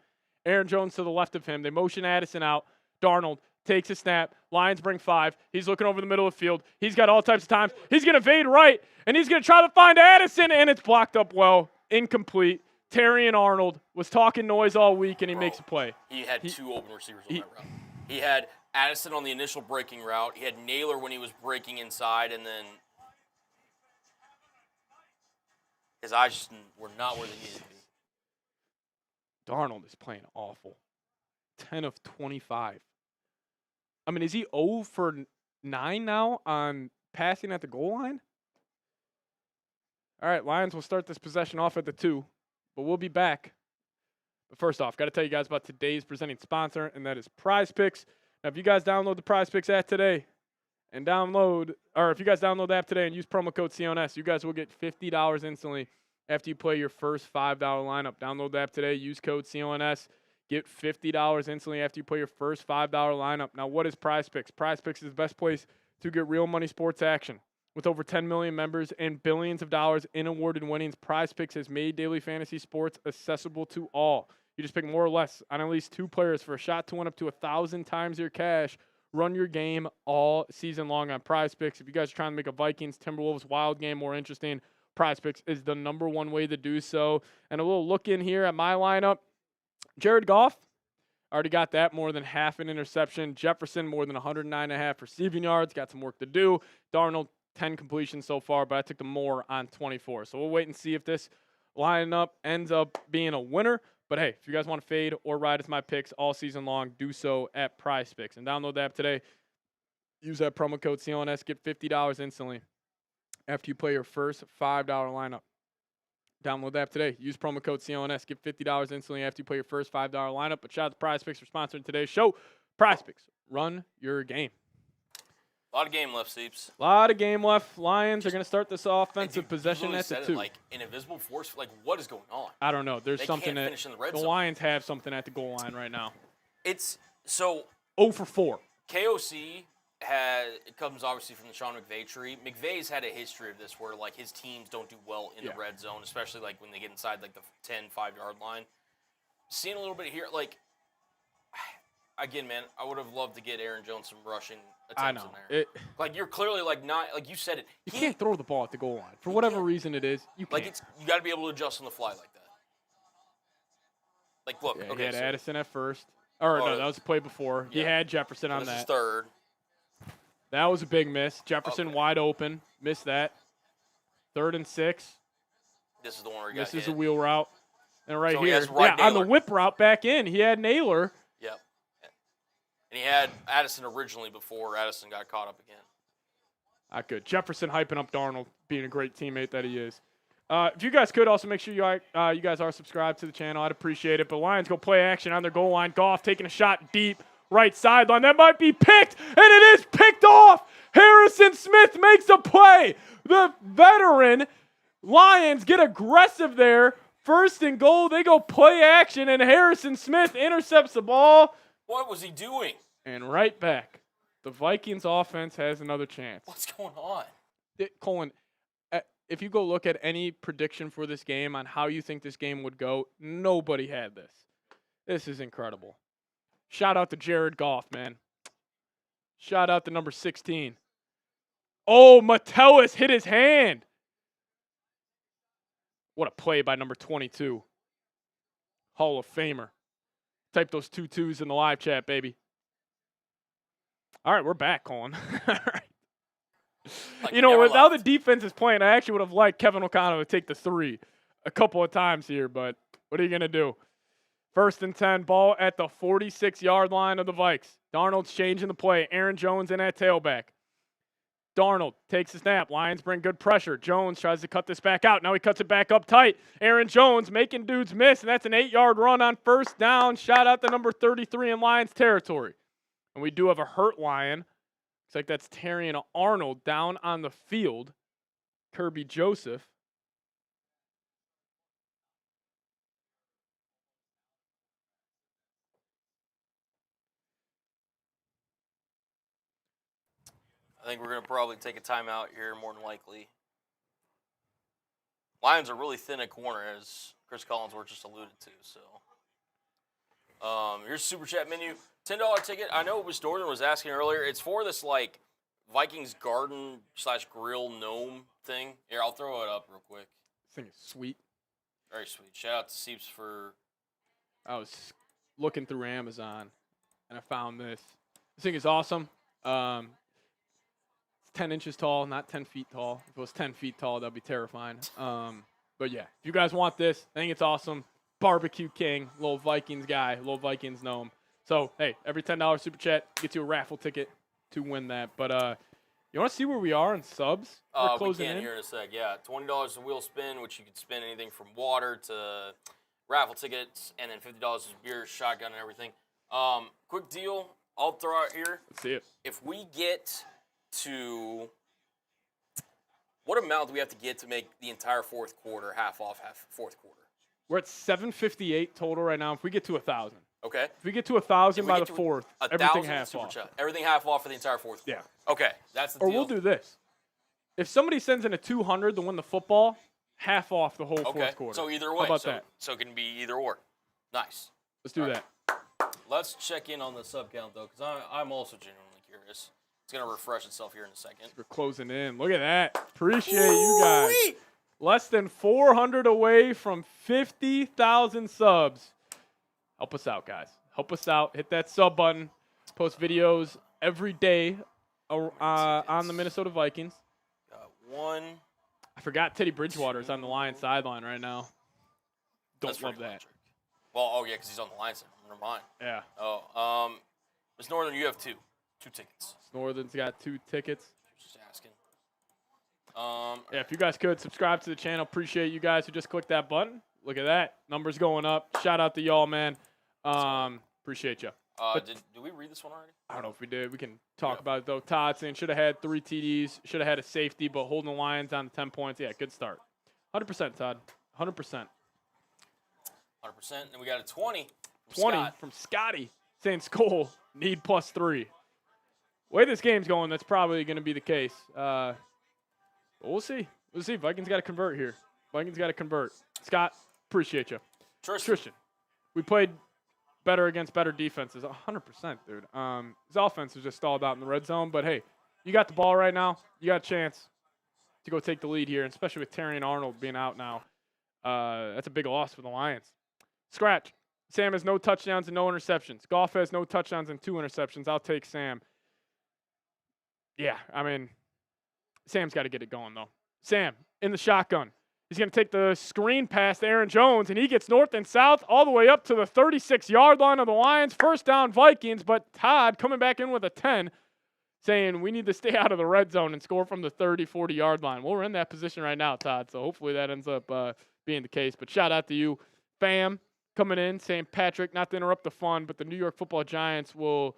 Aaron Jones to the left of him. They motion Addison out. Darnold takes a snap. Lions bring 5. He's looking over the middle of the field. He's got all types of times. He's going to fade right, and he's going to try to find Addison, and it's blocked up well. Incomplete. Terry and Arnold was talking noise all week, and he makes a play. He had 2 open receivers on that route. He had Addison on the initial breaking route. He had Naylor when he was breaking inside, and then his eyes just were not where they needed to be. Darnold is playing awful. 10 of 25. Is he 0 for 9 now on passing at the goal line? All right, Lions will start this possession off at the 2, but we'll be back. But first off, got to tell you guys about today's presenting sponsor, and that is Prize Picks. Now, if you guys download the Prize Picks app today if you guys download the app today and use promo code CONS, you guys will get $50 instantly after you play your first $5 lineup. Download the app today, use code CONS, get $50 instantly after you play your first $5 lineup. Now, what is Prize Picks? Prize Picks is the best place to get real money sports action. With over 10 million members and billions of dollars in awarded winnings, Prize Picks has made daily fantasy sports accessible to all. You just pick more or less on at least 2 players for a shot to win up to 1,000 times your cash. Run your game all season long on Prize Picks. If you guys are trying to make a Vikings Timberwolves wild game more interesting, Prize Picks is the #1 way to do so. And a little look in here at my lineup. Jared Goff, already got that, more than half an interception. Jefferson, more than 109.5 receiving yards. Got some work to do. Darnold, 10 completions so far, but I took the more on 24. So we'll wait and see if this lineup ends up being a winner. But hey, if you guys want to fade or ride as my picks all season long, do so at Prize Picks. And download the app today. Use that promo code CONS. Get $50 instantly after you play your first $5 lineup. Download the app today. Use promo code CONS. Get $50 instantly after you play your first $5 lineup. But shout out to Prize Picks for sponsoring today's show. Prize Picks. Run your game. A lot of game left, Seeps. A lot of game left. Lions are going to start this offensive possession at the 2. Like an invisible force. Like, what is going on? I don't know. There's They something can't that finish in the red the zone. Lions have something at the goal line right now. It's so 0 for 4. KOC it comes obviously from the Sean McVay tree. McVay's had a history of this where like his teams don't do well in the red zone, especially like when they get inside like the 10, 5-yard line. Seeing a little bit here, like again, man, I would have loved to get Aaron Jones some rushing attempts in there. Like you're clearly like not like you said it. You can't throw the ball at the goal line for whatever reason it is. You can't. Like you got to be able to adjust on the fly like that. Like look, he had Addison at first. Or no, that was the play before. He had Jefferson on that. This is third. That was a big miss. Jefferson wide open. Missed that. 3rd and 6. This is the one where he got This is a wheel route. And right here. Naylor. On the whip route back in, he had Naylor. Yep. And he had Addison originally before Addison got caught up again. Not good. Jefferson hyping up Darnold, being a great teammate that he is. If you guys could also make sure you guys are subscribed to the channel, I'd appreciate it. But Lions go play action on their goal line. Goff taking a shot deep. Right sideline. That might be picked, and it is picked off. Harrison Smith makes a play. The veteran Lions get aggressive there. 1st and goal. They go play action, and Harrison Smith intercepts the ball. What was he doing? And right back. The Vikings offense has another chance. What's going on? Colin, if you go look at any prediction for this game on how you think this game would go, nobody had this. This is incredible. Shout out to Jared Goff, man. Shout out to number 16. Oh, Metellus hit his hand. What a play by number 22. Hall of Famer. Type those 2 2s in the live chat, baby. All right, we're back, Colin. All right. Like with how the defense is playing, I actually would have liked Kevin O'Connell to take the 3 a couple of times here, but what are you going to do? 1st and 10, ball at the 46-yard line of the Vikes. Darnold's changing the play. Aaron Jones in at tailback. Darnold takes the snap. Lions bring good pressure. Jones tries to cut this back out. Now he cuts it back up tight. Aaron Jones making dudes miss, and that's an 8-yard run on 1st down. Shout out to number 33 in Lions territory. And we do have a hurt Lion. Looks like that's Terrion Arnold down on the field. Kirby Joseph. I think we're going to probably take a timeout here, more than likely. Lions are really thin at corner, as Chris Collinsworth just alluded to. So, here's Super Chat menu. $10 ticket. I know Miss Northern was asking earlier. It's for this, like, Vikings garden / grill gnome thing. Here, I'll throw it up real quick. This thing is sweet. Very sweet. Shout out to Seeps for... I was looking through Amazon, and I found this. This thing is awesome. It's 10 inches tall, not 10 feet tall. If it was 10 feet tall, that'd be terrifying. But yeah, if you guys want this, I think it's awesome. Barbecue King, little Vikings guy, little Vikings gnome. So, hey, every $10 super chat gets you a raffle ticket to win that. But you want to see where we are in subs? We're closing we can here in a sec. Yeah, $20 a wheel spin, which you can spin anything from water to raffle tickets, and then $50 is beer, shotgun, and everything. Quick deal, I'll throw out here. Let's see it. If we get to what amount do we have to get to make the entire fourth quarter half off fourth quarter? We're at 758 total right now. If we get to 1,000. Okay. If we get to 1,000 by the fourth, everything half off. Everything half off for the entire fourth quarter. Yeah. Okay, that's the deal. Or deal. we'll do this. If somebody sends in a 200 to win the football, half off the whole fourth quarter. So either way. How about that? So it can be either or. Nice. Let's do that. Let's check in on the sub count, though, because I'm also genuinely curious. It's going to refresh itself here in a second. We're closing in. Look at that. Appreciate you guys. Less than 400 away from 50,000 subs. Help us out, guys. Help us out. Hit that sub button. Post videos every day on the Minnesota Vikings. Got one. I forgot Teddy Bridgewater's on the Lions sideline right now. Don't love that. Electric. Well, yeah, because he's on the Lions. Never mind. Yeah. Oh, Miss Northern, you have two tickets. Northern's got 2 tickets. Just asking. Yeah, if you guys could subscribe to the channel, appreciate you guys who just clicked that button. Look at that. Numbers going up. Shout out to y'all, man. Appreciate you. Did we read this one already? I don't know if we did. We can talk about it, though. Todd saying should have had 3 TDs, should have had a safety, but holding the Lions on the 10 points. Yeah, good start. 100%, Todd. 100%. 100%. And we got a 20. 20 from Scotty saying Skol need +3. Way this game's going, that's probably going to be the case. But we'll see. We'll see. Vikings got to convert here. Vikings got to convert. Scott, appreciate you. Tristan, we played better against better defenses. 100%, dude. His offense was just stalled out in the red zone. But, hey, you got the ball right now. You got a chance to go take the lead here, and especially with Terry and Arnold being out now. That's a big loss for the Lions. Scratch. Sam has no touchdowns and no interceptions. Goff has no touchdowns and 2 interceptions. I'll take Sam. Yeah, I mean, Sam's got to get it going, though. Sam, in the shotgun. He's going to take the screen pass to Aaron Jones, and he gets north and south all the way up to the 36-yard line of the Lions. First down, Vikings, but Todd coming back in with a 10, saying we need to stay out of the red zone and score from the 30, 40-yard line. Well, we're in that position right now, Todd, so hopefully that ends up being the case. But shout out to you, fam, coming in, saying, Patrick, not to interrupt the fun, but the New York Football Giants will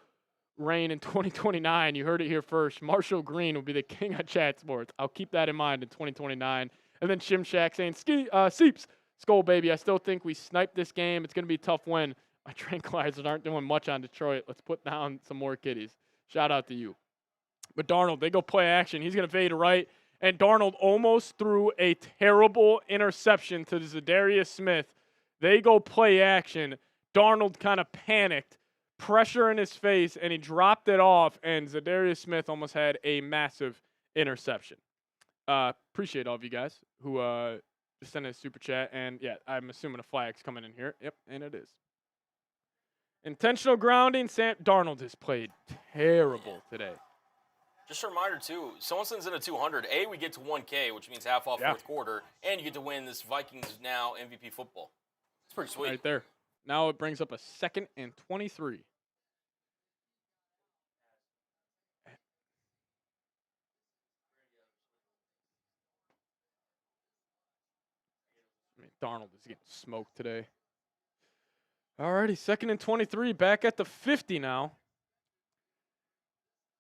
reign in 2029. You heard it here first. Marshall Green will be the king of chat sports. I'll keep that in mind in 2029. And then Shimshak saying, Seeps, Skol, baby. I still think we sniped this game. It's going to be a tough win. My tranquilizers aren't doing much on Detroit. Let's put down some more kiddies. Shout out to you. But Darnold, they go play action. He's going to fade to right. And Darnold almost threw a terrible interception to Zadarius Smith. They go play action. Darnold kind of panicked. Pressure in his face, and he dropped it off, and Zadarius Smith almost had a massive interception. Appreciate all of you guys who just sent a super chat, and yeah, I'm assuming a flag's coming in here. Yep, and it is. Intentional grounding. Sam Darnold has played terrible today. Just a reminder, too, someone sends in a 200. We get to 1K, which means half off fourth quarter, and you get to win this Vikings Now MVP football. It's pretty sweet. Right there. Now it brings up a 2nd and 23. I mean, Darnold is getting smoked today. Alrighty, 2nd and 23, back at the 50 now.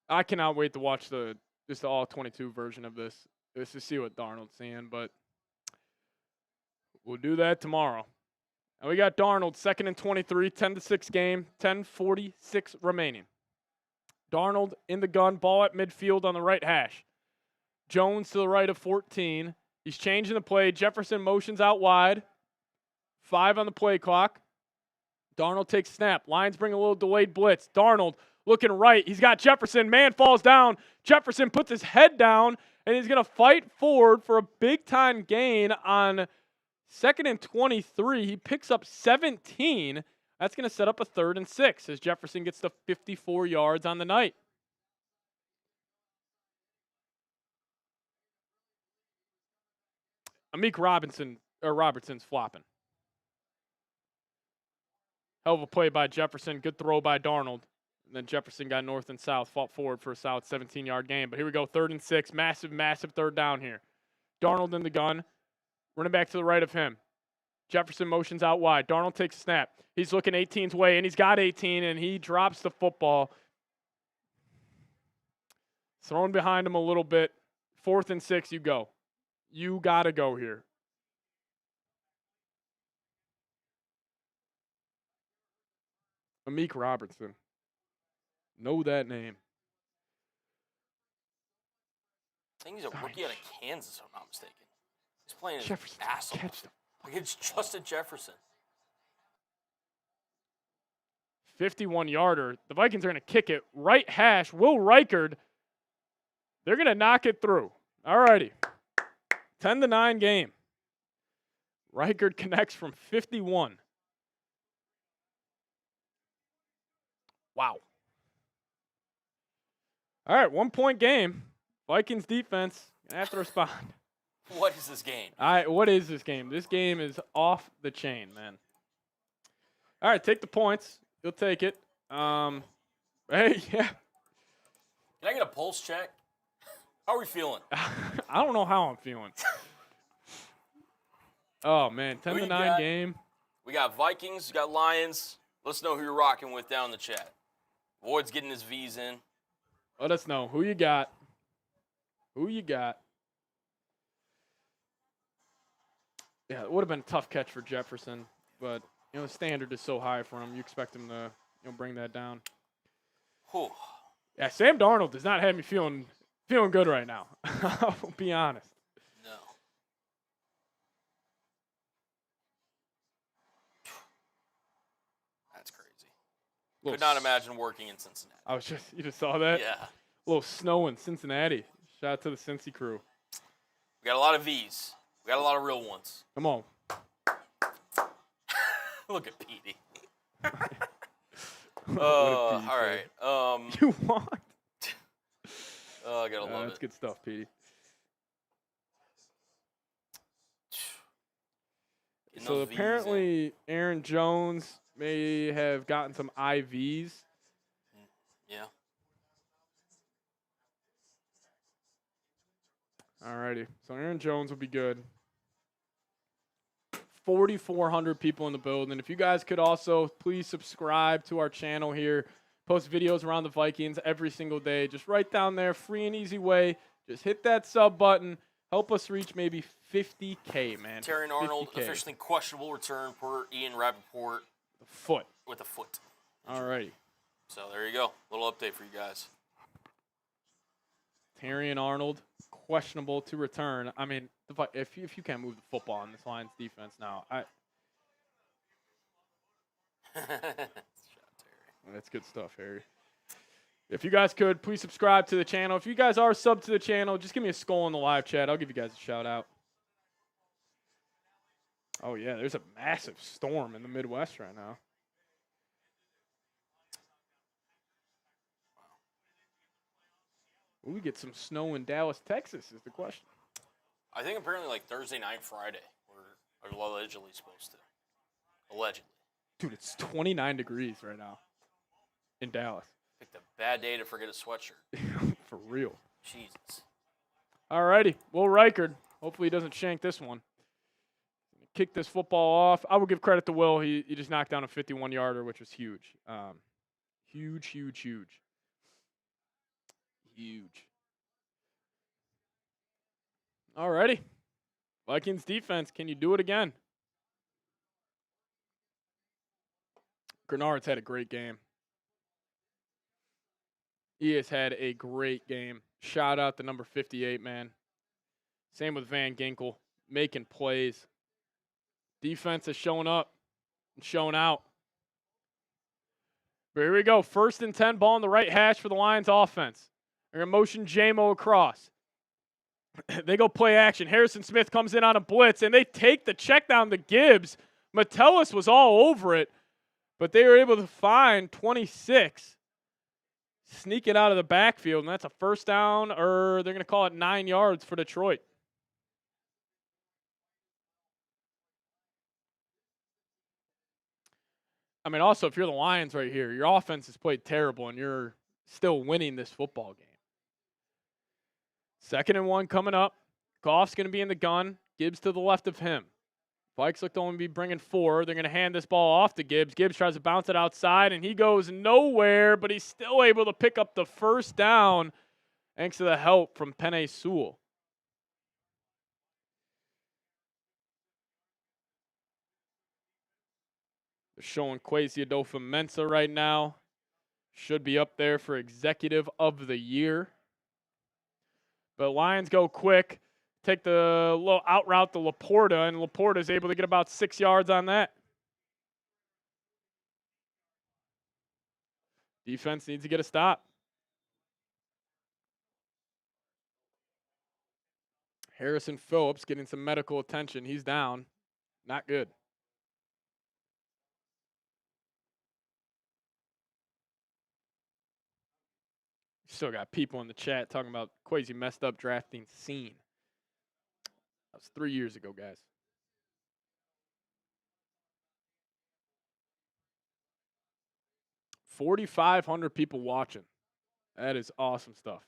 I cannot wait to watch the all 22 version of this just to see what Darnold's seeing, but we'll do that tomorrow. And we got Darnold, 2nd and 23, 10-6 game, 10:46 remaining. Darnold in the gun, ball at midfield on the right hash. Jones to the right of 14. He's changing the play. Jefferson motions out wide. 5 on the play clock. Darnold takes snap. Lions bring a little delayed blitz. Darnold looking right. He's got Jefferson. Man falls down. Jefferson puts his head down, and he's going to fight forward for a big-time gain on 2nd and 23. He picks up 17. That's going to set up a 3rd and 6 as Jefferson gets to 54 yards on the night. Robertson's flopping. Hell of a play by Jefferson. Good throw by Darnold. And then Jefferson got north and south, fought forward for a solid 17-yard gain. But here we go, 3rd and 6. Massive, massive 3rd down here. Darnold in the gun. Running back to the right of him. Jefferson motions out wide. Darnold takes a snap. He's looking 18's way, and he's got 18, and he drops the football. Thrown behind him a little bit. 4th and 6, you go. You got to go here. Amik Robertson. Know that name. I think he's a rookie out of Kansas, if I'm not mistaken. He's playing his Jefferson ass off. Like it's Justin Jefferson. 51-yarder. The Vikings are going to kick it. Right hash. Will Reichard. They're going to knock it through. All righty. 10-9 game. Reichard connects from 51. Wow. All right, 1-point game. Vikings defense going to have to respond. What is this game? What is this game? This game is off the chain, man. All right, take the points. You'll take it. Hey, yeah. Can I get a pulse check? How are we feeling? I don't know how I'm feeling. Oh, man, 10-9 game. We got Vikings, we got Lions, Let us know who you're rocking with down in the chat. Void's getting his V's in. Let us know who you got. Who you got? Yeah, it would have been a tough catch for Jefferson, but the standard is so high for him. You expect him to bring that down. Whew. Yeah, Sam Darnold does not have me feeling good right now. I'll be honest. No. That's crazy. Could not imagine working in Cincinnati. You just saw that? Yeah. A little snow in Cincinnati. Shout out to the Cincy crew. We got a lot of V's. We got a lot of real ones. Come on. Look at Petey. All right. You want? I gotta love That's it. good stuff, Petey. So apparently Aaron Jones may have gotten some IVs. Yeah. Alrighty. So Aaron Jones will be good. 4,400 people in the building. If you guys could also please subscribe to our channel here. Post videos around the Vikings every single day. Just right down there, free and easy way. Just hit that sub button. Help us reach maybe 50K, man. Terry Arnold, 50K. officially questionable return per Ian Rappaport. The foot. With a foot. Alrighty. So there you go. Little update for you guys. Terry Arnold, questionable to return. I mean, if you can't move the football on this Lions defense now, that's good stuff, Harry. If you guys could, please subscribe to the channel. If you guys are subbed to the channel, just give me a skull in the live chat. I'll give you guys a shout out. Oh, yeah, there's a massive storm in the Midwest right now. Will we get some snow in Dallas, Texas is the question. I think apparently like Thursday night, Friday, we're allegedly supposed to. Allegedly. Dude, it's 29 degrees right now in Dallas. Picked a bad day to forget a sweatshirt. For real. Jesus. Alrighty. Will Reichard. Hopefully he doesn't shank this one. Kick this football off. I will give credit to Will. He just knocked down a 51-yarder, which was huge. Huge, huge, huge. Huge. Alrighty. Vikings defense, can you do it again? Grenard's had a great game. He has had a great game. Shout out to number 58, man. Same with Van Ginkel, making plays. Defense has shown up and shown out. But here we go. 1st and 10, ball on the right hash for the Lions offense. They're going to motion J-Mo across. They go play action. Harrison Smith comes in on a blitz, and they take the check down to Gibbs. Metellus was all over it, but they were able to find 26. Sneak it out of the backfield, and that's a first down, or they're going to call it 9 yards for Detroit. I mean, also, if you're the Lions right here, your offense has played terrible, and you're still winning this football game. 2nd and 1 coming up. Goff's going to be in the gun. Gibbs to the left of him. Vikes look to only be bringing 4. They're going to hand this ball off to Gibbs. Gibbs tries to bounce it outside, and he goes nowhere, but he's still able to pick up the first down thanks to the help from Penei Sewell. They're showing Kwesi Adofo-Mensah right now. Should be up there for Executive of the Year. But Lions go quick. Take the little out route to Laporta, and Laporta is able to get about 6 yards on that. Defense needs to get a stop. Harrison Phillips getting some medical attention. He's down. Not good. Still got people in the chat talking about Kwesi messed up drafting scene. That was 3 years ago, guys. $4,500 people watching. That is awesome stuff.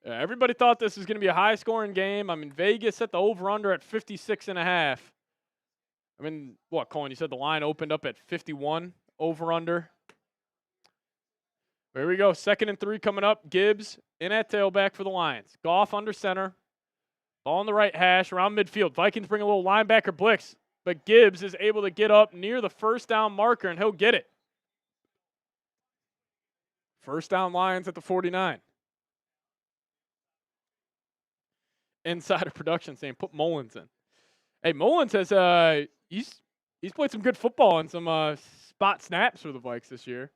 Everybody thought this was going to be a high-scoring game. I mean, Vegas set the over-under at 56.5. I mean, what, Colin, you said the line opened up at 51 over under. Here we go. 2nd and 3 coming up. Gibbs in at tailback for the Lions. Goff under center. Ball on the right hash around midfield. Vikings bring a little linebacker blitz, but Gibbs is able to get up near the first down marker, and he'll get it. First down Lions at the 49. Insider production saying put Mullins in. Hey, Mullins has he's played some good football and some spot snaps for the Vikes this year.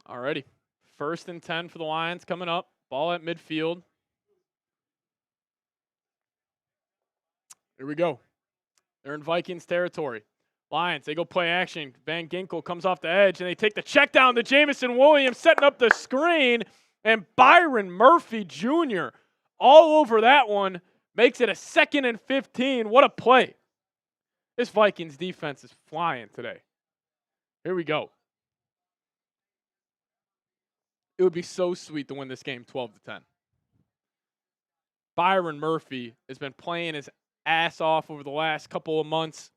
Alrighty. 1st and 10 for the Lions coming up. Ball at midfield. Here we go. They're in Vikings territory. Lions, they go play action. Van Ginkel comes off the edge, and they take the check down to Jamison Williams, setting up the screen. And Byron Murphy Jr. all over that one makes it a 2nd and 15. What a play. This Vikings defense is flying today. Here we go. It would be so sweet to win this game 12-10. Byron Murphy has been playing his ass off over the last couple of months.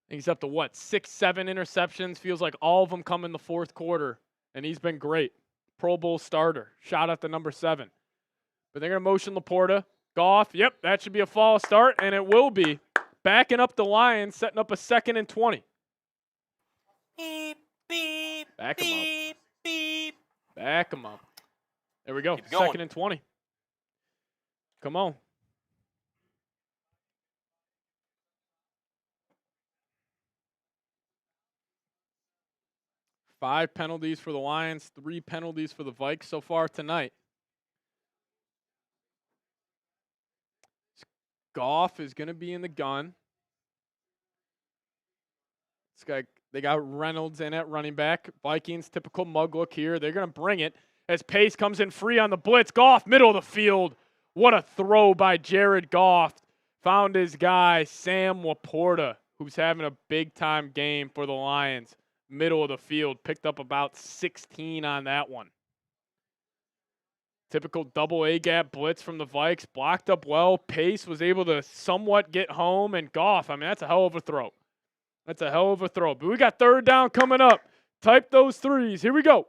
He's up to 6, 7 interceptions. Feels like all of them come in the 4th quarter, and he's been great. Pro Bowl starter. Shout out to number 7. But they're going to motion Laporta. Goff, yep, that should be a false start, and it will be. Backing up the Lions, setting up a 2nd and 20. Beep, beep, Back him up. beep, beep. Back him up. There we go. Keep going. 2nd and 20. Come on. Five penalties for the Lions, 3 penalties for the Vikes so far tonight. Goff is going to be in the gun. They got Reynolds in at running back. Vikings, typical mug look here. They're going to bring it as Pace comes in free on the blitz. Goff, middle of the field. What a throw by Jared Goff. Found his guy, Sam Laporta, who's having a big-time game for the Lions. Middle of the field. Picked up about 16 on that one. Typical double A-gap blitz from the Vikes. Blocked up well. Pace was able to somewhat get home. And Goff, I mean, that's a hell of a throw. That's a hell of a throw. But we got 3rd down coming up. Type those 3s. Here we go.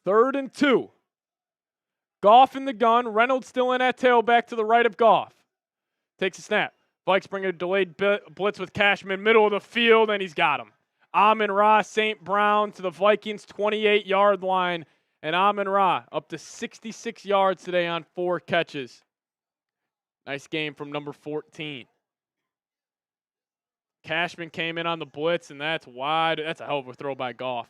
3rd and 2. Goff in the gun. Reynolds still in at tailback to the right of Goff. Takes a snap. Vikes bring a delayed blitz with Cashman, middle of the field, and he's got him. Amon-Ra St. Brown to the Vikings' 28-yard line, and Amon-Ra up to 66 yards today on 4 catches. Nice game from number 14. Cashman came in on the blitz, and that's wide. That's a hell of a throw by Goff.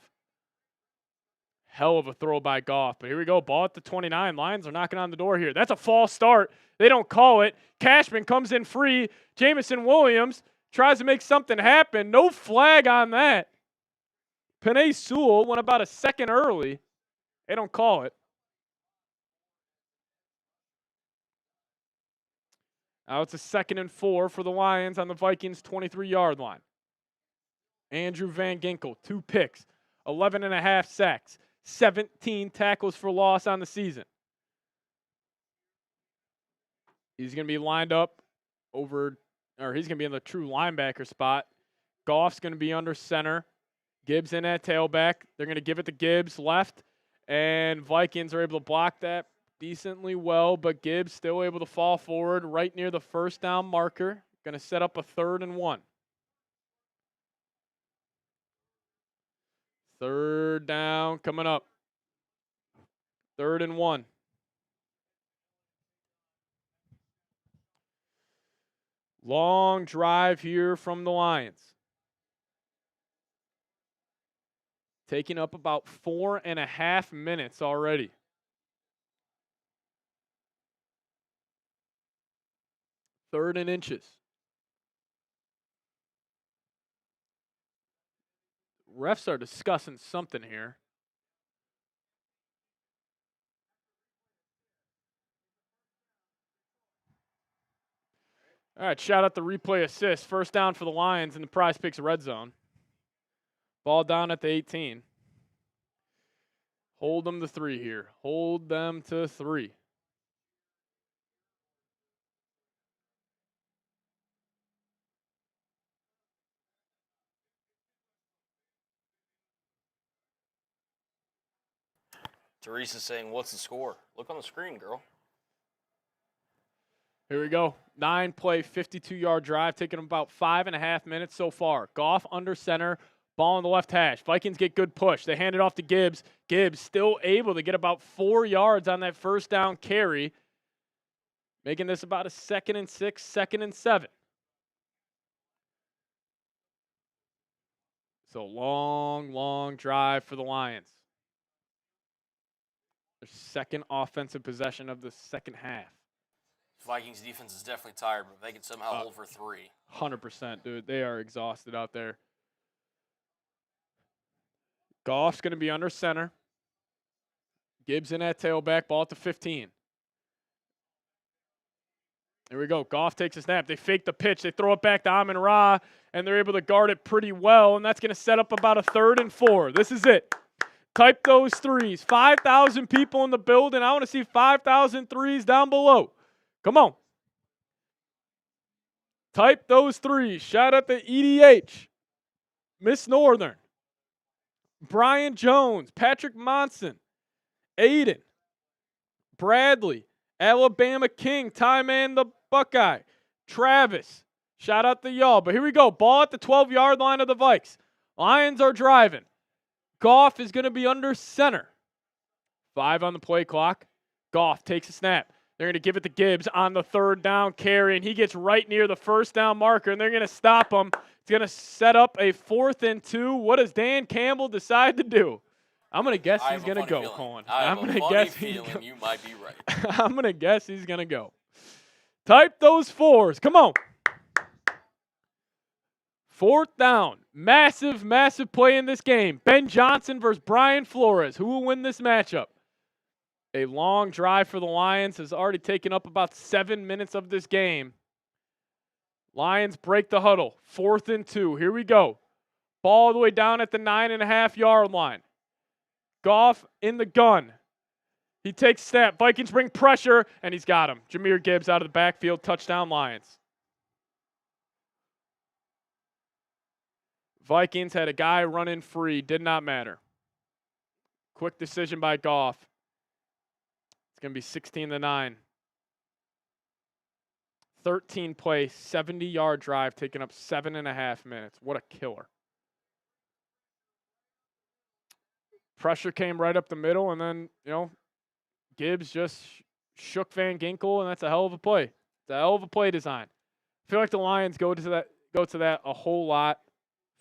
Hell of a throw by Goff. But here we go. Ball at the 29. Lions are knocking on the door here. That's a false start. They don't call it. Cashman comes in free. Jamison Williams tries to make something happen. No flag on that. Penei Sewell went about a second early. They don't call it. Now it's a 2nd and 4 for the Lions on the Vikings' 23-yard line. Andrew Van Ginkel, 2 picks, 11.5 sacks, 17 tackles for loss on the season. He's going to be lined up he's going to be in the true linebacker spot. Goff's going to be under center. Gibbs in at tailback. They're going to give it to Gibbs left, and Vikings are able to block that decently well, but Gibbs still able to fall forward right near the first down marker. Going to set up a 3rd and 1. 3rd down coming up. 3rd and 1. Long drive here from the Lions. Taking up about 4.5 minutes already. Third and inches. Refs are discussing something here. All right, shout out the replay assist. First down for the Lions in the Prize Picks red zone. Ball down at the 18. Hold them to 3 here. Hold them to 3. Teresa's saying, what's the score? Look on the screen, girl. Here we go. 9-play, 52-yard drive, taking about 5.5 minutes so far. Goff under center, ball on the left hash. Vikings get good push. They hand it off to Gibbs. Gibbs still able to get about 4 yards on that first down carry, making this about a 2nd and 6, 2nd and 7. So long drive for the Lions. Their second offensive possession of the second half. Vikings defense is definitely tired, but if they can somehow hold for 3. 100%, dude. They are exhausted out there. Goff's going to be under center. Gibbs in at tailback, ball at the 15. Here we go. Goff takes a snap. They fake the pitch. They throw it back to Amon-Ra, and they're able to guard it pretty well, and that's going to set up about a 3rd and 4. This is it. Type those 3s. 5,000 people in the building. I want to see 5,000 3s down below. Come on. Type those 3s. Shout out to EDH, Miss Northern, Brian Jones, Patrick Monson, Aiden, Bradley, Alabama King, Ty Man the Buckeye, Travis. Shout out to y'all. But here we go. Ball at the 12-yard line of the Vikes. Lions are driving. Goff is going to be under center. 5 on the play clock. Goff takes a snap. They're going to give it to Gibbs on the 3rd down carry, and he gets right near the 1st down marker, and they're going to stop him. It's going to set up a 4th and 2. What does Dan Campbell decide to do? I'm going to guess he's going to go, Colin. I'm going to guess you might be right. I'm going to guess he's going to go. Type those 4s. Come on. 4th down. Massive play in this game. Ben Johnson versus Brian Flores. Who will win this matchup? A long drive for the Lions has already taken up about 7 minutes of this game. Lions break the huddle. 4th and 2. Here we go. Ball all the way down at the 9.5-yard line. Goff in the gun. He takes snap. Vikings bring pressure, and he's got him. Jahmyr Gibbs out of the backfield. Touchdown, Lions. Vikings had a guy running free. Did not matter. Quick decision by Goff. It's going to be 16-9. 13-play, 70-yard drive, taking up 7.5 minutes. What a killer. Pressure came right up the middle, and then, Gibbs just shook Van Ginkel, and that's a hell of a play. It's a hell of a play design. I feel like the Lions go to that a whole lot.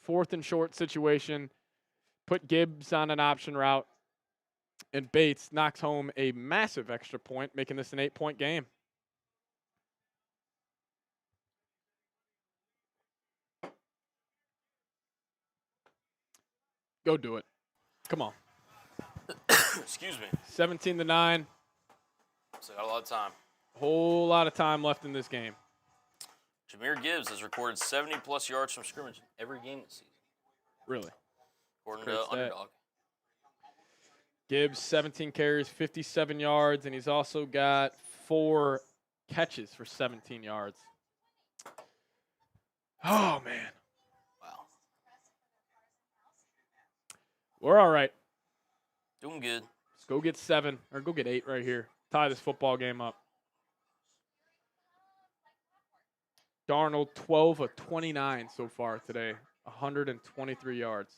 4th and short situation. Put Gibbs on an option route, and Bates knocks home a massive extra point, making this an 8-point game. Go do it. Come on. Excuse me. 17-9. So got a lot of time. Whole lot of time left in this game. Jahmyr Gibbs has recorded 70-plus yards from scrimmage in every game this season. Really? According to Underdog. Gibbs, 17 carries, 57 yards, and he's also got 4 catches for 17 yards. Oh, man. Wow. We're all right. Doing good. Let's go get 7, or go get 8 right here. Tie this football game up. Darnold, 12 of 29 so far today. 123 yards.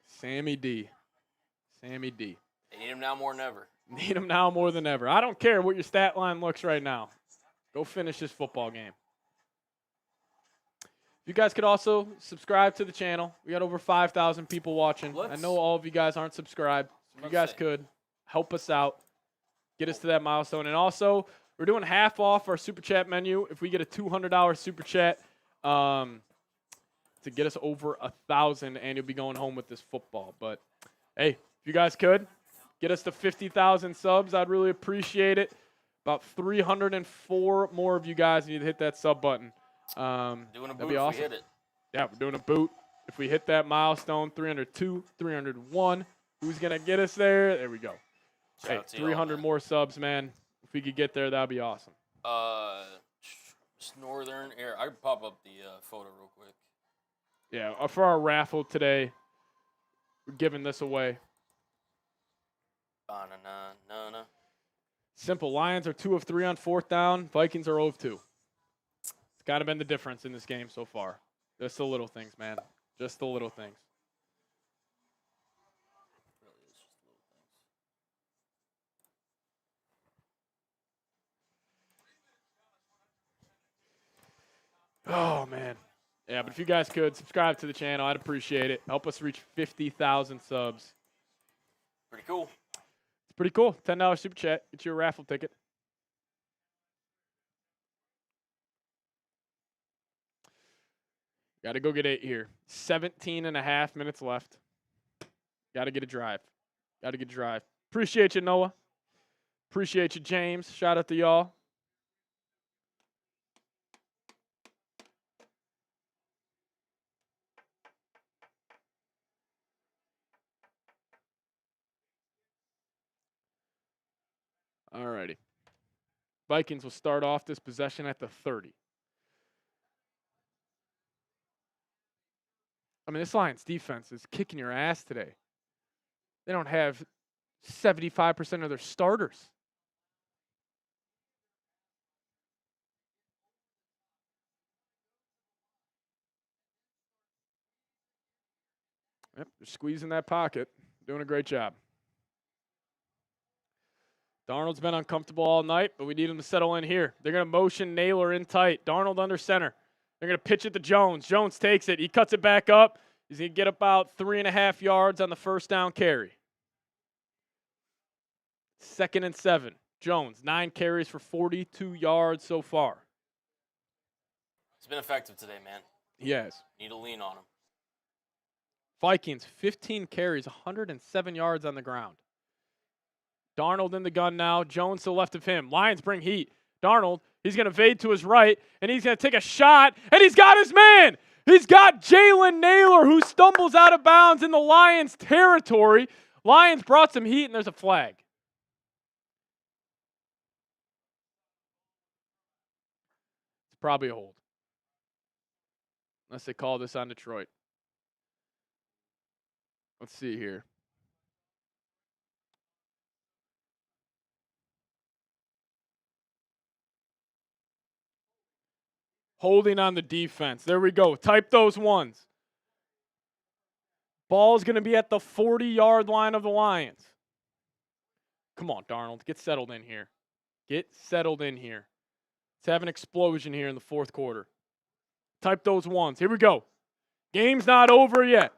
Sammy D. Sammy D. They need him now more than ever. Need him now more than ever. I don't care what your stat line looks right now. Go finish this football game. You guys could also subscribe to the channel. We got over 5,000 people watching. I know all of you guys aren't subscribed. You guys could help us out. Get us to that milestone. And also, we're doing half off our Super Chat menu if we get a $200 Super Chat to get us over 1,000, and you'll be going home with this football. But, hey, if you guys could, get us to 50,000 subs. I'd really appreciate it. About 304 more of you guys need to hit that sub button. Doing a that'd boot be awesome. if we hit it. Yeah, we're doing a boot. If we hit that milestone, 302, 301, who's going to get us there? There we go. Hey, 300 more subs, man. If we could get there, that would be awesome. Northern Air. I could pop up the photo real quick. Yeah, for our raffle today, we're giving this away. Ba-na-na-na-na. Simple. Lions are 2 of 3 on 4th down. Vikings are 0 of 2. It's got to been the difference in this game so far. Just the little things, man. Just the little things. Really is just little things. Oh, man. Yeah, but if you guys could subscribe to the channel, I'd appreciate it. Help us reach 50,000 subs. Pretty cool. It's pretty cool. $10 super chat. Get you a raffle ticket. Got to go get 8 here. 17 and a half minutes left. Got to get a drive. Got to get a drive. Appreciate you, Noah. Appreciate you, James. Shout out to y'all. Alrighty. Vikings will start off this possession at the 30. I mean, this Lions defense is kicking your ass today. They don't have 75% of their starters. Yep, they're squeezing that pocket. Doing a great job. Darnold's been uncomfortable all night, but we need him to settle in here. They're going to motion Naylor in tight. Darnold under center. They're going to pitch it to Jones. Jones takes it. He cuts it back up. He's going to get about 3.5 yards on the first down carry. 2nd and 7. Jones, 9 carries for 42 yards so far. He's been effective today, man. He has. Need to lean on him. Vikings, 15 carries, 107 yards on the ground. Darnold in the gun now. Jones to the left of him. Lions bring heat. Darnold, he's going to fade to his right, and he's going to take a shot, and he's got his man. He's got Jalen Naylor, who stumbles out of bounds in the Lions' territory. Lions brought some heat, and there's a flag. It's probably a hold. Unless they call this on Detroit. Let's see here. Holding on the defense. There we go. Type those ones. Ball's going to be at the 40-yard line of the Lions. Come on, Darnold. Get settled in here. Get settled in here. Let's have an explosion here in the 4th quarter. Type those ones. Here we go. Game's not over yet.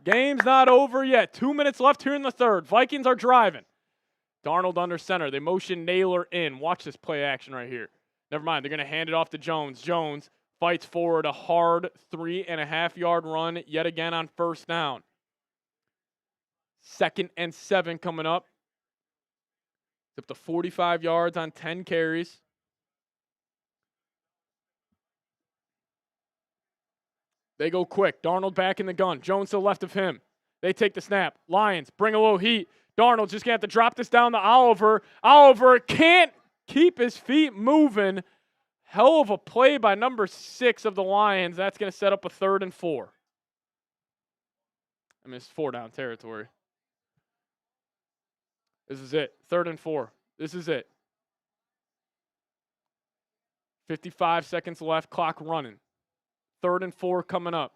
Game's not over yet. 2 minutes left here in the 3rd. Vikings are driving. Darnold under center. They motion Naylor in. Watch this play action right here. Never mind. They're going to hand it off to Jones. Jones fights forward a hard 3.5-yard run yet again on 1st down. 2nd and 7 coming up. It's up to 45 yards on 10 carries. They go quick. Darnold back in the gun. Jones to the left of him. They take the snap. Lions bring a little heat. Darnold just going to have to drop this down to Oliver. Oliver can't keep his feet moving. Hell of a play by number 6 of the Lions. That's going to set up a 3rd and 4. I mean, it's 4-down territory. This is it. 3rd and 4. This is it. 55 seconds left. Clock running. 3rd and 4 coming up.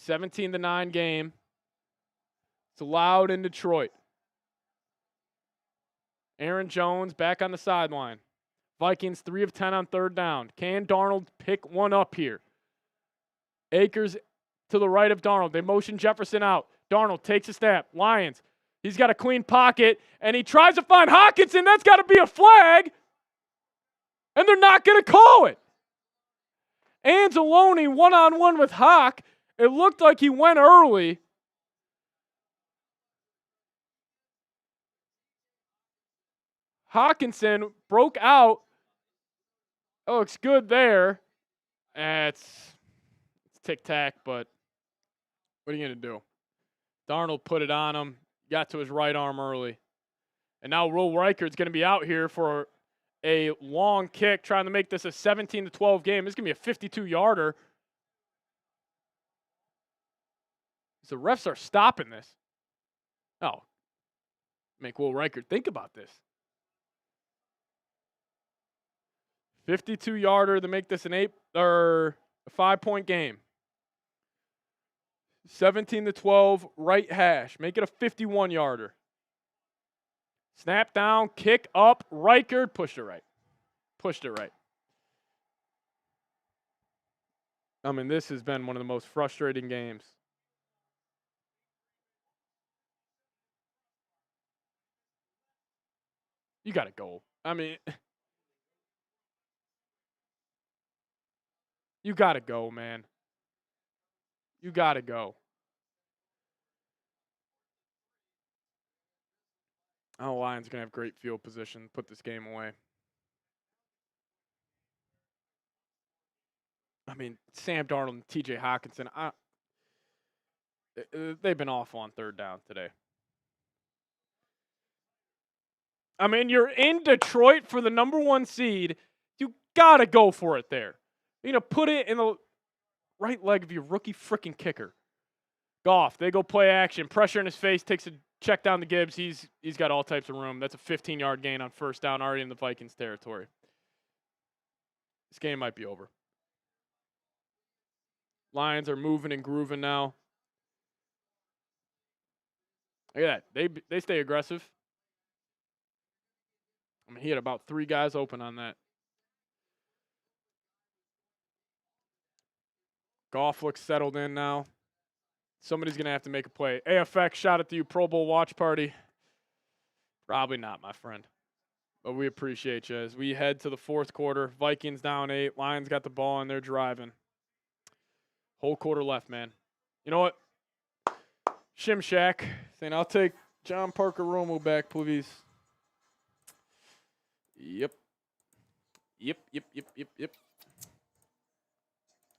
17-9 game. It's loud in Detroit. Aaron Jones back on the sideline. Vikings 3 of 10 on 3rd down. Can Darnold pick one up here? Akers to the right of Darnold. They motion Jefferson out. Darnold takes a snap. Lions. He's got a clean pocket, and he tries to find Hockenson. That's got to be a flag, and they're not going to call it. Anzalone one-on-one with Hawk. It looked like he went early. Hockenson broke out. That looks good there. It's tic-tac, but what are you going to do? Darnold put it on him, got to his right arm early. And now Will Reichard's going to be out here for a long kick, trying to make this a 17-12 game. This is going to be a 52-yarder. The refs are stopping this. Oh, make Will Reichard think about this. 52-yarder to make this a 5-point game. 17-12, right hash. Make it a 51-yarder. Snap down, kick up, Reichard, pushed it right. Pushed it right. I mean, this has been one of the most frustrating games. You got to go. I mean, you got to go, man. You got to go. Oh, Lions going to have great field position. Put this game away. I mean, Sam Darnold and TJ Hawkinson, they've been awful on third down today. I mean, you're in Detroit for the number 1 seed. You got to go for it there. You know, put it in the right leg of your rookie freaking kicker. Goff, they go play action. Pressure in his face, takes a check down to Gibbs. He's got all types of room. That's a 15-yard gain on first down, already in the Vikings territory. This game might be over. Lions are moving and grooving now. Look at that. They stay aggressive. I mean, he had about 3 guys open on that. Goff looks settled in now. Somebody's going to have to make a play. AFX, shout out to you, Pro Bowl watch party. Probably not, my friend. But we appreciate you as we head to the fourth quarter. Vikings down 8. Lions got the ball and they're driving. Whole quarter left, man. You know what? Shim Shack saying, I'll take John Parker Romo back, please. Yep.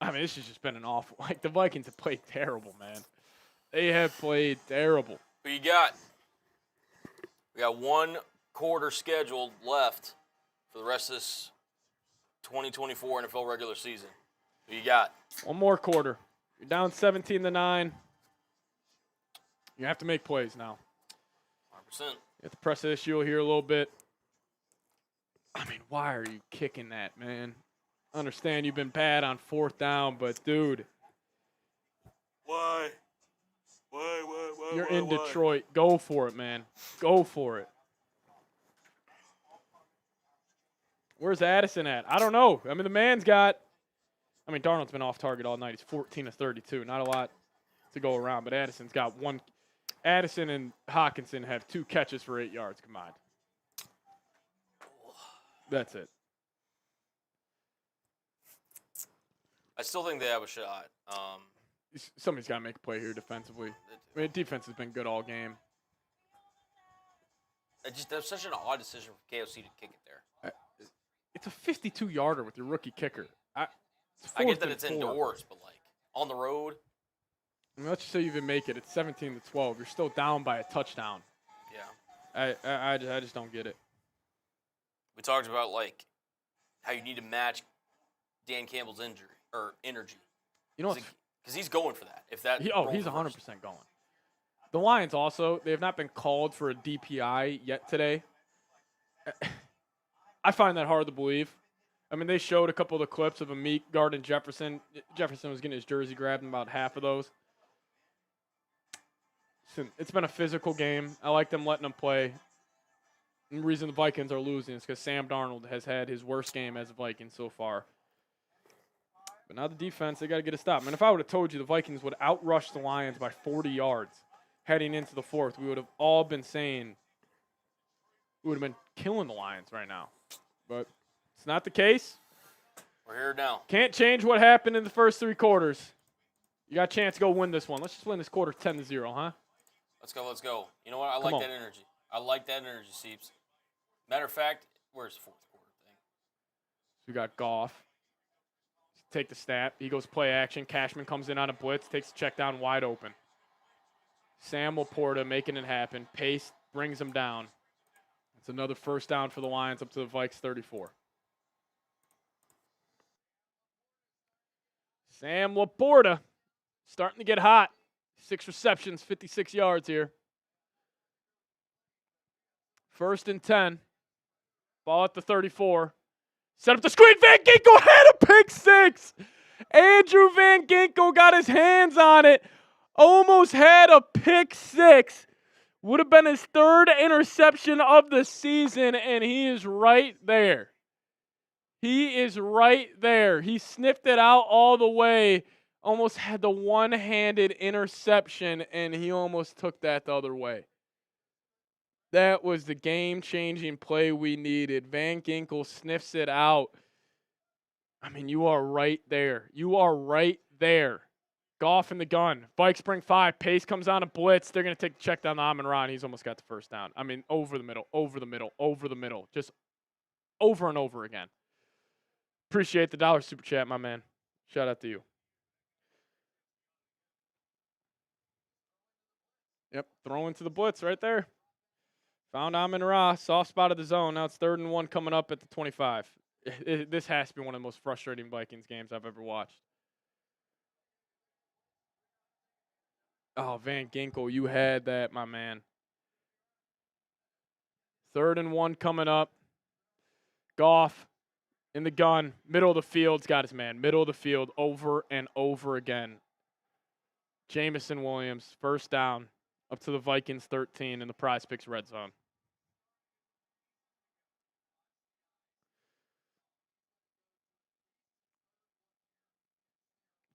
I mean, this has just been an awful. Like, the Vikings have played terrible, man. They have played terrible. Who you got? We got 1 quarter scheduled left for the rest of this 2024 NFL regular season. Who you got? 1 more quarter. You're down 17-9. You have to make plays now. 100%. You have to press the issue here a little bit. I mean, why are you kicking that, man? I understand you've been bad on 4th down, but, dude. Why? You're in Detroit. Go for it, man. Go for it. Where's Addison at? I don't know. I mean, the man's got – I mean, Darnold's been off target all night. He's 14 of 32. Not a lot to go around, but Addison's got 1 – Addison and Hawkinson have 2 catches for 8 yards combined. That's it. I still think they have a shot. Somebody's got to make a play here defensively. I mean, defense has been good all game. That's such an odd decision for KOC to kick it there. It's a 52-yarder with your rookie kicker. I get that it's indoors, but, like, on the road. I mean, let's just say you even make it. It's 17-12. You're still down by a touchdown. Yeah. I just don't get it. We talked about, like, how you need to match Dan Campbell's energy. You know what? Because he's going for that. If that He's 100% going. The Lions also, they have not been called for a DPI yet today. I find that hard to believe. I mean, they showed a couple of the clips of a Meek guarding Jefferson. Jefferson was getting his jersey grabbed in about half of those. It's been a physical game. I like them letting them play. And the reason the Vikings are losing is because Sam Darnold has had his worst game as a Viking so far. But now the defense, they got to get a stop. And if I would have told you the Vikings would outrush the Lions by 40 yards heading into the fourth, we would have all been saying we would have been killing the Lions right now. But it's not the case. We're here now. Can't change what happened in the first 3 quarters. You got a chance to go win this one. Let's just win this quarter 10-0, huh? Let's go. You know what? I like that energy. I like that energy, Seeps. Matter of fact, where's the fourth quarter thing? We got Goff. take the snap. He goes play action. Cashman comes in on a blitz, takes the check down wide open. Sam Laporta making it happen. Pace brings him down. It's another first down for the Lions up to the Vikes 34. Sam Laporta starting to get hot. 6 receptions, 56 yards here. 1st and 10. Ball at the 34. Set up the screen. Van Ginkel had a pick six. Andrew Van Ginkel got his hands on it. Almost had a pick six. Would have been his 3rd interception of the season, and he is right there. He is right there. He sniffed it out all the way. Almost had the one-handed interception, and he almost took that the other way. That was the game-changing play we needed. Van Ginkel sniffs it out. I mean, you are right there. You are right there. Goff in the gun. Vikes bring 5. Pace comes on a blitz. They're going to take the check down to Amon-Ra, and he's almost got the first down. I mean, over the middle, over the middle, over the middle. Just over and over again. Appreciate the $1 super chat, my man. Shout out to you. Yep, throw into the blitz right there. Found Amon-Ra, soft spot of the zone. Now it's 3rd and 1 coming up at the 25. This has to be one of the most frustrating Vikings games I've ever watched. Oh, Van Ginkel, you had that, my man. 3rd and 1 coming up. Goff in the gun, middle of the field's got his man. Middle of the field, over and over again. Jamison Williams, first down, up to the Vikings 13 in the Prize Picks red zone.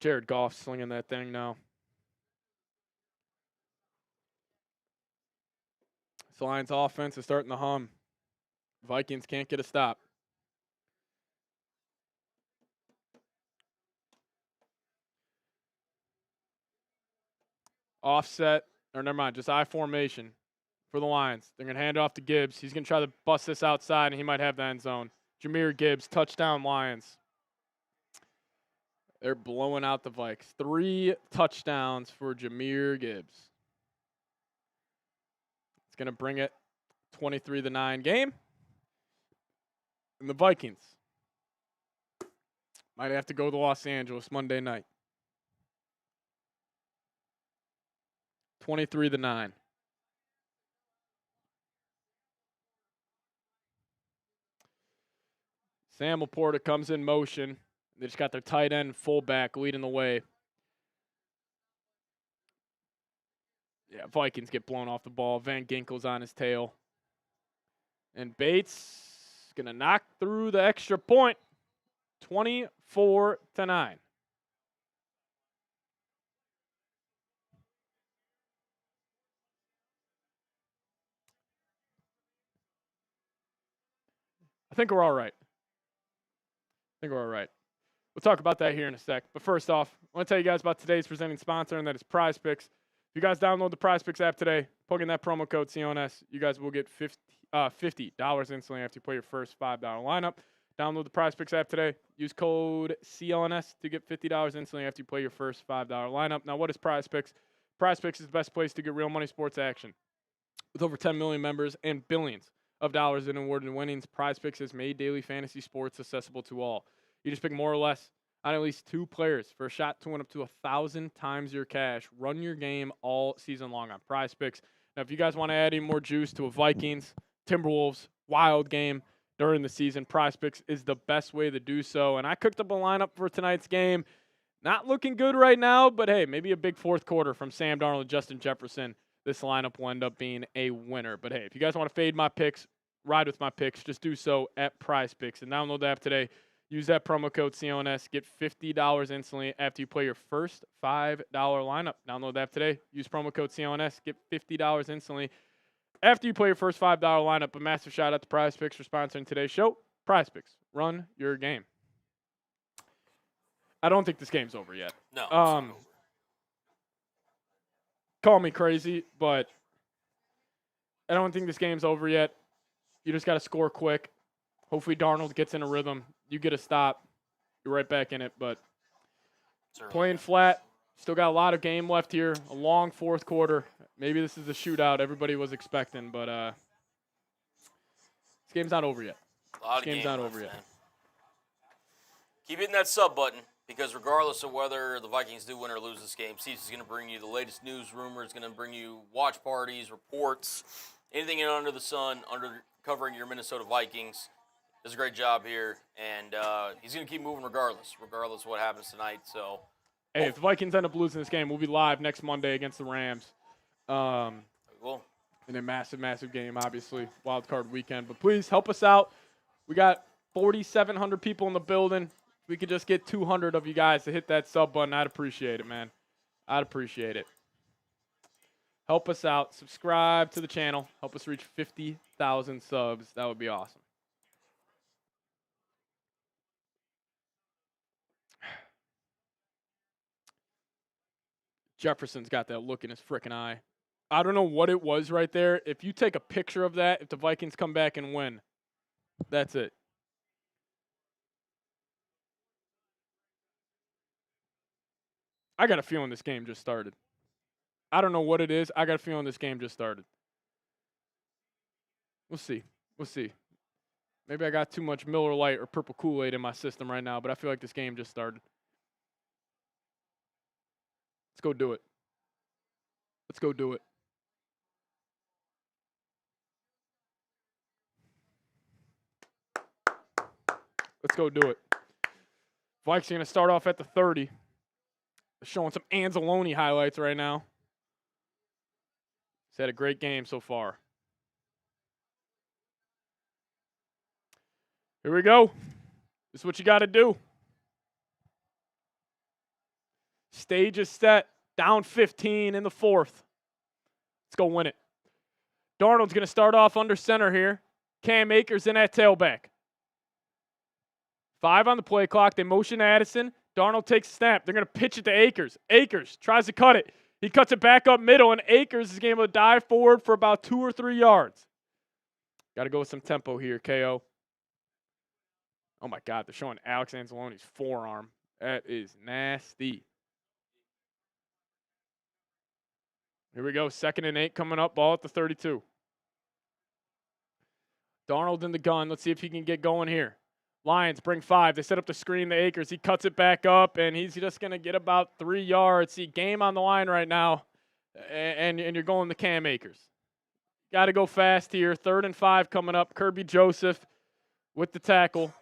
Jared Goff slinging that thing now. The Lions offense is starting to hum. Vikings can't get a stop. Offset, or never mind, just I formation for the Lions. They're going to hand it off to Gibbs. He's going to try to bust this outside, and he might have the end zone. Jahmyr Gibbs, touchdown Lions. They're blowing out the Vikes. 3 touchdowns for Jahmyr Gibbs. It's going to bring it 23-9 game. And the Vikings might have to go to Los Angeles Monday night. 23-9. Sam Laporta comes in motion. They just got their tight end fullback leading the way. Yeah, Vikings get blown off the ball. Van Ginkel's on his tail. And Bates going to knock through the extra point. 24-9. I think we're all right. We'll talk about that here in a sec. But first off, I want to tell you guys about today's presenting sponsor, and that is Prize Picks. If you guys download the Prize Picks app today, plug in that promo code CONS, you guys will get $50 instantly after you play your first $5 lineup. Download the Prize Picks app today. Use code CLNS to get $50 instantly after you play your first $5 lineup. Now, what is Prize Picks? Prize Picks is the best place to get real money sports action. With over 10 million members and billions of dollars in awarded winnings, Prize Picks has made daily fantasy sports accessible to all. You just pick more or less on at least 2 players for a shot to win up to 1,000 times your cash. Run your game all season long on Prize Picks. Now, if you guys want to add any more juice to a Vikings, Timberwolves, Wild game during the season, Prize Picks is the best way to do so. And I cooked up a lineup for tonight's game. Not looking good right now, but hey, maybe a big fourth quarter from Sam Darnold and Justin Jefferson. This lineup will end up being a winner. But hey, if you guys want to fade my picks, ride with my picks, just do so at Prize Picks. And download the app today. Use that promo code CONS. Get $50 instantly after you play your first $5 lineup. Download the app today. Use promo code CONS. Get $50 instantly after you play your first $5 lineup. A massive shout out to Prize Picks for sponsoring today's show. Prize Picks. Run your game. I don't think this game's over yet. No. It's not over. Call me crazy, but I don't think this game's over yet. You just got to score quick. Hopefully Darnold gets in a rhythm. You get a stop. You're right back in it, but Certainly. Playing flat. Still got a lot of game left here. A long fourth quarter. Maybe this is the shootout everybody was expecting, but this game's not over yet. A lot of game's game not left, over yet. man. Keep hitting that sub button because regardless of whether the Vikings do win or lose this game, Cease is going to bring you the latest news, rumors, going to bring you watch parties, reports, anything under the sun under covering your Minnesota Vikings. Does a great job here, and he's going to keep moving regardless of what happens tonight. So, Hey, if the Vikings end up losing this game, we'll be live next Monday against the Rams. Cool. In a massive, massive game, obviously, wild card weekend. But please help us out. We got 4,700 people in the building. If we could just get 200 of you guys to hit that sub button, I'd appreciate it, man. I'd appreciate it. Help us out. Subscribe to the channel. Help us reach 50,000 subs. That would be awesome. Jefferson's got that look in his frickin' eye. I don't know what it was right there. If you take a picture of that, if the Vikings come back and win, that's it. I got a feeling this game just started. I don't know what it is. I got a feeling this game just started. We'll see. We'll see. Maybe I got too much Miller Lite or purple Kool-Aid in my system right now, but I feel like this game just started. Let's go do it. Let's go do it. Let's go do it. Vikes are going to start off at the 30. Showing some Anzalone highlights right now. He's had a great game so far. Here we go. This is what you got to do. Stage is set. Down 15 in the fourth. Let's go win it. Darnold's going to start off under center here. Cam Akers in at tailback. 5 on the play clock. They motion Addison. Darnold takes a snap. They're going to pitch it to Akers. Akers tries to cut it. He cuts it back up middle, and Akers is able to dive forward for about 2 or 3 yards. Got to go with some tempo here, KO. Oh, my God. They're showing Alex Anzalone's forearm. That is nasty. Here we go. 2nd and 8 coming up. Ball at the 32. Darnold in the gun. Let's see if he can get going here. Lions bring 5. They set up the screen to Akers. He cuts it back up, and he's just going to get about 3 yards. See, game on the line right now, and you're going to Cam Akers. Got to go fast here. 3rd and 5 coming up. Kirby Joseph with the tackle.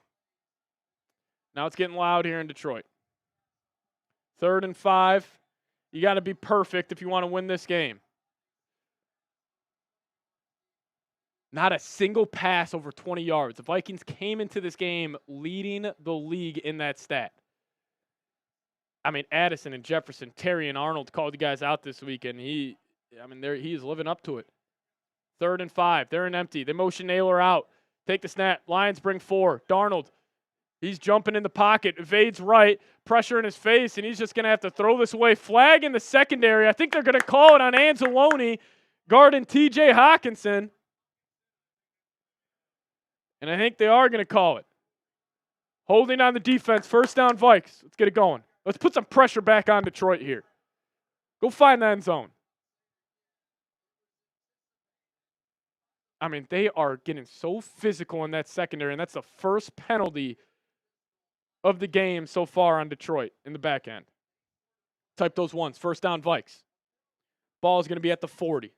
Now it's getting loud here in Detroit. 3rd and 5. You got to be perfect if you want to win this game. Not a single pass over 20 yards. The Vikings came into this game leading the league in that stat. I mean, Addison and Jefferson, Terry and Arnold called the guys out this week, and he is living up to it. 3rd and 5. They're in empty. They motion Naylor out. Take the snap. Lions bring 4. Darnold, he's jumping in the pocket. Evades right. Pressure in his face, and he's just going to have to throw this away. Flag in the secondary. I think they're going to call it on Anzalone, guarding T.J. Hawkinson. And I think they are going to call it. Holding on the defense. 1st down, Vikes. Let's get it going. Let's put some pressure back on Detroit here. Go find that end zone. I mean, they are getting so physical in that secondary, and that's the first penalty of the game so far on Detroit in the back end. Type those ones. 1st down, Vikes. Ball is going to be at the 40.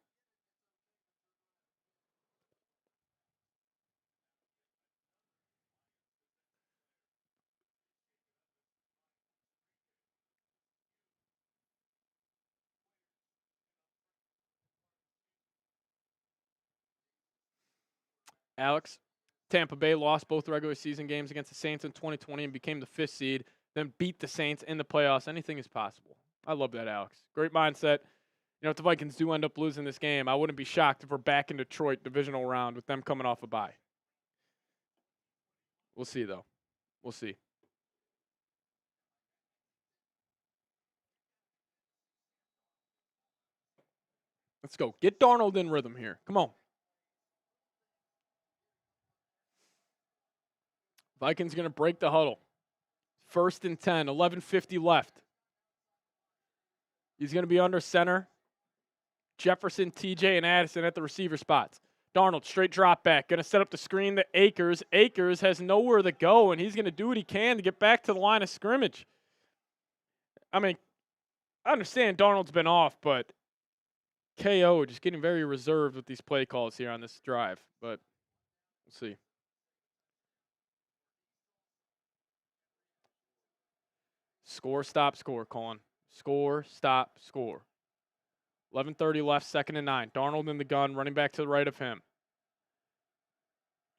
Alex, Tampa Bay lost both regular season games against the Saints in 2020 and became the 5th seed, then beat the Saints in the playoffs. Anything is possible. I love that, Alex. Great mindset. You know, if the Vikings do end up losing this game, I wouldn't be shocked if we're back in Detroit divisional round with them coming off a bye. We'll see, though. We'll see. Let's go. Get Darnold in rhythm here. Come on. Vikings going to break the huddle. 1st and 10, 11:50 left. He's going to be under center. Jefferson, TJ, and Addison at the receiver spots. Darnold, straight drop back. Going to set up the screen to Akers. Akers has nowhere to go, and he's going to do what he can to get back to the line of scrimmage. I mean, I understand Darnold's been off, but KO just getting very reserved with these play calls here on this drive. But we'll see. Score, stop, score, Colin. Score, stop, score. 11:30 left, 2nd and 9. Darnold in the gun, running back to the right of him.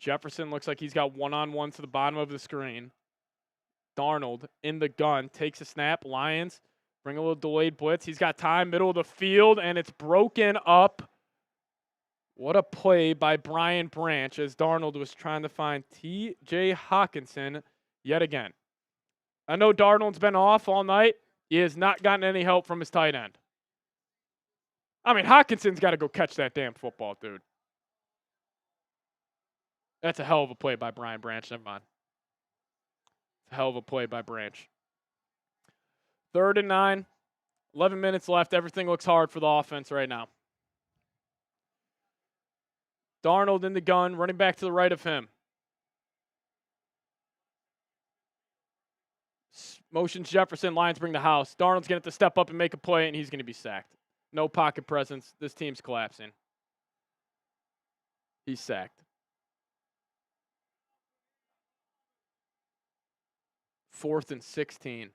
Jefferson looks like he's got one-on-one to the bottom of the screen. Darnold in the gun, takes a snap. Lions bring a little delayed blitz. He's got time, middle of the field, and it's broken up. What a play by Brian Branch as Darnold was trying to find T.J. Hawkinson yet again. I know Darnold's been off all night. He has not gotten any help from his tight end. I mean, Hawkinson's got to go catch that damn football, dude. That's a hell of a play by Brian Branch. Never mind. It's a hell of a play by Branch. 3rd and 9. 11 minutes left. Everything looks hard for the offense right now. Darnold in the gun, running back to the right of him. Motions Jefferson. Lions bring the house. Darnold's going to have to step up and make a play, and he's going to be sacked. No pocket presence. This team's collapsing. He's sacked. 4th and 16.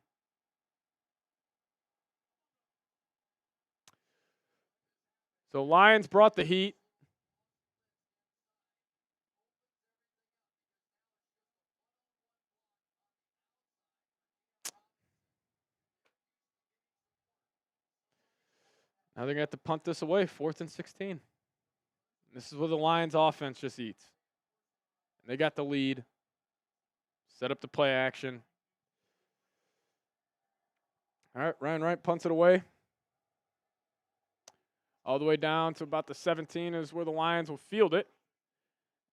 So Lions brought the heat. Now they're going to have to punt this away, 4th and 16. This is where the Lions offense just eats. And they got the lead. Set up the play action. All right, Ryan Wright punts it away. All the way down to about the 17 is where the Lions will field it.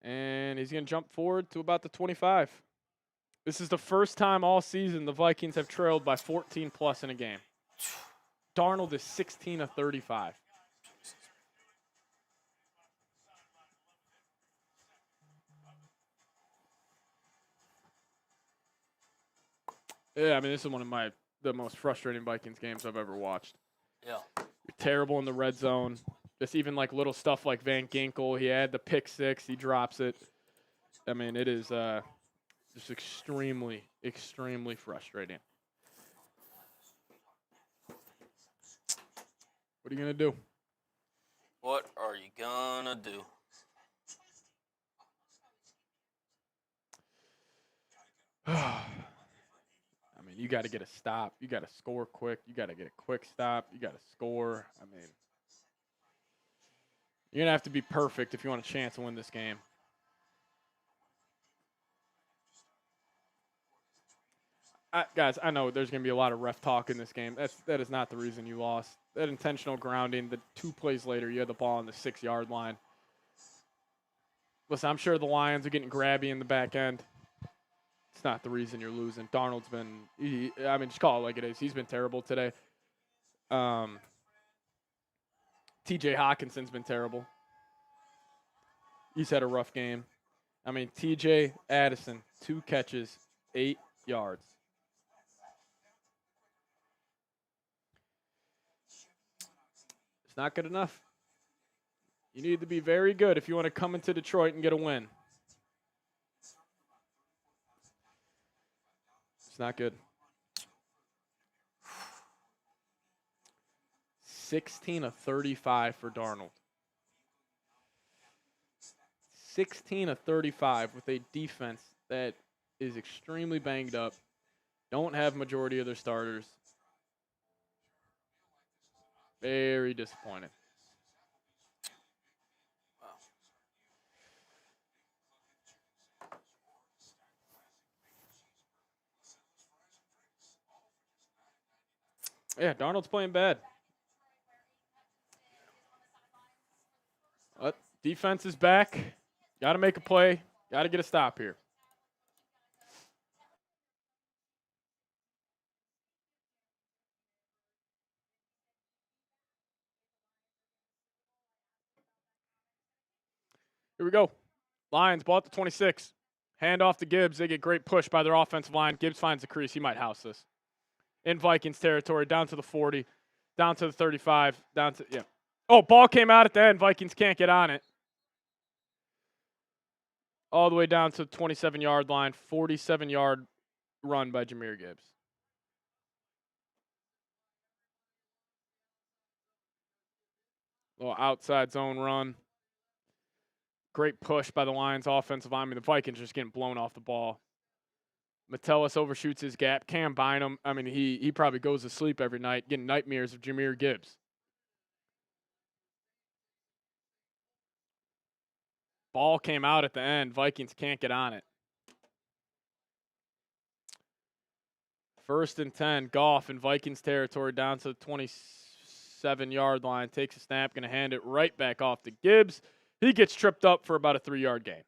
And he's going to jump forward to about the 25. This is the first time all season the Vikings have trailed by 14+ in a game. Darnold is 16 of 35. Yeah, I mean, this is one of the most frustrating Vikings games I've ever watched. Yeah. You're terrible in the red zone. Just even like little stuff like Van Ginkel. He had the pick six. He drops it. I mean, it is just extremely, extremely frustrating. What are you going to do? What are you going to do? I mean, you got to get a stop. You got to score quick. You got to get a quick stop. You got to score. I mean, you're going to have to be perfect if you want a chance to win this game. Guys, I know there's going to be a lot of ref talk in this game. That is not the reason you lost. That intentional grounding, the 2 plays later, you had the ball on the 6-yard line. Listen, I'm sure the Lions are getting grabby in the back end. It's not the reason you're losing. Darnold's been, just call it like it is. He's been terrible today. T.J. Hawkinson's been terrible. He's had a rough game. I mean, T.J. Addison, 2 catches, 8 yards. It's not good enough. You need to be very good if you want to come into Detroit and get a win. It's not good. 16 of 35 for Darnold. 16 of 35 with a defense that is extremely banged up. Don't have majority of their starters. Very disappointed. Yeah, Darnold's playing bad. But defense is back. Got to make a play. Got to get a stop here. Here we go. Lions, ball at the 26. Hand off to Gibbs. They get great push by their offensive line. Gibbs finds the crease. He might house this. In Vikings territory, down to the 40, down to the 35, down to, yeah. Oh, ball came out at the end. Vikings can't get on it. All the way down to the 27-yard line. 47-yard run by Jahmyr Gibbs. Little outside zone run. Great push by the Lions offensive line. I mean, the Vikings just getting blown off the ball. Metellus overshoots his gap. Cam Bynum, I mean, he probably goes to sleep every night getting nightmares of Jahmyr Gibbs. Ball came out at the end. Vikings can't get on it. 1st and 10. Goff in Vikings territory down to the 27-yard line. Takes a snap. Going to hand it right back off to Gibbs. He gets tripped up for about a 3-yard gain.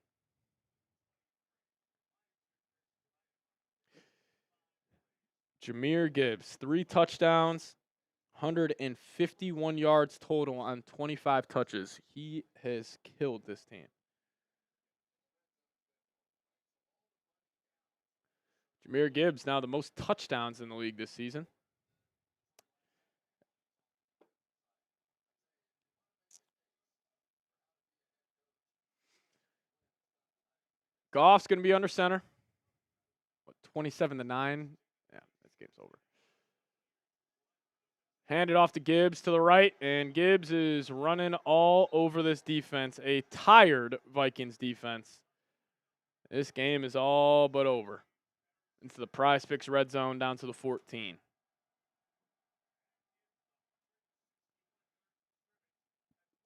Jahmyr Gibbs, 3 touchdowns, 151 yards total on 25 touches. He has killed this team. Jahmyr Gibbs now the most touchdowns in the league this season. Goff's going to be under center. 27-9. Yeah, this game's over. Hand it off to Gibbs to the right, and Gibbs is running all over this defense. A tired Vikings defense. This game is all but over. Into the Prize Picks red zone down to the 14.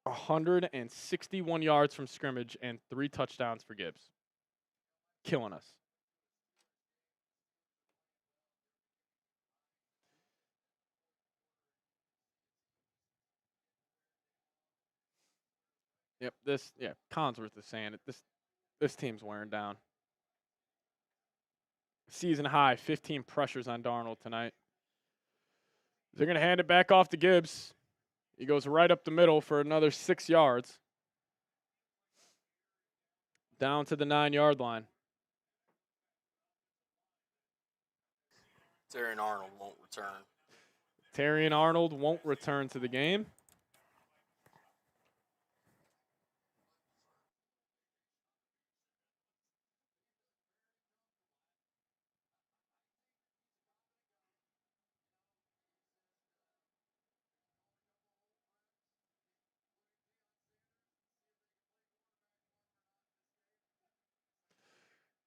A 161 yards from scrimmage and 3 touchdowns for Gibbs. Killing us. Yep, Collinsworth is saying it. This team's wearing down. Season high, 15 pressures on Darnold tonight. They're going to hand it back off to Gibbs. He goes right up the middle for another 6 yards. Down to the 9-yard line. Terrion Arnold won't return. Terrion Arnold won't return to the game.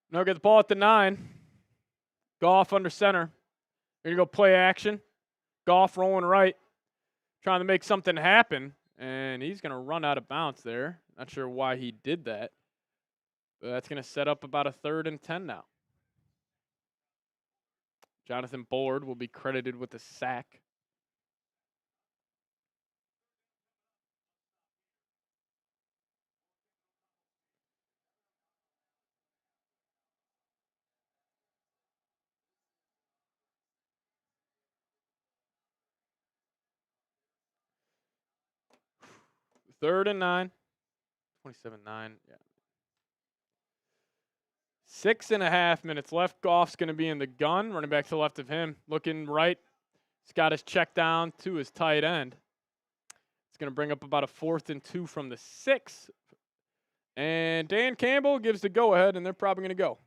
Now get the ball at the 9. Goff under center. Here you go, play action. Goff rolling right. Trying to make something happen. And he's going to run out of bounds there. Not sure why he did that. But that's going to set up about a 3rd and 10 now. Jonathan Bullard will be credited with a sack. Third and 9. 27-9. Yeah. 6.5 minutes left. Goff's going to be in the gun. Running back to the left of him. Looking right. He's got his check down to his tight end. It's going to bring up about a 4th and 2 from the 6. And Dan Campbell gives the go-ahead, and they're probably going to go.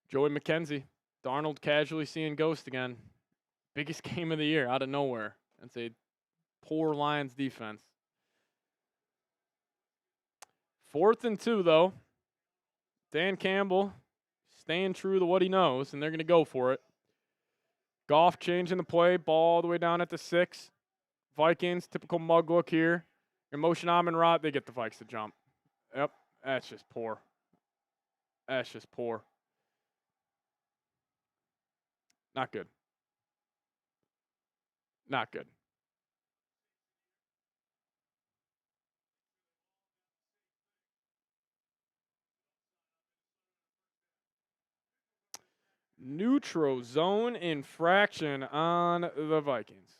Joey McKenzie. Darnold casually seeing ghost again. Biggest game of the year out of nowhere. That's a poor Lions defense. 4th and 2, though. Dan Campbell staying true to what he knows, and they're going to go for it. Goff changing the play. Ball all the way down at the 6. Vikings, typical mug look here. Your motion Amon-Ra, they get the Vikes to jump. Yep, that's just poor. That's just poor. Not good. Not good. Neutral zone infraction on the Vikings.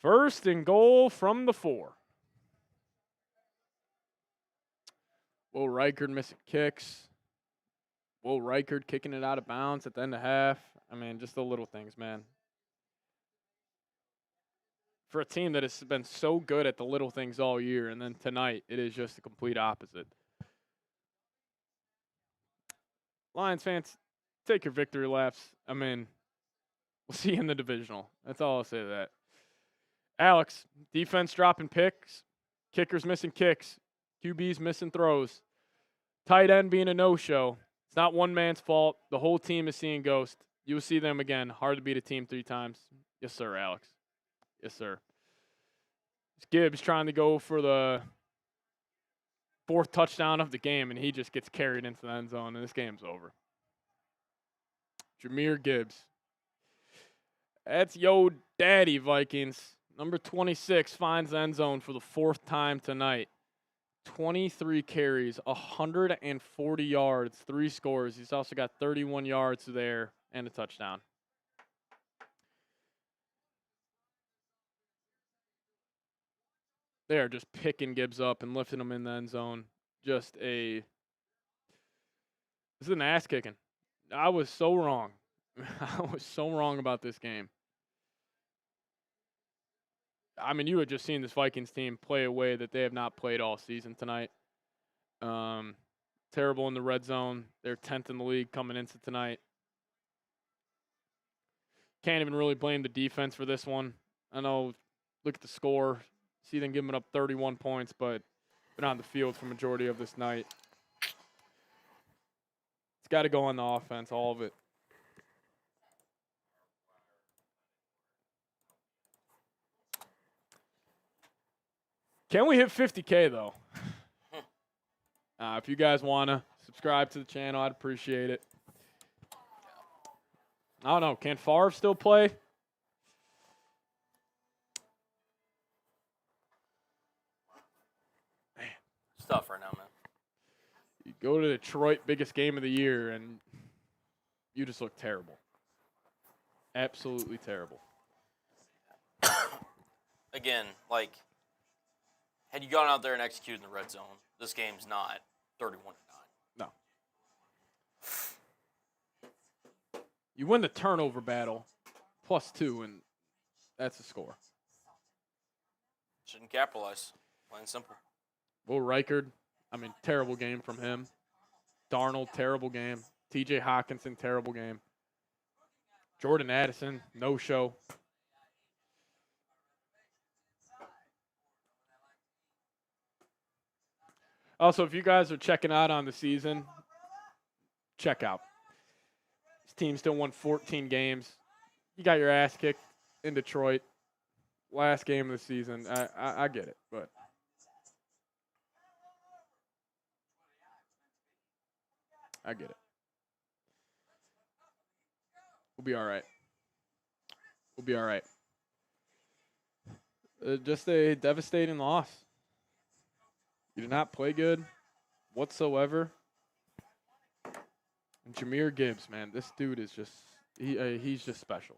1st and goal from the 4. Will Reichard missing kicks. Will Reichard kicking it out of bounds at the end of half. I mean, just the little things, man. For a team that has been so good at the little things all year, and then tonight it is just the complete opposite. Lions fans, take your victory laps. I mean, we'll see you in the divisional. That's all I'll say to that. Alex, defense dropping picks, kickers missing kicks, QBs missing throws, tight end being a no-show. It's not one man's fault. The whole team is seeing ghosts. You'll see them again. Hard to beat a team 3 times. Yes, sir, Alex. Yes, sir. It's Gibbs trying to go for the 4th touchdown of the game, and he just gets carried into the end zone, and this game's over. Jahmyr Gibbs. That's yo daddy, Vikings. Number 26 finds the end zone for the 4th time tonight. 23 carries, 140 yards, 3 scores. He's also got 31 yards there and a touchdown. They're just picking Gibbs up and lifting him in the end zone. This is an ass kicking. I was so wrong. I was so wrong about this game. I mean, you had just seen this Vikings team play a way that they have not played all season tonight. Terrible in the red zone. They're 10th in the league coming into tonight. Can't even really blame the defense for this one. I know, look at the score. See them giving up 31 points, but been on the field for majority of this night. It's got to go on the offense, all of it. Can we hit 50K, though? If you guys want to subscribe to the channel, I'd appreciate it. I don't know. Can Favre still play? Man. It's tough right now, man. You go to Detroit, biggest game of the year, and you just look terrible. Absolutely terrible. Again, like, had you gone out there and executed in the red zone, this game's not 31-9. No. You win the turnover battle, +2, and that's a score. Shouldn't capitalize. Plain and simple. Will Reichard, I mean, terrible game from him. Darnold, terrible game. TJ Hawkinson, terrible game. Jordan Addison, no show. Also, if you guys are checking out on the season, check out. This team still won 14 games. You got your ass kicked in Detroit. Last game of the season. I get it, but I get it. We'll be all right. We'll be all right. Just a devastating loss. You did not play good whatsoever. And Jahmyr Gibbs, man, this dude is just, he's just special.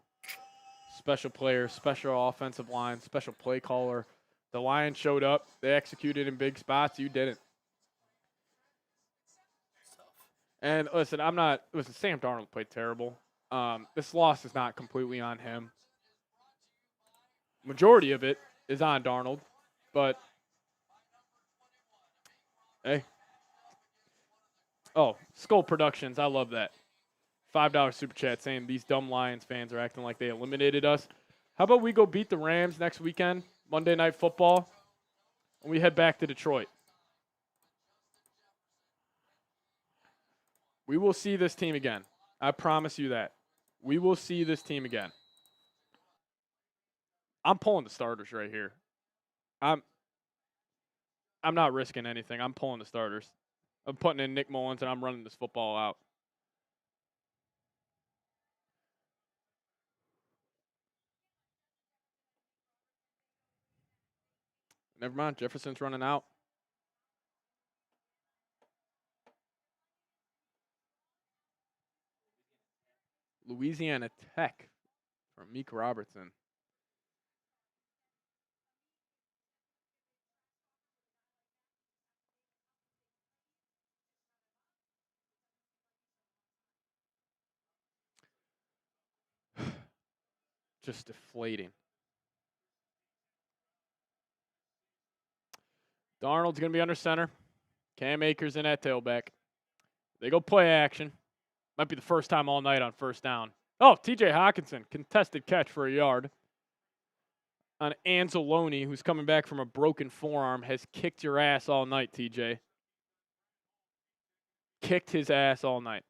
Special player, special offensive line, special play caller. The Lions showed up. They executed in big spots. You didn't. And listen, Sam Darnold played terrible. This loss is not completely on him. Majority of it is on Darnold, but hey. Oh, Skull Productions, I love that. $5 super chat saying these dumb Lions fans are acting like they eliminated us. How about we go beat the Rams next weekend, Monday Night Football, and we head back to Detroit? We will see this team again. I promise you that. We will see this team again. I'm pulling the starters right here. I'm not risking anything. I'm pulling the starters. I'm putting in Nick Mullins, and I'm running this football out. Never mind. Jefferson's running out. Louisiana Tech from Meek Robertson. Just deflating. Darnold's going to be under center. Cam Akers in at tailback. They go play action. Might be the first time all night on first down. Oh, TJ Hawkinson, contested catch for a yard. On Anzalone, who's coming back from a broken forearm, has kicked your ass all night, TJ. Kicked his ass all night.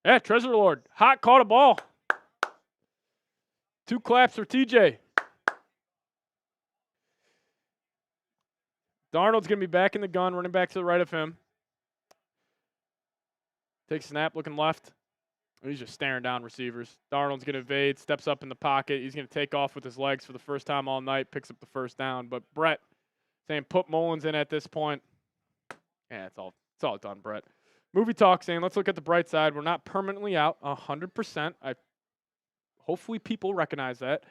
Yeah, Treasure Lord. Hot caught a ball. 2 claps for TJ. Darnold's going to be back in the gun, running back to the right of him. Takes a snap, looking left. He's just staring down receivers. Darnold's going to evade, steps up in the pocket. He's going to take off with his legs for the first time all night, picks up the first down. But Brett saying put Mullins in at this point. Yeah, it's all done, Brett. Movie Talk saying let's look at the bright side. We're not permanently out 100%. Hopefully people recognize that.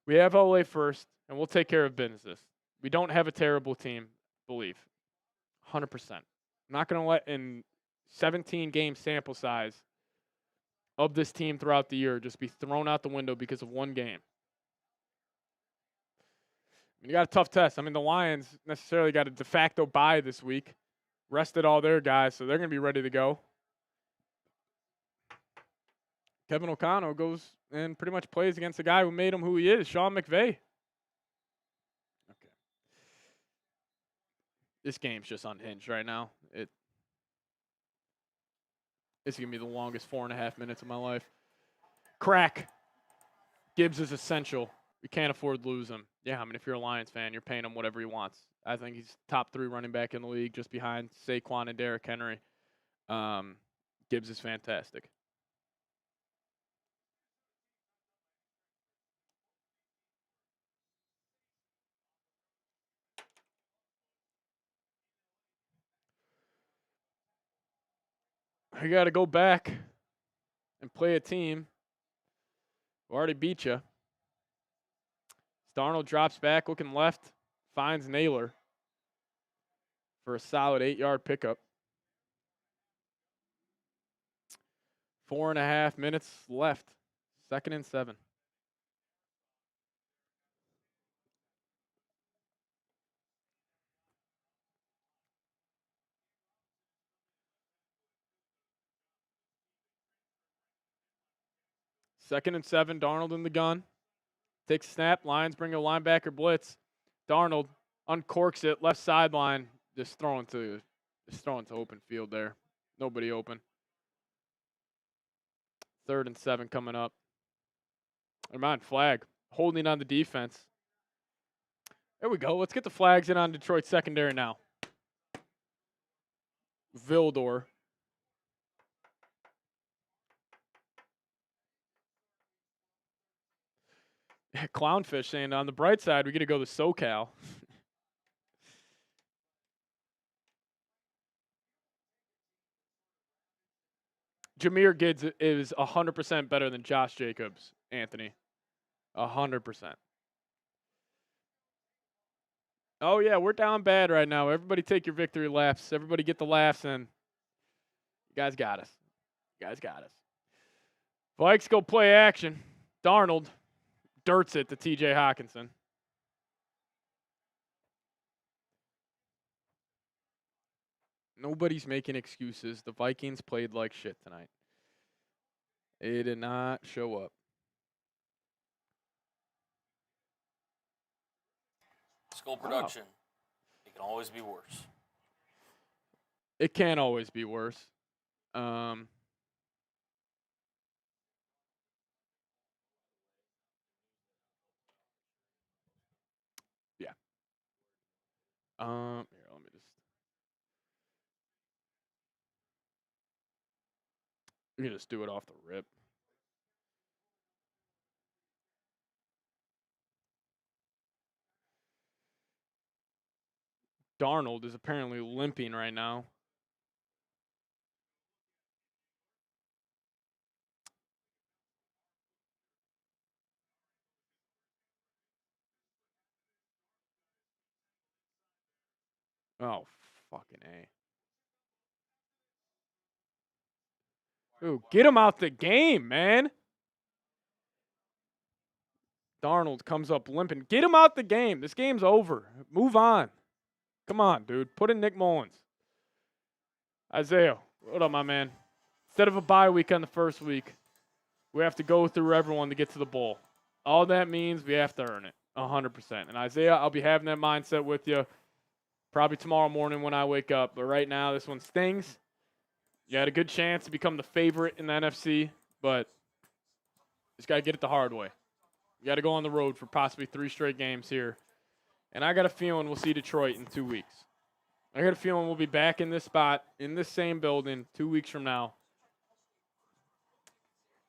We have LA first, and we'll take care of business. We don't have a terrible team, believe. 100%. I'm not going to let in 17-game sample size of this team throughout the year just be thrown out the window because of one game. You got a tough test. I mean, the Lions necessarily got a de facto bye this week. Rested all their guys, so they're going to be ready to go. Kevin O'Connell goes and pretty much plays against the guy who made him who he is, Sean McVay. Okay. This game's just unhinged right now. It's going to be the longest 4.5 minutes of my life. Crack. Gibbs is essential. We can't afford to lose him. Yeah, I mean, if you're a Lions fan, you're paying him whatever he wants. I think he's top 3 running back in the league, just behind Saquon and Derrick Henry. Gibbs is fantastic. I got to go back and play a team who already beat you. Darnold drops back, looking left, finds Naylor for a solid 8-yard pickup. 4.5 minutes left. 2nd and 7. Second and 7, Darnold in the gun. Takes a snap. Lions bring a linebacker blitz. Darnold uncorks it, left sideline, just throwing to open field there. Nobody open. 3rd and 7 coming up. Never mind, flag. Holding on the defense. There we go. Let's get the flags in on Detroit secondary now. Vildor. Clownfish saying on the bright side, we get to go to SoCal. Jahmyr Gibbs is 100% better than Josh Jacobs, Anthony. 100%. Oh, yeah, we're down bad right now. Everybody take your victory laps. Everybody get the laughs in. You guys got us. You guys got us. Vikes go play action. Darnold dirts it to TJ Hawkinson. Nobody's making excuses. The Vikings played like shit tonight. They did not show up. Skull production. It can always be worse. It can always be worse. Yeah. Here, let me just. We can just do it off the rip. Darnold is apparently limping right now. Oh, fucking A. Ooh, get him out the game, man. Darnold comes up limping. Get him out the game. This game's over. Move on. Come on, dude. Put in Nick Mullins. Isaiah, what up, my man? Instead of a bye week on the first week, we have to go through everyone to get to the bowl. All that means we have to earn it, 100%. And Isaiah, I'll be having that mindset with you probably tomorrow morning when I wake up. But right now, this one stings. You had a good chance to become the favorite in the NFC, but just got to get it the hard way. You got to go on the road for possibly 3 straight games here. And I got a feeling we'll see Detroit in 2 weeks. I got a feeling we'll be back in this spot, in this same building, 2 weeks from now.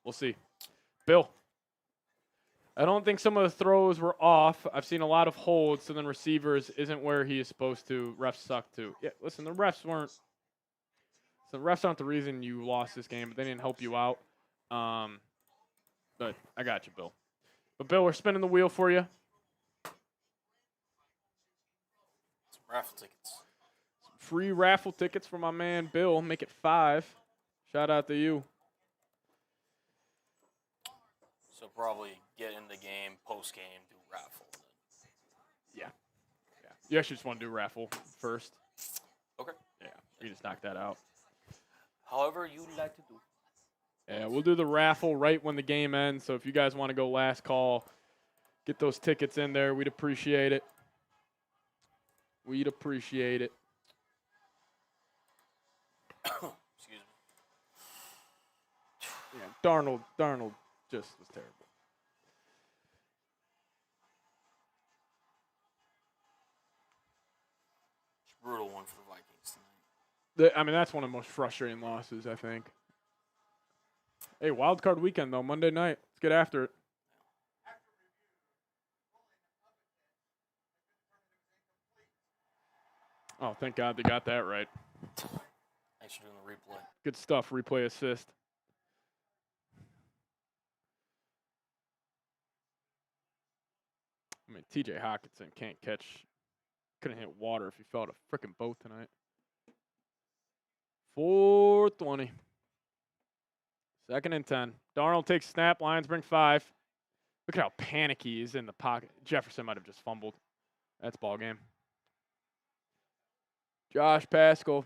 We'll see. Bill, I don't think some of the throws were off. I've seen a lot of holds, so then receivers isn't where he is supposed to. Refs suck too. Yeah, listen, the refs weren't. So the refs aren't the reason you lost this game, but they didn't help you out. But I got you, Bill. But Bill, we're spinning the wheel for you. Some raffle tickets. Some free raffle tickets for my man Bill. Make it 5. Shout out to you. So probably get in the game, post game, do raffle. Yeah. You actually just want to do raffle first. Okay. Yeah. You just knock that out. However you like to do. Yeah, we'll do the raffle right when the game ends. So if you guys want to go last call, get those tickets in there. We'd appreciate it. We'd appreciate it. Excuse me. Yeah, Darnold just was terrible. It's a brutal one for the Vikings tonight. I mean, that's one of the most frustrating losses, I think. Hey, wild card weekend, though, Monday night. Let's get after it. Oh, thank God they got that right. Thanks for doing the replay. Good stuff, replay assist. I mean, TJ Hawkinson couldn't hit water if he fell out a freaking boat tonight. 4:20. 2nd and 10. Darnold takes snap. Lions bring 5. Look at how panicky he is in the pocket. Jefferson might have just fumbled. That's ball game. Josh Pascal.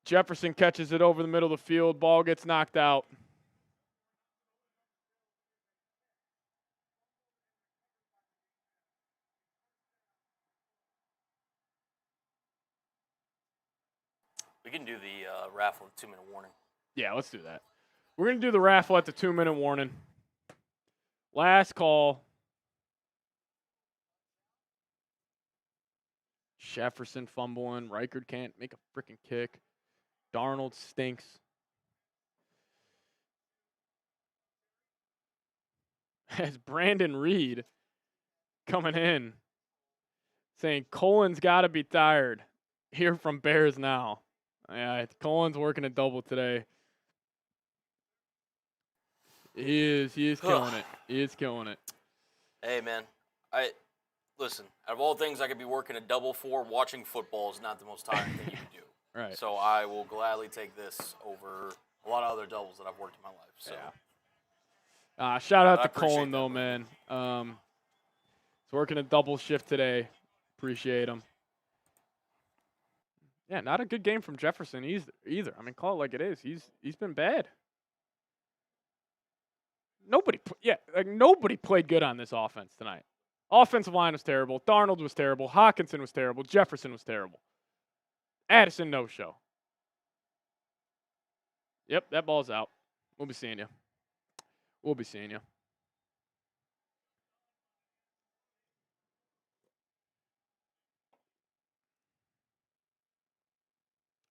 Jefferson catches it over the middle of the field. Ball gets knocked out. We can do the raffle with 2-minute warning. Yeah, let's do that. We're going to do the raffle at the 2-minute warning. Last call. Jefferson fumbling. Reichard can't make a freaking kick. Darnold stinks. As Brandon Reed coming in saying Colin's got to be tired. Hear from Bears Now. Yeah, Colin's working a double today. He is killing it. He is killing it. Hey, man. Listen, out of all things I could be working a double for, watching football is not the most tiring thing you can do. Right. So I will gladly take this over a lot of other doubles that I've worked in my life. So. Yeah. Shout out I to appreciate Colin, that, though, man. He's working a double shift today. Appreciate him. Yeah, not a good game from Jefferson either. I mean, call it like it is. He's been bad. Nobody played good on this offense tonight. Offensive line was terrible. Darnold was terrible. Hawkinson was terrible. Jefferson was terrible. Addison, no show. Yep, that ball's out. We'll be seeing you. We'll be seeing you.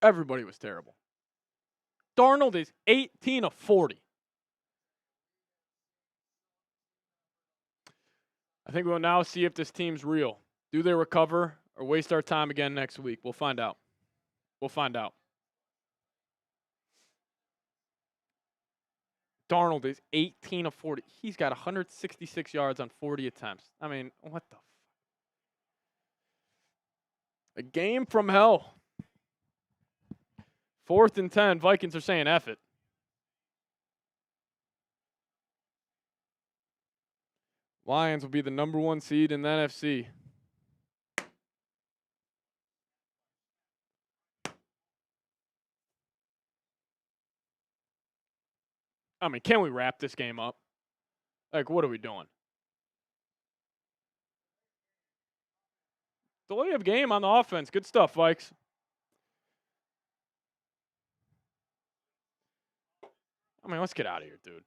Everybody was terrible. Darnold is 18 of 40. I think we'll now see if this team's real. Do they recover or waste our time again next week? We'll find out. We'll find out. Darnold is 18 of 40. He's got 166 yards on 40 attempts. I mean, what the A game from hell. 4th and 10. Vikings are saying F it. Lions will be the number 1 seed in the NFC. I mean, can we wrap this game up? Like, what are we doing? Delay of game on the offense. Good stuff, Vikes. I mean, let's get out of here, dude.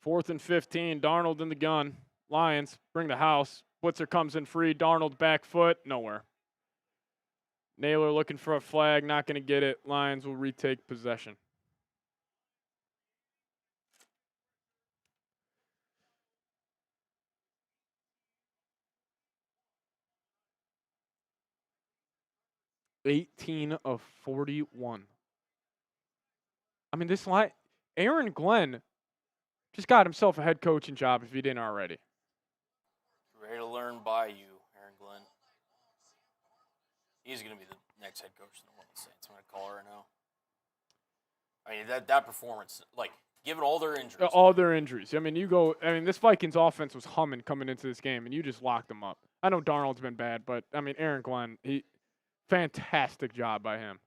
Fourth and 15. Darnold in the gun. Lions bring the house. Blitzer comes in free. Darnold back foot. Nowhere. Naylor looking for a flag. Not going to get it. Lions will retake possession. $18 of 41. I mean, this line, Aaron Glenn just got himself a head coaching job if he didn't already. Ready to learn by you, Aaron Glenn. He's going to be the next head coach in the New Orleans Saints. I'm going to call her right now. I mean, that performance, like, given all their injuries. All their injuries. I mean, this Vikings offense was humming coming into this game, and you just locked them up. I know Darnold's been bad, but, I mean, Aaron Glenn, fantastic job by him.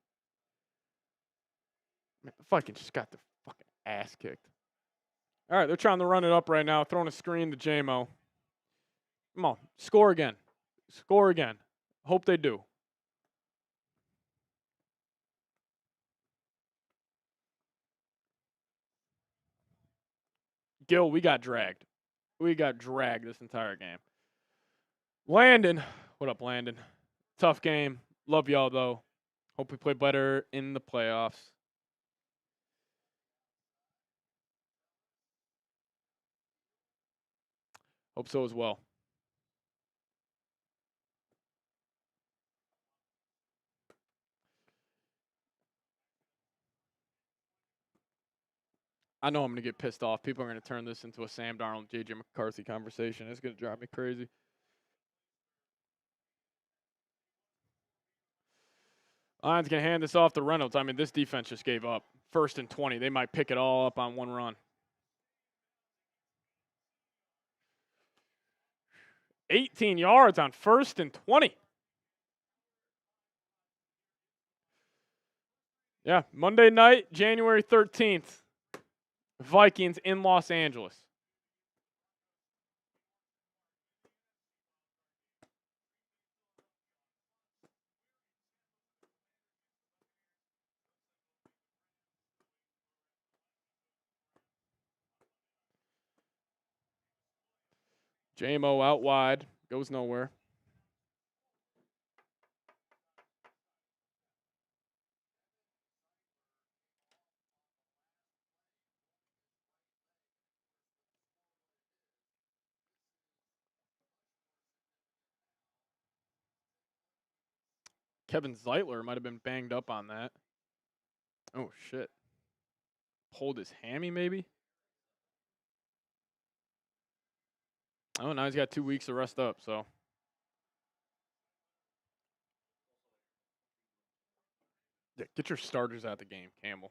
Man, the Vikings just got their fucking ass kicked. All right, they're trying to run it up right now, throwing a screen to JMO. Come on, score again. Score again. Hope they do. Gil, we got dragged. We got dragged this entire game. Landon. What up, Landon? Tough game. Love y'all, though. Hope we play better in the playoffs. Hope so as well. I know I'm going to get pissed off. People are going to turn this into a Sam Darnold, J.J. McCarthy conversation. It's going to drive me crazy. Lions going to hand this off to Reynolds. I mean, this defense just gave up. 1st and 20. They might pick it all up on one run. 18 yards on 1st and 20. Yeah, Monday night, January 13th. Vikings in Los Angeles. JMO out wide. Goes nowhere. Kevin Zeitler might have been banged up on that. Oh, shit. Pulled his hammy, maybe? Oh, now he's got 2 weeks to rest up, so. Yeah, get your starters out of the game, Campbell.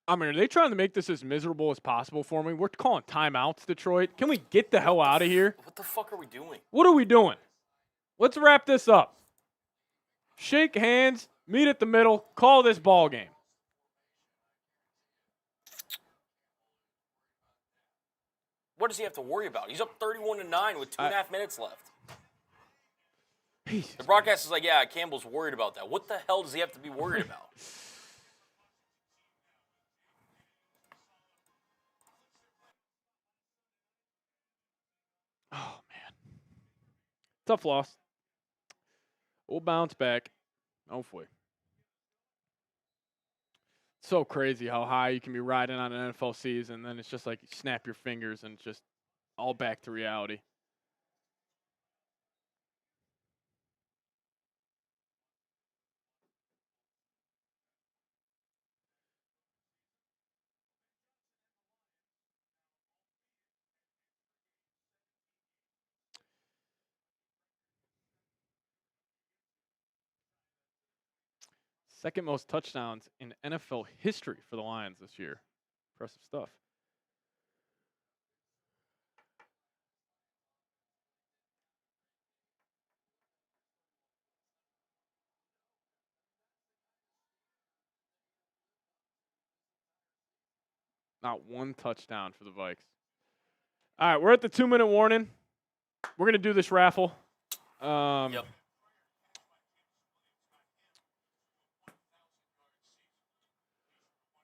I mean, are they trying to make this as miserable as possible for me? We're calling timeouts, Detroit. Can we get the hell out of here? What the fuck are we doing? What are we doing? Let's wrap this up. Shake hands, meet at the middle, call this ball game. What does he have to worry about? He's up 31-9 with 2.5 minutes left. The broadcast is like, yeah, Campbell's worried about that. What the hell does he have to be worried about? Oh, man. Tough loss. We'll bounce back, hopefully. So crazy how high you can be riding on an NFL season, and then it's just like you snap your fingers and just all back to reality. Second most touchdowns in NFL history for the Lions this year. Impressive stuff. Not one touchdown for the Vikes. All right, we're at the 2-minute warning. We're going to do this raffle. Yep.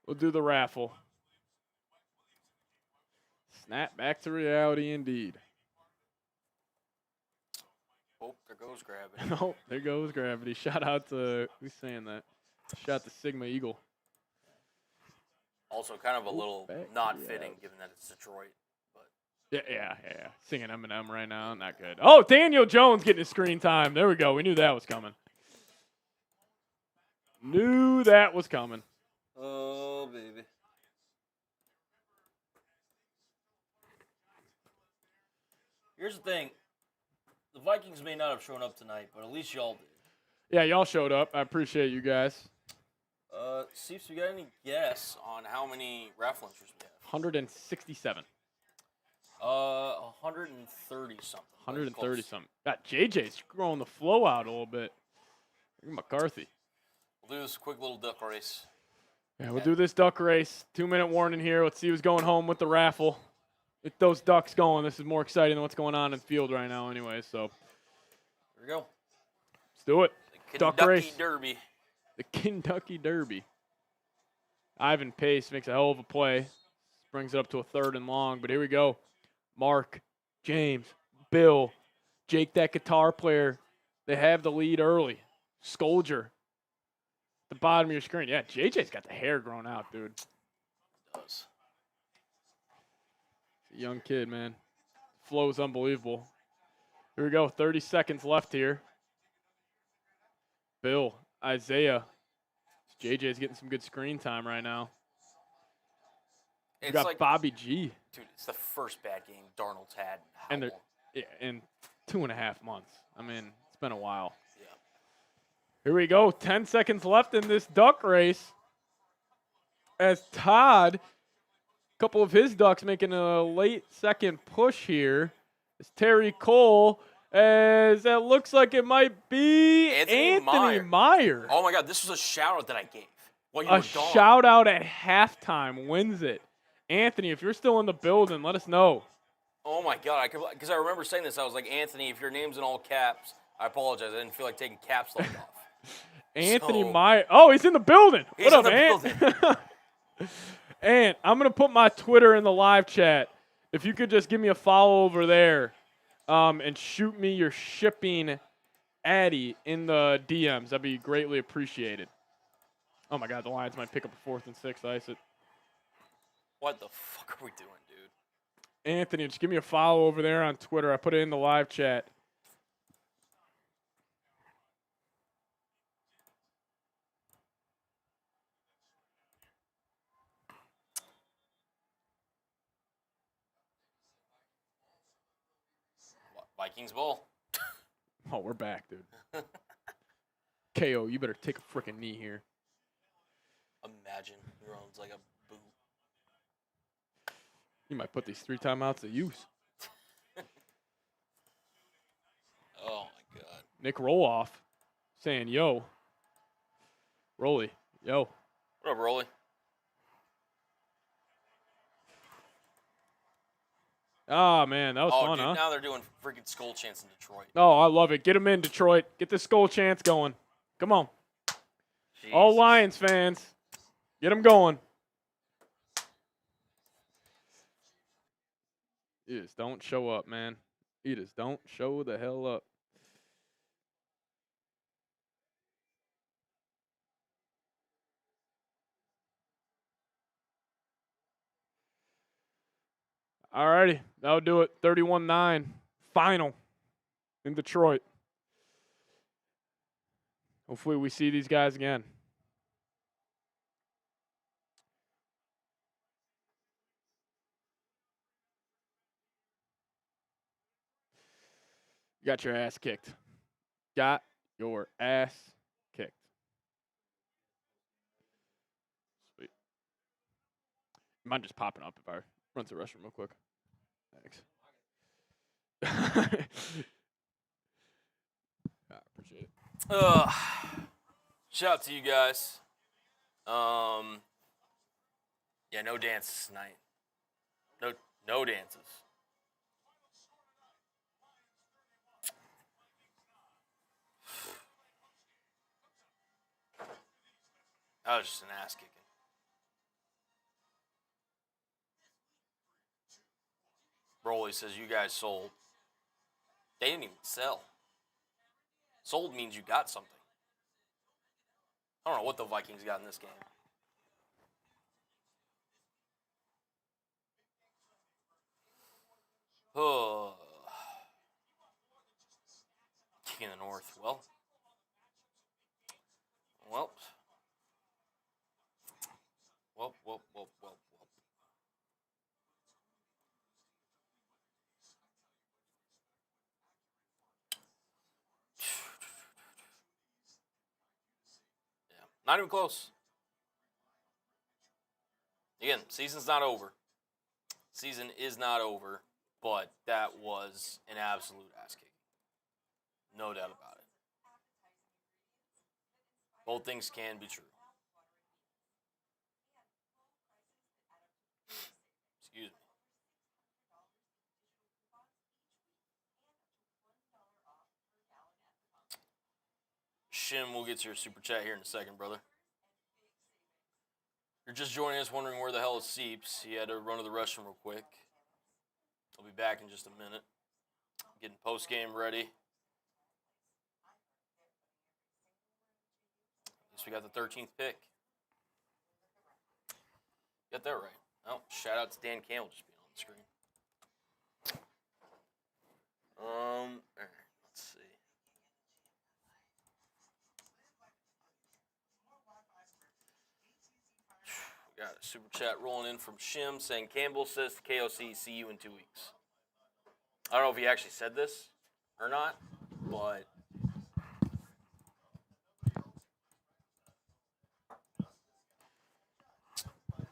We'll do the raffle. Snap back to reality indeed. Oh, there goes gravity. Oh, there goes gravity. Shout out to, who's saying that? Shout out to Sigma Eagle. Also, kind of a little not fitting, given that it's Detroit. But Yeah. Singing Eminem right now, not good. Oh, Daniel Jones getting his screen time. There we go. We knew that was coming. Oh, baby. Here's the thing. The Vikings may not have shown up tonight, but at least y'all did. Yeah, y'all showed up. I appreciate you guys. Seeps, we got any guess on how many raffle entries we have? 167. 130 something. 130 something. Got JJ's growing the flow out a little bit. Look at McCarthy. We'll do this quick little duck race. Yeah, we'll do this duck race. 2-minute warning here. Let's see who's going home with the raffle. Get those ducks going. This is more exciting than what's going on in the field right now anyway, so. Here we go. Let's do it. The Duck race. Derby. The Kentucky Derby. Ivan Pace makes a hell of a play. Brings it up to a 3rd and long, but here we go. Mark, James, Bill, Jake, that guitar player. They have the lead early. Scolger. The bottom of your screen. Yeah, JJ's got the hair grown out, dude. Does. Young kid, man. Flow is unbelievable. Here we go. 30 seconds left here. Bill, Isaiah. JJ's getting some good screen time right now. We got like, Bobby G. Dude, it's the first bad game Darnold's had in 2.5 months. I mean, it's been a while. Yeah. Here we go. 10 seconds left in this duck race. As Todd, a couple of his ducks making a late second push here. It's Terry Cole, as that looks like it might be Anthony Meyer. Oh, my God. This was a shout-out that I gave. While you were gone. Shout-out at halftime wins it. Anthony, if you're still in the building, let us know. Oh, my God. Because I remember saying this. I was like, Anthony, if your name's in all caps, I apologize. I didn't feel like taking caps lock off. Anthony Meyer. Oh, he's in the building. What up, Ant? And I'm going to put my Twitter in the live chat. If you could just give me a follow over there and shoot me your shipping Addy in the DMs, that'd be greatly appreciated. Oh, my God, the Lions might pick up a 4th and 6, ice it. What the fuck are we doing, dude? Anthony, just give me a follow over there on Twitter. I put it in the live chat. Vikings ball. Oh, we're back, dude. KO, you better take a freaking knee here. Imagine your own's like a boot. You might put these 3 timeouts to use. Oh, my God. Nick Roloff saying, yo. Rolly, yo. What up, Rolly? Oh, man, that was fun, dude, huh? Now they're doing freaking skull chants in Detroit. Oh, I love it. Get them in, Detroit. Get the skull chants going. Come on. Jesus. All Lions fans, get them going. You just don't show up, man. You just don't show the hell up. All righty. That'll do it. 31-9. Final in Detroit. Hopefully we see these guys again. Got your ass kicked. Got your ass kicked. Sweet. Mind just popping up if I run to the restroom real quick. Thanks. I appreciate it. Shout out to you guys. Yeah, no dances tonight. No dances. That was just an ass kicking. Broly says you guys sold. They didn't even sell. Sold means you got something. I don't know what the Vikings got in this game. Oh. King of the North. Well. Yeah, not even close. Again, season's not over. Season is not over, but that was an absolute ass kicking. No doubt about it. Both things can be true. Excuse me. Shim, we'll get to your super chat here in a second, brother. You're just joining us wondering where the hell is Seeps. He had to run to the restroom real quick. I'll be back in just a minute. Getting post-game ready. At least we got the 13th pick. Got that right. Oh, shout out to Dan Campbell just being on the screen. All right, let's see. We got a super chat rolling in from Shim saying Campbell says to KOC, see you in 2 weeks. I don't know if he actually said this or not, but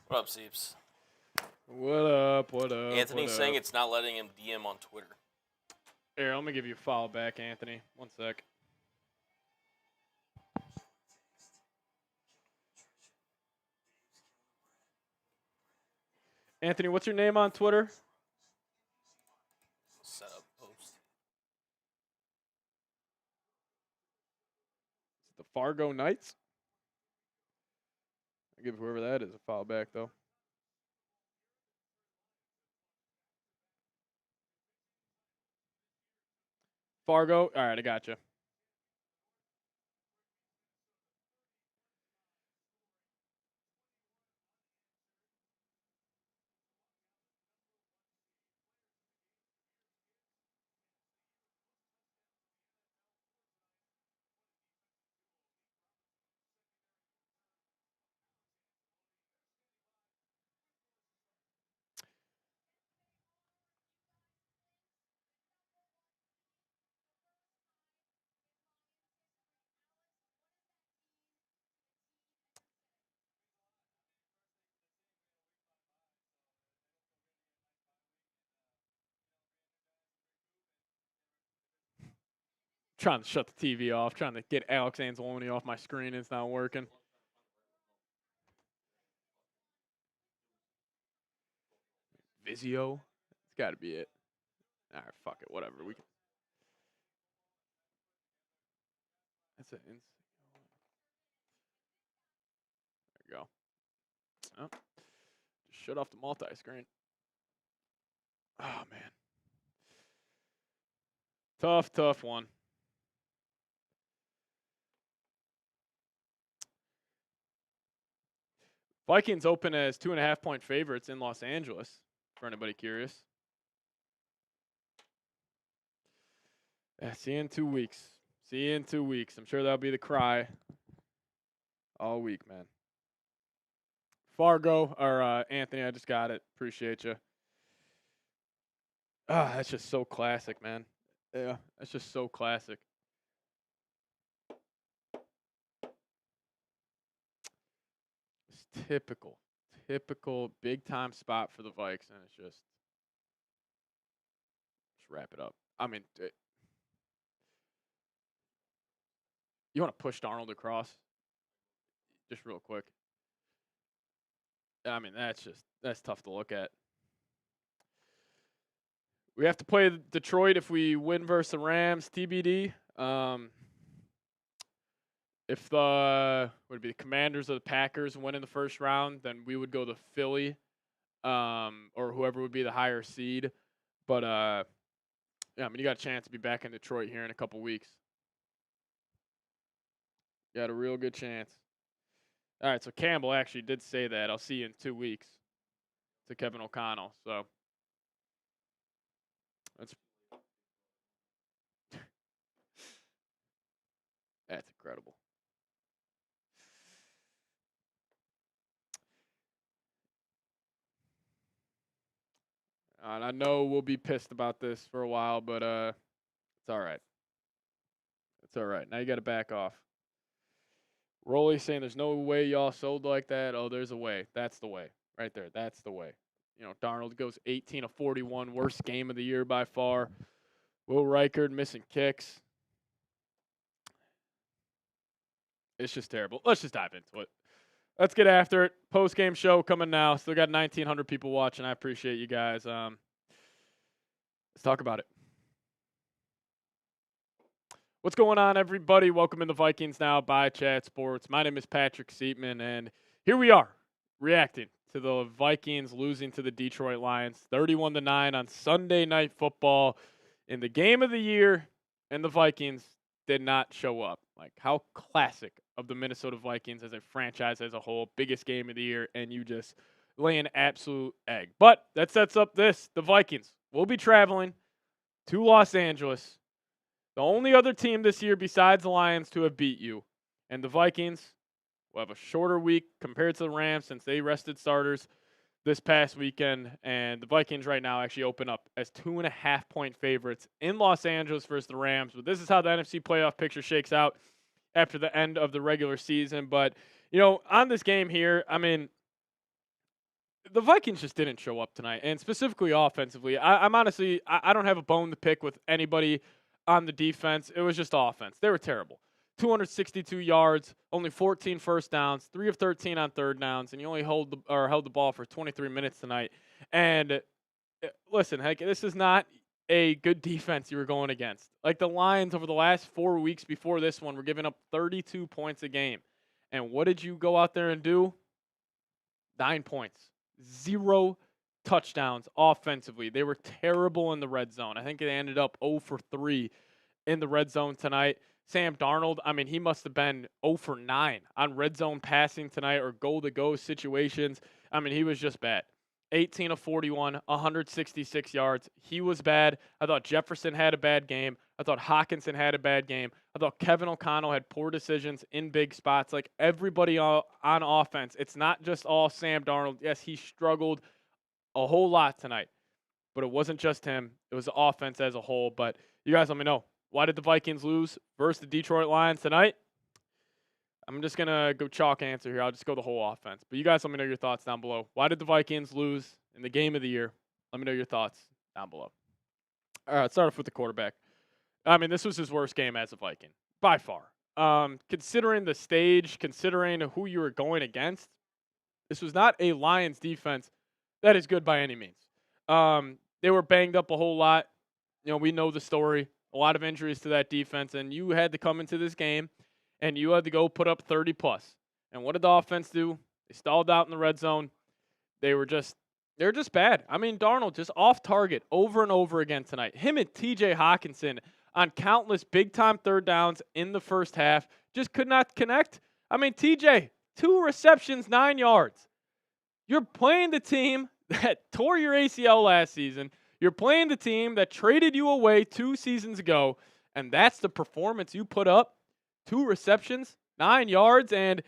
what up, Seeps? What up? Anthony's saying it's not letting him DM on Twitter. Here, I'm going to give you a follow back, Anthony. 1 sec. Anthony, what's your name on Twitter? Set up post. The Fargo Knights? I'll give whoever that is a follow back, though. Fargo? All right, I got you. Trying to shut the TV off, trying to get Alex Anzalone off my screen. It's not working. Vizio? It's got to be it. All right, fuck it. Whatever. We can. That's it. There you go. Oh. Just shut off the multi-screen. Oh, man. Tough one. Vikings open as 2.5-point favorites in Los Angeles, for anybody curious. Yeah, see you in 2 weeks. See you in 2 weeks. I'm sure that'll be the cry all week, man. Fargo, or Anthony, I just got it. Appreciate you. Ah, that's just so classic, man. Yeah, that's just so classic. It's typical big time spot for the Vikes, and it's just wrap it up. I mean, you want to push Darnold across, just real quick. I mean, that's tough to look at. We have to play Detroit if we win versus the Rams. TBD. If the Commanders or the Packers win in the first round, then we would go to Philly, or whoever would be the higher seed. But yeah, I mean, you got a chance to be back in Detroit here in a couple weeks. Got a real good chance. All right, so Campbell actually did say that. I'll see you in 2 weeks to Kevin O'Connell. So that's incredible. And I know we'll be pissed about this for a while, but it's all right. It's all right. Now you got to back off. Rolly saying there's no way y'all sold like that. Oh, there's a way. That's the way. Right there. That's the way. You know, Darnold goes 18 of 41, worst game of the year by far. Will Reichard missing kicks. It's just terrible. Let's just dive into it. Let's get after it. Post-game show coming now. Still got 1,900 people watching. I appreciate you guys. Let's talk about it. What's going on, everybody? Welcome in the Vikings Now by Chat Sports. My name is Patrick Siepman, and here we are reacting to the Vikings losing to the Detroit Lions 31-9 on Sunday Night Football in the game of the year, and the Vikings did not show up. Like, how classic of the Minnesota Vikings as a franchise as a whole. Biggest game of the year, and you just lay an absolute egg. But that sets up this. The Vikings will be traveling to Los Angeles, the only other team this year besides the Lions to have beat you. And the Vikings will have a shorter week compared to the Rams since they rested starters this past weekend. And the Vikings right now actually open up as 2.5-point favorites in Los Angeles versus the Rams. But this is how the NFC playoff picture shakes out after the end of the regular season. But, you know, on this game here, I mean, the Vikings just didn't show up tonight, and specifically offensively. I'm honestly, I don't have a bone to pick with anybody on the defense. It was just offense. They were terrible. 262 yards, only 14 first downs, 3 of 13 on third downs, and you only held the ball for 23 minutes tonight. And listen, heck, this is not a good defense you were going against. Like, the Lions over the last 4 weeks before this one were giving up 32 points a game. And what did you go out there and do? 9 points. 0 touchdowns offensively. They were terrible in the red zone. I think they ended up 0 for 3 in the red zone tonight. Sam Darnold, I mean, he must have been 0 for 9 on red zone passing tonight or goal-to-go situations. I mean, he was just bad. 18 of 41, 166 yards. He was bad. I thought Jefferson had a bad game. I thought Hawkinson had a bad game. I thought Kevin O'Connell had poor decisions in big spots. Like, everybody on offense, it's not just all Sam Darnold. Yes, he struggled a whole lot tonight, but it wasn't just him. It was the offense as a whole. But you guys let me know, why did the Vikings lose versus the Detroit Lions tonight? I'm just going to go chalk answer here. I'll just go the whole offense. But you guys let me know your thoughts down below. Why did the Vikings lose in the game of the year? Let me know your thoughts down below. All right, let's start off with the quarterback. I mean, this was his worst game as a Viking, by far. Considering the stage, considering who you were going against, this was not a Lions defense that is good by any means. They were banged up a whole lot. You know, we know the story. A lot of injuries to that defense, and you had to come into this game, and you had to go put up 30+. And what did the offense do? They stalled out in the red zone. They're just bad. I mean, Darnold just off target over and over again tonight. Him and TJ Hawkinson on countless big-time third downs in the first half just could not connect. I mean, TJ, 2 receptions, 9 yards. You're playing the team that tore your ACL last season. You're playing the team that traded you away 2 seasons ago, And that's the performance you put up. 2 receptions, 9 yards, and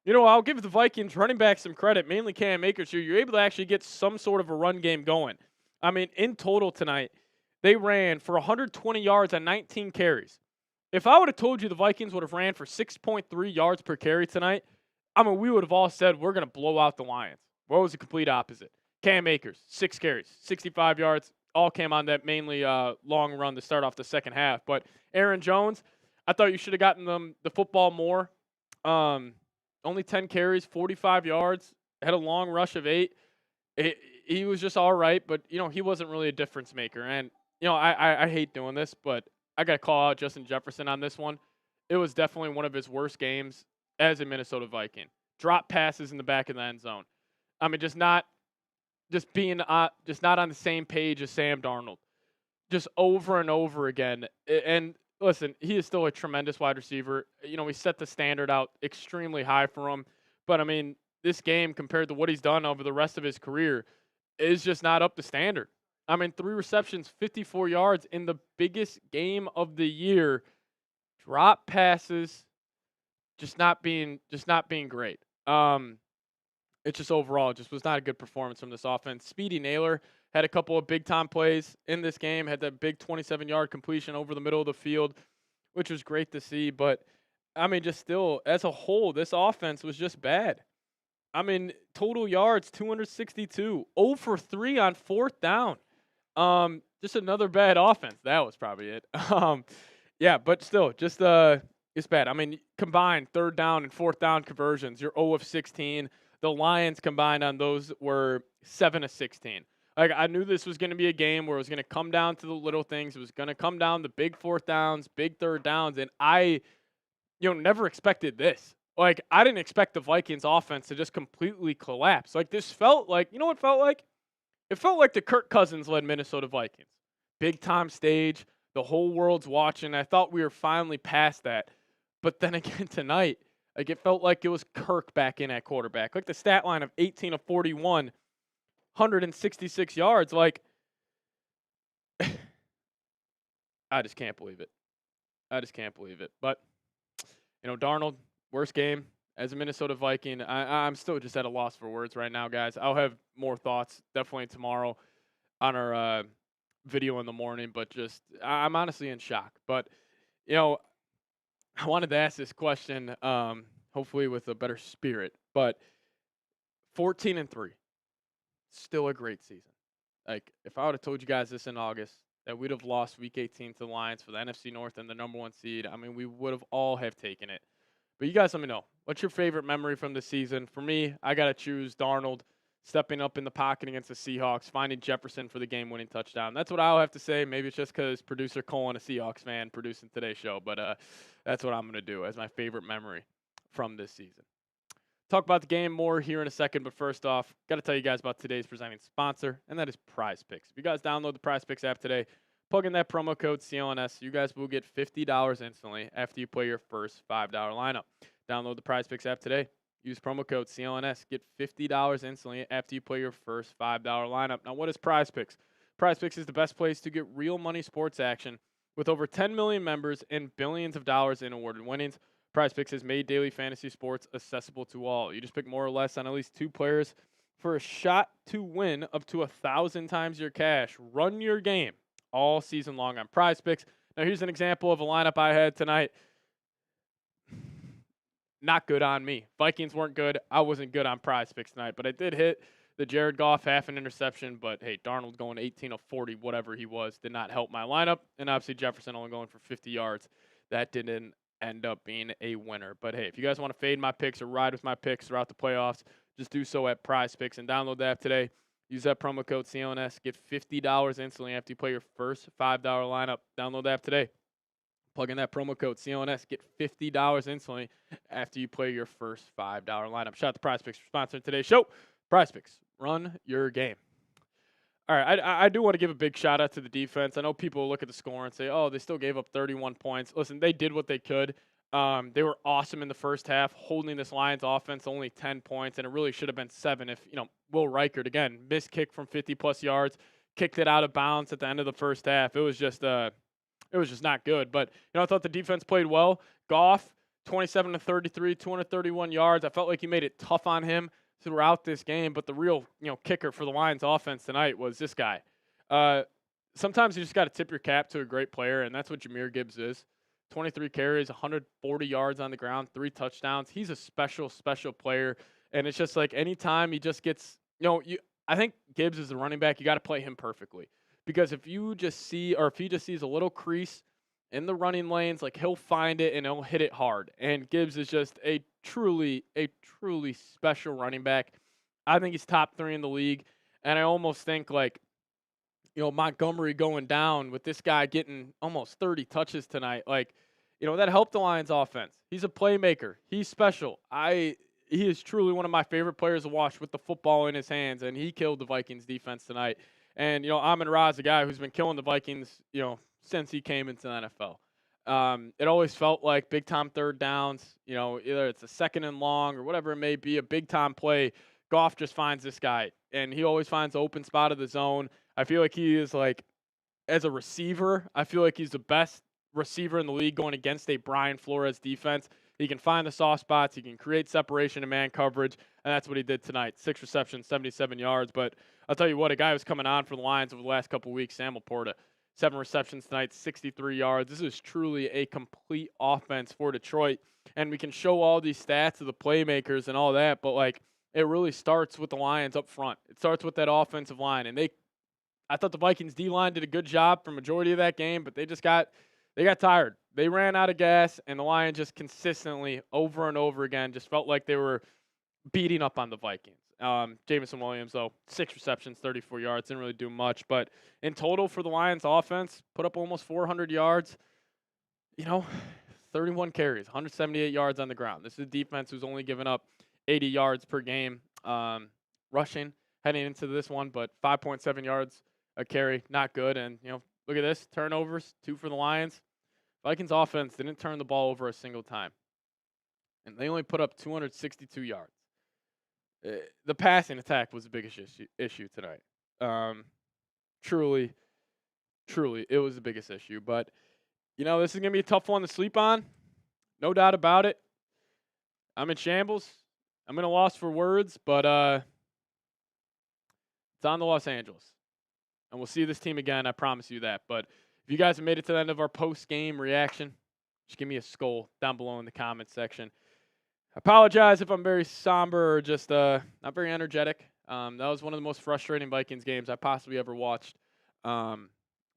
I'll give the Vikings running back some credit, mainly Cam Akers here. You're able to actually get some sort of a run game going. I mean, in total tonight, they ran for 120 yards on 19 carries. If I would have told you the Vikings would have ran for 6.3 yards per carry tonight, I mean, we would have all said we're going to blow out the Lions. What was the complete opposite? Cam Akers, 6 carries, 65 yards, all came on that mainly long run to start off the second half. But Aaron Jones, I thought you should have gotten them the football more. Only 10 carries, 45 yards, had a long rush of 8. He was just all right, but, he wasn't really a difference maker. And, I hate doing this, but I got to call out Justin Jefferson on this one. It was definitely one of his worst games as a Minnesota Viking. Drop passes in the back of the end zone. I mean, just not on the same page as Sam Darnold. Just over and over again. And listen, he is still a tremendous wide receiver. We set the standard out extremely high for him. But, I mean, this game compared to what he's done over the rest of his career is just not up to standard. I mean, 3 receptions, 54 yards in the biggest game of the year. Drop passes, just not being great. It's just overall, it just was not a good performance from this offense. Speedy Naylor had a couple of big-time plays in this game, had that big 27-yard completion over the middle of the field, which was great to see. But, I mean, just still, as a whole, this offense was just bad. I mean, total yards, 262. 0 for 3 on 4th down. Just another bad offense. That was probably it. Yeah, but still, just it's bad. I mean, combined 3rd down and 4th down conversions, you're 0 of 16. The Lions combined on those were 7 of 16. Like, I knew this was going to be a game where it was going to come down to the little things. It was going to come down to big 4th downs, big 3rd downs, and I, never expected this. Like, I didn't expect the Vikings offense to just completely collapse. Like, this felt like, what it felt like? It felt like the Kirk Cousins-led Minnesota Vikings. Big-time stage. The whole world's watching. I thought we were finally past that. But then again tonight, like, it felt like it was Kirk back in at quarterback. Like the stat line of 18 of 41, 166 yards. Like, I just can't believe it. But, Darnold, worst game as a Minnesota Viking. I'm still just at a loss for words right now, guys. I'll have more thoughts definitely tomorrow on our video in the morning. But just, I'm honestly in shock. But, I wanted to ask this question, hopefully with a better spirit, but 14-3, still a great season. Like, if I would have told you guys this in August, that we'd have lost Week 18 to the Lions for the NFC North and the number 1 seed, I mean, we would have all have taken it. But you guys let me know. What's your favorite memory from this season? For me, I got to choose Darnold stepping up in the pocket against the Seahawks, finding Jefferson for the game-winning touchdown. That's what I'll have to say. Maybe it's just because producer Colin, a Seahawks fan, producing today's show. But that's what I'm going to do as my favorite memory from this season. Talk about the game more here in a second. But first off, got to tell you guys about today's presenting sponsor, and that is Prize Picks. If you guys download the Prize Picks app today, plug in that promo code CLNS. You guys will get $50 instantly after you play your first $5 lineup. Download the Prize Picks app today. Use promo code CLNS. Get $50 instantly after you play your first $5 lineup. Now, what is Prize Picks? Prize Picks is the best place to get real money sports action. With over 10 million members and billions of dollars in awarded winnings, Prize Picks has made daily fantasy sports accessible to all. You just pick more or less on at least 2 players for a shot to win up to 1,000 times your cash. Run your game all season long on Prize Picks. Now, here's an example of a lineup I had tonight. Not good on me. Vikings weren't good. I wasn't good on Prize Picks tonight, but I did hit the Jared Goff half an interception. But, hey, Darnold going 18 of 40, whatever he was, did not help my lineup. And, obviously, Jefferson only going for 50 yards. That didn't end up being a winner. But, hey, if you guys want to fade my picks or ride with my picks throughout the playoffs, just do so at Prize Picks and download the app today. Use that promo code CLNS. Get $50 instantly after you play your first $5 lineup. Download the app today. Plug in that promo code CLNS. Get $50 instantly after you play your first $5 lineup. Shout out to Prize Picks for sponsoring today's show. Prize Picks. Run your game. All right, I do want to give a big shout out to the defense. I know people look at the score and say, oh, they still gave up 31 points. Listen, they did what they could. They were awesome in the first half, holding this Lions offense only 10 points, and it really should have been 7 if, Will Reichert, again, missed kick from 50-plus yards, kicked it out of bounds at the end of the first half. It was just it it was just not good. But, I thought the defense played well. Goff, 27 to 33, 231 yards. I felt like he made it tough on him throughout this game. But the real, kicker for the Lions offense tonight was this guy. Sometimes you just got to tip your cap to a great player, and that's what Jahmyr Gibbs is. 23 carries, 140 yards on the ground, 3 touchdowns. He's a special, special player. And it's just like anytime he just gets, I think Gibbs is a running back, you got to play him perfectly. Because if he just sees a little crease in the running lanes, like he'll find it and he'll hit it hard. And Gibbs is just a truly special running back. I think he's top 3 in the league. And I almost think like, Montgomery going down with this guy getting almost 30 touches tonight. Like, that helped the Lions offense. He's a playmaker. He's special. He is truly one of my favorite players to watch with the football in his hands, and he killed the Vikings defense tonight. And, Amon-Ra is a guy who's been killing the Vikings, since he came into the NFL. It always felt like big-time third downs, either it's a 2nd and long or whatever it may be, a big-time play. Goff just finds this guy, and he always finds the open spot of the zone. I feel like he is as a receiver, I feel like he's the best receiver in the league going against a Brian Flores defense. He can find the soft spots. He can create separation in man coverage, and that's what he did tonight. 6 receptions, 77 yards. But I'll tell you what, a guy who's coming on for the Lions over the last couple of weeks, Sam Laporta, 7 receptions tonight, 63 yards. This is truly a complete offense for Detroit, and we can show all these stats of the playmakers and all that, but it really starts with the Lions up front. It starts with that offensive line, and I thought the Vikings D-line did a good job for majority of that game, but they got tired. They ran out of gas, and the Lions just consistently, over and over again, just felt like they were beating up on the Vikings. Jameson Williams, though, 6 receptions, 34 yards, didn't really do much. But in total for the Lions offense, put up almost 400 yards, 31 carries, 178 yards on the ground. This is a defense who's only given up 80 yards per game rushing heading into this one, but 5.7 yards a carry, not good. And, look at this, turnovers, 2 for the Lions. Vikings offense didn't turn the ball over a single time, and they only put up 262 yards. The passing attack was the biggest issue tonight. Truly, it was the biggest issue. But, this is going to be a tough one to sleep on, no doubt about it. I'm in shambles. I'm at a loss for words, but it's on to Los Angeles. And we'll see this team again, I promise you that. But if you guys have made it to the end of our post-game reaction, just give me a skull down below in the comments section. I apologize if I'm very somber or just not very energetic. That was one of the most frustrating Vikings games I possibly ever watched. But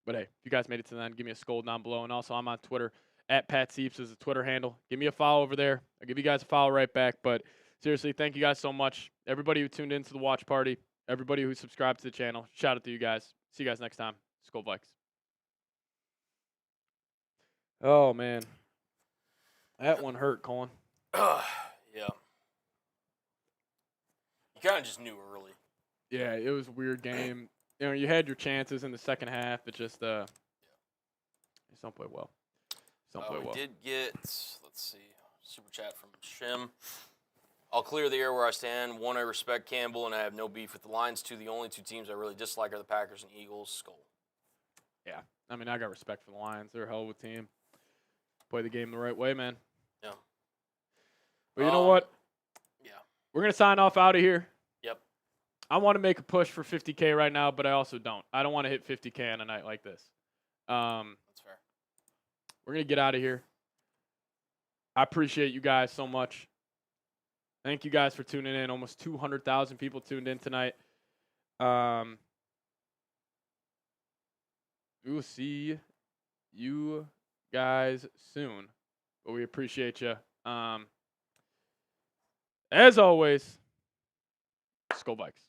hey, if you guys made it to the end, give me a skull down below. And also, I'm on Twitter. @PatSieps is the Twitter handle. Give me a follow over there. I'll give you guys a follow right back. But seriously, thank you guys so much. Everybody who tuned into the watch party, everybody who subscribed to the channel, shout out to you guys. See you guys next time. Skol Vikes. Oh, man. That one hurt, Colin. Yeah. You kind of just knew early. Yeah, it was a weird game. You had your chances in the second half. It just, you just don't play well. We did get, let's see, super chat from Shim. I'll clear the air where I stand. 1, I respect Campbell, and I have no beef with the Lions. 2, the only 2 teams I really dislike are the Packers and Eagles. Skull. Yeah. I mean, I got respect for the Lions. They're a hell of a team. Play the game the right way, man. Yeah. But you know what? Yeah. We're going to sign off out of here. Yep. I want to make a push for 50K right now, but I also don't. I don't want to hit 50K on a night like this. That's fair. We're going to get out of here. I appreciate you guys so much. Thank you guys for tuning in. Almost 200,000 people tuned in tonight. We will see you guys soon. But we appreciate you. As always, Skol Vikes.